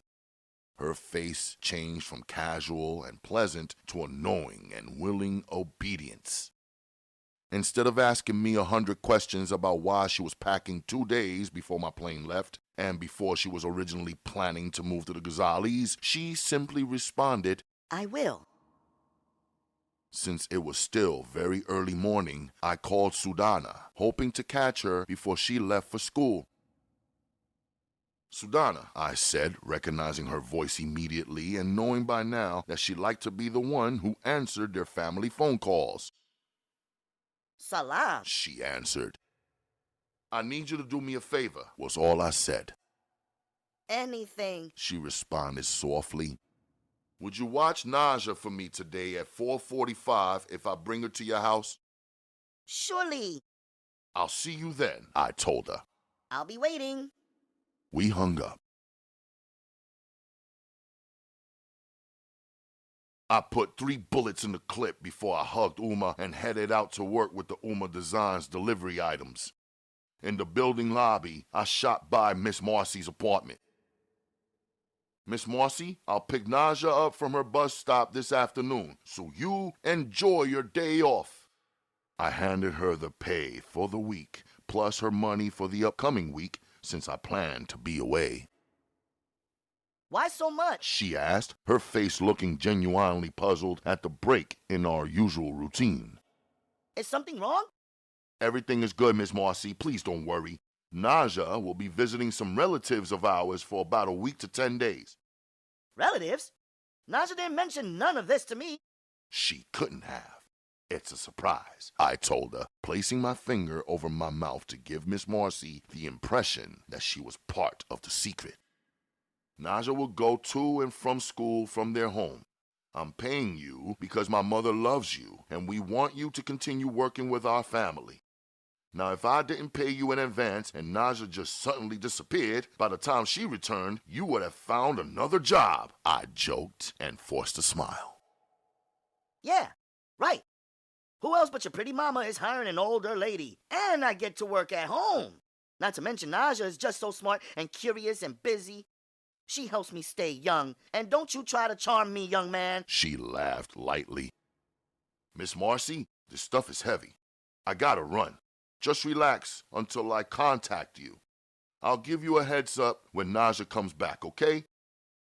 Her face changed from casual and pleasant to a knowing and willing obedience. Instead of asking me 100 questions about why she was packing 2 days before my plane left and before she was originally planning to move to the Ghazzalis, she simply responded, I will. Since it was still very early morning, I called Sudana, hoping to catch her before she left for school. Sudana, I said, recognizing her voice immediately and knowing by now that she liked to be the one who answered their family phone calls. Salam, she answered. I need you to do me a favor, was all I said. Anything, she responded softly. Would you watch Naja for me today at 4:45 if I bring her to your house? Surely. I'll see you then, I told her. I'll be waiting. We hung up. I put 3 bullets in the clip before I hugged Uma and headed out to work with the Uma Designs delivery items. In the building lobby, I shot by Miss Marcy's apartment. Miss Marcy, I'll pick Naja up from her bus stop this afternoon, so you enjoy your day off. I handed her the pay for the week, plus her money for the upcoming week, since I planned to be away. Why so much? She asked, her face looking genuinely puzzled at the break in our usual routine. Is something wrong? Everything is good, Miss Marcy. Please don't worry. Naja will be visiting some relatives of ours for about a week to 10 days. Relatives? Naja didn't mention none of this to me. She couldn't have. It's a surprise, I told her, placing my finger over my mouth to give Miss Marcy the impression that she was part of the secret. Naja will go to and from school from their home. I'm paying you because my mother loves you, and we want you to continue working with our family. Now, if I didn't pay you in advance and Naja just suddenly disappeared, by the time she returned, you would have found another job, I joked and forced a smile. Yeah, right. Who else but your pretty mama is hiring an older lady? And I get to work at home. Not to mention Naja is just so smart and curious and busy. She helps me stay young. And don't you try to charm me, young man. She laughed lightly. Miss Marcy, this stuff is heavy. I gotta run. Just relax until I contact you. I'll give you a heads up when Naja comes back, okay?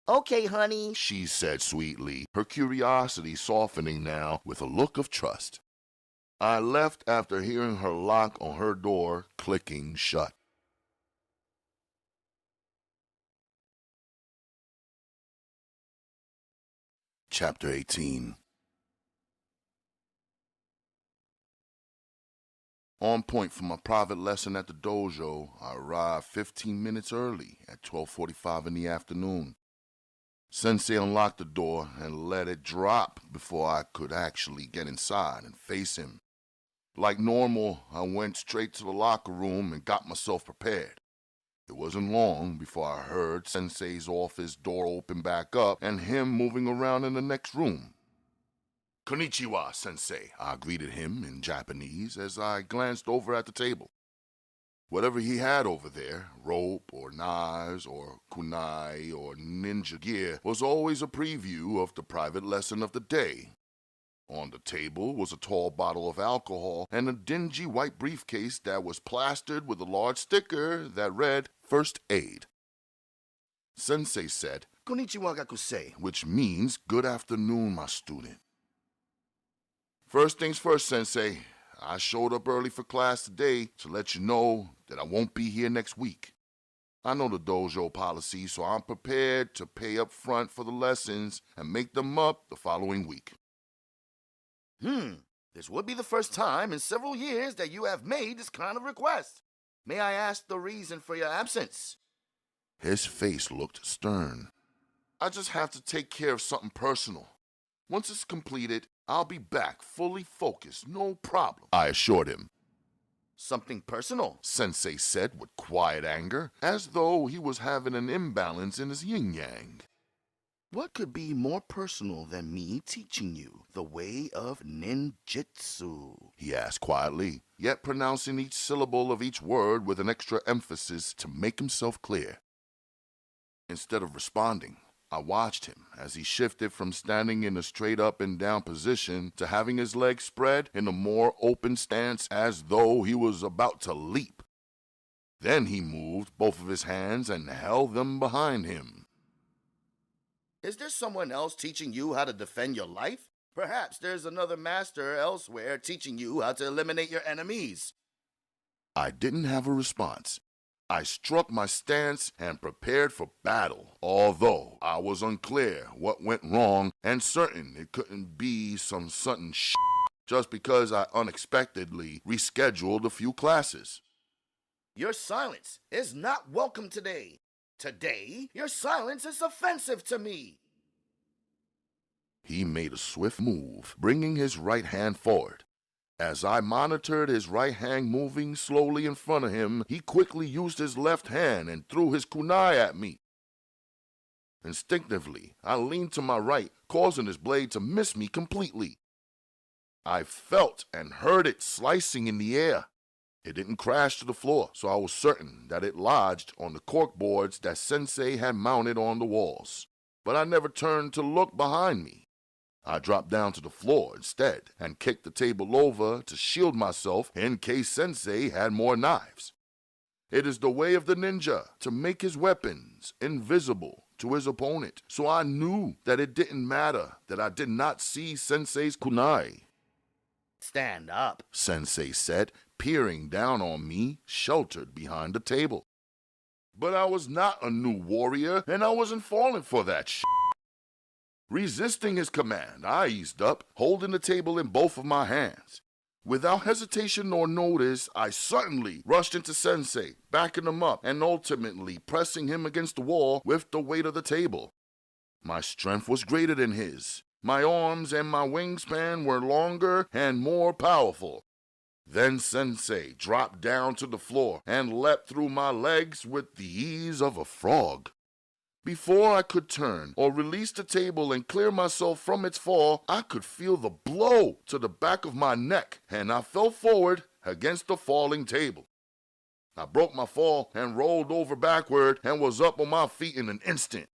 Okay, honey, She said sweetly, her curiosity softening now with a look of trust. I left after hearing her lock on her door clicking shut. Chapter 18. On point for my private lesson at the dojo, I arrived 15 minutes early at 12:45 in the afternoon. Sensei unlocked the door and let it drop before I could actually get inside and face him. Like normal, I went straight to the locker room and got myself prepared. It wasn't long before I heard Sensei's office door open back up and him moving around in the next room. "Konnichiwa, Sensei," I greeted him in Japanese as I glanced over at the table. Whatever he had over there, rope or knives or kunai or ninja gear, was always a preview of the private lesson of the day. On the table was a tall bottle of alcohol and a dingy white briefcase that was plastered with a large sticker that read, "First Aid." Sensei said, "Konnichiwa gakusei," which means, "Good afternoon, my student." "First things first, Sensei. I showed up early for class today to let you know that I won't be here next week. I know the dojo policy, so I'm prepared to pay up front for the lessons and make them up the following week." This would be the first time in several years that you have made this kind of request. May I ask the reason for your absence? His face looked stern. "I just have to take care of something personal. Once it's completed, I'll be back fully focused, no problem," I assured him. Something personal? Sensei said with quiet anger, as though he was having an imbalance in his yin-yang. What could be more personal than me teaching you the way of ninjutsu? He asked quietly, yet pronouncing each syllable of each word with an extra emphasis to make himself clear. Instead of responding, I watched him as he shifted from standing in a straight up and down position to having his legs spread in a more open stance as though he was about to leap. Then he moved both of his hands and held them behind him. Is there someone else teaching you how to defend your life? Perhaps there's another master elsewhere teaching you how to eliminate your enemies. I didn't have a response. I struck my stance and prepared for battle, although I was unclear what went wrong and certain it couldn't be some sudden just because I unexpectedly rescheduled a few classes. Your silence is not welcome today. Today, your silence is offensive to me. He made a swift move, bringing his right hand forward. As I monitored his right hand moving slowly in front of him, he quickly used his left hand and threw his kunai at me. Instinctively, I leaned to my right, causing his blade to miss me completely. I felt and heard it slicing in the air. It didn't crash to the floor, so I was certain that it lodged on the corkboards that Sensei had mounted on the walls. But I never turned to look behind me. I dropped down to the floor instead and kicked the table over to shield myself in case Sensei had more knives. It is the way of the ninja to make his weapons invisible to his opponent, so I knew that it didn't matter that I did not see Sensei's kunai. Stand up, Sensei said, peering down on me, sheltered behind the table. But I was not a new warrior, and I wasn't falling for that shit. Resisting his command, I eased up, holding the table in both of my hands. Without hesitation or notice, I suddenly rushed into Sensei, backing him up and ultimately pressing him against the wall with the weight of the table. My strength was greater than his. My arms and my wingspan were longer and more powerful. Then Sensei dropped down to the floor and leapt through my legs with the ease of a frog. Before I could turn or release the table and clear myself from its fall, I could feel the blow to the back of my neck, and I fell forward against the falling table. I broke my fall and rolled over backward and was up on my feet in an instant.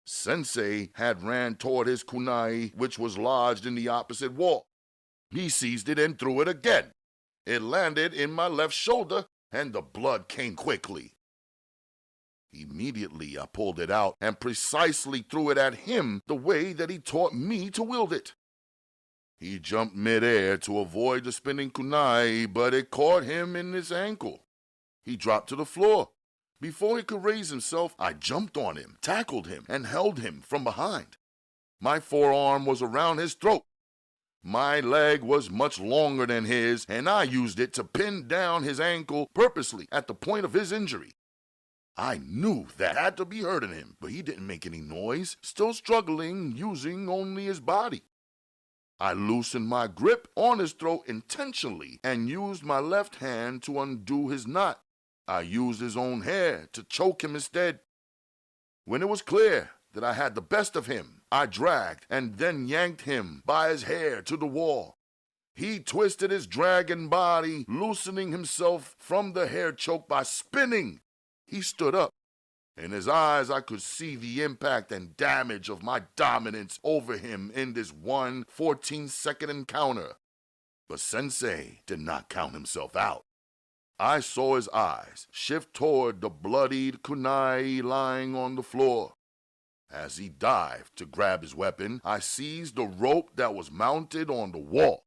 Sensei had ran toward his kunai, which was lodged in the opposite wall. He seized it and threw it again. It landed in my left shoulder, and the blood came quickly. Immediately, I pulled it out and precisely threw it at him the way that he taught me to wield it. He jumped mid-air to avoid the spinning kunai, but it caught him in his ankle. He dropped to the floor. Before he could raise himself, I jumped on him, tackled him, and held him from behind. My forearm was around his throat. My leg was much longer than his, and I used it to pin down his ankle purposely at the point of his injury. I knew that had to be hurting him, but he didn't make any noise, still struggling, using only his body. I loosened my grip on his throat intentionally and used my left hand to undo his knot. I used his own hair to choke him instead. When it was clear that I had the best of him, I dragged and then yanked him by his hair to the wall. He twisted his dragon body, loosening himself from the hair choke by spinning. He stood up. In his eyes, I could see the impact and damage of my dominance over him in this 14-second encounter. But Sensei did not count himself out. I saw his eyes shift toward the bloodied kunai lying on the floor. As he dived to grab his weapon, I seized the rope that was mounted on the wall.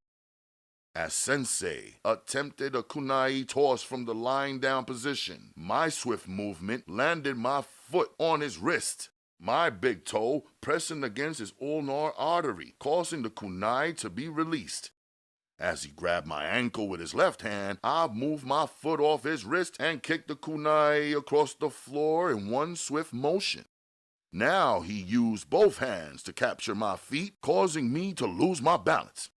As Sensei attempted a kunai toss from the lying down position, my swift movement landed my foot on his wrist, my big toe pressing against his ulnar artery, causing the kunai to be released. As he grabbed my ankle with his left hand, I moved my foot off his wrist and kicked the kunai across the floor in one swift motion. Now he used both hands to capture my feet, causing me to lose my balance.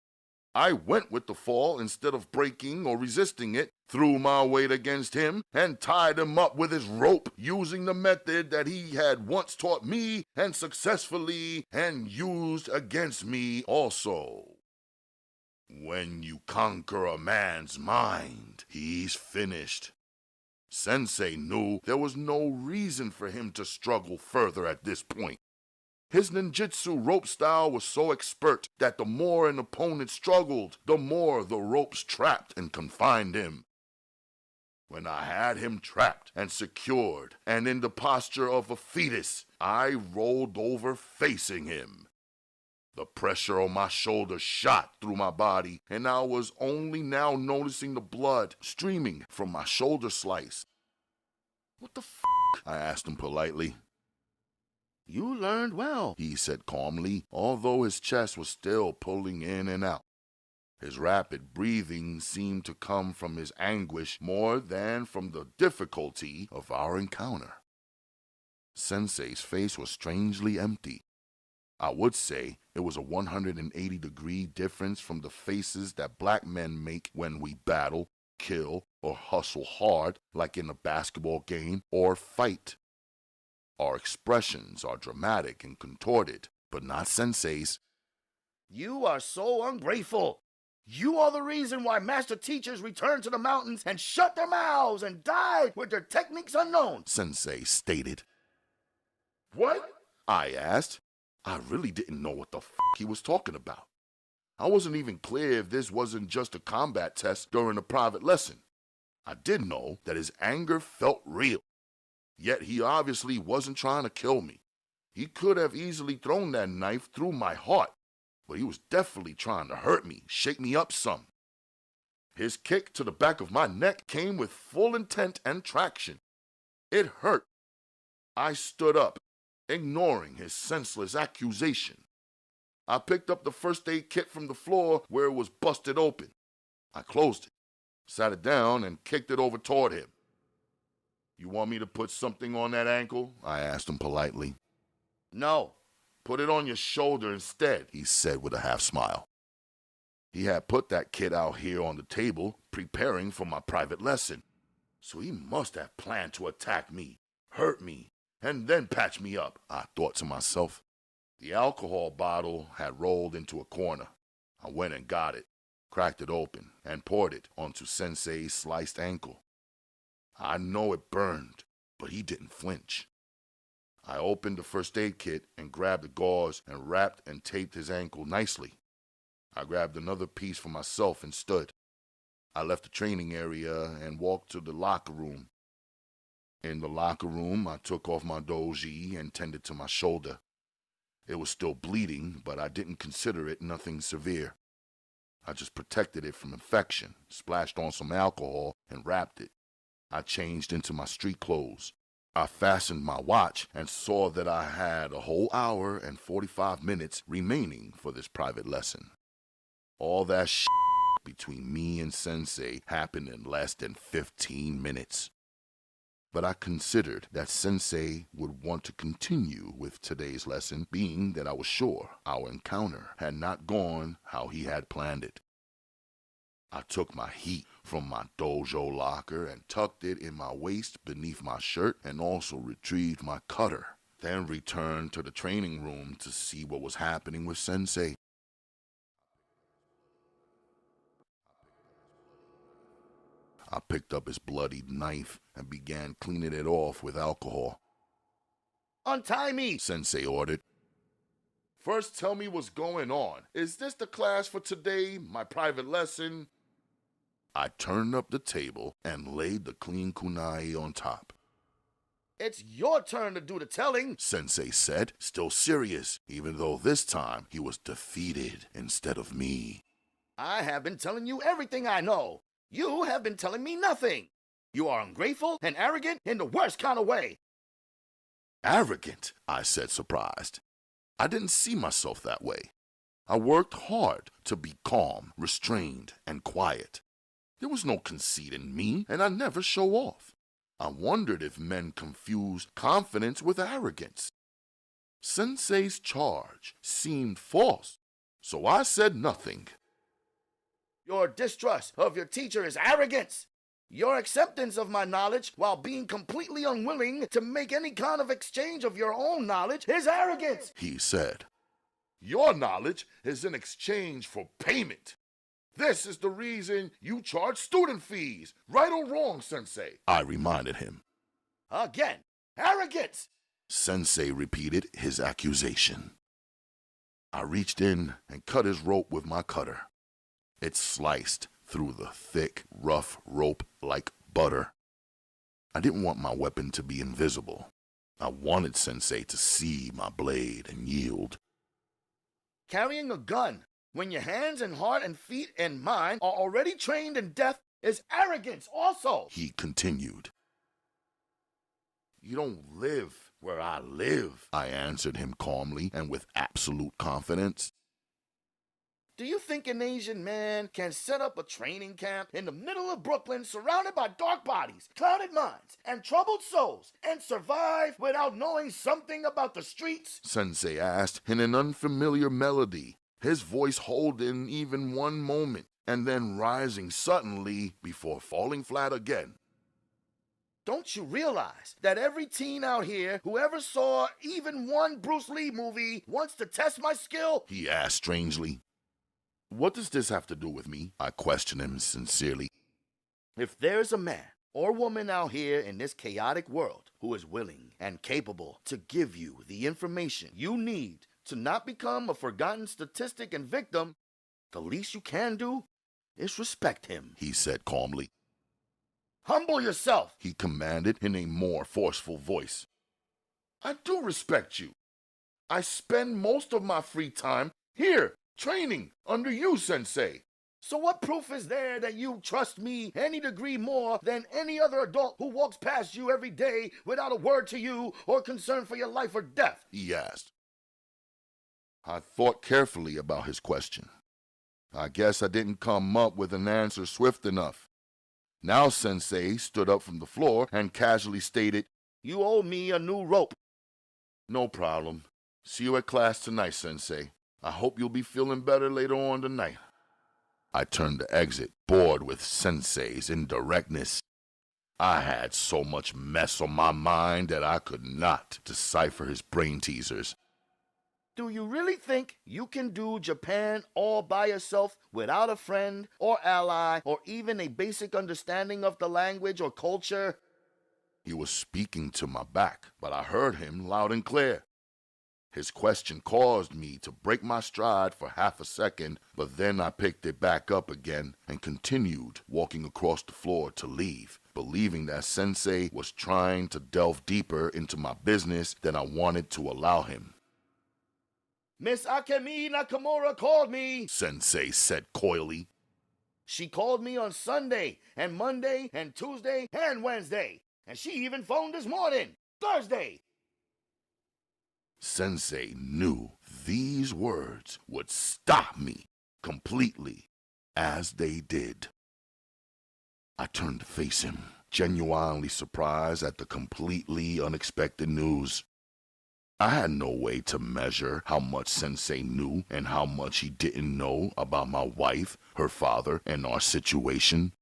I went with the fall instead of breaking or resisting it, threw my weight against him, and tied him up with his rope, using the method that he had once taught me and successfully and used against me also. When you conquer a man's mind, he's finished. Sensei knew there was no reason for him to struggle further at this point. His ninjutsu rope style was so expert that the more an opponent struggled, the more the ropes trapped and confined him. When I had him trapped and secured and in the posture of a fetus, I rolled over facing him. The pressure on my shoulder shot through my body, and I was only now noticing the blood streaming from my shoulder slice. "What the f***?" I asked him politely. "You learned well," he said calmly, although his chest was still pulling in and out. His rapid breathing seemed to come from his anguish more than from the difficulty of our encounter. Sensei's face was strangely empty. I would say it was a 180-degree difference from the faces that black men make when we battle, kill, or hustle hard like in a basketball game or fight. Our expressions are dramatic and contorted, but not Sensei's. "You are so ungrateful. You are the reason why master teachers returned to the mountains and shut their mouths and died with their techniques unknown," Sensei stated. What? I asked. I really didn't know what the f*** he was talking about. I wasn't even clear if this wasn't just a combat test during a private lesson. I did know that his anger felt real. Yet he obviously wasn't trying to kill me. He could have easily thrown that knife through my heart, but he was definitely trying to hurt me, shake me up some. His kick to the back of my neck came with full intent and traction. It hurt. I stood up, ignoring his senseless accusation. I picked up the first aid kit from the floor where it was busted open. I closed it, sat it down, and kicked it over toward him. "You want me to put something on that ankle?" I asked him politely. "No, put it on your shoulder instead," he said with a half smile. He had put that kit out here on the table, preparing for my private lesson. So he must have planned to attack me, hurt me, and then patch me up, I thought to myself. The alcohol bottle had rolled into a corner. I went and got it, cracked it open, and poured it onto Sensei's sliced ankle. I know it burned, but he didn't flinch. I opened the first aid kit and grabbed the gauze and wrapped and taped his ankle nicely. I grabbed another piece for myself and stood. I left the training area and walked to the locker room. In the locker room, I took off my doji and tended to my shoulder. It was still bleeding, but I didn't consider it nothing severe. I just protected it from infection, splashed on some alcohol, and wrapped it. I changed into my street clothes. I fastened my watch and saw that I had a whole hour and 45 minutes remaining for this private lesson. All that shit between me and Sensei happened in less than 15 minutes. But I considered that Sensei would want to continue with today's lesson, being that I was sure our encounter had not gone how he had planned it. I took my heat from my dojo locker and tucked it in my waist beneath my shirt and also retrieved my cutter, then returned to the training room to see what was happening with Sensei. I picked up his bloodied knife and began cleaning it off with alcohol. "Untie me," Sensei ordered. "First tell me what's going on. Is this the class for today, my private lesson?" I turned up the table and laid the clean kunai on top. "It's your turn to do the telling," Sensei said, still serious, even though this time he was defeated instead of me. "I have been telling you everything I know. You have been telling me nothing. You are ungrateful and arrogant in the worst kind of way." "Arrogant?" I said, surprised. I didn't see myself that way. I worked hard to be calm, restrained, and quiet. There was no conceit in me, and I never show off. I wondered if men confused confidence with arrogance. Sensei's charge seemed false, so I said nothing. "Your distrust of your teacher is arrogance. Your acceptance of my knowledge while being completely unwilling to make any kind of exchange of your own knowledge is arrogance," he said. "Your knowledge is in exchange for payment. This is the reason you charge student fees, right or wrong, Sensei," I reminded him. "Again, arrogance," Sensei repeated his accusation. I reached in and cut his rope with my cutter. It sliced through the thick, rough rope like butter. I didn't want my weapon to be invisible. I wanted Sensei to see my blade and yield. "Carrying a gun when your hands and heart and feet and mind are already trained in death is arrogance also," he continued. "You don't live where I live," I answered him calmly and with absolute confidence. "Do you think an Asian man can set up a training camp in the middle of Brooklyn surrounded by dark bodies, clouded minds, and troubled souls and survive without knowing something about the streets?" Sensei asked in an unfamiliar melody, his voice holding even one moment and then rising suddenly before falling flat again. "Don't you realize that every teen out here who ever saw even one Bruce Lee movie wants to test my skill?" he asked strangely. "What does this have to do with me?" I questioned him sincerely. "If there's a man or woman out here in this chaotic world who is willing and capable to give you the information you need to not become a forgotten statistic and victim, the least you can do is respect him," he said calmly. "Humble yourself," he commanded in a more forceful voice. "I do respect you. I spend most of my free time here, training under you, Sensei. So what proof is there that you trust me any degree more than any other adult who walks past you every day without a word to you or concern for your life or death? He asked. I thought carefully about his question. I guess I didn't come up with an answer swift enough. Now Sensei stood up from the floor and casually stated, You owe me a new rope. No problem. See you at class tonight, Sensei. I hope you'll be feeling better later on tonight. I turned to exit, bored with Sensei's indirectness. I had so much mess on my mind that I could not decipher his brain teasers. Do you really think you can do Japan all by yourself without a friend or ally or even a basic understanding of the language or culture? He was speaking to my back, but I heard him loud and clear. His question caused me to break my stride for half a second, but then I picked it back up again and continued walking across the floor to leave, believing that Sensei was trying to delve deeper into my business than I wanted to allow him. Miss Akemi Nakamura called me, Sensei said coyly. She called me on Sunday and Monday and Tuesday and Wednesday, and she even phoned this morning, Thursday. Sensei knew these words would stop me completely, as they did. I turned to face him, genuinely surprised at the completely unexpected news. I had no way to measure how much Sensei knew and how much he didn't know about my wife, her father, and our situation.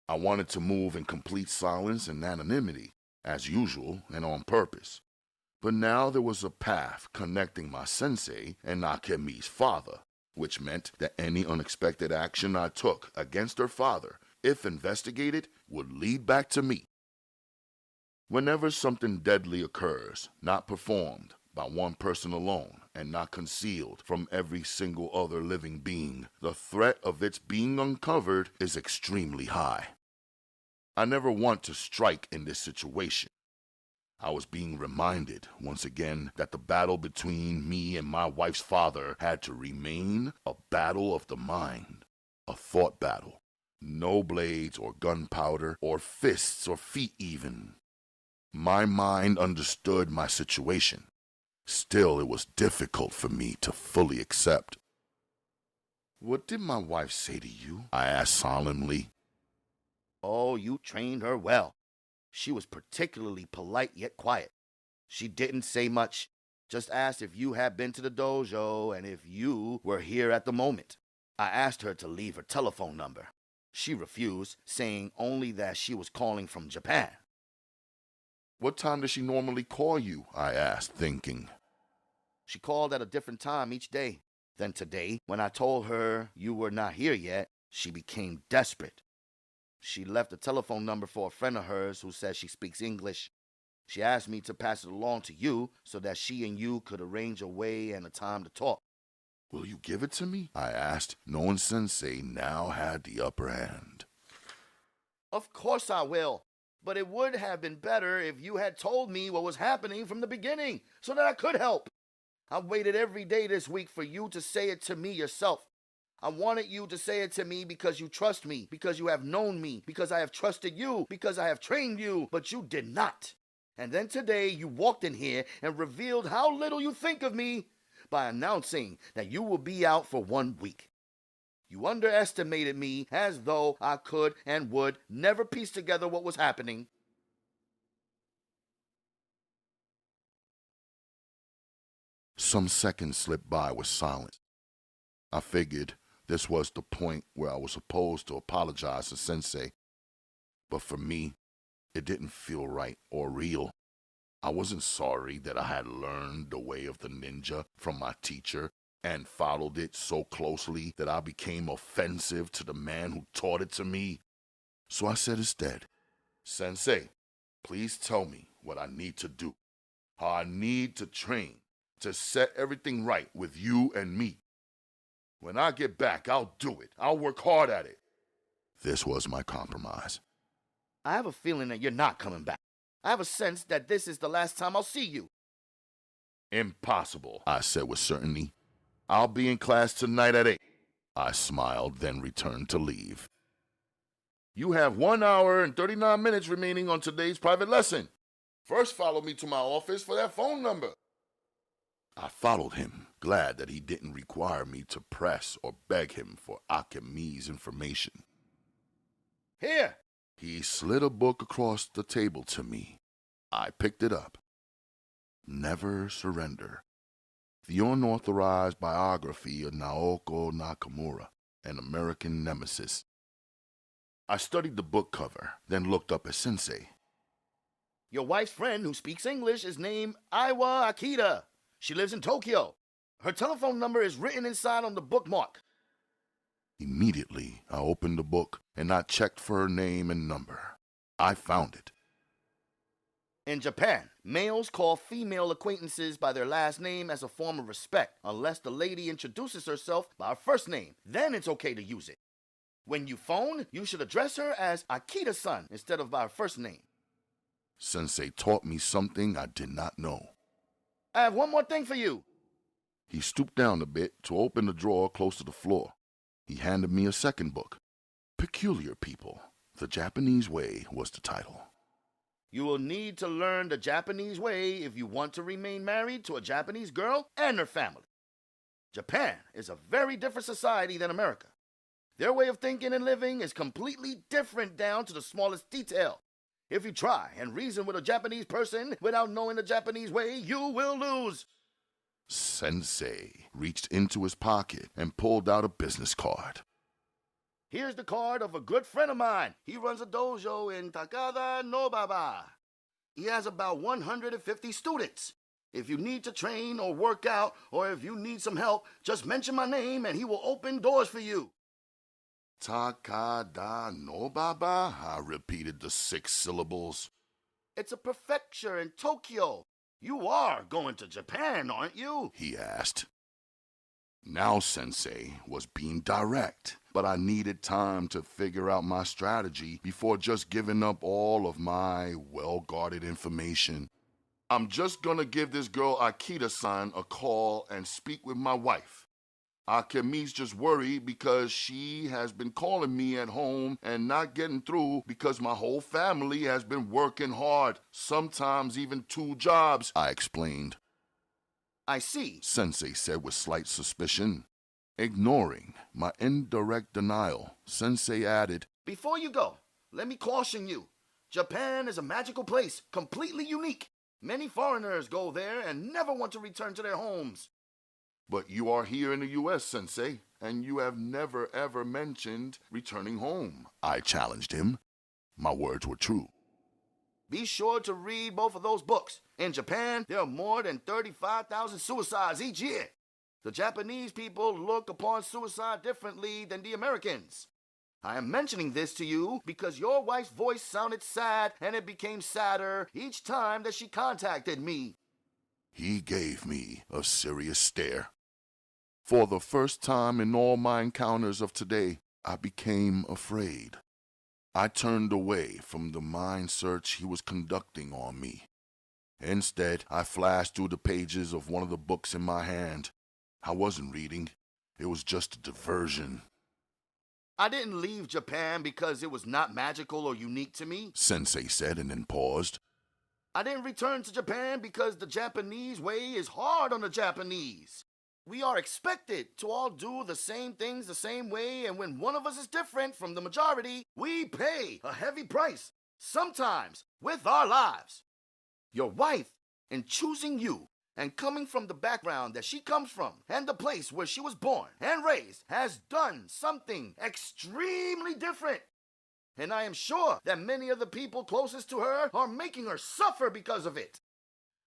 I wanted to move in complete silence and anonymity, as usual and on purpose. But now there was a path connecting my Sensei and Akemi's father, which meant that any unexpected action I took against her father, if investigated, would lead back to me. Whenever something deadly occurs, not performed by one person alone and not concealed from every single other living being, the threat of its being uncovered is extremely high. I never want to strike in this situation. I was being reminded once again that the battle between me and my wife's father had to remain a battle of the mind, a thought battle. No blades or gunpowder or fists or feet even. My mind understood my situation. Still, it was difficult for me to fully accept. What did my wife say to you? I asked solemnly. Oh, you trained her well. She was particularly polite yet quiet. She didn't say much, just asked if you had been to the dojo and if you were here at the moment. I asked her to leave her telephone number. She refused, saying only that she was calling from Japan. What time does she normally call you? I asked, thinking. She called at a different time each day. Then today, when I told her you were not here yet, she became desperate. She left a telephone number for a friend of hers who says she speaks English. She asked me to pass it along to you so that she and you could arrange a way and a time to talk. Will you give it to me? I asked, knowing Sensei now had the upper hand. Of course I will, but it would have been better if you had told me what was happening from the beginning so that I could help. I waited every day this week for you to say it to me yourself. I wanted you to say it to me because you trust me, because you have known me, because I have trusted you, because I have trained you, but you did not. And then today you walked in here and revealed how little you think of me by announcing that you will be out for 1 week. You underestimated me as though I could and would never piece together what was happening. Some seconds slipped by with silence. I figured this was the point where I was supposed to apologize to Sensei. But for me, it didn't feel right or real. I wasn't sorry that I had learned the way of the ninja from my teacher and followed it so closely that I became offensive to the man who taught it to me. So I said instead, Sensei, please tell me what I need to do, how I need to train to set everything right with you and me. When I get back, I'll do it. I'll work hard at it. This was my compromise. I have a feeling that you're not coming back. I have a sense that this is the last time I'll see you. Impossible, I said with certainty. I'll be in class tonight at 8. I smiled, then returned to leave. You have 1 hour and 39 minutes remaining on today's private lesson. First, follow me to my office for that phone number. I followed him, glad that he didn't require me to press or beg him for Ahmed's information. Here! He slid a book across the table to me. I picked it up. Never Surrender. The unauthorized biography of Naoko Nakamura, an American nemesis. I studied the book cover, then looked up at Sensei. Your wife's friend who speaks English is named Iwa Akita. She lives in Tokyo. Her telephone number is written inside on the bookmark. Immediately, I opened the book and I checked for her name and number. I found it. In Japan, males call female acquaintances by their last name as a form of respect, unless the lady introduces herself by her first name. Then it's okay to use it. When you phone, you should address her as Akita-san instead of by her first name. Sensei taught me something I did not know. I have one more thing for you. He stooped down a bit to open the drawer close to the floor. He handed me a second book. Peculiar People. The Japanese Way was the title. You will need to learn the Japanese way if you want to remain married to a Japanese girl and her family. Japan is a very different society than America. Their way of thinking and living is completely different down to the smallest detail. If you try and reason with a Japanese person without knowing the Japanese way, you will lose. Sensei reached into his pocket and pulled out a business card. Here's the card of a good friend of mine. He runs a dojo in Takada Nobaba. He has about 150 students. If you need to train or work out, or if you need some help, just mention my name and he will open doors for you. Takada Nobaba? I repeated the 6 syllables. It's a prefecture in Tokyo. You are going to Japan, aren't you? He asked. Now Sensei was being direct, but I needed time to figure out my strategy before just giving up all of my well-guarded information. I'm just gonna give this girl Akita-san a call and speak with my wife. Akemi's just worried because she has been calling me at home and not getting through because my whole family has been working hard, sometimes even 2 jobs, I explained. I see, Sensei said with slight suspicion. Ignoring my indirect denial, Sensei added, Before you go, let me caution you. Japan is a magical place, completely unique. Many foreigners go there and never want to return to their homes. But you are here in the U.S., Sensei, and you have never ever mentioned returning home, I challenged him. My words were true. Be sure to read both of those books. In Japan, there are more than 35,000 suicides each year. The Japanese people look upon suicide differently than the Americans. I am mentioning this to you because your wife's voice sounded sad and it became sadder each time that she contacted me. He gave me a serious stare. For the first time in all my encounters of today, I became afraid. I turned away from the mind search he was conducting on me. Instead, I flashed through the pages of one of the books in my hand. I wasn't reading. It was just a diversion. I didn't leave Japan because it was not magical or unique to me, Sensei said and then paused. I didn't return to Japan because the Japanese way is hard on the Japanese. We are expected to all do the same things the same way, and when one of us is different from the majority, we pay a heavy price, sometimes with our lives. Your wife, in choosing you and coming from the background that she comes from and the place where she was born and raised, has done something extremely different. And I am sure that many of the people closest to her are making her suffer because of it.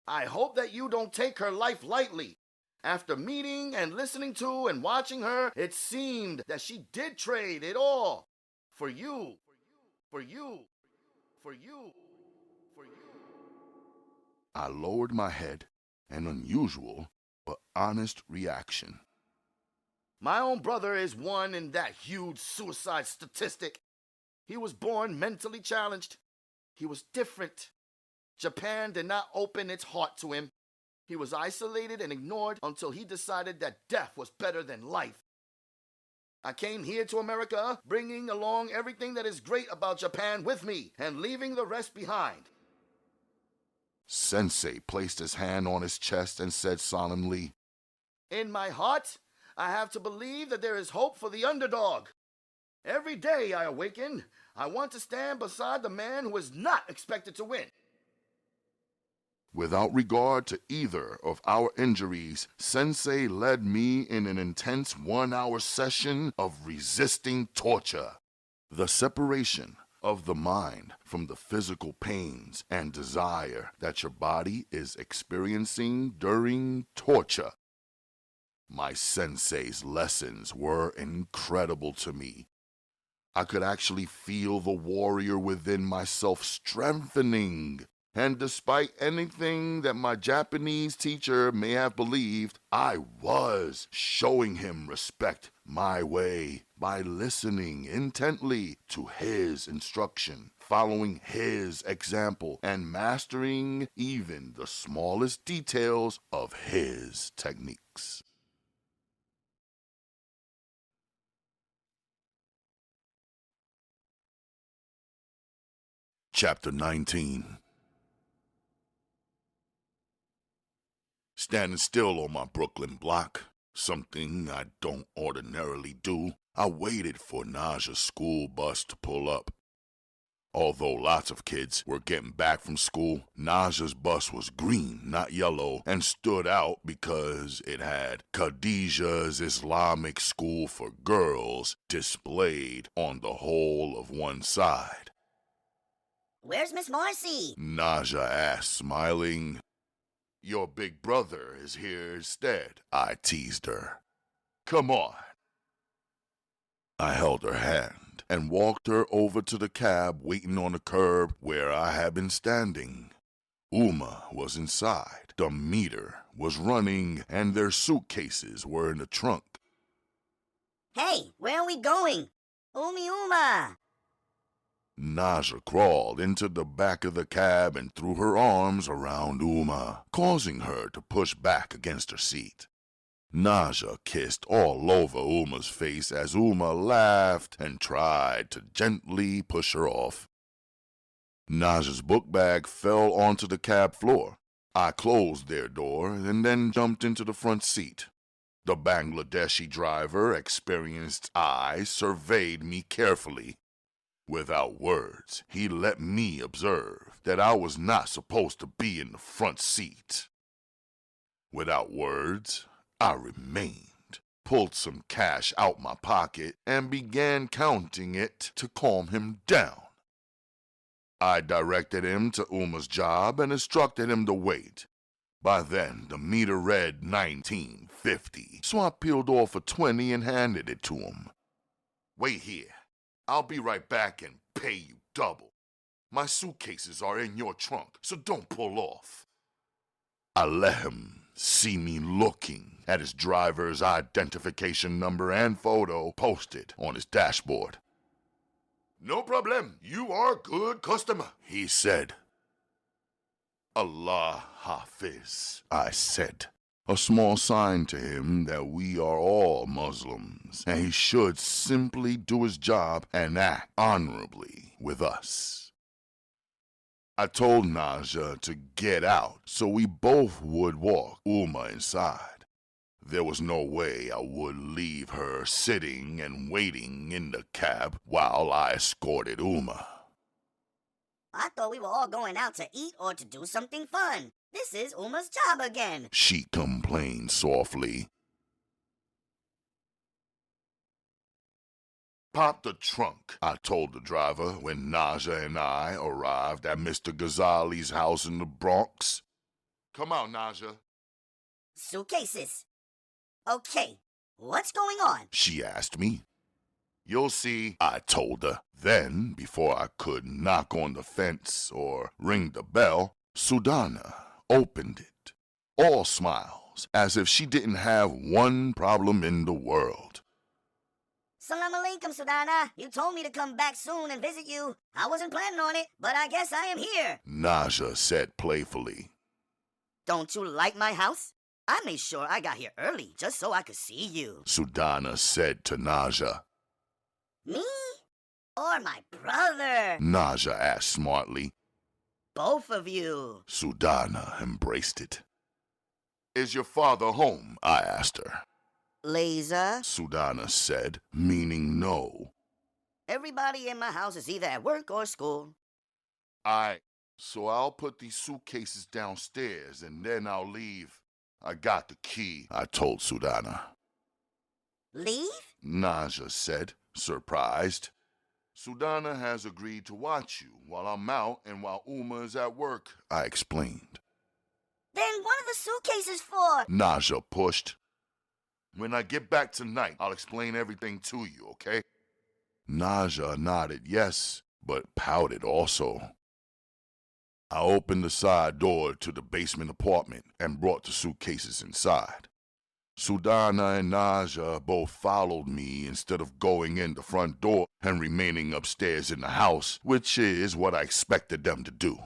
I hope that you don't take her life lightly. After meeting and listening to and watching her, it seemed that she did trade it all for you, for you, for you, for you. I lowered my head, an unusual but honest reaction. My own brother is one in that huge suicide statistic. He was born mentally challenged. He was different. Japan did not open its heart to him. He was isolated and ignored until he decided that death was better than life. I came here to America, bringing along everything that is great about Japan with me, and leaving the rest behind. Sensei placed his hand on his chest and said solemnly, In my heart, I have to believe that there is hope for the underdog. Every day I awaken, I want to stand beside the man who is not expected to win. Without regard to either of our injuries, Sensei led me in an intense 1-hour session of resisting torture. The separation of the mind from the physical pains and desire that your body is experiencing during torture. My sensei's lessons were incredible to me. I could actually feel the warrior within myself strengthening. And despite anything that my Japanese teacher may have believed, I was showing him respect my way by listening intently to his instruction, following his example, and mastering even the smallest details of his techniques. Chapter 19. Standing still on my Brooklyn block, something I don't ordinarily do, I waited for Naja's school bus to pull up. Although lots of kids were getting back from school, Naja's bus was green, not yellow, and stood out because it had Khadija's Islamic School for Girls displayed on the whole of one side. Where's Miss Marcy? Naja asked, smiling. Your big brother is here instead, I teased her. Come on. I held her hand and walked her over to the cab waiting on the curb where I had been standing. Uma was inside, the meter was running, and their suitcases were in the trunk. Hey, where are we going? Uma! Naja crawled into the back of the cab and threw her arms around Uma, causing her to push back against her seat. Naja kissed all over Uma's face as Uma laughed and tried to gently push her off. Naja's book bag fell onto the cab floor. I closed their door and then jumped into the front seat. The Bangladeshi driver, experienced eye, surveyed me carefully. Without words, he let me observe that I was not supposed to be in the front seat. Without words, I remained, pulled some cash out my pocket, and began counting it to calm him down. I directed him to Uma's job and instructed him to wait. By then, the meter read $19.50, so I peeled off a 20 and handed it to him. Wait here. I'll be right back and pay you double. My suitcases are in your trunk, so don't pull off. I let him see me looking at his driver's identification number and photo posted on his dashboard. No problem. You are a good customer, he said. Allah Hafiz, I said. A small sign to him that we are all Muslims, and he should simply do his job and act honorably with us. I told Naja to get out so we both would walk Uma inside. There was no way I would leave her sitting and waiting in the cab while I escorted Uma. I thought we were all going out to eat or to do something fun. This is Uma's job again, she complained softly. Pop the trunk, I told the driver when Naja and I arrived at Mr. Ghazzali's house in the Bronx. Come out, Naja. Suitcases. Okay, what's going on? She asked me. You'll see, I told her. Then, before I could knock on the fence or ring the bell, Sudana opened it, all smiles, as if she didn't have one problem in the world. Salam alaikum, Sudana. You told me to come back soon and visit you. I wasn't planning on it, but I guess I am here. Naja said playfully. Don't you like my house? I made sure I got here early just so I could see you. Sudana said to Naja. Me? Or my brother? Naja asked smartly. Both of you. Sudana embraced it. Is your father home? I asked her. Laser. Sudana said, meaning no. Everybody in my house is either at work or school. So I'll put these suitcases downstairs and then I'll leave. I got the key, I told Sudana. Leave? Naja said, surprised. Sudana has agreed to watch you while I'm out and while Uma is at work, I explained. Then what are the suitcases for? Naja pushed. When I get back tonight, I'll explain everything to you, okay? Naja nodded yes, but pouted also. I opened the side door to the basement apartment and brought the suitcases inside. Sudana and Naja both followed me instead of going in the front door and remaining upstairs in the house, which is what I expected them to do.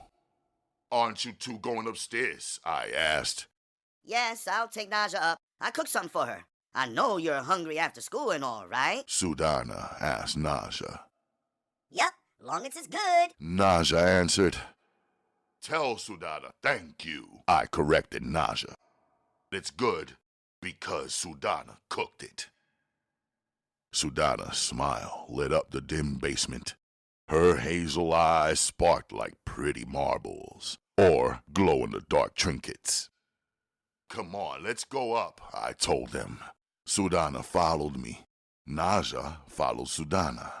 Aren't you two going upstairs? I asked. Yes, I'll take Naja up. I cooked something for her. I know you're hungry after school and all, right? Sudana asked Naja. Yup, long as it's good. Naja answered. Tell Sudana thank you, I corrected Naja. It's good because Sudana cooked it. Sudana's smile lit up the dim basement. Her hazel eyes sparked like pretty marbles, or glow-in-the-dark trinkets. Come on, let's go up, I told them. Sudana followed me. Naja followed Sudana.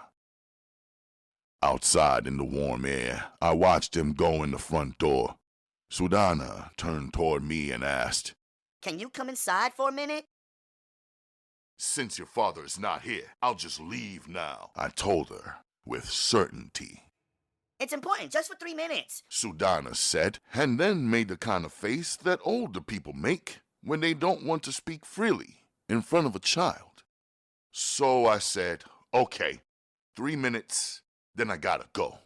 Outside in the warm air, I watched him go in the front door. Sudana turned toward me and asked, Can you come inside for a minute? Since your father is not here, I'll just leave now, I told her with certainty. It's important, just for 3 minutes. Sudana said, and then made the kind of face that older people make when they don't want to speak freely in front of a child. So I said, okay, 3 minutes, then I gotta go.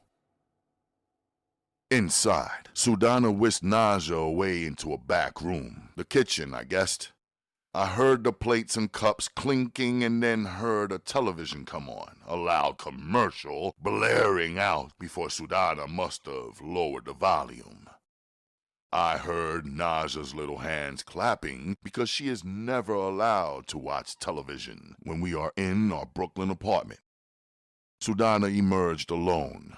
Inside, Sudana whisked Naja away into a back room, the kitchen, I guessed. I heard the plates and cups clinking and then heard a television come on, a loud commercial blaring out before Sudana must have lowered the volume. I heard Naja's little hands clapping because she is never allowed to watch television when we are in our Brooklyn apartment. Sudana emerged alone.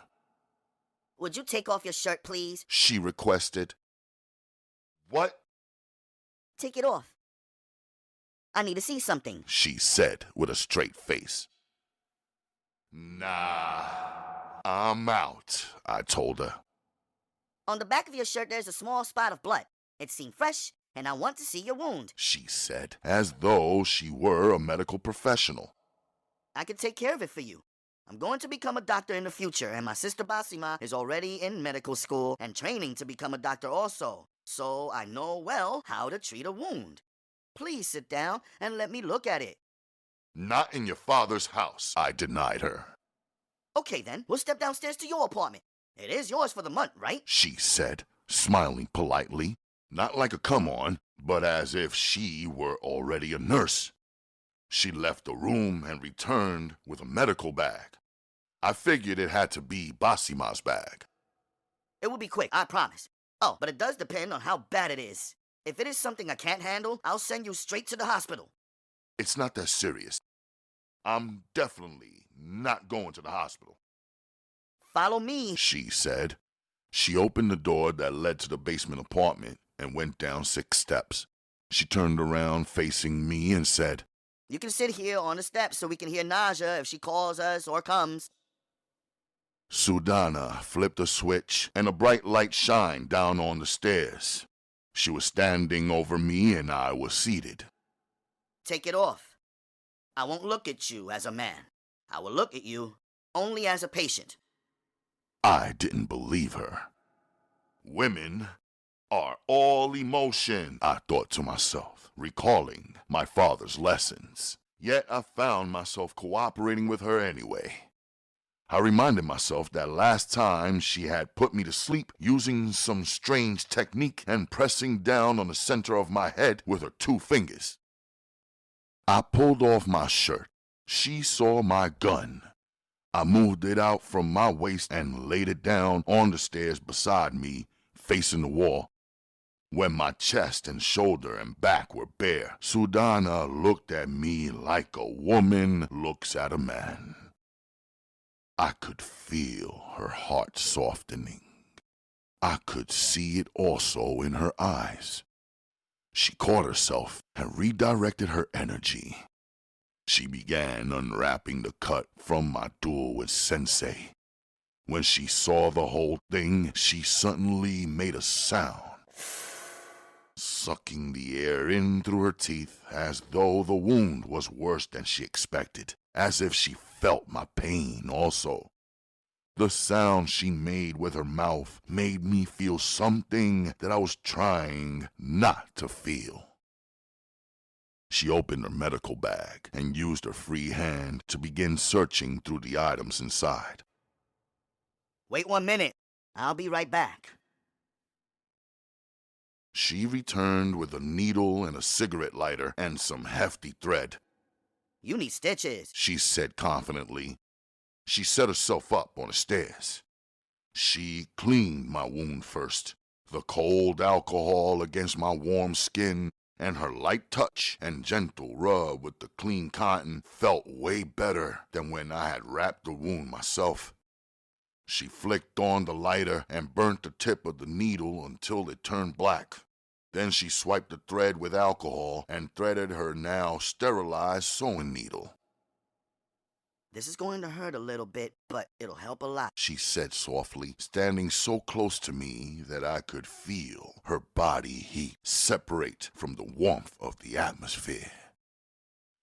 Would you take off your shirt, please? She requested. What? Take it off. I need to see something, She said with a straight face. Nah, I'm out, I told her. On the back of your shirt, there's a small spot of blood. It seemed fresh, and I want to see your wound. She said, as though she were a medical professional. I can take care of it for you. I'm going to become a doctor in the future, and my sister Basima is already in medical school and training to become a doctor also. So I know well how to treat a wound. Please sit down and let me look at it. Not in your father's house, I denied her. Okay then, we'll step downstairs to your apartment. It is yours for the month, right? She said, smiling politely, not like a come-on, but as if she were already a nurse. She left the room and returned with a medical bag. I figured it had to be Basima's bag. It will be quick, I promise. Oh, but it does depend on how bad it is. If it is something I can't handle, I'll send you straight to the hospital. It's not that serious. I'm definitely not going to the hospital. Follow me. She said. She opened the door that led to the basement apartment and went down 6 steps. She turned around facing me and said, You can sit here on the steps so we can hear Naja if she calls us or comes. Sudana flipped a switch and a bright light shined down on the stairs. She was standing over me and I was seated. Take it off. I won't look at you as a man. I will look at you only as a patient. I didn't believe her. Women are all emotion, I thought to myself, recalling my father's lessons. Yet I found myself cooperating with her anyway. I reminded myself that last time she had put me to sleep using some strange technique and pressing down on the center of my head with her 2 fingers. I pulled off my shirt. She saw my gun. I moved it out from my waist and laid it down on the stairs beside me, facing the wall. When my chest and shoulder and back were bare, Sudana looked at me like a woman looks at a man. I could feel her heart softening. I could see it also in her eyes. She caught herself and redirected her energy. She began unwrapping the cut from my duel with Sensei. When she saw the whole thing, she suddenly made a sound, sucking the air in through her teeth as though the wound was worse than she expected, as if she felt my pain also. The sound she made with her mouth made me feel something that I was trying not to feel. She opened her medical bag and used her free hand to begin searching through the items inside. Wait 1 minute. I'll be right back. She returned with a needle and a cigarette lighter and some hefty thread. You need stitches, she said confidently. She set herself up on the stairs. She cleaned my wound first, the cold alcohol against my warm skin, and her light touch and gentle rub with the clean cotton felt way better than when I had wrapped the wound myself. She flicked on the lighter and burnt the tip of the needle until it turned black. Then she swiped the thread with alcohol and threaded her now sterilized sewing needle. This is going to hurt a little bit, but it'll help a lot, she said softly, standing so close to me that I could feel her body heat separate from the warmth of the atmosphere.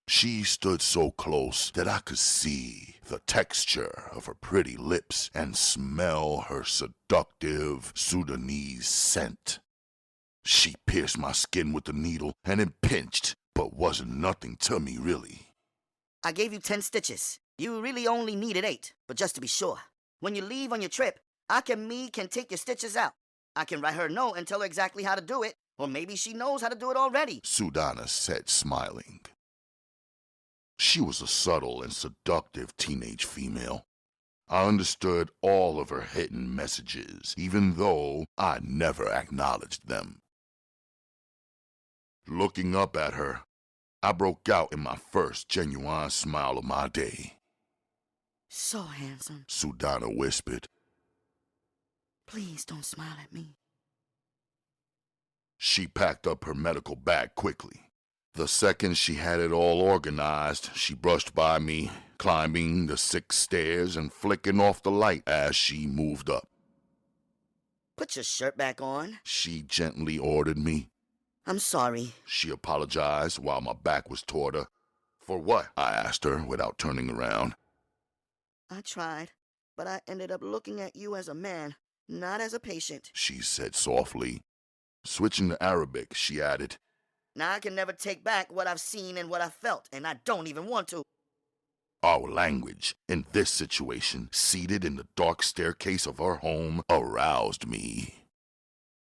She stood so close that I could see the texture of her pretty lips and smell her seductive Sudanese scent. She pierced my skin with the needle and it pinched, but wasn't nothing to me really. I gave you 10 stitches. You really only needed 8, but just to be sure. When you leave on your trip, Amed can take your stitches out. I can write her a note and tell her exactly how to do it, or maybe she knows how to do it already, Sudana said, smiling. She was a subtle and seductive teenage female. I understood all of her hidden messages, even though I never acknowledged them. Looking up at her, I broke out in my first genuine smile of my day. So handsome, Sudana whispered. Please don't smile at me. She packed up her medical bag quickly. The second she had it all organized, she brushed by me, climbing the 6 stairs and flicking off the light as she moved up. Put your shirt back on, she gently ordered me. I'm sorry, she apologized while my back was toward her. For what? I asked her without turning around. I tried, but I ended up looking at you as a man, not as a patient, she said softly. Switching to Arabic, she added, Now I can never take back what I've seen and what I've felt, and I don't even want to. Our language, in this situation, seated in the dark staircase of her home, aroused me.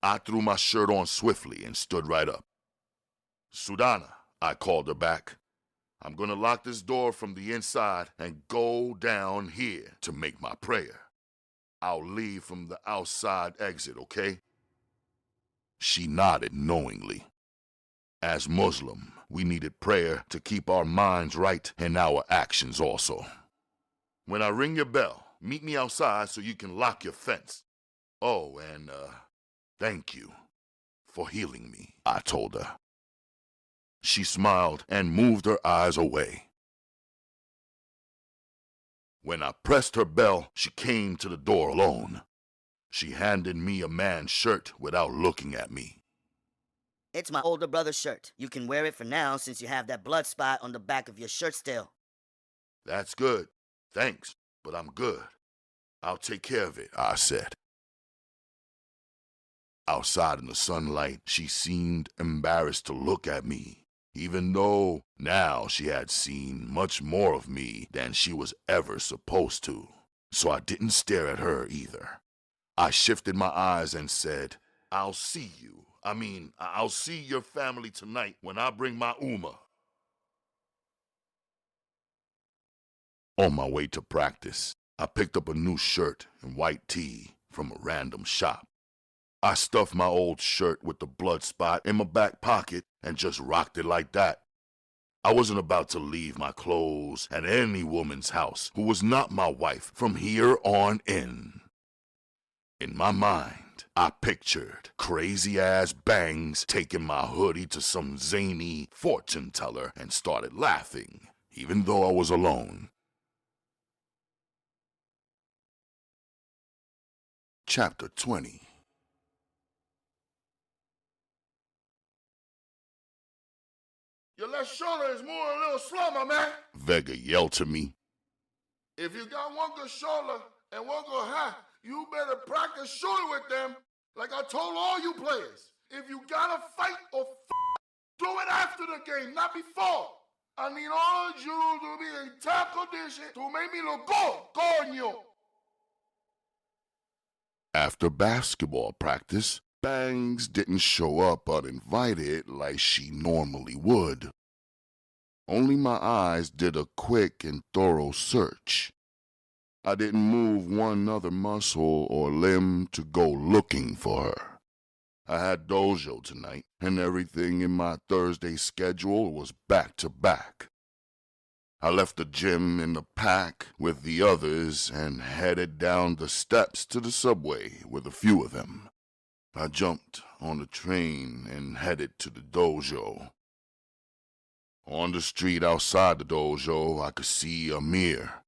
I threw my shirt on swiftly and stood right up. Sudana, I called her back. I'm going to lock this door from the inside and go down here to make my prayer. I'll leave from the outside exit, okay? She nodded knowingly. As Muslim, we needed prayer to keep our minds right and our actions also. When I ring your bell, meet me outside so you can lock your fence. Oh, and, thank you for healing me, I told her. She smiled and moved her eyes away. When I pressed her bell, she came to the door alone. She handed me a man's shirt without looking at me. It's my older brother's shirt. You can wear it for now since you have that blood spot on the back of your shirt still. That's good. Thanks, but I'm good. I'll take care of it, I said. Outside in the sunlight, she seemed embarrassed to look at me, even though now she had seen much more of me than she was ever supposed to. so I didn't stare at her either. I shifted my eyes and said, I'll see your family tonight when I bring my Uma. On my way to practice, I picked up a new shirt and white tee from a random shop. I stuffed my old shirt with the blood spot in my back pocket and just rocked it like that. I wasn't about to leave my clothes at any woman's house who was not my wife from here on in. In my mind, I pictured crazy-ass Bangs taking my hoodie to some zany fortune teller and started laughing, even though I was alone. Chapter 20. Your left shoulder is moving a little slow, my man. Vega yelled to me. If you got one good shoulder and one good hand, you better practice shooting with them like I told all you players. If you gotta fight or do it after the game, not before. I need all of you to be in top condition to make me look good, coño. After basketball practice, Bangs didn't show up uninvited like she normally would. Only my eyes did a quick and thorough search. I didn't move one other muscle or limb to go looking for her. I had dojo tonight, and everything in my Thursday schedule was back to back. I left the gym in the pack with the others and headed down the steps to the subway with a few of them. I jumped on the train and headed to the dojo. On the street outside the dojo, I could see Ameer.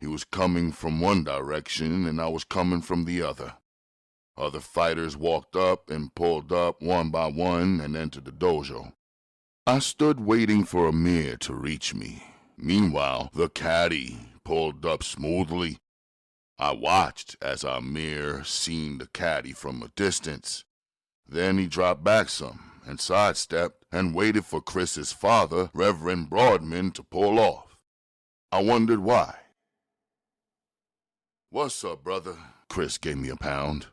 He was coming from one direction and I was coming from the other. Other fighters walked up and pulled up one by one and entered the dojo. I stood waiting for Ameer to reach me. Meanwhile, the caddy pulled up smoothly. I watched as Ameer seen the caddy from a distance. Then he dropped back some and sidestepped and waited for Chris's father, Reverend Broadman, to pull off. I wondered why. What's up, brother? Chris gave me a pound.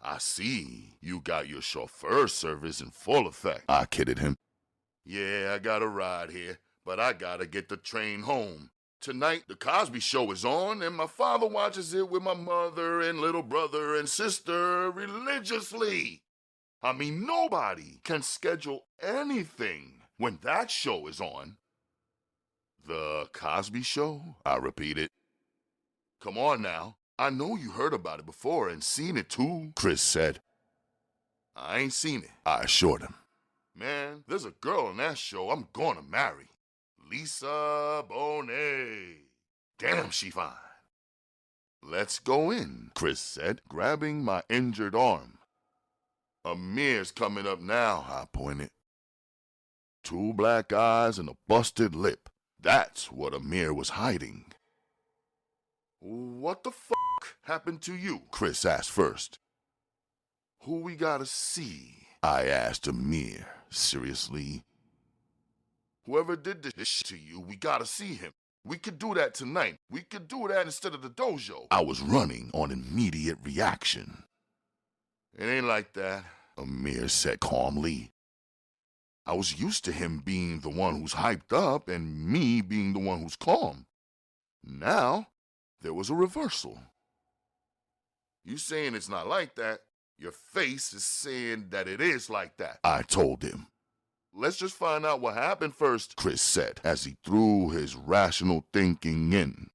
I see you got your chauffeur service in full effect. I kidded him. Yeah, I got a ride here, but I gotta get the train home. Tonight, the Cosby Show is on, and my father watches it with my mother and little brother and sister religiously. I mean, nobody can schedule anything when that show is on. The Cosby Show? I repeated. Come on now. I know you heard about it before and seen it too, Chris said. I ain't seen it, I assured him. Man, there's a girl on that show I'm gonna marry. Lisa Bonet. Damn, she fine. Let's go in, Chris said, grabbing my injured arm. Ameer's coming up now, I pointed. 2 black eyes and a busted lip. That's what Ameer was hiding. What the fuck happened to you? Chris asked first. Who we gotta see? I asked Ameer, seriously. Whoever did this shit to you, we gotta see him. We could do that tonight. We could do that instead of the dojo. I was running on immediate reaction. It ain't like that, Ameer said calmly. I was used to him being the one who's hyped up and me being the one who's calm. Now, there was a reversal. You saying it's not like that? Your face is saying that it is like that. I told him. Let's just find out what happened first, Chris said as he threw his rational thinking in.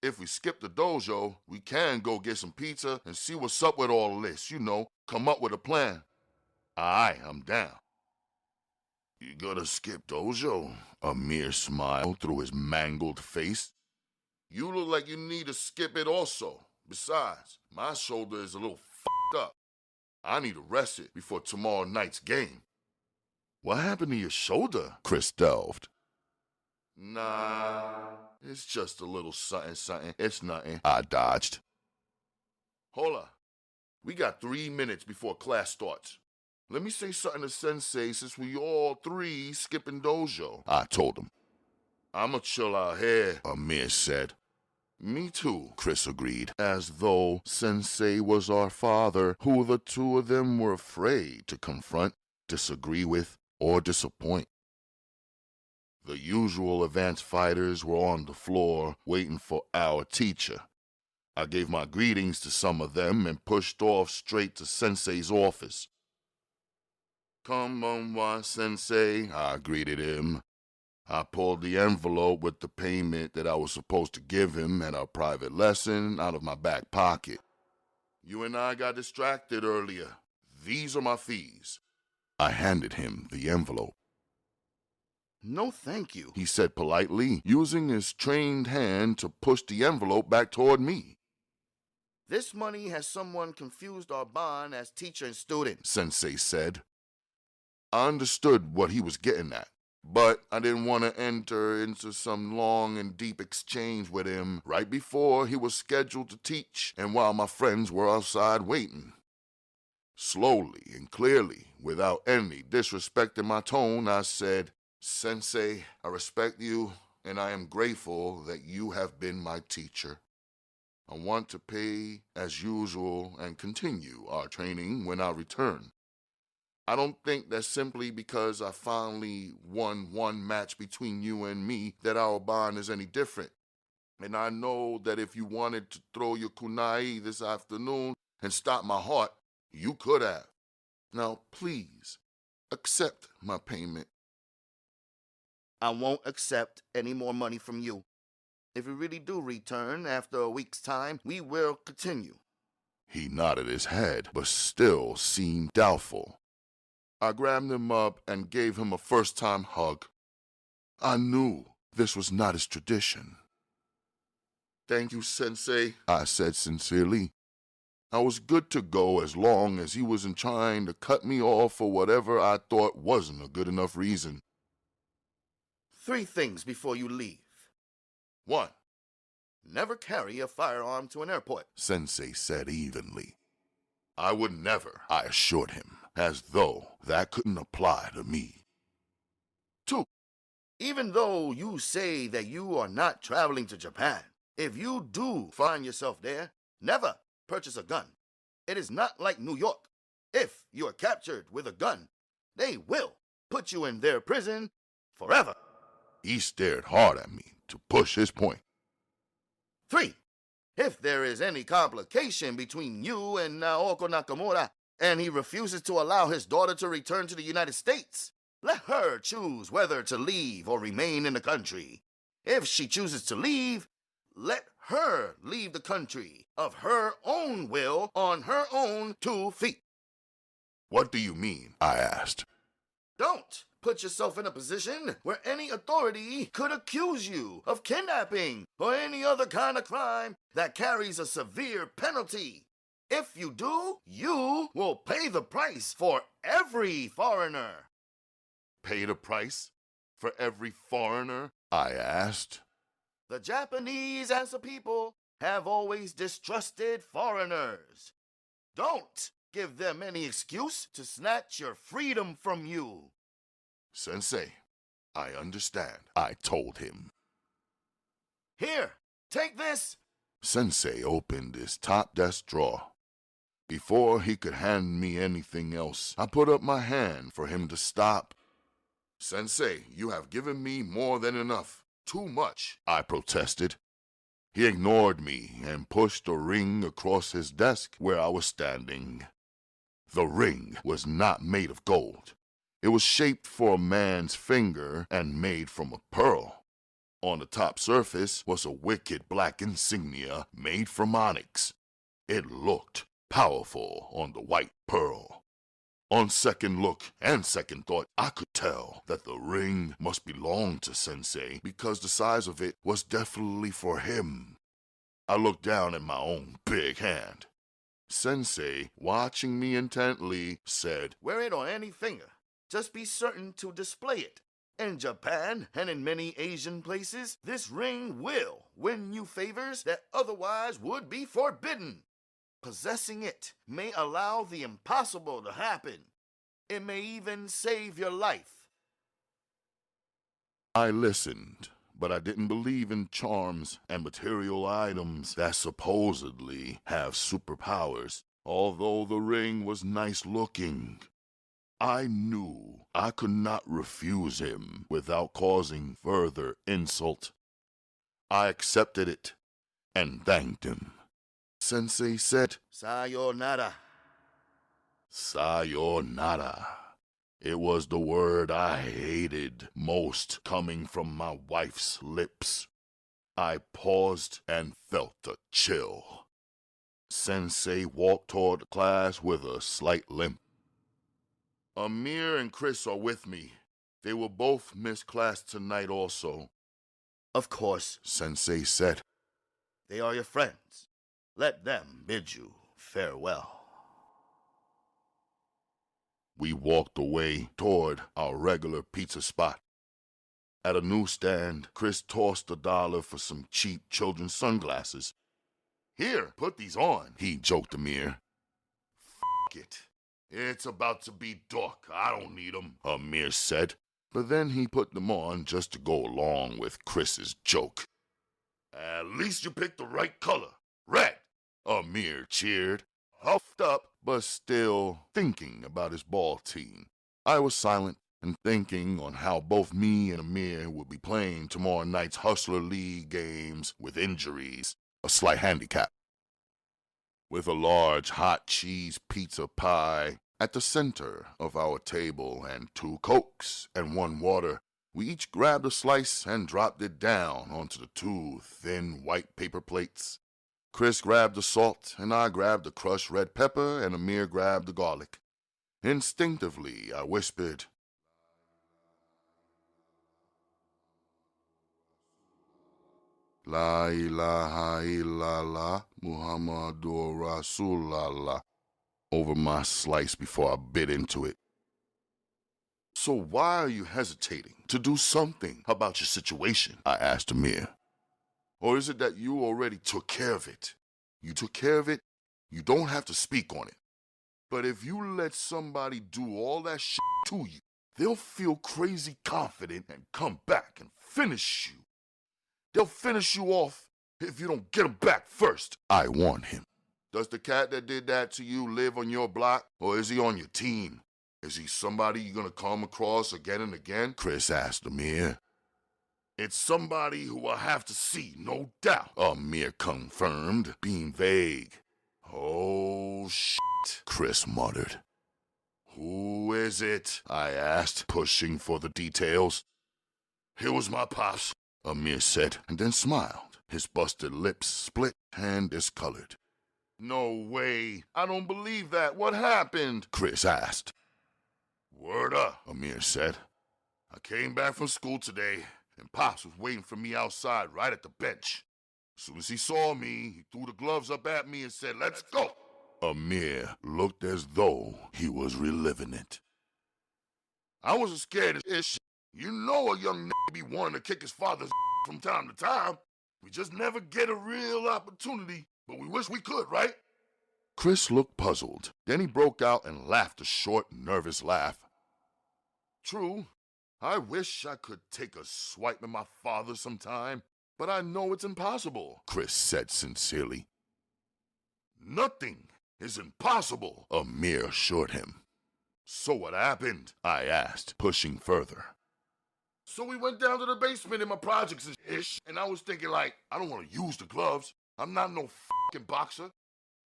If we skip the dojo, we can go get some pizza and see what's up with all this, you know, come up with a plan. Aye, I'm down. You gonna skip dojo? Ameer smiled through his mangled face. You look like you need to skip it also. Besides, my shoulder is a little f***ed up. I need to rest it before tomorrow night's game. What happened to your shoulder? Chris delved. Nah, it's just a little something. It's nothing. I dodged. Hold up. We got 3 minutes before class starts. Let me say something to Sensei since we all 3 skipping dojo. I told him. I'ma chill out here, Ameer said. Me too, Chris agreed, as though Sensei was our father who the two of them were afraid to confront, disagree with, or disappoint. The usual advanced fighters were on the floor waiting for our teacher. I gave my greetings to some of them and pushed off straight to Sensei's office. "Konbanwa, Sensei," I greeted him. I pulled the envelope with the payment that I was supposed to give him at our private lesson out of my back pocket. "You and I got distracted earlier. These are my fees." I handed him the envelope. "No, thank you," he said politely, using his trained hand to push the envelope back toward me. "This money has someone confused our bond as teacher and student," Sensei said. I understood what he was getting at, but I didn't want to enter into some long and deep exchange with him right before he was scheduled to teach and while my friends were outside waiting. Slowly and clearly, without any disrespect in my tone, I said, "Sensei, I respect you, and I am grateful that you have been my teacher. I want to pay as usual and continue our training when I return. I don't think that's simply because I finally won one match between you and me that our bond is any different. And I know that if you wanted to throw your kunai this afternoon and stop my heart, you could have. Now, please, accept my payment." "I won't accept any more money from you. If you really do return after a week's time, we will continue." He nodded his head, but still seemed doubtful. I grabbed him up and gave him a first-time hug. I knew this was not his tradition. "Thank you, Sensei," I said sincerely. I was good to go as long as he wasn't trying to cut me off for whatever I thought wasn't a good enough reason. 3 things before you leave. 1. Never carry a firearm to an airport, Sensei said evenly. I would never, I assured him, as though that couldn't apply to me. 2. Even though you say that you are not traveling to Japan, if you do find yourself there, never purchase a gun. It is not like New York. If you are captured with a gun, they will put you in their prison forever. He stared hard at me to push his point. 3. If there is any complication between you and Naoko Nakamura, and he refuses to allow his daughter to return to the United States, let her choose whether to leave or remain in the country. If she chooses to leave, let her leave the country of her own will on her own 2 feet. What do you mean? I asked. Don't put yourself in a position where any authority could accuse you of kidnapping or any other kind of crime that carries a severe penalty. If you do, you will pay the price for every foreigner. Pay the price for every foreigner? I asked. The Japanese as a people have always distrusted foreigners. Don't give them any excuse to snatch your freedom from you. Sensei, I understand, I told him. Here, take this. Sensei opened his top desk drawer. Before he could hand me anything else, I put up my hand for him to stop. Sensei, you have given me more than enough. Too much, I protested. He ignored me and pushed a ring across his desk where I was standing. The ring was not made of gold. It was shaped for a man's finger and made from a pearl. On the top surface was a wicked black insignia made from onyx. It looked powerful on the white pearl. On second look and second thought, I could tell that the ring must belong to Sensei because the size of it was definitely for him. I looked down at my own big hand. Sensei, watching me intently, said, Wear it on any finger. Just be certain to display it. In Japan and in many Asian places, this ring will win you favors that otherwise would be forbidden. Possessing it may allow the impossible to happen. It may even save your life. I listened, but I didn't believe in charms and material items that supposedly have superpowers, although the ring was nice looking. I knew I could not refuse him without causing further insult. I accepted it and thanked him. Sensei said, Sayonara. Sayonara. It was the word I hated most coming from my wife's lips. I paused and felt a chill. Sensei walked toward class with a slight limp. Ameer and Chris are with me. They will both miss class tonight also. Of course, Sensei said. They are your friends. Let them bid you farewell. We walked away toward our regular pizza spot. At a newsstand, Chris tossed $1 for some cheap children's sunglasses. Here, put these on, he joked Ameer. F*** it. It's about to be dark. I don't need them, Ameer said. But then he put them on just to go along with Chris's joke. At least you picked the right color. Red, Ameer cheered, huffed up, but still thinking about his ball team. I was silent and thinking on how both me and Ameer would be playing tomorrow night's Hustler League games with injuries, a slight handicap. With a large hot cheese pizza pie at the center of our table and 2 Cokes and 1 water, we each grabbed a slice and dropped it down onto the 2 thin white paper plates. Chris grabbed the salt, and I grabbed the crushed red pepper, and Ameer grabbed the garlic. Instinctively, I whispered, La ilaha illallah Muhammadur Rasulallah, over my slice before I bit into it. So why are you hesitating to do something about your situation? I asked Ameer. Or is it that you already took care of it? You took care of it, you don't have to speak on it. But if you let somebody do all that shit to you, they'll feel crazy confident and come back and finish you. They'll finish you off if you don't get them back first, I warned him. Does the cat that did that to you live on your block, or is he on your team? Is he somebody you're gonna come across again and again? Chris asked Ameer. It's somebody who I'll have to see, no doubt, Ameer confirmed, being vague. Oh, shit, Chris muttered. Who is it? I asked, pushing for the details. It was my pops, Ameer said, and then smiled, his busted lips split and discolored. No way. I don't believe that. What happened? Chris asked. Word up, Ameer said. I came back from school today, and Pops was waiting for me outside right at the bench. As soon as he saw me, he threw the gloves up at me and said, "Let's go." Ameer looked as though he was reliving it. I wasn't scared as shit. You know a young be wanting to kick his father's from time to time. We just never get a real opportunity, but we wish we could, right? Chris looked puzzled. Then he broke out and laughed a short, nervous laugh. True. I wish I could take a swipe at my father sometime, but I know it's impossible, Chris said sincerely. Nothing is impossible, Ameer assured him. So what happened? I asked, pushing further. So we went down to the basement in my projects and ish, and I was thinking like, I don't want to use the gloves. I'm not no fucking boxer.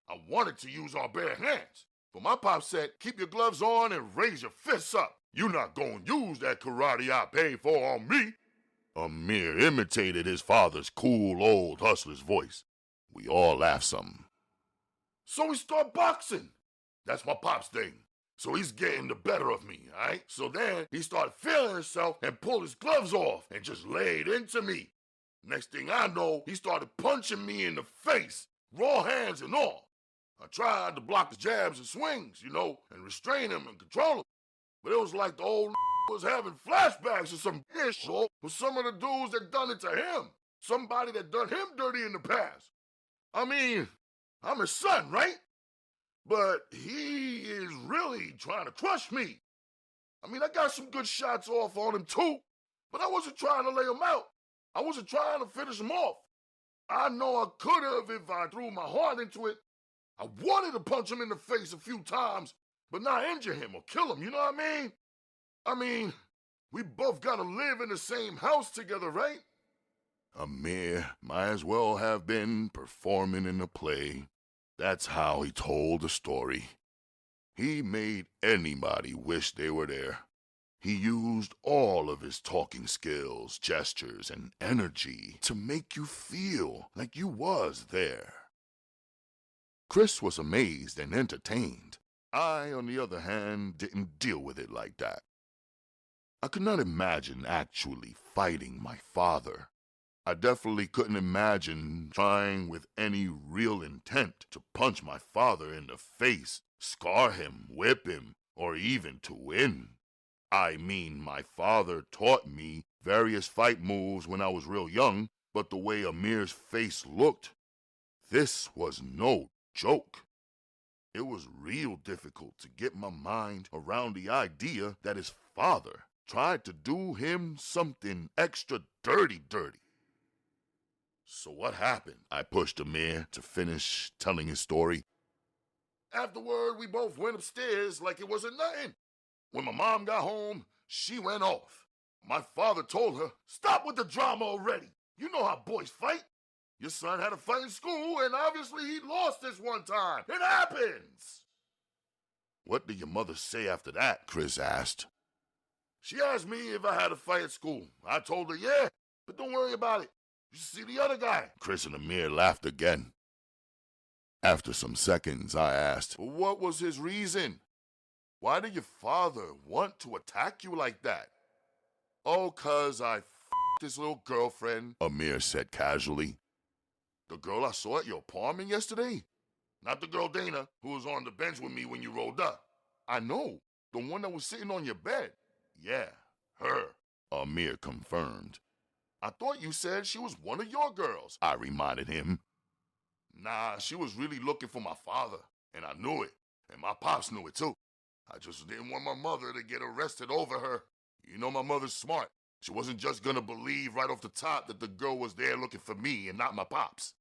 I wanted to use our bare hands. But my pop said, keep your gloves on and raise your fists up. You're not gonna use that karate I paid for on me. Ameer imitated his father's cool old hustler's voice. We all laughed some. So we start boxing. That's my pop's thing. So he's getting the better of me, alright? So then he started feeling himself and pulled his gloves off and just laid into me. Next thing I know, he started punching me in the face, raw hands and all. I tried to block the jabs and swings, and restrain him and control him. But it was like the old was having flashbacks of some ish with some of the dudes that done it to him. Somebody that done him dirty in the past. I mean, I'm his son, right? But he is really trying to crush me. I mean, I got some good shots off on him too, but I wasn't trying to lay him out. I wasn't trying to finish him off. I know I could have if I threw my heart into it. I wanted to punch him in the face a few times, but not injure him or kill him, you know what I mean, we both gotta live in the same house together, right? Ameer might as well have been performing in a play. That's how he told the story. He made anybody wish they were there. He used all of his talking skills, gestures, and energy to make you feel like you was there. Chris was amazed and entertained. I, on the other hand, didn't deal with it like that. I could not imagine actually fighting my father. I definitely couldn't imagine trying with any real intent to punch my father in the face, scar him, whip him, or even to win. I mean, my father taught me various fight moves when I was real young, but the way Ameer's face looked, this was no joke. It was real difficult to get my mind around the idea that his father tried to do him something extra dirty. So what happened? I pushed Ameer to finish telling his story. Afterward, we both went upstairs like it wasn't nothing. When my mom got home, she went off. My father told her, "Stop with the drama already. You know how boys fight. Your son had a fight in school, and obviously he lost this one time. It happens." What did your mother say after that? Chris asked. She asked me if I had a fight at school. I told her, yeah, but don't worry about it. You should see the other guy. Chris and Ameer laughed again. After some seconds, I asked, "What was his reason? Why did your father want to attack you like that?" "Oh, 'cause I f***ed his little girlfriend," Ameer said casually. "The girl I saw at your apartment yesterday? Not the girl Dana who was on the bench with me when you rolled up." "I know, the one that was sitting on your bed." "Yeah, her," Ameer confirmed. "I thought you said she was one of your girls," I reminded him. "Nah, she was really looking for my father, and I knew it, and my pops knew it too. I just didn't want my mother to get arrested over her. You know my mother's smart. She wasn't just gonna believe right off the top that the girl was there looking for me and not my pops.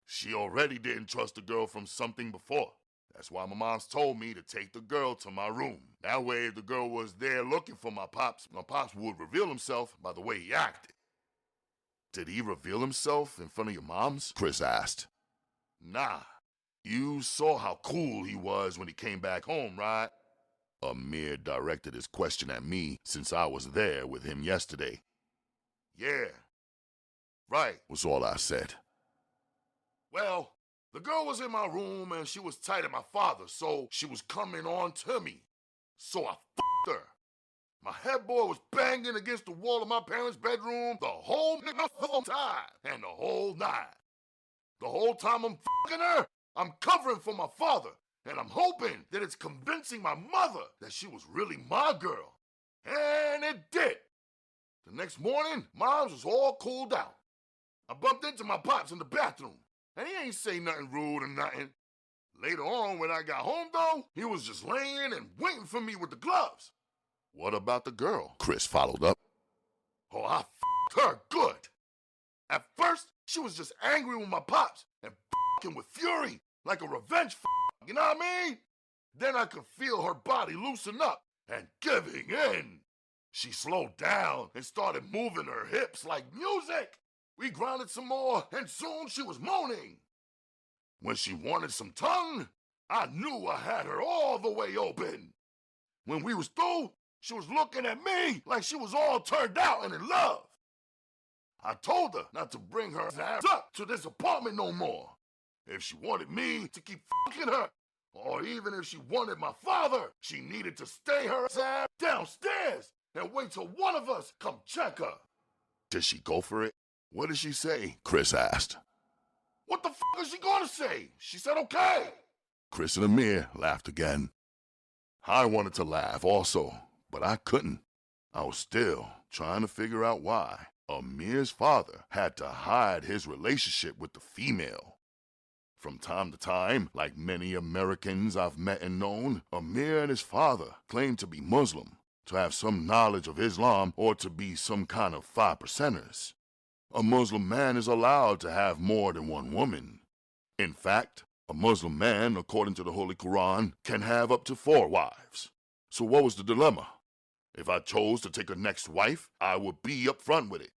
She already didn't trust the girl from something before. That's why my mom's told me to take the girl to my room. That way, if the girl was there looking for my pops would reveal himself by the way he acted." "Did he reveal himself in front of your moms?" Chris asked. "Nah. You saw how cool he was when he came back home, right?" Ameer directed his question at me since I was there with him yesterday. "Yeah. Right," was all I said. "Well, the girl was in my room and she was tight at my father, so she was coming on to me. So I f***ed her. My headboard was banging against the wall of my parents' bedroom the whole time and the whole night. The whole time I'm f***ing her, I'm covering for my father, and I'm hoping that it's convincing my mother that she was really my girl. And it did. The next morning, Mom's was all cooled out. I bumped into my pops in the bathroom, and he ain't say nothing rude or nothing. Later on, when I got home, though, he was just laying and waiting for me with the gloves." "What about the girl?" Chris followed up. "Oh, I f***ed her good. At first, she was just angry with my pops and f***ing with fury, like a revenge you know what I mean? Then I could feel her body loosen up and giving in. She slowed down and started moving her hips like music. We grinded some more, and soon she was moaning. When she wanted some tongue, I knew I had her all the way open. When we was through, she was looking at me like she was all turned out and in love. I told her not to bring her ass up to this apartment no more. If she wanted me to keep fucking her, or even if she wanted my father, she needed to stay her ass downstairs and wait till one of us come check her." "Did she go for it?" "What did she say?" Chris asked. "What the is she gonna say? She said okay." Chris and Ameer laughed again. I wanted to laugh also, but I couldn't. I was still trying to figure out why Ameer's father had to hide his relationship with the female. From time to time, like many Americans I've met and known, Ameer and his father claimed to be Muslim, to have some knowledge of Islam, or to be some kind of 5%ers. A Muslim man is allowed to have more than one woman. In fact, a Muslim man, according to the Holy Quran, can have up to 4 wives. So what was the dilemma? If I chose to take a next wife, I would be upfront with it.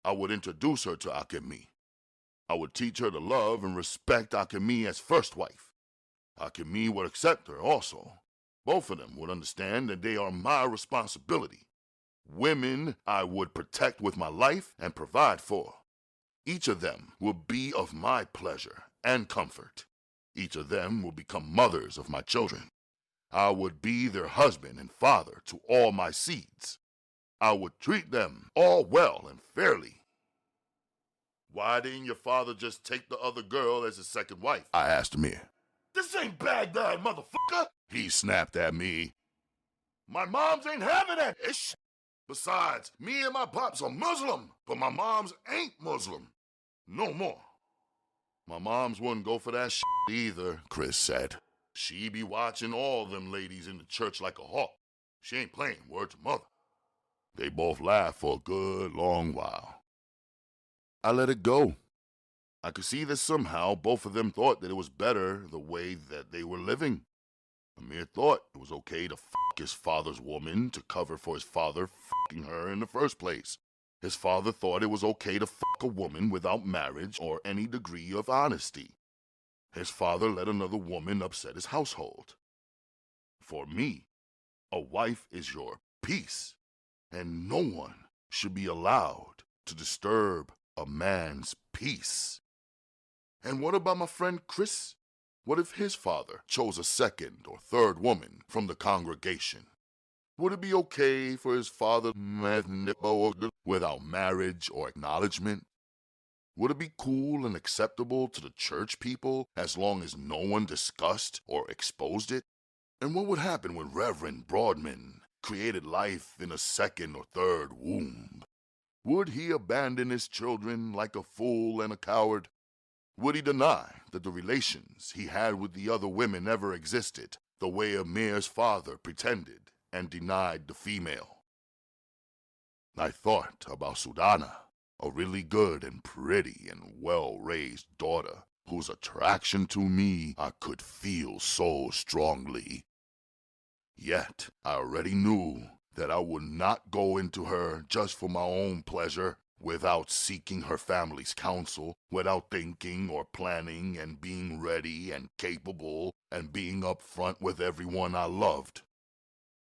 I would introduce her to Akemi. I would teach her to love and respect Akemi as first wife. Akemi would accept her also. Both of them would understand that they are my responsibility. Women I would protect with my life and provide for. Each of them will be of my pleasure and comfort. Each of them will become mothers of my children. I would be their husband and father to all my seeds. I would treat them all well and fairly. Why didn't your father just take the other girl as his second wife? I asked Ameer. This ain't Baghdad, motherfucker! He snapped at me. My moms ain't having that ish. Besides, me and my pops are Muslim, but my moms ain't Muslim. No more. My moms wouldn't go for that shit either, Chris said. She be watching all them ladies in the church like a hawk. She ain't playing, word to mother. They both laughed for a good long while. I let it go. I could see that somehow both of them thought that it was better the way that they were living. Ameer thought it was okay to fuck his father's woman to cover for his father fucking her in the first place. His father thought it was okay to fuck a woman without marriage or any degree of honesty. His father let another woman upset his household. For me, a wife is your peace, and no one should be allowed to disturb a man's peace. And what about my friend Chris? What if his father chose a second or third woman from the congregation? Would it be okay for his father without marriage or acknowledgement? Would it be cool and acceptable to the church people as long as no one discussed or exposed it? And what would happen when Reverend Broadman created life in a second or third womb? Would he abandon his children like a fool and a coward? Would he deny that the relations he had with the other women ever existed, the way Ameer's father pretended and denied the female? I thought about Sudana, a really good and pretty and well-raised daughter whose attraction to me I could feel so strongly. Yet I already knew that I would not go into her just for my own pleasure, without seeking her family's counsel, without thinking or planning and being ready and capable and being upfront with everyone I loved.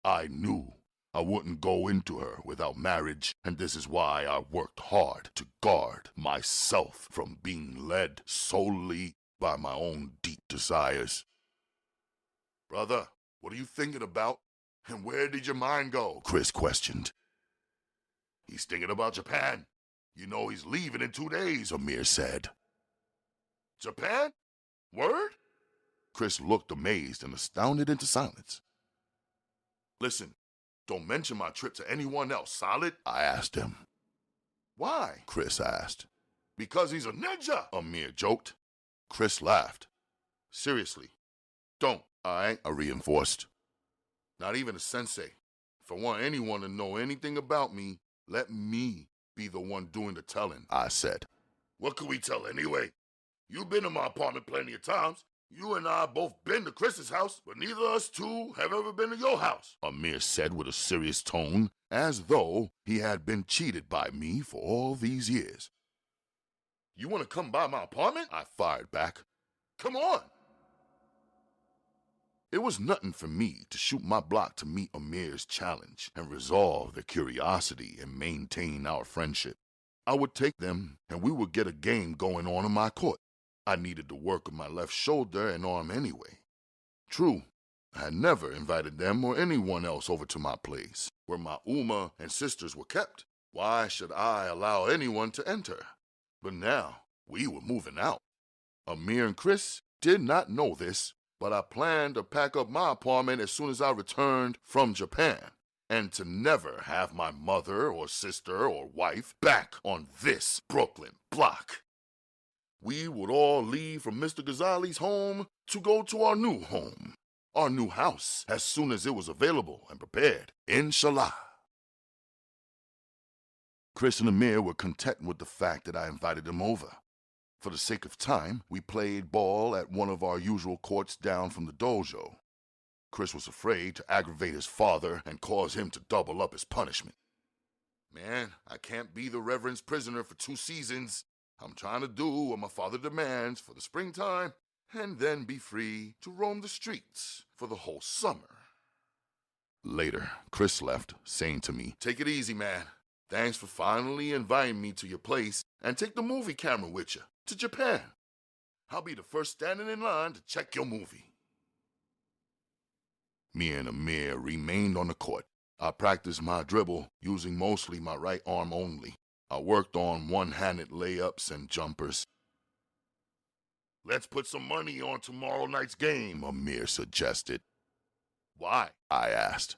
I knew I wouldn't go into her without marriage, and this is why I worked hard to guard myself from being led solely by my own deep desires. Brother, what are you thinking about? And where did your mind go? Chris questioned. He's thinking about Japan. You know he's leaving in 2 days, Ameer said. Japan? Word? Chris looked amazed and astounded into silence. Listen, don't mention my trip to anyone else, solid? I asked him. Why? Chris asked. Because he's a ninja, Ameer joked. Chris laughed. Seriously, don't, I reinforced. Not even a sensei. If I want anyone to know anything about me, let me be the one doing the telling, I said. What could we tell anyway? You've been in my apartment plenty of times. You and I both been to Chris's house, but neither of us two have ever been to your house, Ameer said with a serious tone, as though he had been cheated by me for all these years. You want to come by my apartment? I fired back. Come on. It was nothing for me to shoot my block to meet Ameer's challenge and resolve their curiosity and maintain our friendship. I would take them, and we would get a game going on in my court. I needed the work of my left shoulder and arm anyway. True, I had never invited them or anyone else over to my place, where my Uma and sisters were kept. Why should I allow anyone to enter? But now, we were moving out. Ameer and Chris did not know this, but I planned to pack up my apartment as soon as I returned from Japan, and to never have my mother or sister or wife back on this Brooklyn block. We would all leave from Mr. Ghazzali's home to go to our new home, our new house, as soon as it was available and prepared, inshallah. Chris and Ameer were content with the fact that I invited them over. For the sake of time, we played ball at one of our usual courts down from the dojo. Chris was afraid to aggravate his father and cause him to double up his punishment. Man, I can't be the Reverend's prisoner for 2 seasons. I'm trying to do what my father demands for the springtime, and then be free to roam the streets for the whole summer. Later, Chris left, saying to me, "Take it easy, man. Thanks for finally inviting me to your place, and take the movie camera with you to Japan. I'll be the first standing in line to check your movie." Me and Ameer remained on the court. I practiced my dribble, using mostly my right arm only. I worked on one-handed layups and jumpers. Let's put some money on tomorrow night's game, Ameer suggested. Why? I asked.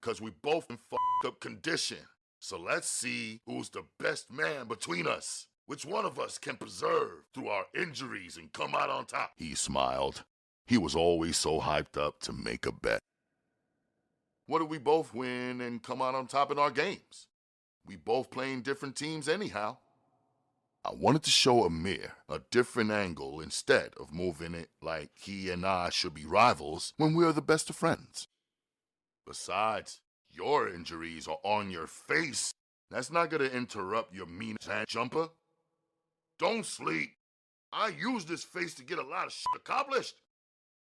'Cause we both in f***ed up condition. So let's see who's the best man between us. Which one of us can persevere through our injuries and come out on top? He smiled. He was always so hyped up to make a bet. What if we both win and come out on top in our games? We both playing different teams anyhow. I wanted to show Ameer a different angle instead of moving it like he and I should be rivals when we're the best of friends. Besides, your injuries are on your face. That's not gonna interrupt your mean hand jumper. Don't sleep. I use this face to get a lot of shit accomplished.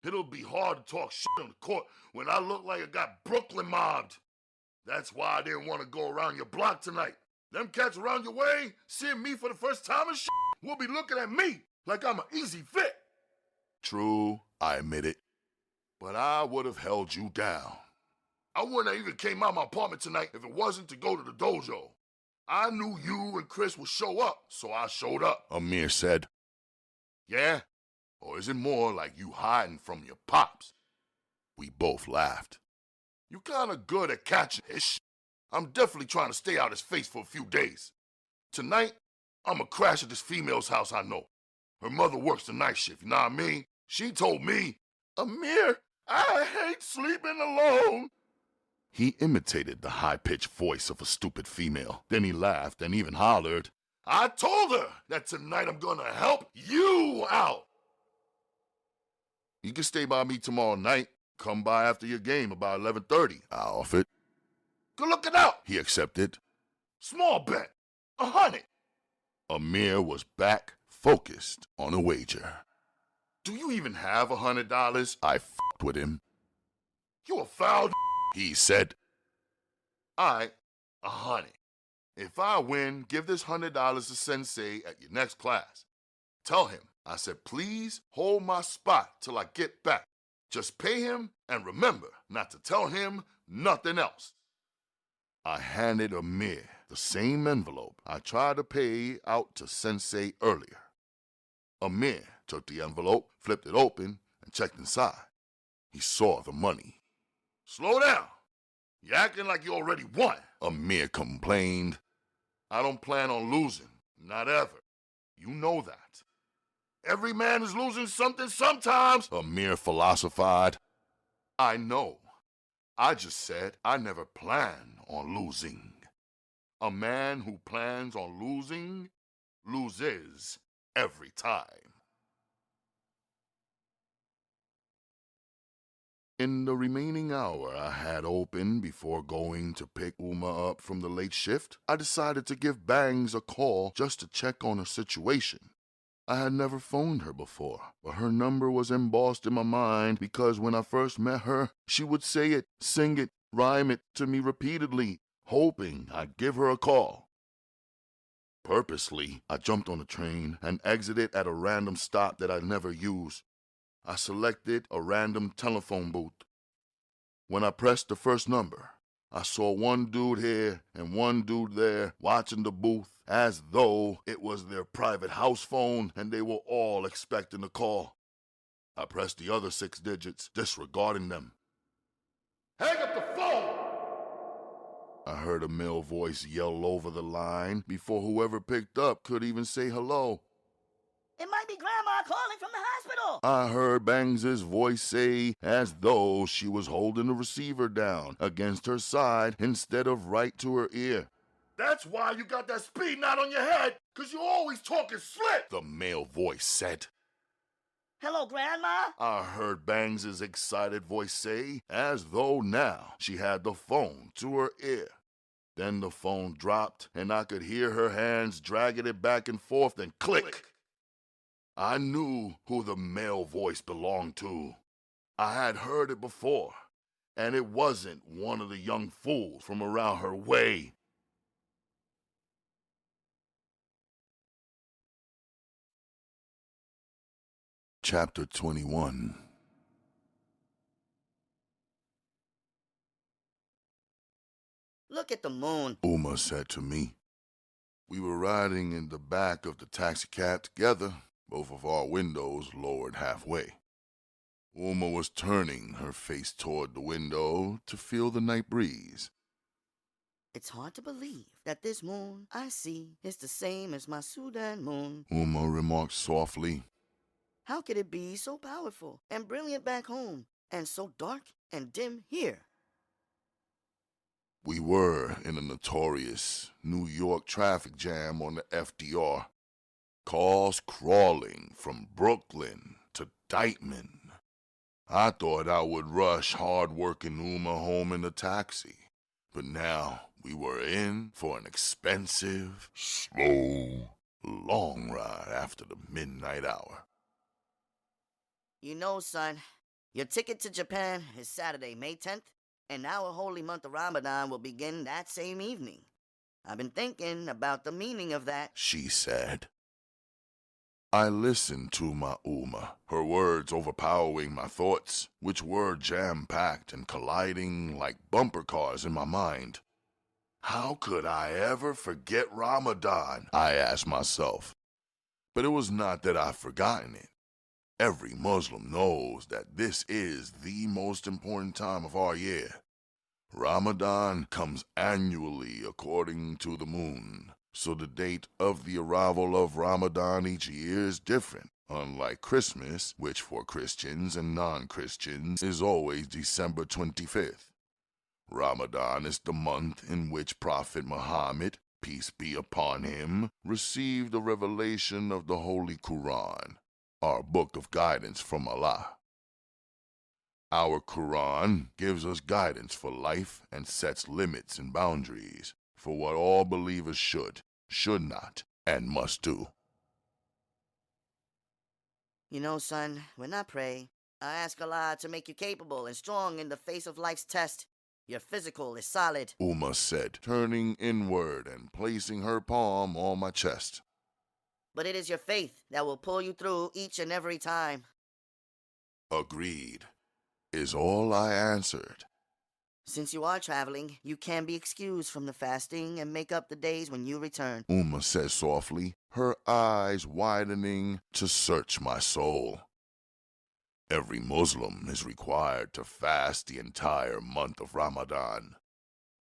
It'll be hard to talk shit on the court when I look like I got Brooklyn mobbed. That's why I didn't want to go around your block tonight. Them cats around your way, seeing me for the first time and shit, will be looking at me like I'm an easy fit. True, I admit it. But I would have held you down. I wouldn't have even came out of my apartment tonight if it wasn't to go to the dojo. I knew you and Chris would show up, so I showed up. Ameer said. Yeah? Or is it more like you hiding from your pops? We both laughed. You kinda good at catching his shit. I'm definitely trying to stay out his face for a few days. Tonight, I'ma crash at this female's house I know. Her mother works the night shift, you know what I mean? She told me, "Ameer, I hate sleeping alone." He imitated the high-pitched voice of a stupid female. Then he laughed and even hollered, "I told her that tonight I'm gonna help you out." "You can stay by me tomorrow night. Come by after your game about 11:30, I offered. Good looking out. He accepted. Small bet. 100. Ameer was back, focused on a wager. Do you even have $100? I f***ed with him. You a foul He said. Alright, 100. If I win, give this $100 to Sensei at your next class. Tell him I said please hold my spot till I get back. Just pay him and remember not to tell him nothing else. I handed Ameer the same envelope I tried to pay out to Sensei earlier. Ameer took the envelope, flipped it open, and checked inside. He saw the money. Slow down. You're acting like you already won. Ameer complained. I don't plan on losing. Not ever. You know that. Every man is losing something sometimes. Ameer philosophized. I know. I just said I never plan on losing. A man who plans on losing, loses every time. In the remaining hour I had open before going to pick Uma up from the late shift, I decided to give Bangs a call just to check on her situation. I had never phoned her before, but her number was embossed in my mind because when I first met her, she would say it, sing it, rhyme it to me repeatedly, hoping I'd give her a call. Purposely, I jumped on the train and exited at a random stop that I'd never used. I selected a random telephone booth. When I pressed the first number, I saw one dude here and one dude there watching the booth as though it was their private house phone and they were all expecting a call. I pressed the other 6 digits, disregarding them. Hang up the phone! I heard a male voice yell over the line before whoever picked up could even say hello. It might be Grandma calling from the hospital. I heard Bangs' voice say as though she was holding the receiver down against her side instead of right to her ear. That's why you got that speed knot on your head, 'cause you always talking slick, the male voice said. Hello, Grandma? I heard Bangs' excited voice say, as though now she had the phone to her ear. Then the phone dropped, and I could hear her hands dragging it back and forth, and click. I knew who the male voice belonged to. I had heard it before, and it wasn't one of the young fools from around her way. Chapter 21. Look at the moon. Uma said to me. We were riding in the back of the taxicab together, both of our windows lowered halfway. Uma was turning her face toward the window to feel the night breeze. It's hard to believe that this moon I see is the same as my Sudan moon. Uma remarked softly. How could it be so powerful and brilliant back home, and so dark and dim here? We were in a notorious New York traffic jam on the FDR. Cars crawling from Brooklyn to Dykeman. I thought I would rush hard-working Uma home in a taxi, but now we were in for an expensive, slow, long ride after the midnight hour. You know, son, your ticket to Japan is Saturday, May 10th, and our holy month of Ramadan will begin that same evening. I've been thinking about the meaning of that, she said. I listened to my Uma, her words overpowering my thoughts, which were jam-packed and colliding like bumper cars in my mind. How could I ever forget Ramadan? I asked myself. But it was not that I've forgotten it. Every Muslim knows that this is the most important time of our year. Ramadan comes annually according to the moon, so the date of the arrival of Ramadan each year is different, unlike Christmas, which for Christians and non-Christians is always December 25th. Ramadan is the month in which Prophet Muhammad, peace be upon him, received the revelation of the Holy Quran, our book of guidance from Allah. Our Quran gives us guidance for life and sets limits and boundaries for what all believers should not, and must do. You know, son, when I pray, I ask Allah to make you capable and strong in the face of life's test. Your physical is solid, Uma said, turning inward and placing her palm on my chest. But it is your faith that will pull you through each and every time. Agreed, is all I answered. Since you are traveling, you can be excused from the fasting and make up the days when you return, Uma said softly, her eyes widening to search my soul. Every Muslim is required to fast the entire month of Ramadan.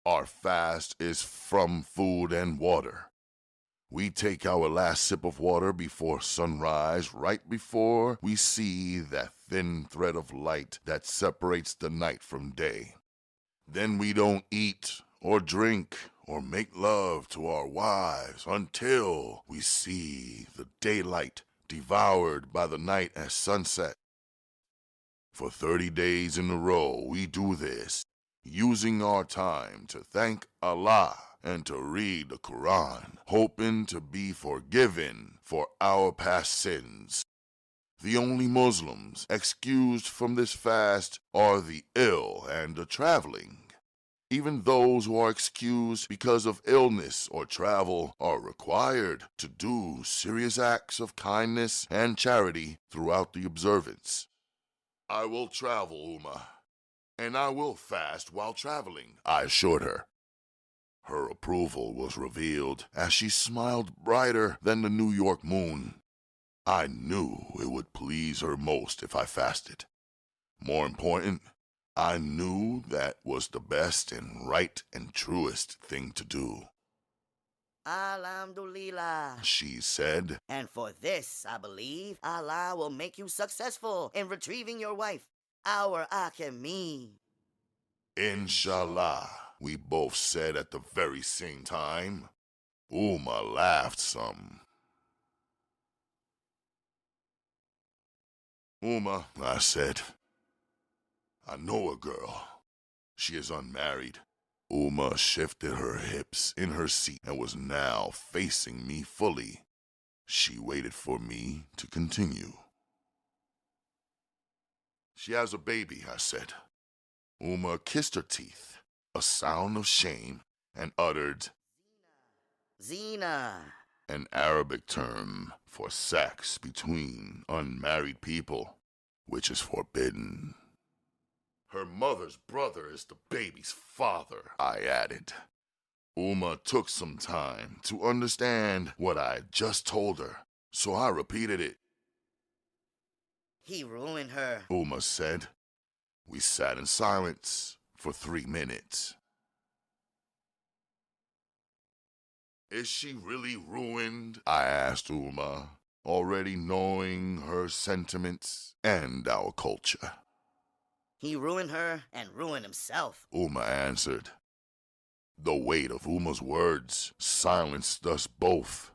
Our fast is from food and water. We take our last sip of water before sunrise, right before we see that thin thread of light that separates the night from day. Then we don't eat or drink or make love to our wives until we see the daylight devoured by the night at sunset. For 30 days in a row we do this, using our time to thank Allah and to read the Quran, hoping to be forgiven for our past sins. The only Muslims excused from this fast are the ill and the traveling. Even those who are excused because of illness or travel are required to do serious acts of kindness and charity throughout the observance. I will travel, Uma, and I will fast while traveling, I assured her. Her approval was revealed as she smiled brighter than the New York moon. I knew it would please her most if I fasted. More important, I knew that was the best and right and truest thing to do. Alhamdulillah, She said, and for this, I believe, Allah will make you successful in retrieving your wife, our Akeem. Inshallah, we both said at the very same time. Uma laughed some. Uma, I said, I know a girl. She is unmarried. Uma shifted her hips in her seat and was now facing me fully. She waited for me to continue. She has a baby, I said. Uma kissed her teeth, a sound of shame, and uttered, Zina. an Arabic term for sex between unmarried people, which is forbidden. Her mother's brother is the baby's father, I added. Uma took some time to understand what I had just told her, so I repeated it. He ruined her, Uma said. We sat in silence for 3 minutes. Is she really ruined? I asked Uma, already knowing her sentiments and our culture. He ruined her and ruined himself, Uma answered. The weight of Uma's words silenced us both.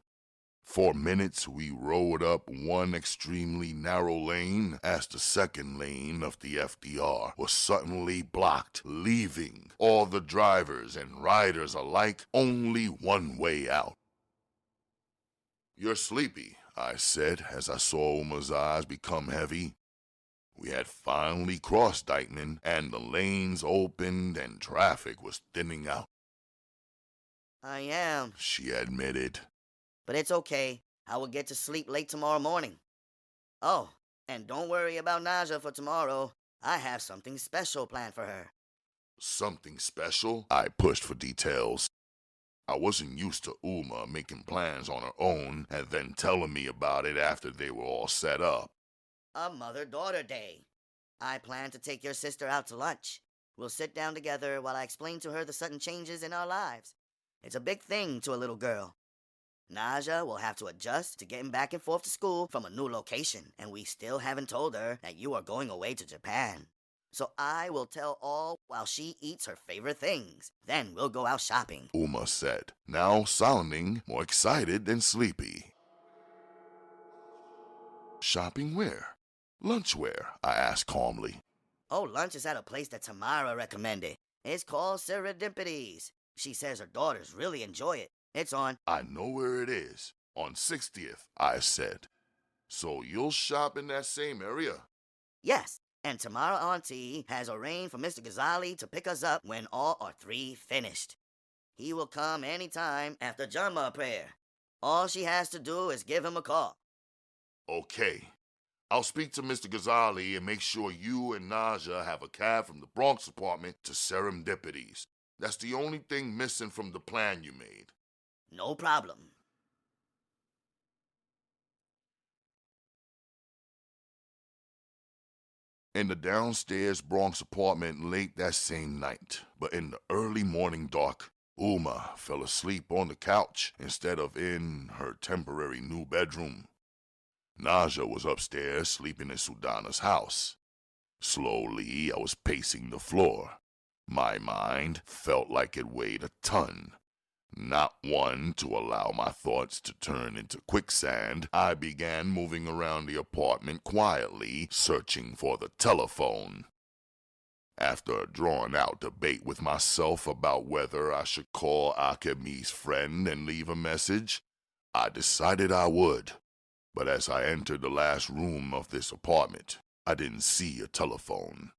For minutes we rode up one extremely narrow lane as the second lane of the FDR was suddenly blocked, leaving all the drivers and riders alike only one way out. You're sleepy, I said as I saw Uma's eyes become heavy. We had finally crossed Dykeman and the lanes opened and traffic was thinning out. I am, She admitted. but it's okay. I will get to sleep late tomorrow morning. Oh, and don't worry about Naja for tomorrow. I have something special planned for her. Something special? I pushed for details. I wasn't used to Uma making plans on her own and then telling me about it after they were all set up. A mother-daughter day. I plan to take your sister out to lunch. We'll sit down together while I explain to her the sudden changes in our lives. It's a big thing to a little girl. Naja will have to adjust to getting back and forth to school from a new location, and we still haven't told her that you are going away to Japan. So I will tell all while she eats her favorite things. Then we'll go out shopping. Uma said, now sounding more excited than sleepy. Shopping where? Lunch where? I asked calmly. Oh, lunch is at a place that Tamara recommended. It's called Serendipities. She says her daughters really enjoy it. It's on. I know where it is. On 60th, I said. So you'll shop in that same area? Yes, and Tamara Auntie has arranged for Mr. Ghazzali to pick us up when all are 3 finished. He will come any time after Jumu'ah prayer. All she has to do is give him a call. Okay. I'll speak to Mr. Ghazzali and make sure you and Naja have a cab from the Bronx apartment to Serendipities. That's the only thing missing from the plan you made. No problem. In the downstairs Bronx apartment late that same night, but in the early morning dark, Uma fell asleep on the couch instead of in her temporary new bedroom. Naja was upstairs sleeping in Sudana's house. Slowly, I was pacing the floor. My mind felt like it weighed a ton. Not one to allow my thoughts to turn into quicksand, I began moving around the apartment quietly, searching for the telephone. After a drawn-out debate with myself about whether I should call Akemi's friend and leave a message, I decided I would. But as I entered the last room of this apartment, I didn't see a telephone.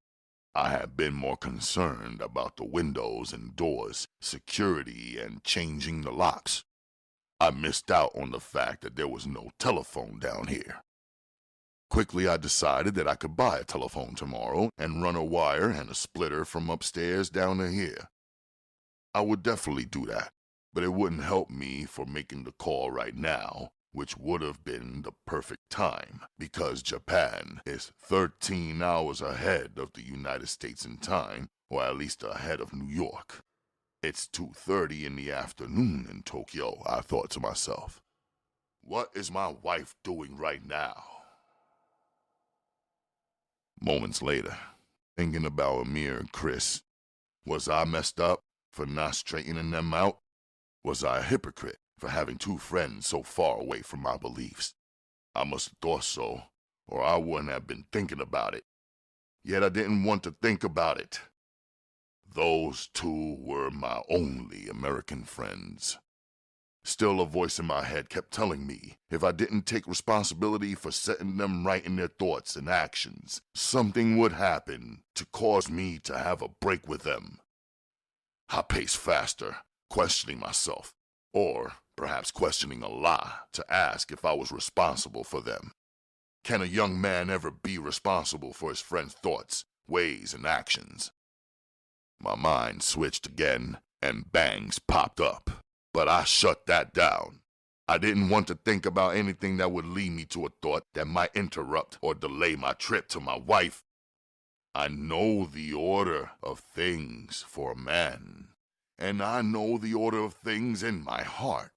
I had been more concerned about the windows and doors, security, and changing the locks. I missed out on the fact that there was no telephone down here. Quickly, I decided that I could buy a telephone tomorrow and run a wire and a splitter from upstairs down to here. I would definitely do that, but it wouldn't help me for making the call right now, which would have been the perfect time, because Japan is 13 hours ahead of the United States in time, or at least ahead of New York. It's 2:30 in the afternoon in Tokyo, I thought to myself. What is my wife doing right now? Moments later, thinking about Ameer and Chris, was I messed up for not straightening them out? Was I a hypocrite for having two friends so far away from my beliefs? I must have thought so, or I wouldn't have been thinking about it. Yet I didn't want to think about it. Those two were my only American friends. Still, a voice in my head kept telling me if I didn't take responsibility for setting them right in their thoughts and actions, something would happen to cause me to have a break with them. I paced faster, questioning myself, or perhaps questioning Allah, to ask if I was responsible for them. Can a young man ever be responsible for his friend's thoughts, ways, and actions? My mind switched again, and bangs popped up. But I shut that down. I didn't want to think about anything that would lead me to a thought that might interrupt or delay my trip to my wife. I know the order of things for a man, and I know the order of things in my heart.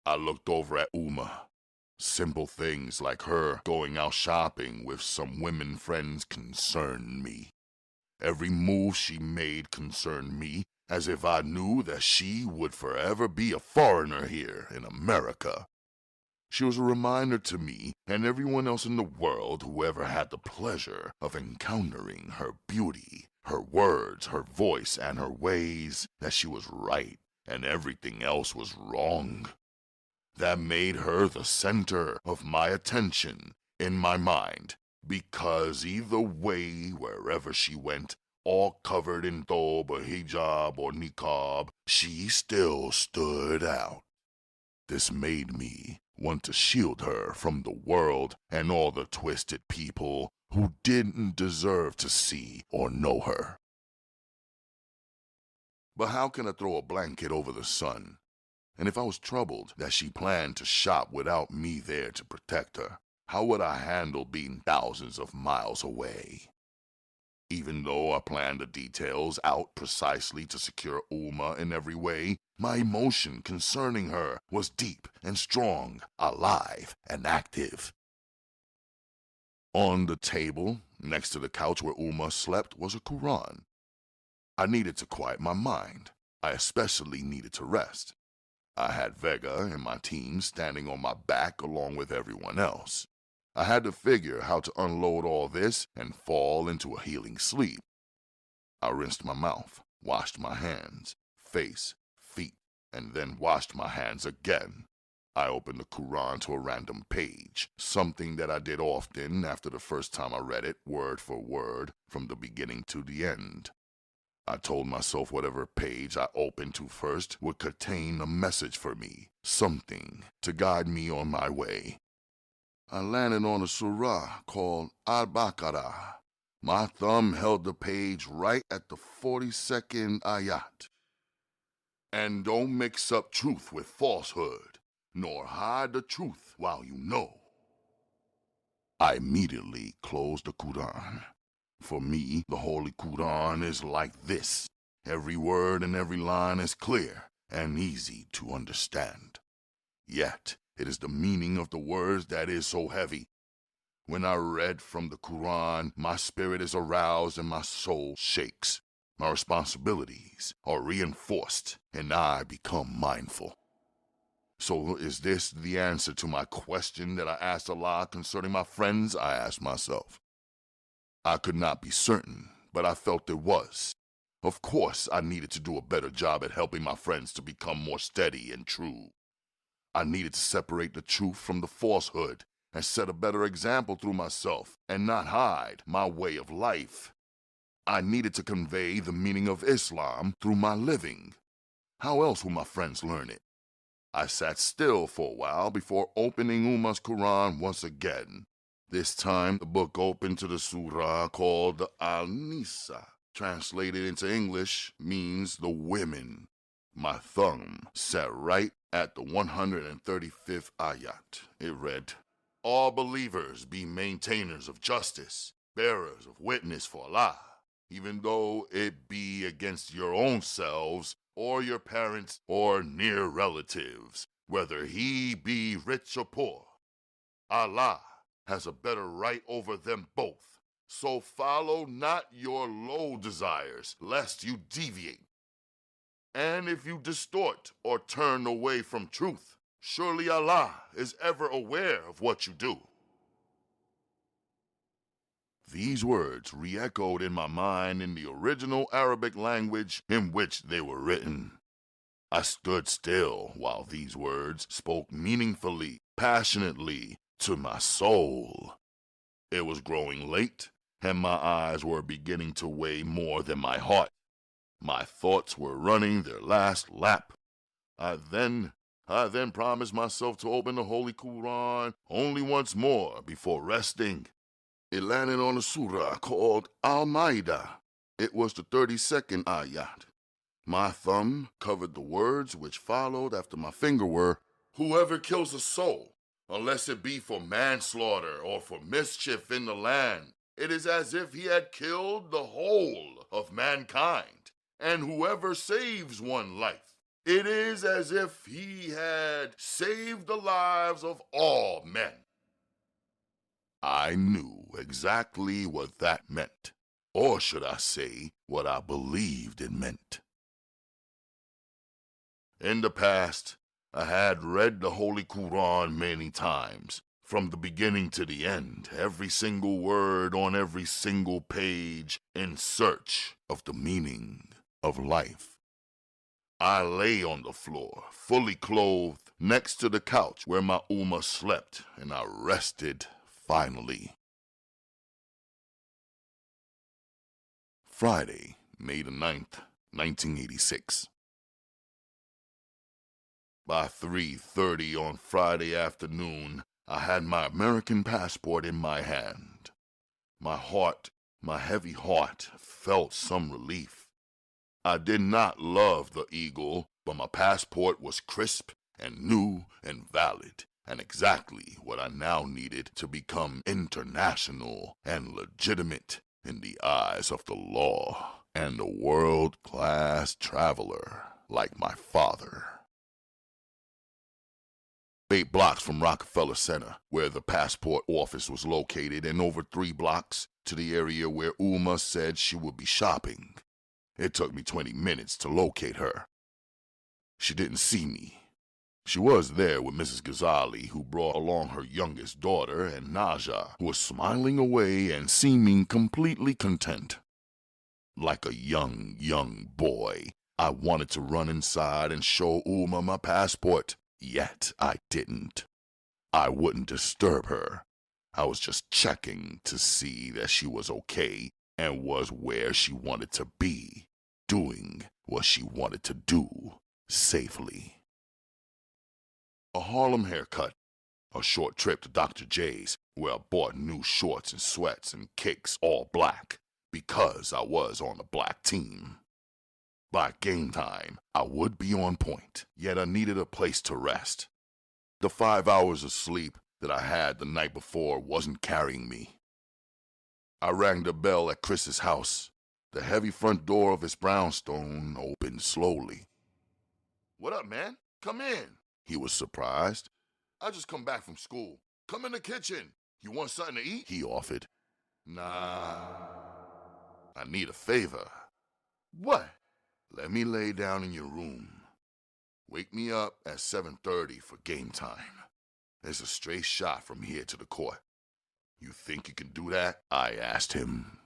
I looked over at Uma. Simple things like her going out shopping with some women friends concerned me. Every move she made concerned me, as if I knew that she would forever be a foreigner here in America. She was a reminder to me and everyone else in the world who ever had the pleasure of encountering her beauty, her words, her voice, and her ways, that she was right and everything else was wrong. That made her the center of my attention in my mind, because either way, wherever she went, all covered in thobe or hijab or niqab, she still stood out. This made me want to shield her from the world and all the twisted people who didn't deserve to see or know her. But how can I throw a blanket over the sun? And if I was troubled that she planned to shop without me there to protect her, how would I handle being thousands of miles away? Even though I planned the details out precisely to secure Uma in every way, my emotion concerning her was deep and strong, alive and active. On the table, next to the couch where Uma slept, was a Quran. I needed to quiet my mind. I especially needed to rest. I had Vega and my team standing on my back along with everyone else. I had to figure how to unload all this and fall into a healing sleep. I rinsed my mouth, washed my hands, face, feet, and then washed my hands again. I opened the Quran to a random page, something that I did often after the first time I read it, word for word, from the beginning to the end. I told myself whatever page I opened to first would contain a message for me, something to guide me on my way. I landed on a surah called Al-Baqarah. My thumb held the page right at the 42nd ayat. And don't mix up truth with falsehood, nor hide the truth while you know. I immediately closed the Quran. For me, the Holy Quran is like this. Every word and every line is clear and easy to understand. Yet, it is the meaning of the words that is so heavy. When I read from the Quran, my spirit is aroused and my soul shakes. My responsibilities are reinforced and I become mindful. So is this the answer to my question that I asked Allah concerning my friends? I asked myself. I could not be certain, but I felt it was. Of course, I needed to do a better job at helping my friends to become more steady and true. I needed to separate the truth from the falsehood and set a better example through myself and not hide my way of life. I needed to convey the meaning of Islam through my living. How else would my friends learn it? I sat still for a while before opening Uma's Quran once again. This time, the book opened to the surah called the Al-Nisa. Translated into English, means the women. My thumb sat right at the 135th ayat. It read, "All believers be maintainers of justice, bearers of witness for Allah, even though it be against your own selves, or your parents, or near relatives, whether he be rich or poor. Allah has a better right over them both. So follow not your low desires, lest you deviate And if you distort or turn away from truth, surely Allah is ever aware of what you do. These words re-echoed in my mind in the original Arabic language in which they were written. I stood still while these words spoke meaningfully, passionately to my soul. It was growing late, and my eyes were beginning to weigh more than my heart. My thoughts were running their last lap. I then promised myself to open the Holy Quran only once more before resting. It landed on a surah called Al-Ma'idah. It was the 32nd ayat. My thumb covered the words which followed after my finger were, "Whoever kills a soul, unless it be for manslaughter or for mischief in the land, it is as if he had killed the whole of mankind. And whoever saves one life, it is as if he had saved the lives of all men." I knew exactly what that meant, or should I say, what I believed it meant. In the past, I had read the Holy Quran many times, from the beginning to the end, every single word on every single page, in search of the meaning of life. I lay on the floor, fully clothed, next to the couch where my Ummah slept, and I rested finally. Friday, May the 9th, 1986. By 3:30 on Friday afternoon, I had my American passport in my hand. My heavy heart, felt some relief. I did not love the Eagle, but my passport was crisp and new and valid, and exactly what I now needed to become international and legitimate in the eyes of the law and a world-class traveler like my father. 8 blocks from Rockefeller Center, where the passport office was located, and over 3 blocks to the area where Uma said she would be shopping. It took me 20 minutes to locate her. She didn't see me. She was there with Mrs. Ghazzali, who brought along her youngest daughter, and Naja, who was smiling away and seeming completely content. Like a young boy, I wanted to run inside and show Uma my passport. Yet I didn't. I wouldn't disturb her. I was just checking to see that she was okay and was where she wanted to be, doing what she wanted to do safely. A Harlem haircut, a short trip to Dr. J's, where I bought new shorts and sweats and kicks all black because I was on the black team. By game time, I would be on point, yet I needed a place to rest. The 5 hours of sleep that I had the night before wasn't carrying me. I rang the bell at Chris's house. The heavy front door of his brownstone opened slowly. "What up, man? Come in." He was surprised. "I just come back from school. Come in the kitchen. You want something to eat?" he offered. "Nah, I need a favor." "What?" "Let me lay down in your room. Wake me up at 7:30 for game time. It's a straight shot from here to the court." "You think you can do that?" I asked him.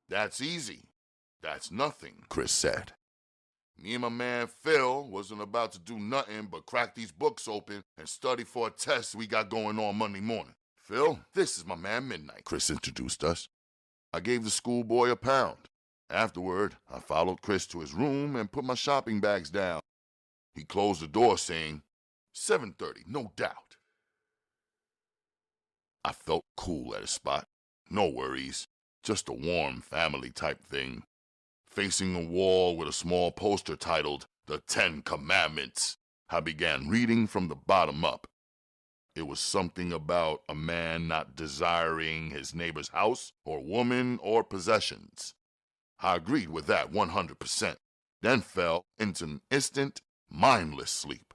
"That's easy. That's nothing," Chris said. "Me and my man Phil wasn't about to do nothing but crack these books open and study for a test we got going on Monday morning. Phil, this is my man Midnight," Chris introduced us. I gave the schoolboy a pound. Afterward, I followed Chris to his room and put my shopping bags down. He closed the door saying, 7:30, no doubt. I felt cool at his spot. No worries. Just a warm family type thing. Facing a wall with a small poster titled, "The 10 Commandments," I began reading from the bottom up. It was something about a man not desiring his neighbor's house or woman or possessions. I agreed with that 100%, then fell into an instant, mindless sleep.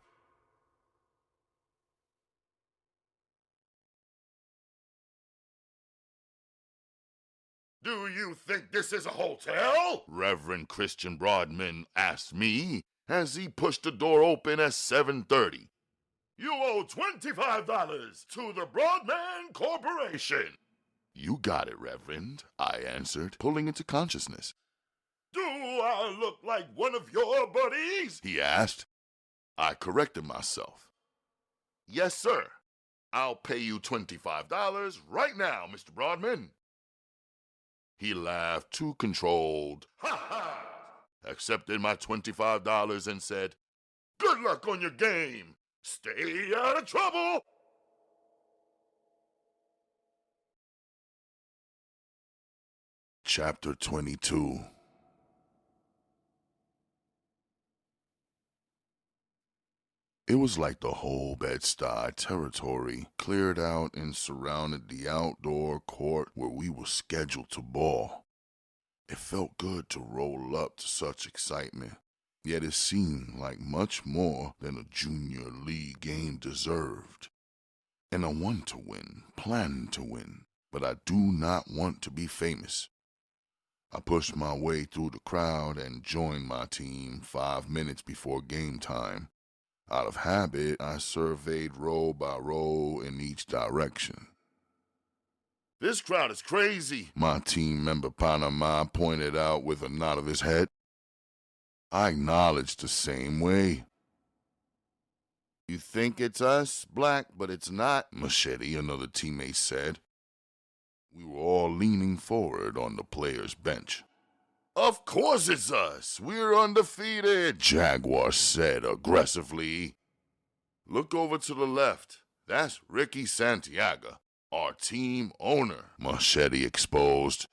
"Do you think this is a hotel?" Reverend Christian Broadman asked me as he pushed the door open at 7:30. You owe $25 to the Broadman Corporation. You got it, Reverend, I answered, pulling into consciousness. Do I look like one of your buddies? He asked. I corrected myself. Yes, sir. I'll pay you $25 right now, Mr. Broadman. He laughed, too controlled, Ha ha! accepted my $25 and said, Good luck on your game. Stay out of trouble. Chapter 22. It was like the whole Bed-Stuy territory cleared out and surrounded the outdoor court where we were scheduled to ball. It felt good to roll up to such excitement, yet it seemed like much more than a junior league game deserved. And I want to win, plan to win, but I do not want to be famous. I pushed my way through the crowd and joined my team 5 minutes before game time. Out of habit, I surveyed row by row in each direction. This crowd is crazy, my team member Panama pointed out with a nod of his head. I acknowledged the same way. You think it's us, Black, but it's not, Machete, another teammate said. We were all leaning forward on the players' bench. Of course it's us. We're undefeated, Jaguar said aggressively. Look over to the left. That's Ricky Santiaga, our team owner, Machete exposed.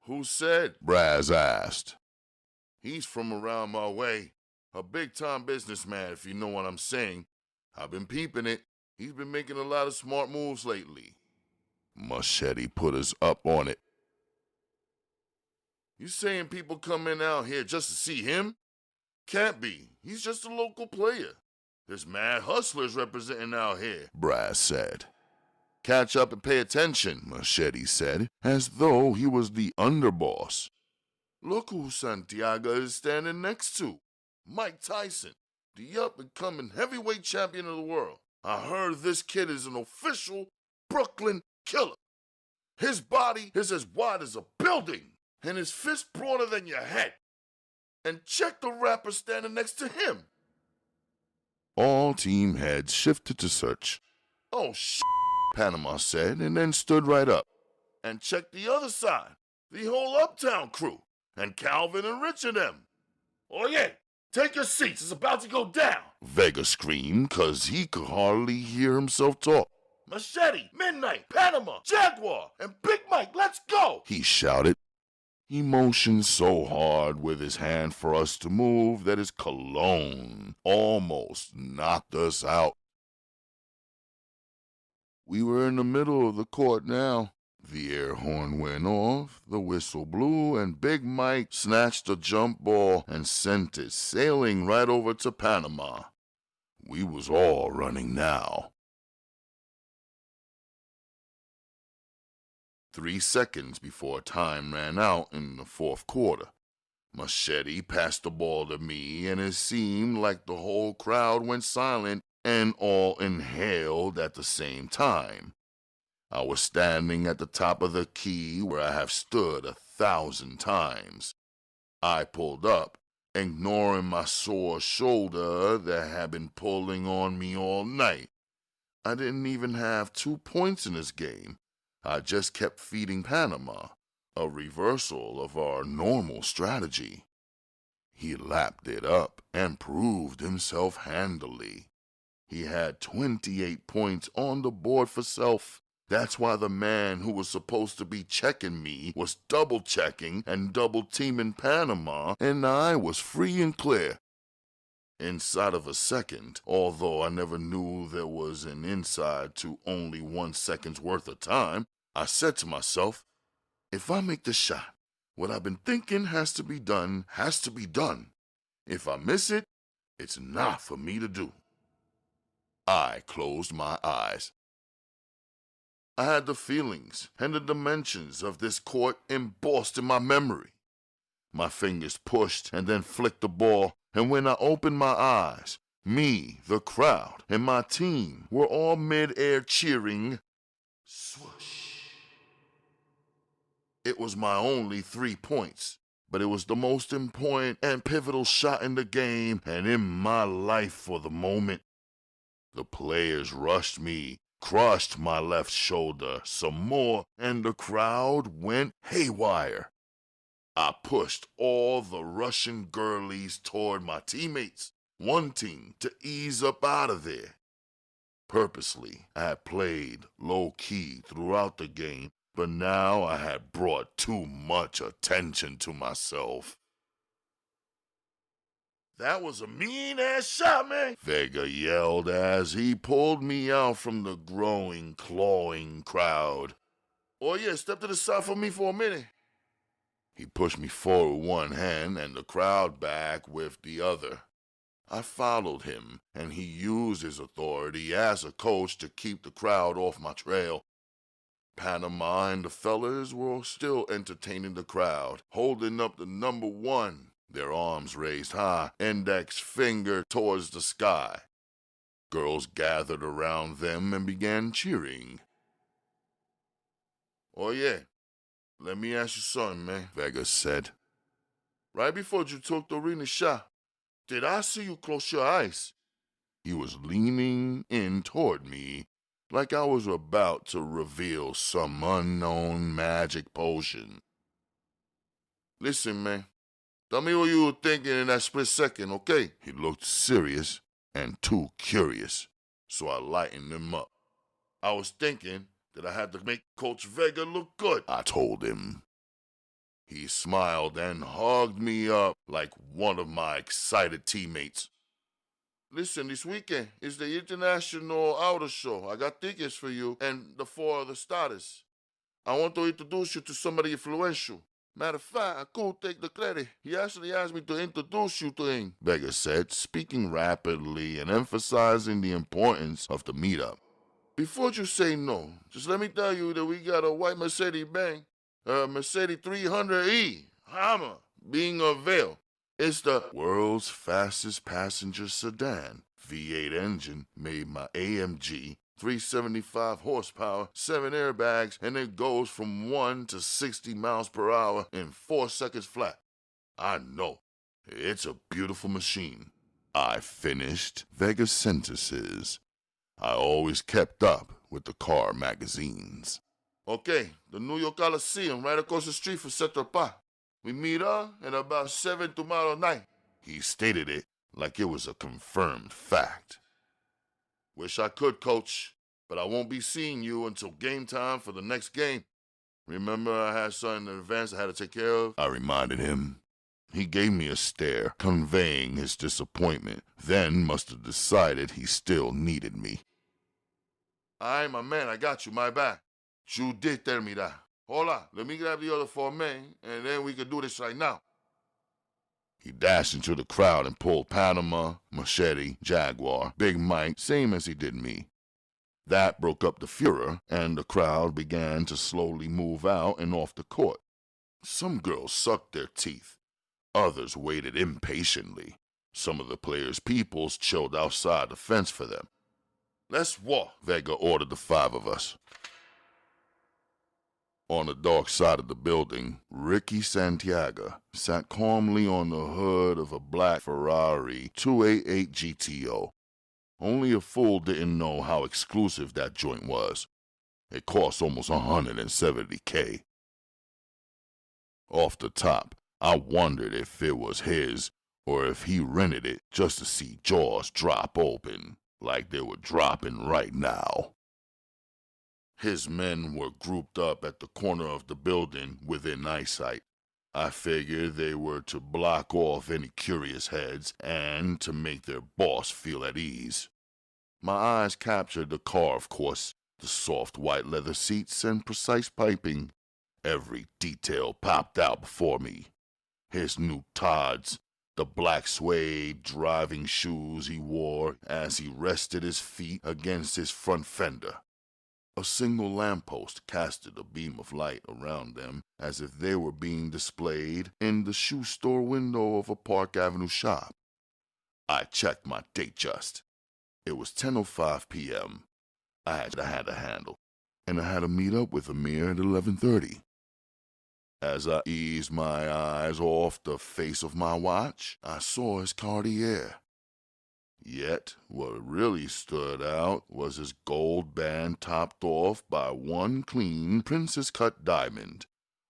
Who said? Braz asked. He's from around my way. A big-time businessman, if you know what I'm saying. I've been peeping it. He's been making a lot of smart moves lately. Machete put us up on it. You saying people come in out here just to see him? Can't be. He's just a local player. There's mad hustlers representing out here, Braz said. Catch up and pay attention, Machete said, as though he was the underboss. Look who Santiaga is standing next to. Mike Tyson, the up-and-coming heavyweight champion of the world. I heard this kid is an official Brooklyn killer. His body is as wide as a building, and his fist broader than your head. And check the rapper standing next to him. All team heads shifted to search. Oh, shit, Panama said, and then stood right up. And check the other side, the whole Uptown crew, and Calvin and Rich and them. Oh, yeah, take your seats, it's about to go down. Vega screamed, 'cause he could hardly hear himself talk. Machete, Midnight, Panama, Jaguar, and Big Mike, let's go! He shouted. He motioned so hard with his hand for us to move that his cologne almost knocked us out. We were in the middle of the court now. The air horn went off, the whistle blew, and Big Mike snatched a jump ball and sent it sailing right over to Panama. We was all running now. 3 seconds before time ran out in the fourth quarter. Machete passed the ball to me, and it seemed like the whole crowd went silent and all inhaled at the same time. I was standing at the top of the key where I have stood 1,000 times. I pulled up, ignoring my sore shoulder that had been pulling on me all night. I didn't even have 2 points in this game. I just kept feeding Panama, a reversal of our normal strategy. He lapped it up and proved himself handily. He had 28 points on the board for self. That's why the man who was supposed to be checking me was double-checking and double-teaming Panama, and I was free and clear. Inside of a second, although I never knew there was an inside to only 1 second's worth of time, I said to myself, if I make the shot, what I've been thinking has to be done. If I miss it, it's not for me to do. I closed my eyes. I had the feelings and the dimensions of this court embossed in my memory. My fingers pushed and then flicked the ball, And when I opened my eyes, me, the crowd, and my team were all mid-air cheering. Swoosh. It was my only 3 points, but it was the most important and pivotal shot in the game and in my life for the moment. The players rushed me, crushed my left shoulder some more, and the crowd went haywire. I pushed all the Russian girlies toward my teammates, wanting to ease up out of there. Purposely, I had played low-key throughout the game, but now I had brought too much attention to myself. "That was a mean-ass shot, man," Vega yelled as he pulled me out from the growing, clawing crowd. "Oh yeah, step to the side for me for a minute." He pushed me forward with one hand and the crowd back with the other. I followed him, and he used his authority as a coach to keep the crowd off my trail. Panama and the fellas were still entertaining the crowd, holding up the number 1, their arms raised high, index finger towards the sky. Girls gathered around them and began cheering. "Oh yeah, let me ask you something, man," Vega said. "Right before you took the arena shot, did I see you close your eyes?" He was leaning in toward me like I was about to reveal some unknown magic potion. "Listen, man, tell me what you were thinking in that split second, okay?" He looked serious and too curious, so I lightened him up. "I was thinking that I had to make Coach Vega look good," I told him. He smiled and hugged me up like one of my excited teammates. "Listen, this weekend is the International Outer Show. I got tickets for you and the 4 other starters. I want to introduce you to somebody influential. Matter of fact, I could take the credit. He actually asked me to introduce you to him," Vega said, speaking rapidly and emphasizing the importance of the meetup. "Before you say no, just let me tell you that we got a white Mercedes-Benz, a Mercedes 300E Hammer being unveiled. It's the world's fastest passenger sedan. V8 engine made by AMG, 375 horsepower, 7 airbags, and it goes from 1 to 60 miles per hour in 4 seconds flat. I know. It's a beautiful machine." I finished Vega's sentences. I always kept up with the car magazines. "Okay, the New York Coliseum right across the street from Central Park. We meet up at about 7 tomorrow night." He stated it like it was a confirmed fact. "Wish I could, Coach, but I won't be seeing you until game time for the next game. Remember I had something in advance I had to take care of?" I reminded him. He gave me a stare, conveying his disappointment, then must have decided he still needed me. "Aye, my man, I got you, my bad. You did tell me that. Hold on, let me grab the other 4 men, and then we can do this right now." He dashed into the crowd and pulled Panama, Machete, Jaguar, Big Mike, same as he did me. That broke up the furor, and the crowd began to slowly move out and off the court. Some girls sucked their teeth. Others waited impatiently. Some of the players' peoples chilled outside the fence for them. "Let's walk," Vega ordered the 5 of us. On the dark side of the building, Ricky Santiaga sat calmly on the hood of a black Ferrari 288 GTO. Only a fool didn't know how exclusive that joint was. It cost almost $170K. Off the top, I wondered if it was his or if he rented it just to see jaws drop open, like they were dropping right now. His men were grouped up at the corner of the building within eyesight. I figured they were to block off any curious heads and to make their boss feel at ease. My eyes captured the car, of course, the soft white leather seats and precise piping. Every detail popped out before me. His new Todds, the black suede driving shoes he wore as he rested his feet against his front fender. A single lamppost casted a beam of light around them as if they were being displayed in the shoe store window of a Park Avenue shop. I checked my date just. It was 10:05 p.m. I had to handle, and I had a meet up with Ameer at 11:30. As I eased my eyes off the face of my watch, I saw his Cartier. Yet, what really stood out was his gold band topped off by one clean princess-cut diamond,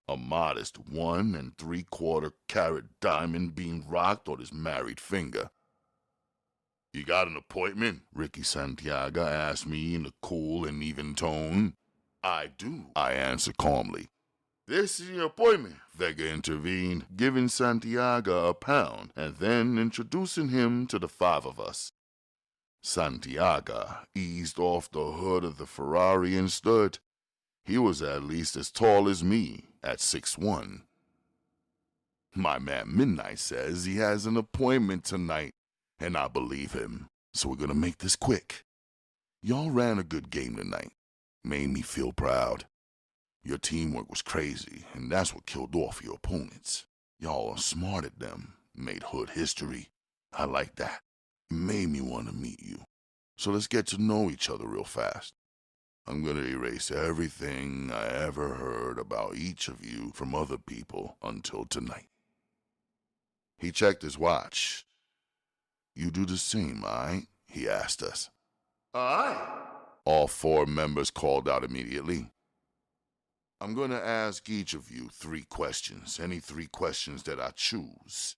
a modest 1 3/4 carat diamond being rocked on his married finger. "You got an appointment?" Ricky Santiaga asked me in a cool and even tone. "I do," I answered calmly. "This is your appointment," Vega intervened, giving Santiaga a pound and then introducing him to the 5 of us. Santiaga eased off the hood of the Ferrari and stood. He was at least as tall as me, at 6'1". "My man Midnight says he has an appointment tonight, and I believe him, so we're gonna make this quick. Y'all ran a good game tonight. Made me feel proud. Your teamwork was crazy, and that's what killed off your opponents. Y'all outsmarted them, made hood history. I like that. It made me want to meet you. So let's get to know each other real fast. I'm gonna erase everything I ever heard about each of you from other people until tonight." He checked his watch. "You do the same, aight?" he asked us. Aye. All 4 members called out immediately. "I'm going to ask each of you 3 questions, any 3 questions that I choose.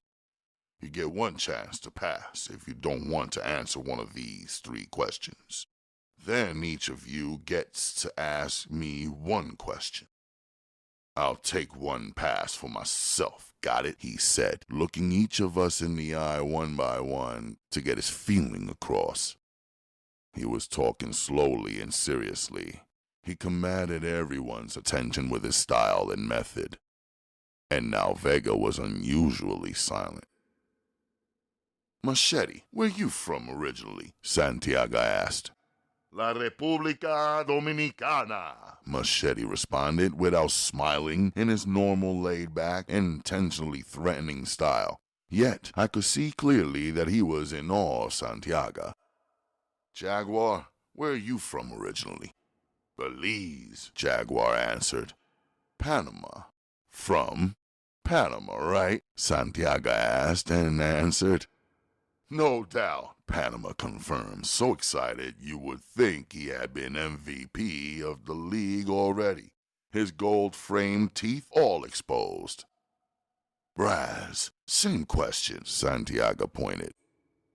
You get 1 chance to pass if you don't want to answer one of these 3 questions. Then each of you gets to ask me 1 question. I'll take 1 pass for myself, got it?" he said, looking each of us in the eye one by one to get his feeling across. He was talking slowly and seriously. He commanded everyone's attention with his style and method. And now Vega was unusually silent. "Machete, where you from originally?" Santiago asked. La República Dominicana. Machete responded without smiling in his normal laid-back and intentionally threatening style. Yet I could see clearly that he was in awe of Santiago. "Jaguar, where are you from originally?" Belize. Jaguar answered. "Panama. From Panama, right?" Santiago asked and answered. No doubt. Panama confirmed, so excited you would think he had been MVP of the league already, his gold-framed teeth all exposed. "Braz, same question," Santiago pointed.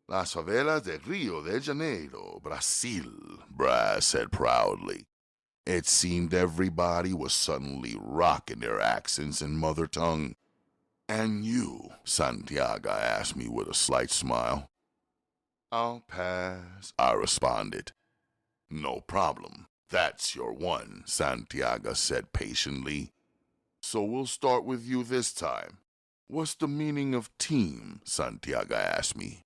Las favelas de Rio de Janeiro, Brasil, Braz said proudly. It seemed everybody was suddenly rocking their accents and mother tongue. "And you?" Santiago asked me with a slight smile. I'll pass, I responded. "No problem. That's your 1, Santiago said patiently. "So we'll start with you this time. What's the meaning of team?" Santiago asked me.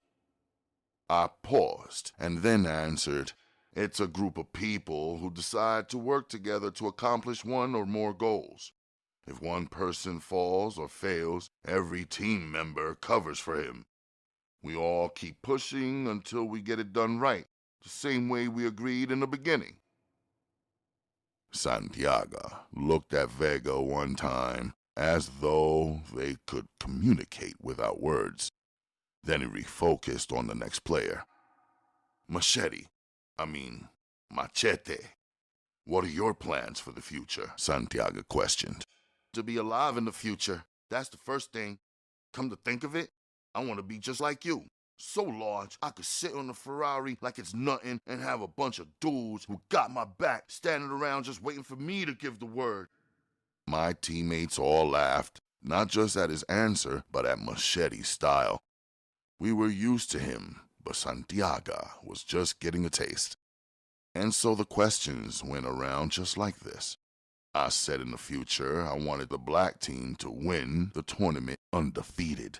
I paused and then answered, "It's a group of people who decide to work together to accomplish 1 or more goals. If one person falls or fails, every team member covers for him. We all keep pushing until we get it done right, the same way we agreed in the beginning." Santiago looked at Vega one time as though they could communicate without words. Then he refocused on the next player. Machete. What are your plans for the future?" Santiago questioned. To be alive in the future, that's the first thing. Come to think of it, I want to be just like you. So large, I could sit on a Ferrari like it's nothing and have a bunch of dudes who got my back standing around just waiting for me to give the word. My teammates all laughed, not just at his answer, but at Machete's style. We were used to him, but Santiago was just getting a taste. And so the questions went around just like this. I said in the future I wanted the black team to win the tournament undefeated.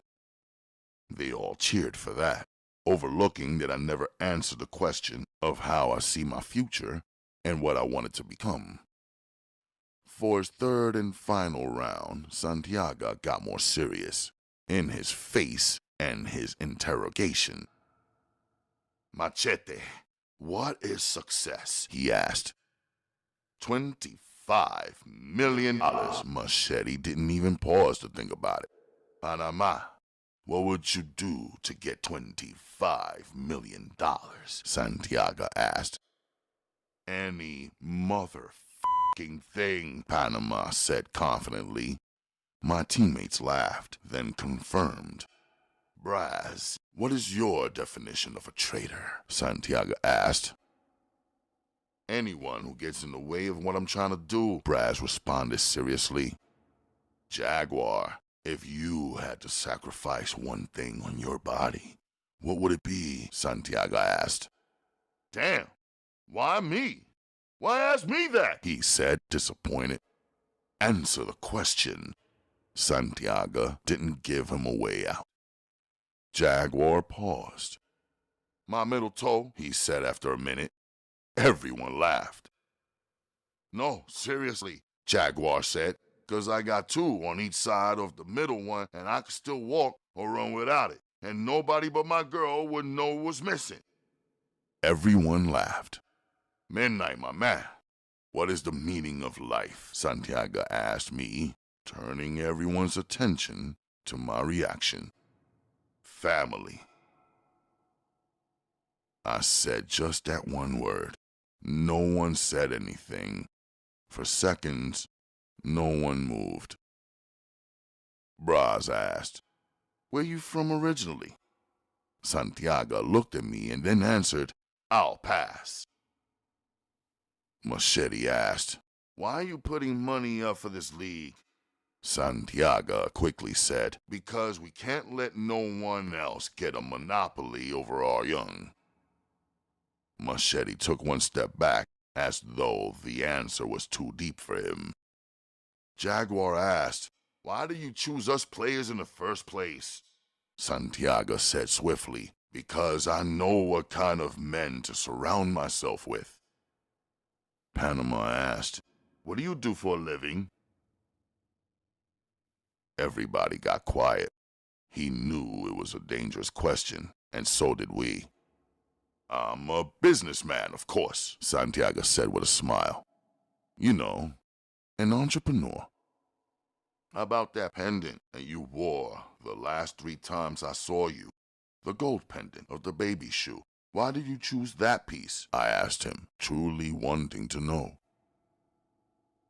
They all cheered for that, overlooking that I never answered the question of how I see my future and what I wanted to become. For his 3rd and final round, Santiago got more serious in his face and his interrogation. Machete, what is success? He asked. $25 million. Machete didn't even pause to think about it. Panama, what would you do to get $25 million? Santiaga asked. Any motherfucking thing, Panama said confidently. My teammates laughed, then confirmed. Braz, what is your definition of a traitor? Santiaga asked. Anyone who gets in the way of what I'm trying to do, Braz responded seriously. Jaguar, if you had to sacrifice one thing on your body, what would it be? Santiaga asked. Damn, why me? Why ask me that? He said, disappointed. Answer the question. Santiaga didn't give him a way out. Jaguar paused. My middle toe, he said after a minute. Everyone laughed. No, seriously, Jaguar said, 'cause I got two on each side of the middle one and I could still walk or run without it, and nobody but my girl would know it was missing. Everyone laughed. Midnight, my man. What is the meaning of life? Santiaga asked me, turning everyone's attention to my reaction. Family. I said just that one word. No one said anything. For seconds, no one moved. Braz asked, Where you from originally? Santiaga looked at me and then answered, I'll pass. Machete asked, Why are you putting money up for this league? Santiaga quickly said, Because we can't let no one else get a monopoly over our young. Machete took one step back, as though the answer was too deep for him. Jaguar asked, Why do you choose us players in the first place? Santiaga said swiftly, Because I know what kind of men to surround myself with. Panama asked, What do you do for a living? Everybody got quiet. He knew it was a dangerous question, and so did we. I'm a businessman, of course, Santiago said with a smile. You know, an entrepreneur. How about that pendant that you wore the last 3 times I saw you? The gold pendant of the baby shoe. Why did you choose that piece? I asked him, truly wanting to know.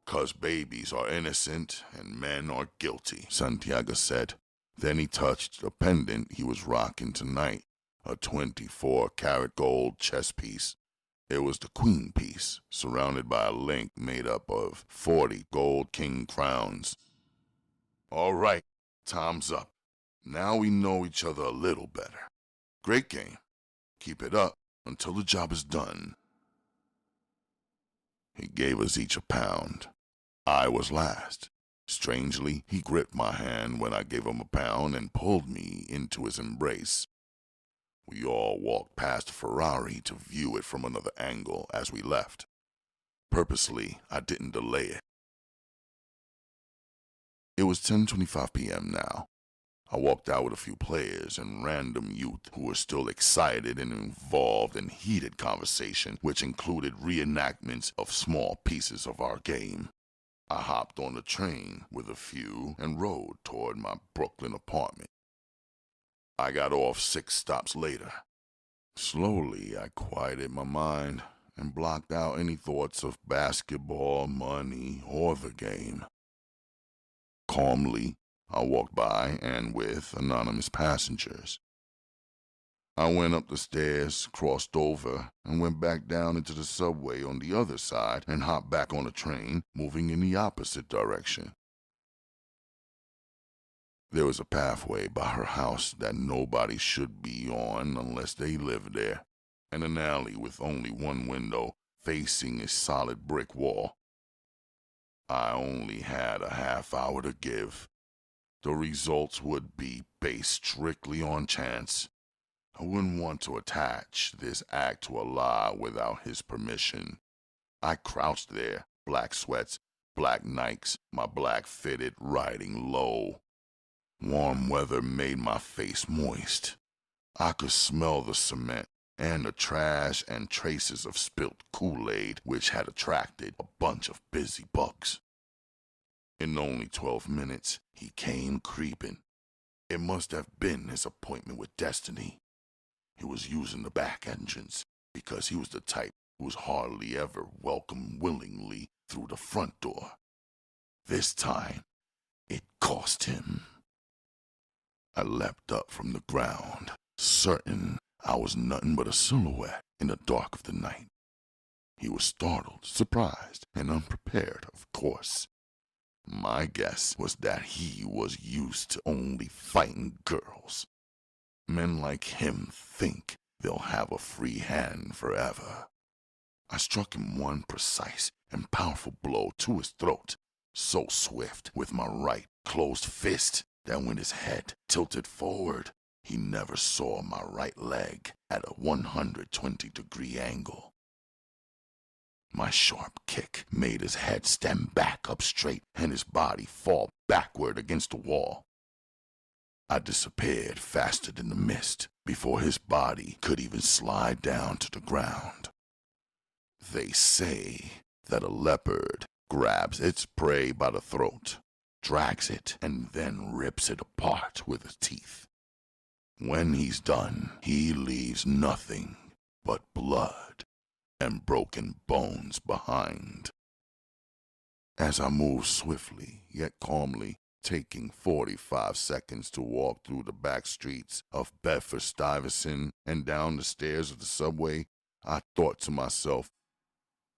'Cause babies are innocent and men are guilty, Santiago said. Then he touched a pendant he was rocking tonight, a 24-karat gold chess piece. It was the queen piece, surrounded by a link made up of 40 gold king crowns. All right, time's up. Now we know each other a little better. Great game. Keep it up until the job is done. He gave us each £1. I was last. Strangely, he gripped my hand when I gave him £1 and pulled me into his embrace. We all walked past the Ferrari to view it from another angle as we left. Purposely, I didn't delay it. It was 10:25 p.m. now. I walked out with a few players and random youth who were still excited and involved in heated conversation, which included reenactments of small pieces of our game. I hopped on the train with a few and rode toward my Brooklyn apartment. I got off 6 stops later. Slowly, I quieted my mind and blocked out any thoughts of basketball, money, or the game. Calmly, I walked by and with anonymous passengers. I went up the stairs, crossed over, and went back down into the subway on the other side and hopped back on the train, moving in the opposite direction. There was a pathway by her house that nobody should be on unless they lived there, and an alley with only one window facing a solid brick wall. I only had a half hour to give. The results would be based strictly on chance. I wouldn't want to attach this act to a lie without his permission. I crouched there, black sweats, black Nikes, my black fitted riding low. Warm weather made my face moist. I could smell the cement, and the trash and traces of spilt Kool-Aid which had attracted a bunch of busy bugs. In only 12 minutes, he came creeping. It must have been his appointment with destiny. He was using the back entrance because he was the type who was hardly ever welcomed willingly through the front door. This time, it cost him. I leapt up from the ground, certain I was nothing but a silhouette in the dark of the night. He was startled, surprised, and unprepared, of course. My guess was that he was used to only fighting girls. Men like him think they'll have a free hand forever. I struck him one precise and powerful blow to his throat, so swift with my right closed fist that when his head tilted forward, he never saw my right leg at a 120-degree angle. My sharp kick made his head stand back up straight and his body fall backward against the wall. I disappeared faster than the mist before his body could even slide down to the ground. They say that a leopard grabs its prey by the throat, drags it, and then rips it apart with his teeth. When he's done, he leaves nothing but blood and broken bones behind. As I moved swiftly, yet calmly, taking 45 seconds to walk through the back streets of Bedford-Stuyvesant and down the stairs of the subway, I thought to myself,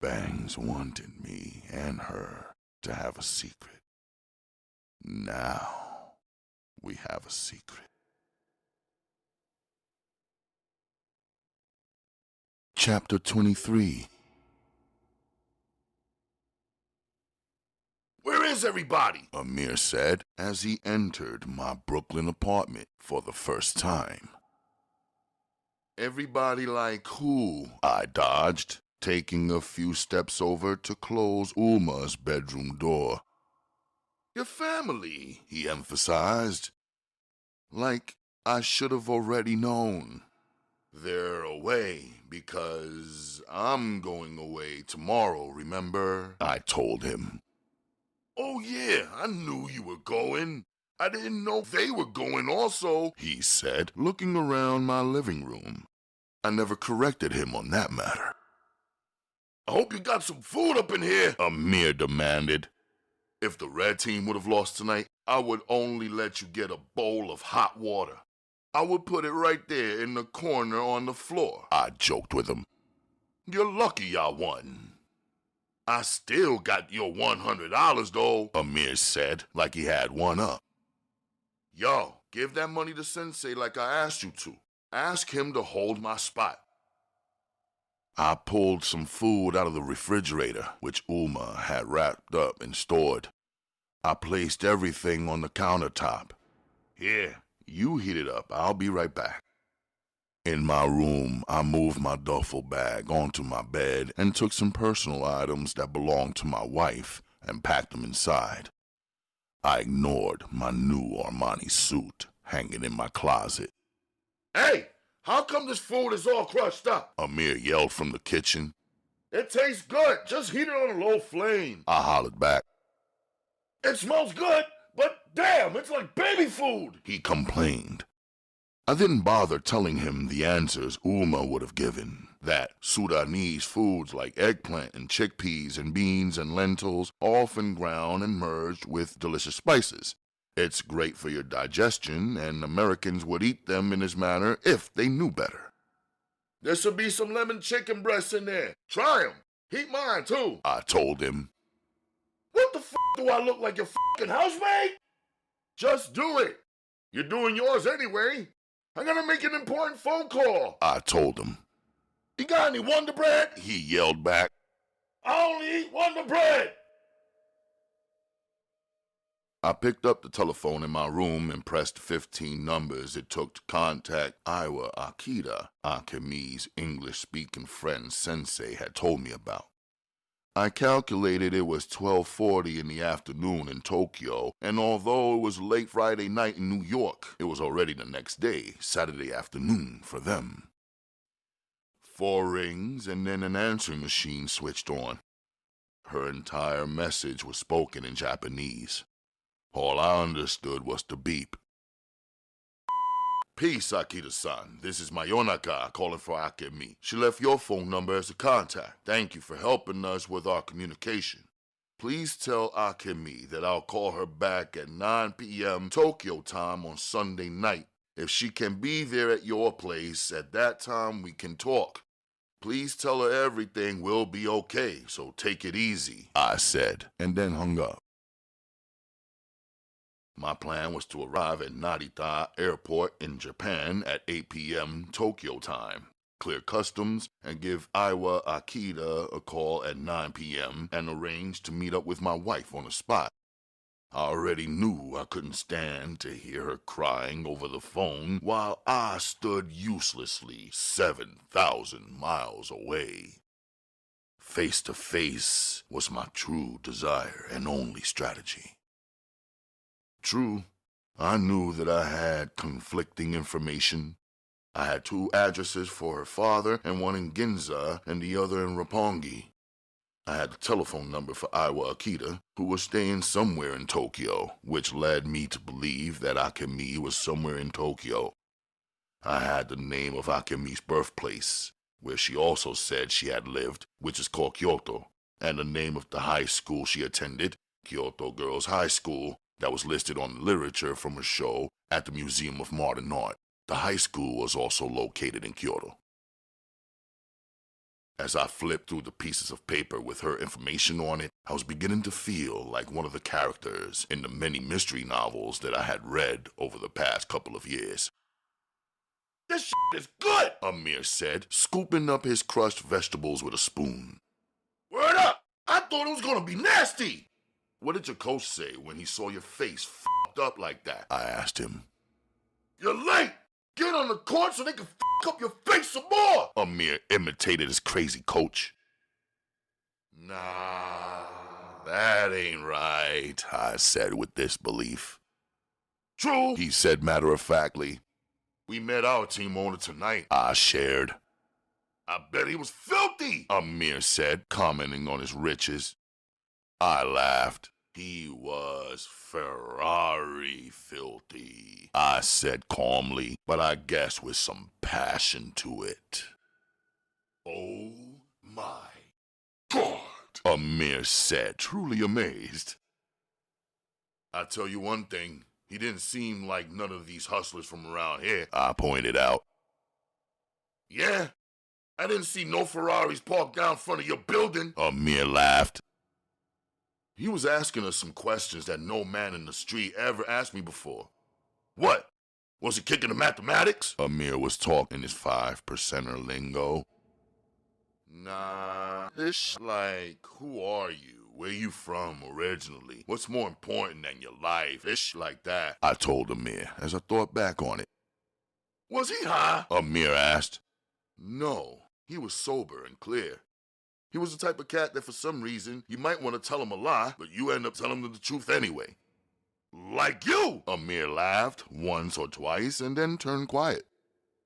Bangs wanted me and her to have a secret. Now we have a secret. Chapter 23. Where is everybody? Ameer said as he entered my Brooklyn apartment for the first time. Everybody like who? I dodged, taking a few steps over to close Uma's bedroom door. Your family, he emphasized, like I should have already known. They're away because I'm going away tomorrow, remember? I told him. Oh yeah, I knew you were going. I didn't know they were going also, he said, looking around my living room. I never corrected him on that matter. I hope you got some food up in here, Ameer demanded. If the red team would have lost tonight, I would only let you get a bowl of hot water. I would put it right there in the corner on the floor. I joked with him. You're lucky y'all won. I still got your $100 though, Ameer said, like he had one up. Yo, give that money to Sensei like I asked you to. Ask him to hold my spot. I pulled some food out of the refrigerator, which Uma had wrapped up and stored. I placed everything on the countertop. Here, you heat it up. I'll be right back. In my room, I moved my duffel bag onto my bed and took some personal items that belonged to my wife and packed them inside. I ignored my new Armani suit hanging in my closet. Hey, how come this food is all crushed up? Ameer yelled from the kitchen. It tastes good. Just heat it on a low flame. I hollered back. It smells good, but damn, it's like baby food, he complained. I didn't bother telling him the answers Uma would have given, that Sudanese foods like eggplant and chickpeas and beans and lentils, often ground and merged with delicious spices. It's great for your digestion, and Americans would eat them in this manner if they knew better. There should be some lemon chicken breasts in there. Try 'em. Heat mine, too, I told him. What the f*** do I look like, your f***ing housemaid? Just do it. You're doing yours anyway. I gotta make an important phone call, I told him. You got any Wonder Bread? He yelled back. I only eat Wonder Bread. I picked up the telephone in my room and pressed 15 numbers it took to contact Iwa Akita, Akemi's English-speaking friend Sensei had told me about. I calculated it was 12:40 in the afternoon in Tokyo, and although it was late Friday night in New York, it was already the next day, Saturday afternoon, for them. 4 rings, and then an answering machine switched on. Her entire message was spoken in Japanese. All I understood was the beep. Peace, Akita-san. This is Mayonaka calling for Akemi. She left your phone number as a contact. Thank you for helping us with our communication. Please tell Akemi that I'll call her back at 9 p.m. Tokyo time on Sunday night. If she can be there at your place, at that time we can talk. Please tell her everything will be okay, so take it easy, I said, and then hung up. My plan was to arrive at Narita Airport in Japan at 8 p.m. Tokyo time, clear customs, and give Iwa Akita a call at 9 p.m. and arrange to meet up with my wife on the spot. I already knew I couldn't stand to hear her crying over the phone while I stood uselessly 7,000 miles away. Face to face was my true desire and only strategy. True, I knew that I had conflicting information. I had 2 addresses for her father, and one in Ginza and the other in Roppongi. I had the telephone number for Iwa Akita, who was staying somewhere in Tokyo, which led me to believe that Akemi was somewhere in Tokyo. I had the name of Akemi's birthplace, where she also said she had lived, which is called Kyoto, and the name of the high school she attended, Kyoto Girls High School, that was listed on literature from a show at the Museum of Modern Art. The high school was also located in Kyoto. As I flipped through the pieces of paper with her information on it, I was beginning to feel like one of the characters in the many mystery novels that I had read over the past couple of years. This shit is good! Ameer said, scooping up his crushed vegetables with a spoon. Word up! I thought it was gonna be nasty! What did your coach say when he saw your face f***ed up like that? I asked him. You're late! Get on the court so they can f*** up your face some more! Ameer imitated his crazy coach. Nah, that ain't right, I said with disbelief. True, he said matter-of-factly. We met our team owner tonight, I shared. I bet he was filthy, Ameer said, commenting on his riches. I laughed. He was Ferrari filthy, I said calmly, but I guess with some passion to it. Oh my God, Ameer said, truly amazed. I tell you one thing, he didn't seem like none of these hustlers from around here, I pointed out. Yeah, I didn't see no Ferraris parked down in front of your building, Ameer laughed. He was asking us some questions that no man in the street ever asked me before. What? Was he kicking the mathematics? Ameer was talking his 5%er lingo. Nah, it's like, who are you? Where you from originally? What's more important than your life? It's like that. I told Ameer as I thought back on it. Was he high? Ameer asked. No, he was sober and clear. He was the type of cat that for some reason you might want to tell him a lie, but you end up telling him the truth anyway. Like you! Ameer laughed once or twice and then turned quiet.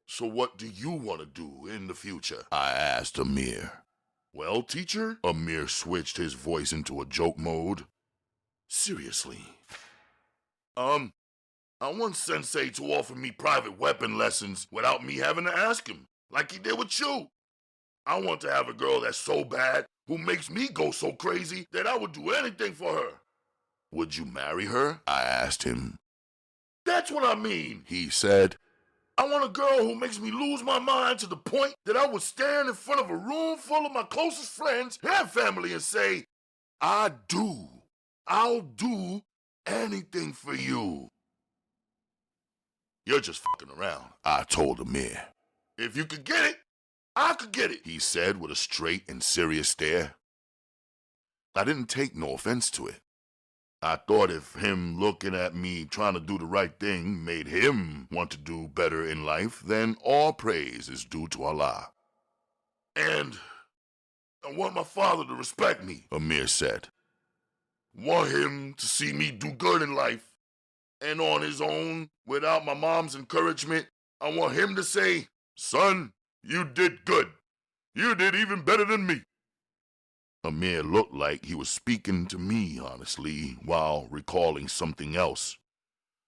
So what do you want to do in the future? I asked Ameer. Well, teacher? Ameer switched his voice into a joke mode. Seriously. I want Sensei to offer me private weapon lessons without me having to ask him, like he did with you. I want to have a girl that's so bad, who makes me go so crazy that I would do anything for her. Would you marry her? I asked him. That's what I mean, he said. I want a girl who makes me lose my mind to the point that I would stand in front of a room full of my closest friends and family and say, I'll do anything for you. You're just fucking around, I told Ameer. If you could get it, I could get it, he said with a straight and serious stare. I didn't take no offense to it. I thought if him looking at me trying to do the right thing made him want to do better in life, then all praise is due to Allah. And I want my father to respect me, Ameer said. Want him to see me do good in life. And on his own, without my mom's encouragement, I want him to say, son, you did good. You did even better than me. Ameer looked like he was speaking to me, honestly, while recalling something else.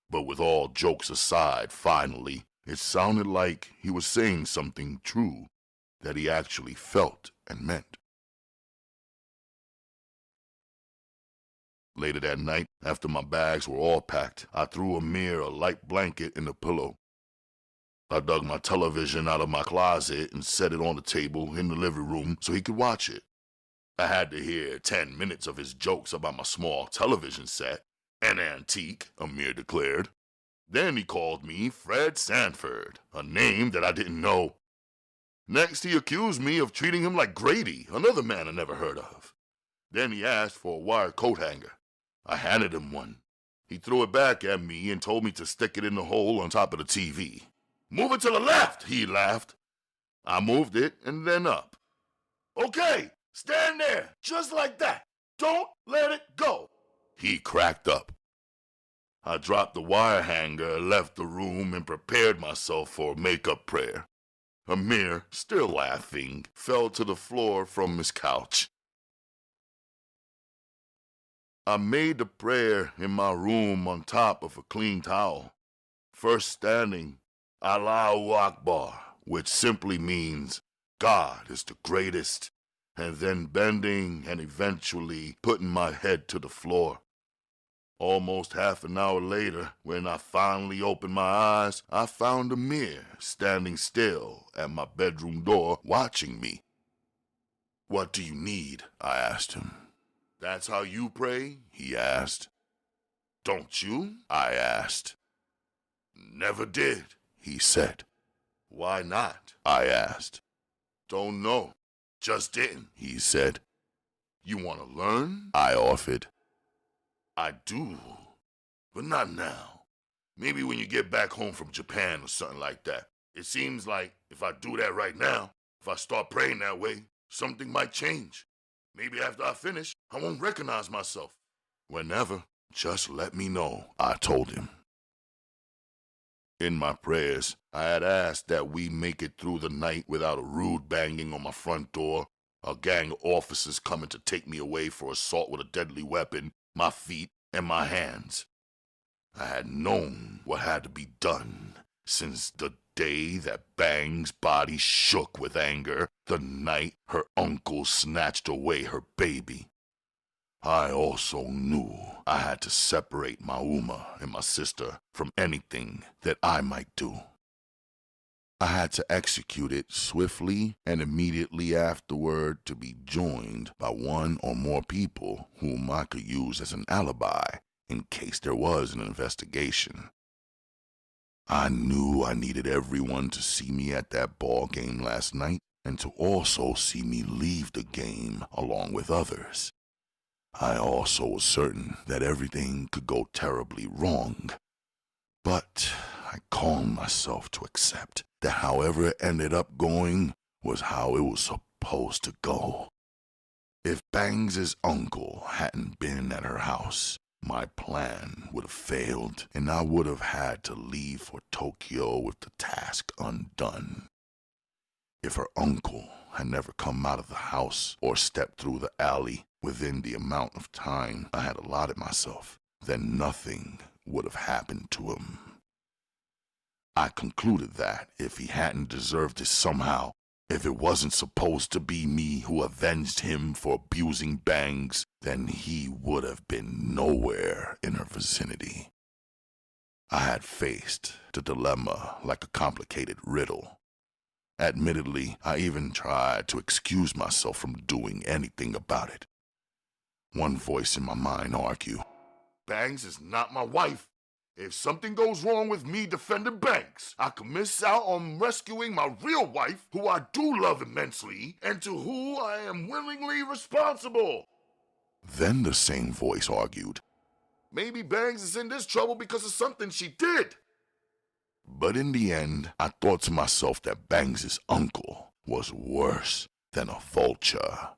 But with all jokes aside, finally, it sounded like he was saying something true that he actually felt and meant. Later that night, after my bags were all packed, I threw Ameer a light blanket in the pillow. I dug my television out of my closet and set it on the table in the living room so he could watch it. I had to hear 10 minutes of his jokes about my small television set, an antique, Ameer declared. Then he called me Fred Sanford, a name that I didn't know. Next, he accused me of treating him like Grady, another man I never heard of. Then he asked for a wire coat hanger. I handed him one. He threw it back at me and told me to stick it in the hole on top of the TV. Move it to the left, he laughed. I moved it and then up. Okay, stand there, just like that. Don't let it go. He cracked up. I dropped the wire hanger, left the room, and prepared myself for a make-up prayer. Ameer, still laughing, fell to the floor from his couch. I made the prayer in my room on top of a clean towel. First standing, Allahu Akbar, which simply means God is the greatest, and then bending and eventually putting my head to the floor. Almost half an hour later, when I finally opened my eyes, I found Ameer standing still at my bedroom door watching me. What do you need? I asked him. That's how you pray? He asked. Don't you? I asked. Never did, he said. Why not? I asked. Don't know. Just didn't, he said. You want to learn? I offered. I do, but not now. Maybe when you get back home from Japan or something like that. It seems like if I do that right now, if I start praying that way, something might change. Maybe after I finish, I won't recognize myself. Whenever, just let me know, I told him. In my prayers, I had asked that we make it through the night without a rude banging on my front door, a gang of officers coming to take me away for assault with a deadly weapon, my feet and my hands. I had known what had to be done since the day that Bang's body shook with anger, the night her uncle snatched away her baby. I also knew I had to separate my Uma and my sister from anything that I might do. I had to execute it swiftly and immediately afterward to be joined by one or more people whom I could use as an alibi in case there was an investigation. I knew I needed everyone to see me at that ball game last night and to also see me leave the game along with others. I also was certain that everything could go terribly wrong, but I calmed myself to accept that however it ended up going was how it was supposed to go. If Bangs' uncle hadn't been at her house, my plan would have failed, and I would have had to leave for Tokyo with the task undone. If her uncle had never come out of the house or stepped through the alley within the amount of time I had allotted myself, then nothing would have happened to him. I concluded that if he hadn't deserved it somehow, if it wasn't supposed to be me who avenged him for abusing Bangs, then he would have been nowhere in her vicinity. I had faced the dilemma like a complicated riddle. Admittedly, I even tried to excuse myself from doing anything about it. One voice in my mind argued, Bangs is not my wife. If something goes wrong with me defending Banks, I could miss out on rescuing my real wife, who I do love immensely, and to who I am willingly responsible. Then the same voice argued, maybe Bangs is in this trouble because of something she did. But in the end, I thought to myself that Bangs' uncle was worse than a vulture,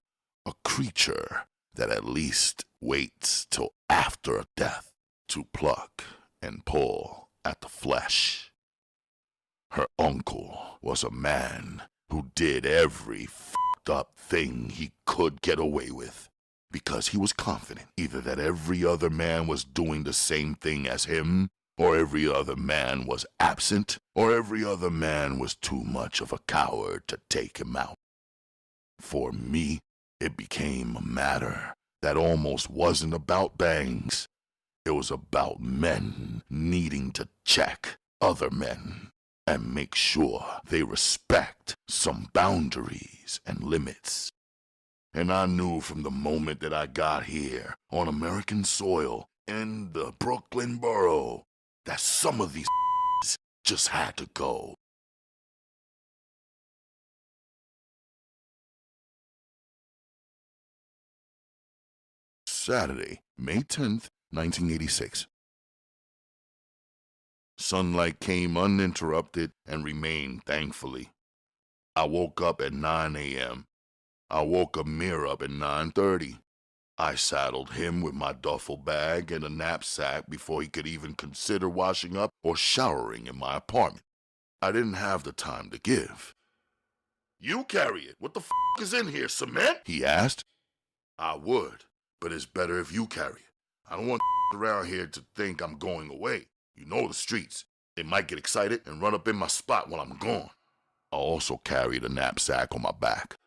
a creature that at least waits till after a death to pluck and pull at the flesh. Her uncle was a man who did every fucked up thing he could get away with, because he was confident either that every other man was doing the same thing as him, or every other man was absent, or every other man was too much of a coward to take him out. For me, it became a matter that almost wasn't about bangs. It was about men needing to check other men and make sure they respect some boundaries and limits. And I knew from the moment that I got here on American soil in the Brooklyn borough that some of these just had to go. Saturday, May 10th, 1986. Sunlight came uninterrupted and remained thankfully. I woke up at 9 a.m. I woke Ameer up at 9:30. I saddled him with my duffel bag and a knapsack before he could even consider washing up or showering in my apartment. I didn't have the time to give. You carry it. What the f*** is in here, cement? He asked. I would, but it's better if you carry it. I don't want around here to think I'm going away. You know the streets. They might get excited and run up in my spot while I'm gone. I also carried a knapsack on my back.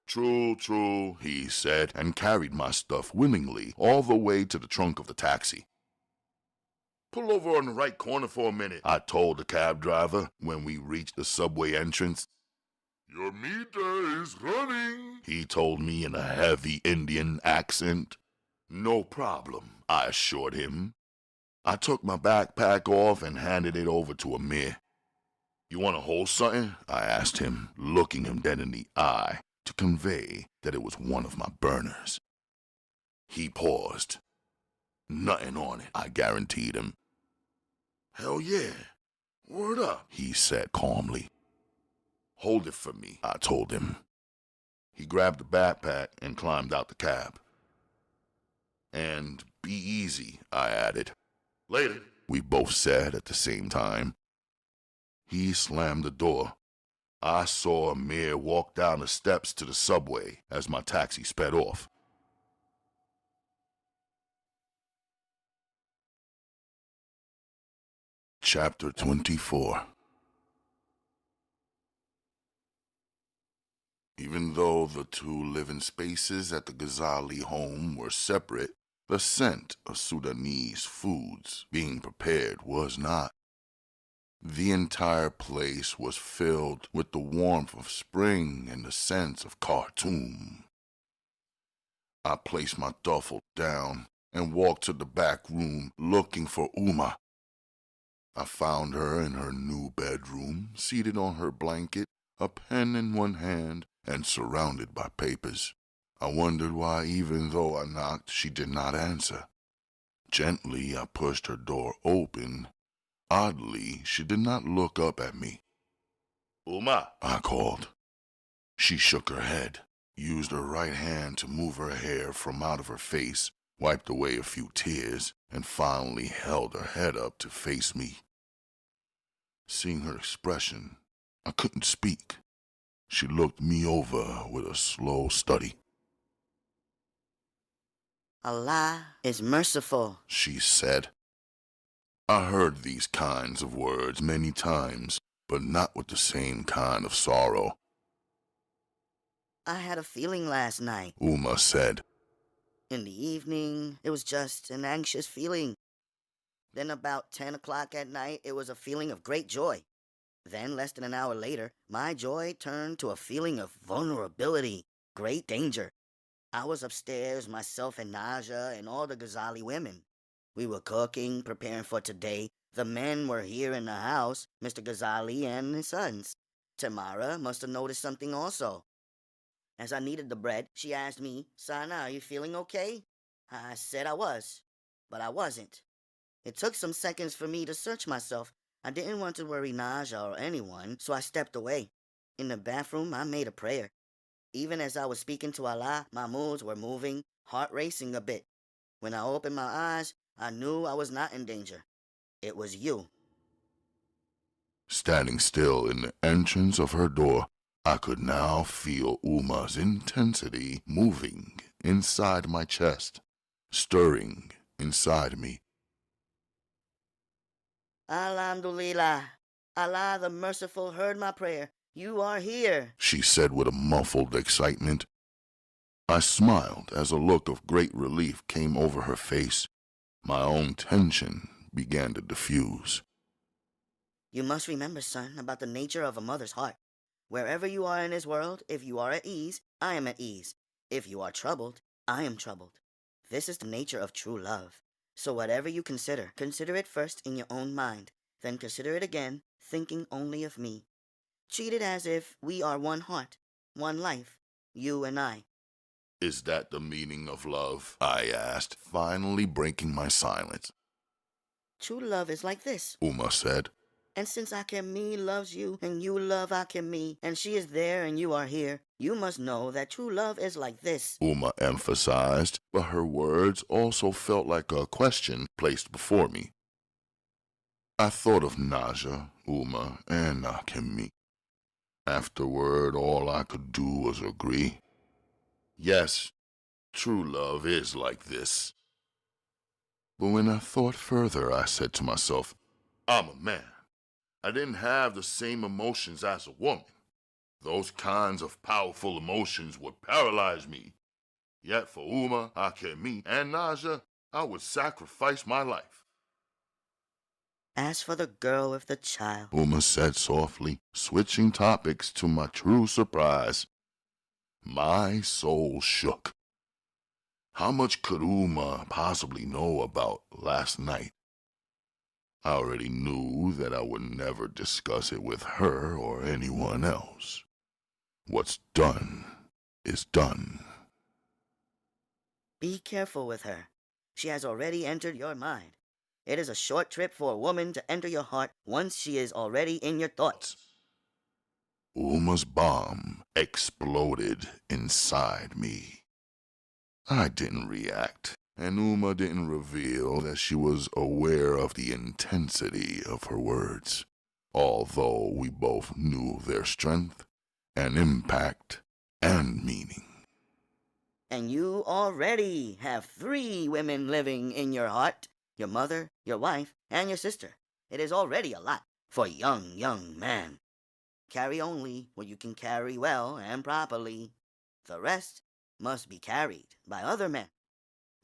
True, he said, and carried my stuff willingly all the way to the trunk of the taxi. Pull over on the right corner for a minute, I told the cab driver when we reached the subway entrance. Your meter is running, he told me in a heavy Indian accent. No problem, I assured him. I took my backpack off and handed it over to Ameer. You want to hold something? I asked him, looking him dead in the eye to convey that it was one of my burners. He paused. Nothing on it, I guaranteed him. Hell yeah. Word up, he said calmly. Hold it for me, I told him. He grabbed the backpack and climbed out the cab. And be easy, I added. Later, we both said at the same time. He slammed the door. I saw Ameer walk down the steps to the subway as my taxi sped off. Chapter 24. Even though the two living spaces at the Ghazzali home were separate, the scent of Sudanese foods being prepared was not. The entire place was filled with the warmth of spring and the sense of Khartoum. I placed my duffel down and walked to the back room looking for Uma. I found her in her new bedroom, seated on her blanket, a pen in one hand and surrounded by papers. I wondered why, even though I knocked, she did not answer. Gently, I pushed her door open. Oddly, she did not look up at me. Uma, I called. She shook her head, used her right hand to move her hair from out of her face, wiped away a few tears, and finally held her head up to face me. Seeing her expression, I couldn't speak. She looked me over with a slow study. Allah is merciful, she said. I heard these kinds of words many times, but not with the same kind of sorrow. I had a feeling last night. Uma said. In the evening, it was just an anxious feeling. Then about 10 o'clock at night, it was a feeling of great joy. Then, less than an hour later, my joy turned to a feeling of vulnerability, great danger. I was upstairs, myself and Naja and all the Ghazzali women. We were cooking, preparing for today. The men were here in the house, Mr. Ghazzali and his sons. Tamara must have noticed something also. As I kneaded the bread, she asked me, Sana, are you feeling okay? I said I was, but I wasn't. It took some seconds for me to search myself. I didn't want to worry Naja or anyone, so I stepped away. In the bathroom, I made a prayer. Even as I was speaking to Allah, my moods were moving, heart racing a bit. When I opened my eyes, I knew I was not in danger. It was you. Standing still in the entrance of her door, I could now feel Uma's intensity moving inside my chest, stirring inside me. Alhamdulillah. Allah the Merciful heard my prayer. You are here, she said with a muffled excitement. I smiled as a look of great relief came over her face. My own tension began to diffuse. You must remember, son, about the nature of a mother's heart. Wherever you are in this world, if you are at ease, I am at ease. If you are troubled, I am troubled. This is the nature of true love. So whatever you consider it first in your own mind, then consider it again, thinking only of me. Treat it as if we are one heart, one life, you and I. Is that the meaning of love? I asked, finally breaking my silence. True love is like this, Uma said. And since Akemi loves you, and you love Akemi, and she is there and you are here, you must know that true love is like this, Uma emphasized, but her words also felt like a question placed before me. I thought of Naja, Uma, and Akemi. Afterward, all I could do was agree. Yes, true love is like this. But when I thought further, I said to myself, I'm a man. I didn't have the same emotions as a woman. Those kinds of powerful emotions would paralyze me. Yet for Uma, Akemi, and Naja, I would sacrifice my life. As for the girl with the child, Uma said softly, switching topics to my true surprise. My soul shook. How much could Uma possibly know about last night? I already knew that I would never discuss it with her or anyone else. What's done is done. Be careful with her. She has already entered your mind. It is a short trip for a woman to enter your heart once she is already in your thoughts. Uma's bomb exploded inside me. I didn't react, and Uma didn't reveal that she was aware of the intensity of her words, although we both knew their strength and impact and meaning. And you already have 3 women living in your heart. Your mother, your wife, and your sister. It is already a lot for a young man. Carry only what you can carry well and properly. The rest must be carried by other men.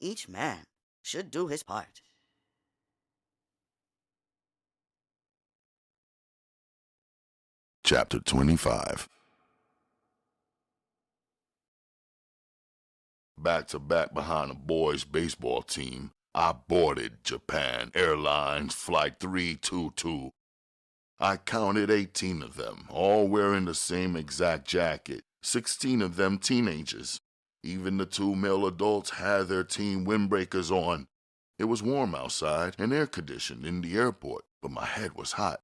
Each man should do his part. Chapter 25. Back to back behind the boys' baseball team, I boarded Japan Airlines Flight 322. I counted 18 of them, all wearing the same exact jacket, 16 of them teenagers. Even the 2 male adults had their team windbreakers on. It was warm outside and air-conditioned in the airport, but my head was hot.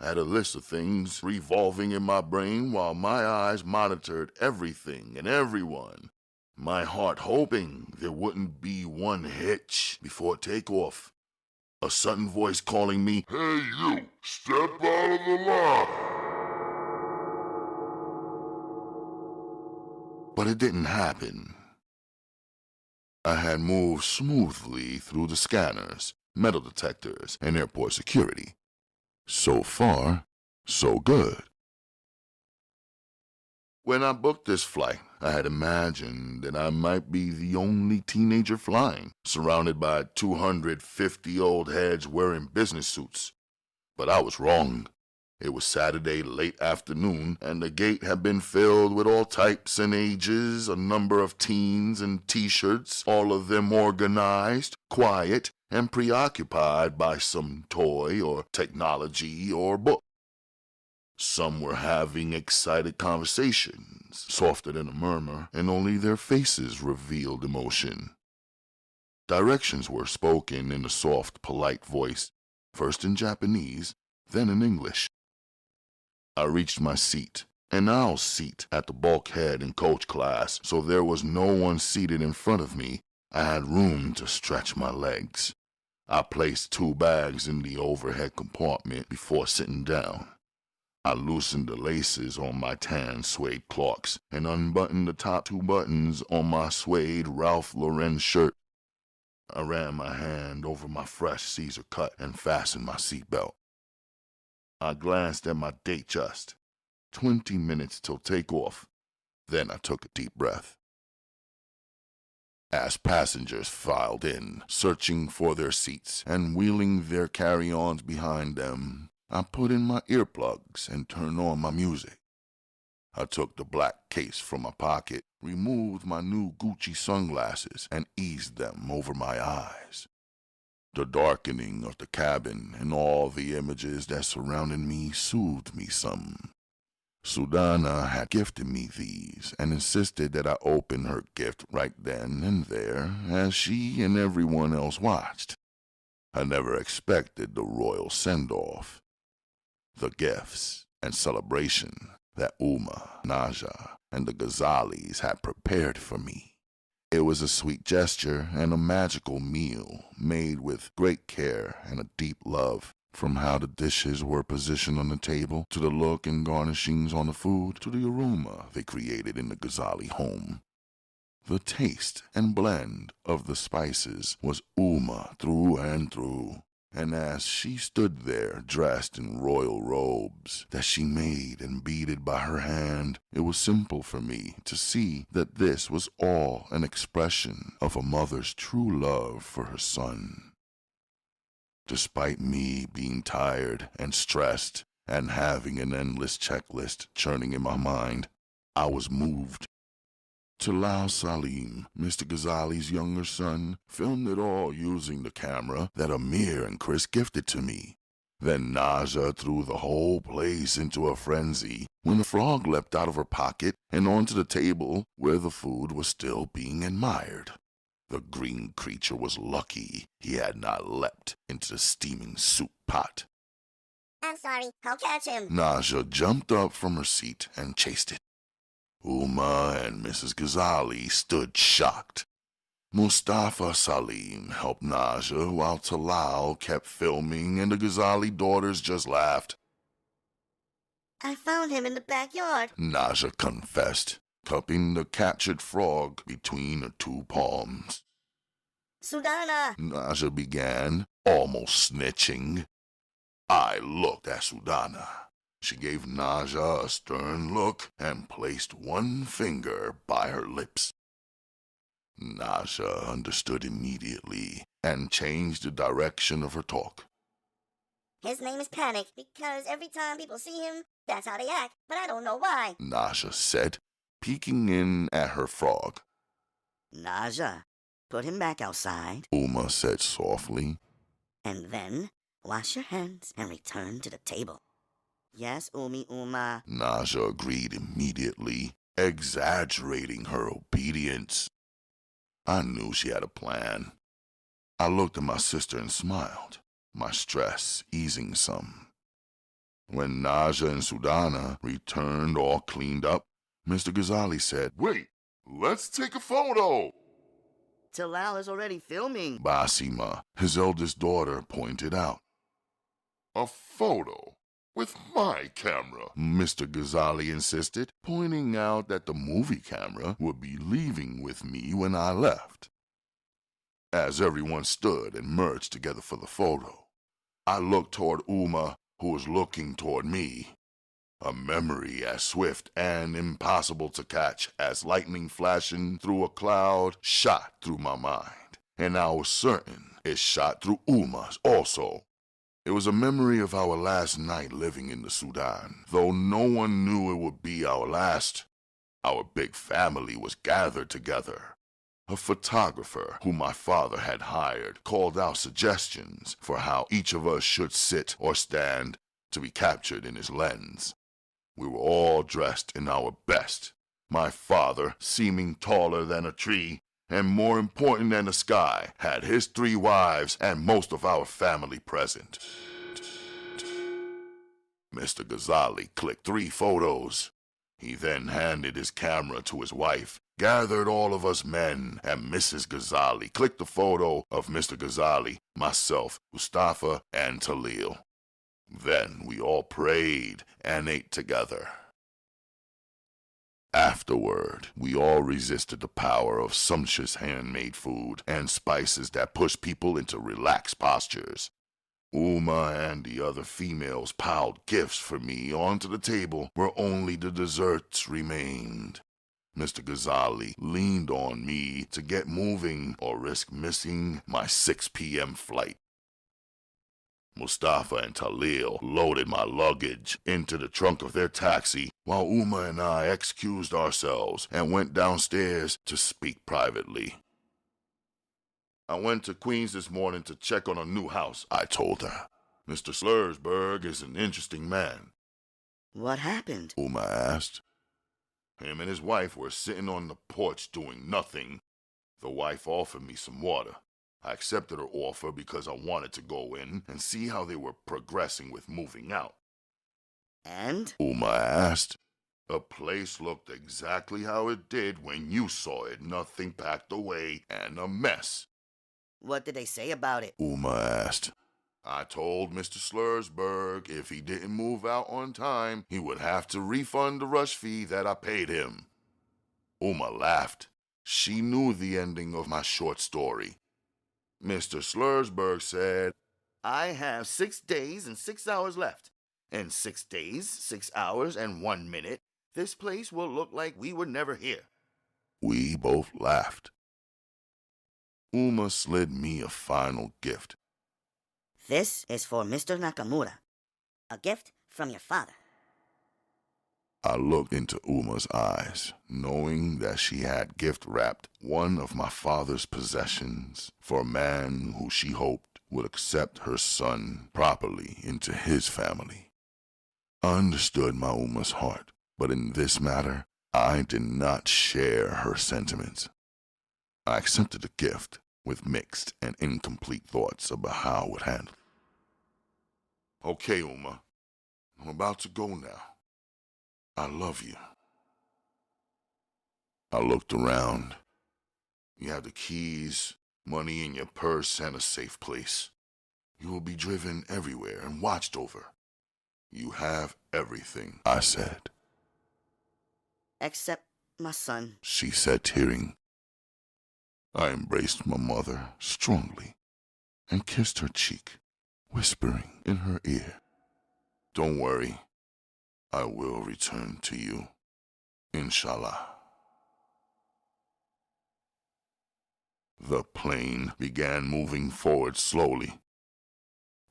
I had a list of things revolving in my brain while my eyes monitored everything and everyone. My heart hoping there wouldn't be one hitch before takeoff. A sudden voice calling me, Hey you, step out of the line. But it didn't happen. I had moved smoothly through the scanners, metal detectors, and airport security. So far, so good. When I booked this flight, I had imagined that I might be the only teenager flying, surrounded by 250 old heads wearing business suits. But I was wrong. It was Saturday late afternoon, and the gate had been filled with all types and ages, a number of teens in T-shirts, all of them organized, quiet, and preoccupied by some toy or technology or book. Some were having excited conversations, softer than a murmur, and only their faces revealed emotion. Directions were spoken in a soft, polite voice, first in Japanese, then in English. I reached my seat, an aisle seat at the bulkhead in coach class, so there was no one seated in front of me. I had room to stretch my legs. I placed 2 bags in the overhead compartment before sitting down. I loosened the laces on my tan suede clogs and unbuttoned the top 2 buttons on my suede Ralph Lauren shirt. I ran my hand over my fresh Caesar cut and fastened my seatbelt. I glanced at my date just. 20 minutes till takeoff. Then I took a deep breath. As passengers filed in, searching for their seats and wheeling their carry-ons behind them, I put in my earplugs and turned on my music. I took the black case from my pocket, removed my new Gucci sunglasses, and eased them over my eyes. The darkening of the cabin and all the images that surrounded me soothed me some. Sudana had gifted me these and insisted that I open her gift right then and there as she and everyone else watched. I never expected the royal send-off, the gifts and celebration that Naja, and the Ghazzalis had prepared for me. It was a sweet gesture and a magical meal made with great care and a deep love. From how the dishes were positioned on the table, to the look and garnishings on the food, to the aroma they created in the Ghazzali home. The taste and blend of the spices was through and through, and as she stood there dressed in royal robes that she made and beaded by her hand, it was simple for me to see that this was all an expression of a mother's true love for her son. Despite me being tired and stressed and having an endless checklist churning in my mind, I was moved. Talal Salim, Mr. Ghazzali's younger son, filmed it all using the camera that Ameer and Chris gifted to me. Then Naja threw the whole place into a frenzy when the frog leapt out of her pocket and onto the table where the food was still being admired. The green creature was lucky he had not leapt into the steaming soup pot. I'm sorry, I'll catch him. Naja jumped up from her seat and chased it. Uma and Mrs. Ghazzali stood shocked. Mustafa Salim helped Naja while Talal kept filming and the Ghazzali daughters just laughed. I found him in the backyard, Naja confessed, cupping the captured frog between her 2 palms. Sudana! Naja began, almost snitching. I looked at Sudana. She gave Naja a stern look and placed 1 finger by her lips. Naja understood immediately and changed the direction of her talk. His name is Panic because every time people see him, that's how they act, but I don't know why. Naja said, peeking in at her frog. Naja, put him back outside. Uma said softly. And then wash your hands and return to the table. Yes, Uma. Naja agreed immediately, exaggerating her obedience. I knew she had a plan. I looked at my sister and smiled, my stress easing some. When Naja and Sudana returned all cleaned up, Mr. Ghazzali said, Wait, let's take a photo. Talal is already filming. Basima, his eldest daughter, pointed out. A photo? With my camera? Mr. Ghazzali insisted, pointing out that the movie camera would be leaving with me when I left. As everyone stood and merged together for the photo, I looked toward Uma, who was looking toward me. A memory as swift and impossible to catch as lightning flashing through a cloud shot through my mind, and I was certain it shot through Uma's also. It was a memory of our last night living in the Sudan, though no one knew it would be our last. Our big family was gathered together. A photographer whom my father had hired called out suggestions for how each of us should sit or stand to be captured in his lens. We were all dressed in our best, my father, seeming taller than a tree, and more important than the sky, had his 3 wives and most of our family present. Mr. Ghazzali clicked 3 photos. He then handed his camera to his wife, gathered all of us men, and Mrs. Ghazzali clicked the photo of Mr. Ghazzali, myself, Mustafa, and Talil. Then we all prayed and ate together. Afterward, we all resisted the power of sumptuous handmade food and spices that push people into relaxed postures. Uma and the other females piled gifts for me onto the table where only the desserts remained. Mr. Ghazzali leaned on me to get moving or risk missing my 6 p.m. flight. Mustafa and Talil loaded my luggage into the trunk of their taxi while Uma and I excused ourselves and went downstairs to speak privately. I went to Queens this morning to check on a new house, I told her. Mr. Slursberg is an interesting man. What happened? Uma asked. Him and his wife were sitting on the porch doing nothing. The wife offered me some water. I accepted her offer because I wanted to go in and see how they were progressing with moving out. And? Uma asked. The place looked exactly how it did when you saw it, nothing packed away and a mess. What did they say about it? Uma asked. I told Mr. Slursberg if he didn't move out on time, he would have to refund the rush fee that I paid him. Uma laughed. She knew the ending of my short story. Mr. Slursberg said, I have 6 days and 6 hours left. In 6 days, 6 hours, and 1 minute, this place will look like we were never here. We both laughed. Uma slid me a final gift. This is for Mr. Nakamura. A gift from your father. I looked into Uma's eyes, knowing that she had gift-wrapped one of my father's possessions for a man who she hoped would accept her son properly into his family. I understood my Uma's heart, but in this matter, I did not share her sentiments. I accepted the gift with mixed and incomplete thoughts about how I would handle it. Okay, Uma, I'm about to go now. I love you. I looked around. You have the keys, money in your purse, and a safe place. You will be driven everywhere and watched over. You have everything, I said. Except my son, she said, tearing. I embraced my mother strongly and kissed her cheek, whispering in her ear, Don't worry. I will return to you, inshallah. The plane began moving forward slowly.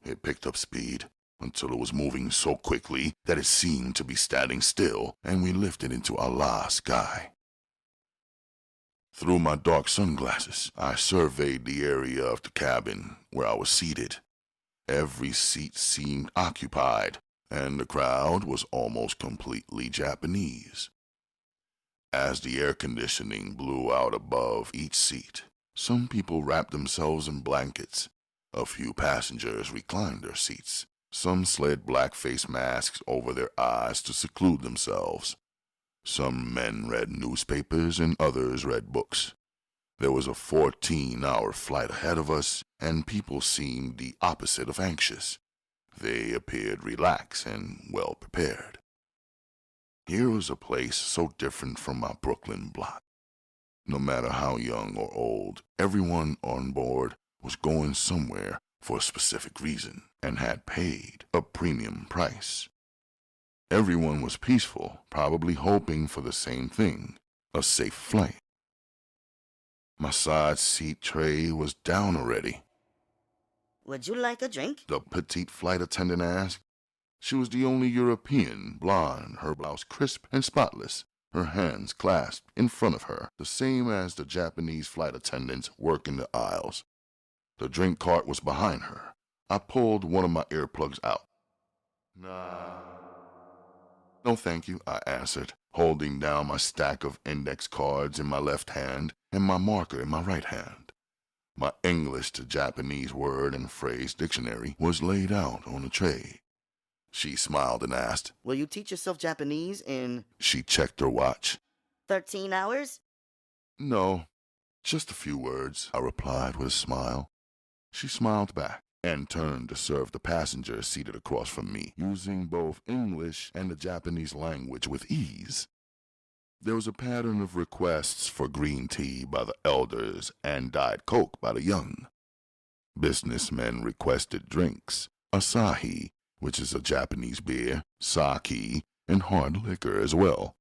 It picked up speed until it was moving so quickly that it seemed to be standing still, and we lifted into Allah's sky. Through my dark sunglasses, I surveyed the area of the cabin where I was seated. Every seat seemed occupied, and the crowd was almost completely Japanese. As the air conditioning blew out above each seat, some people wrapped themselves in blankets. A few passengers reclined their seats. Some slid black face masks over their eyes to seclude themselves. Some men read newspapers and others read books. There was a 14-hour flight ahead of us, and people seemed the opposite of anxious. They appeared relaxed and well-prepared. Here was a place so different from my Brooklyn block. No matter how young or old, everyone on board was going somewhere for a specific reason and had paid a premium price. Everyone was peaceful, probably hoping for the same thing, a safe flight. My side seat tray was down already. Would you like a drink? The petite flight attendant asked. She was the only European, blonde, her blouse crisp and spotless, her hands clasped in front of her, the same as the Japanese flight attendants working the aisles. The drink cart was behind her. I pulled one of my earplugs out. Nah. No, thank you, I answered, holding down my stack of index cards in my left hand and my marker in my right hand. My English to Japanese word and phrase dictionary was laid out on a tray. She smiled and asked, Will you teach yourself Japanese in... She checked her watch. 13 hours? No, just a few words, I replied with a smile. She smiled back. and turned to serve the passenger seated across from me, using both English and the Japanese language with ease. There was a pattern of requests for green tea by the elders and Diet Coke by the young. Businessmen requested drinks, Asahi, which is a Japanese beer, sake, and hard liquor as well.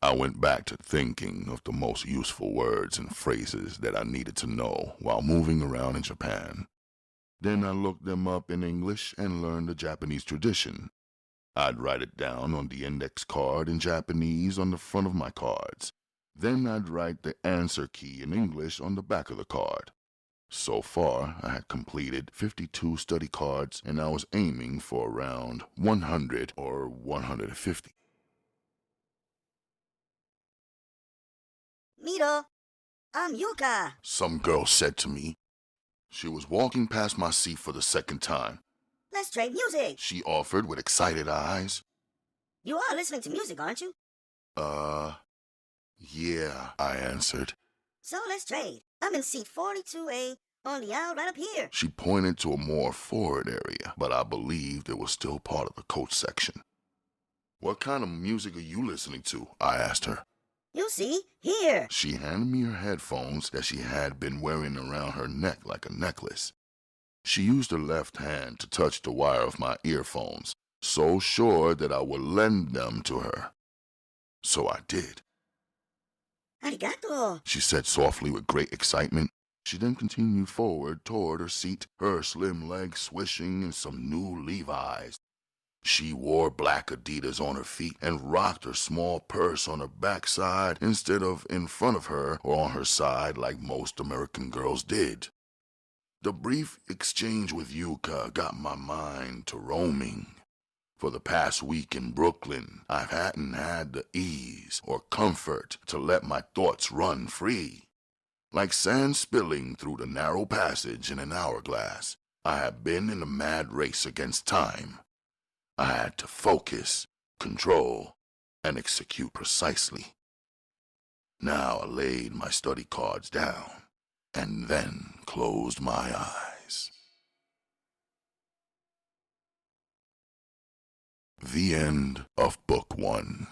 I went back to thinking of the most useful words and phrases that I needed to know while moving around in Japan. Then I looked them up in English and learned the Japanese tradition. I'd write it down on the index card in Japanese on the front of my cards. Then I'd write the answer key in English on the back of the card. So far, I had completed 52 study cards, and I was aiming for around 100 or 150. Mito, I'm Yuka. Some girl said to me. She was walking past my seat for the second time. Let's trade music. She offered with excited eyes. You are listening to music, aren't you? Yeah, I answered. So let's trade. I'm in seat 42A on the aisle right up here. She pointed to a more forward area, but I believed it was still part of the coach section. What kind of music are you listening to? I asked her. You see, here. She handed me her headphones that she had been wearing around her neck like a necklace. She used her left hand to touch the wire of my earphones, so sure that I would lend them to her. So I did. Arigato, she said softly with great excitement. She then continued forward toward her seat, her slim legs swishing in some new Levi's. She wore black Adidas on her feet and rocked her small purse on her backside instead of in front of her or on her side like most American girls did. The brief exchange with Yuka got my mind to roaming. For the past week in Brooklyn, I hadn't had the ease or comfort to let my thoughts run free. Like sand spilling through the narrow passage in an hourglass, I had been in a mad race against time. I had to focus, control, and execute precisely. Now I laid my study cards down and then closed my eyes. The end of Book 1.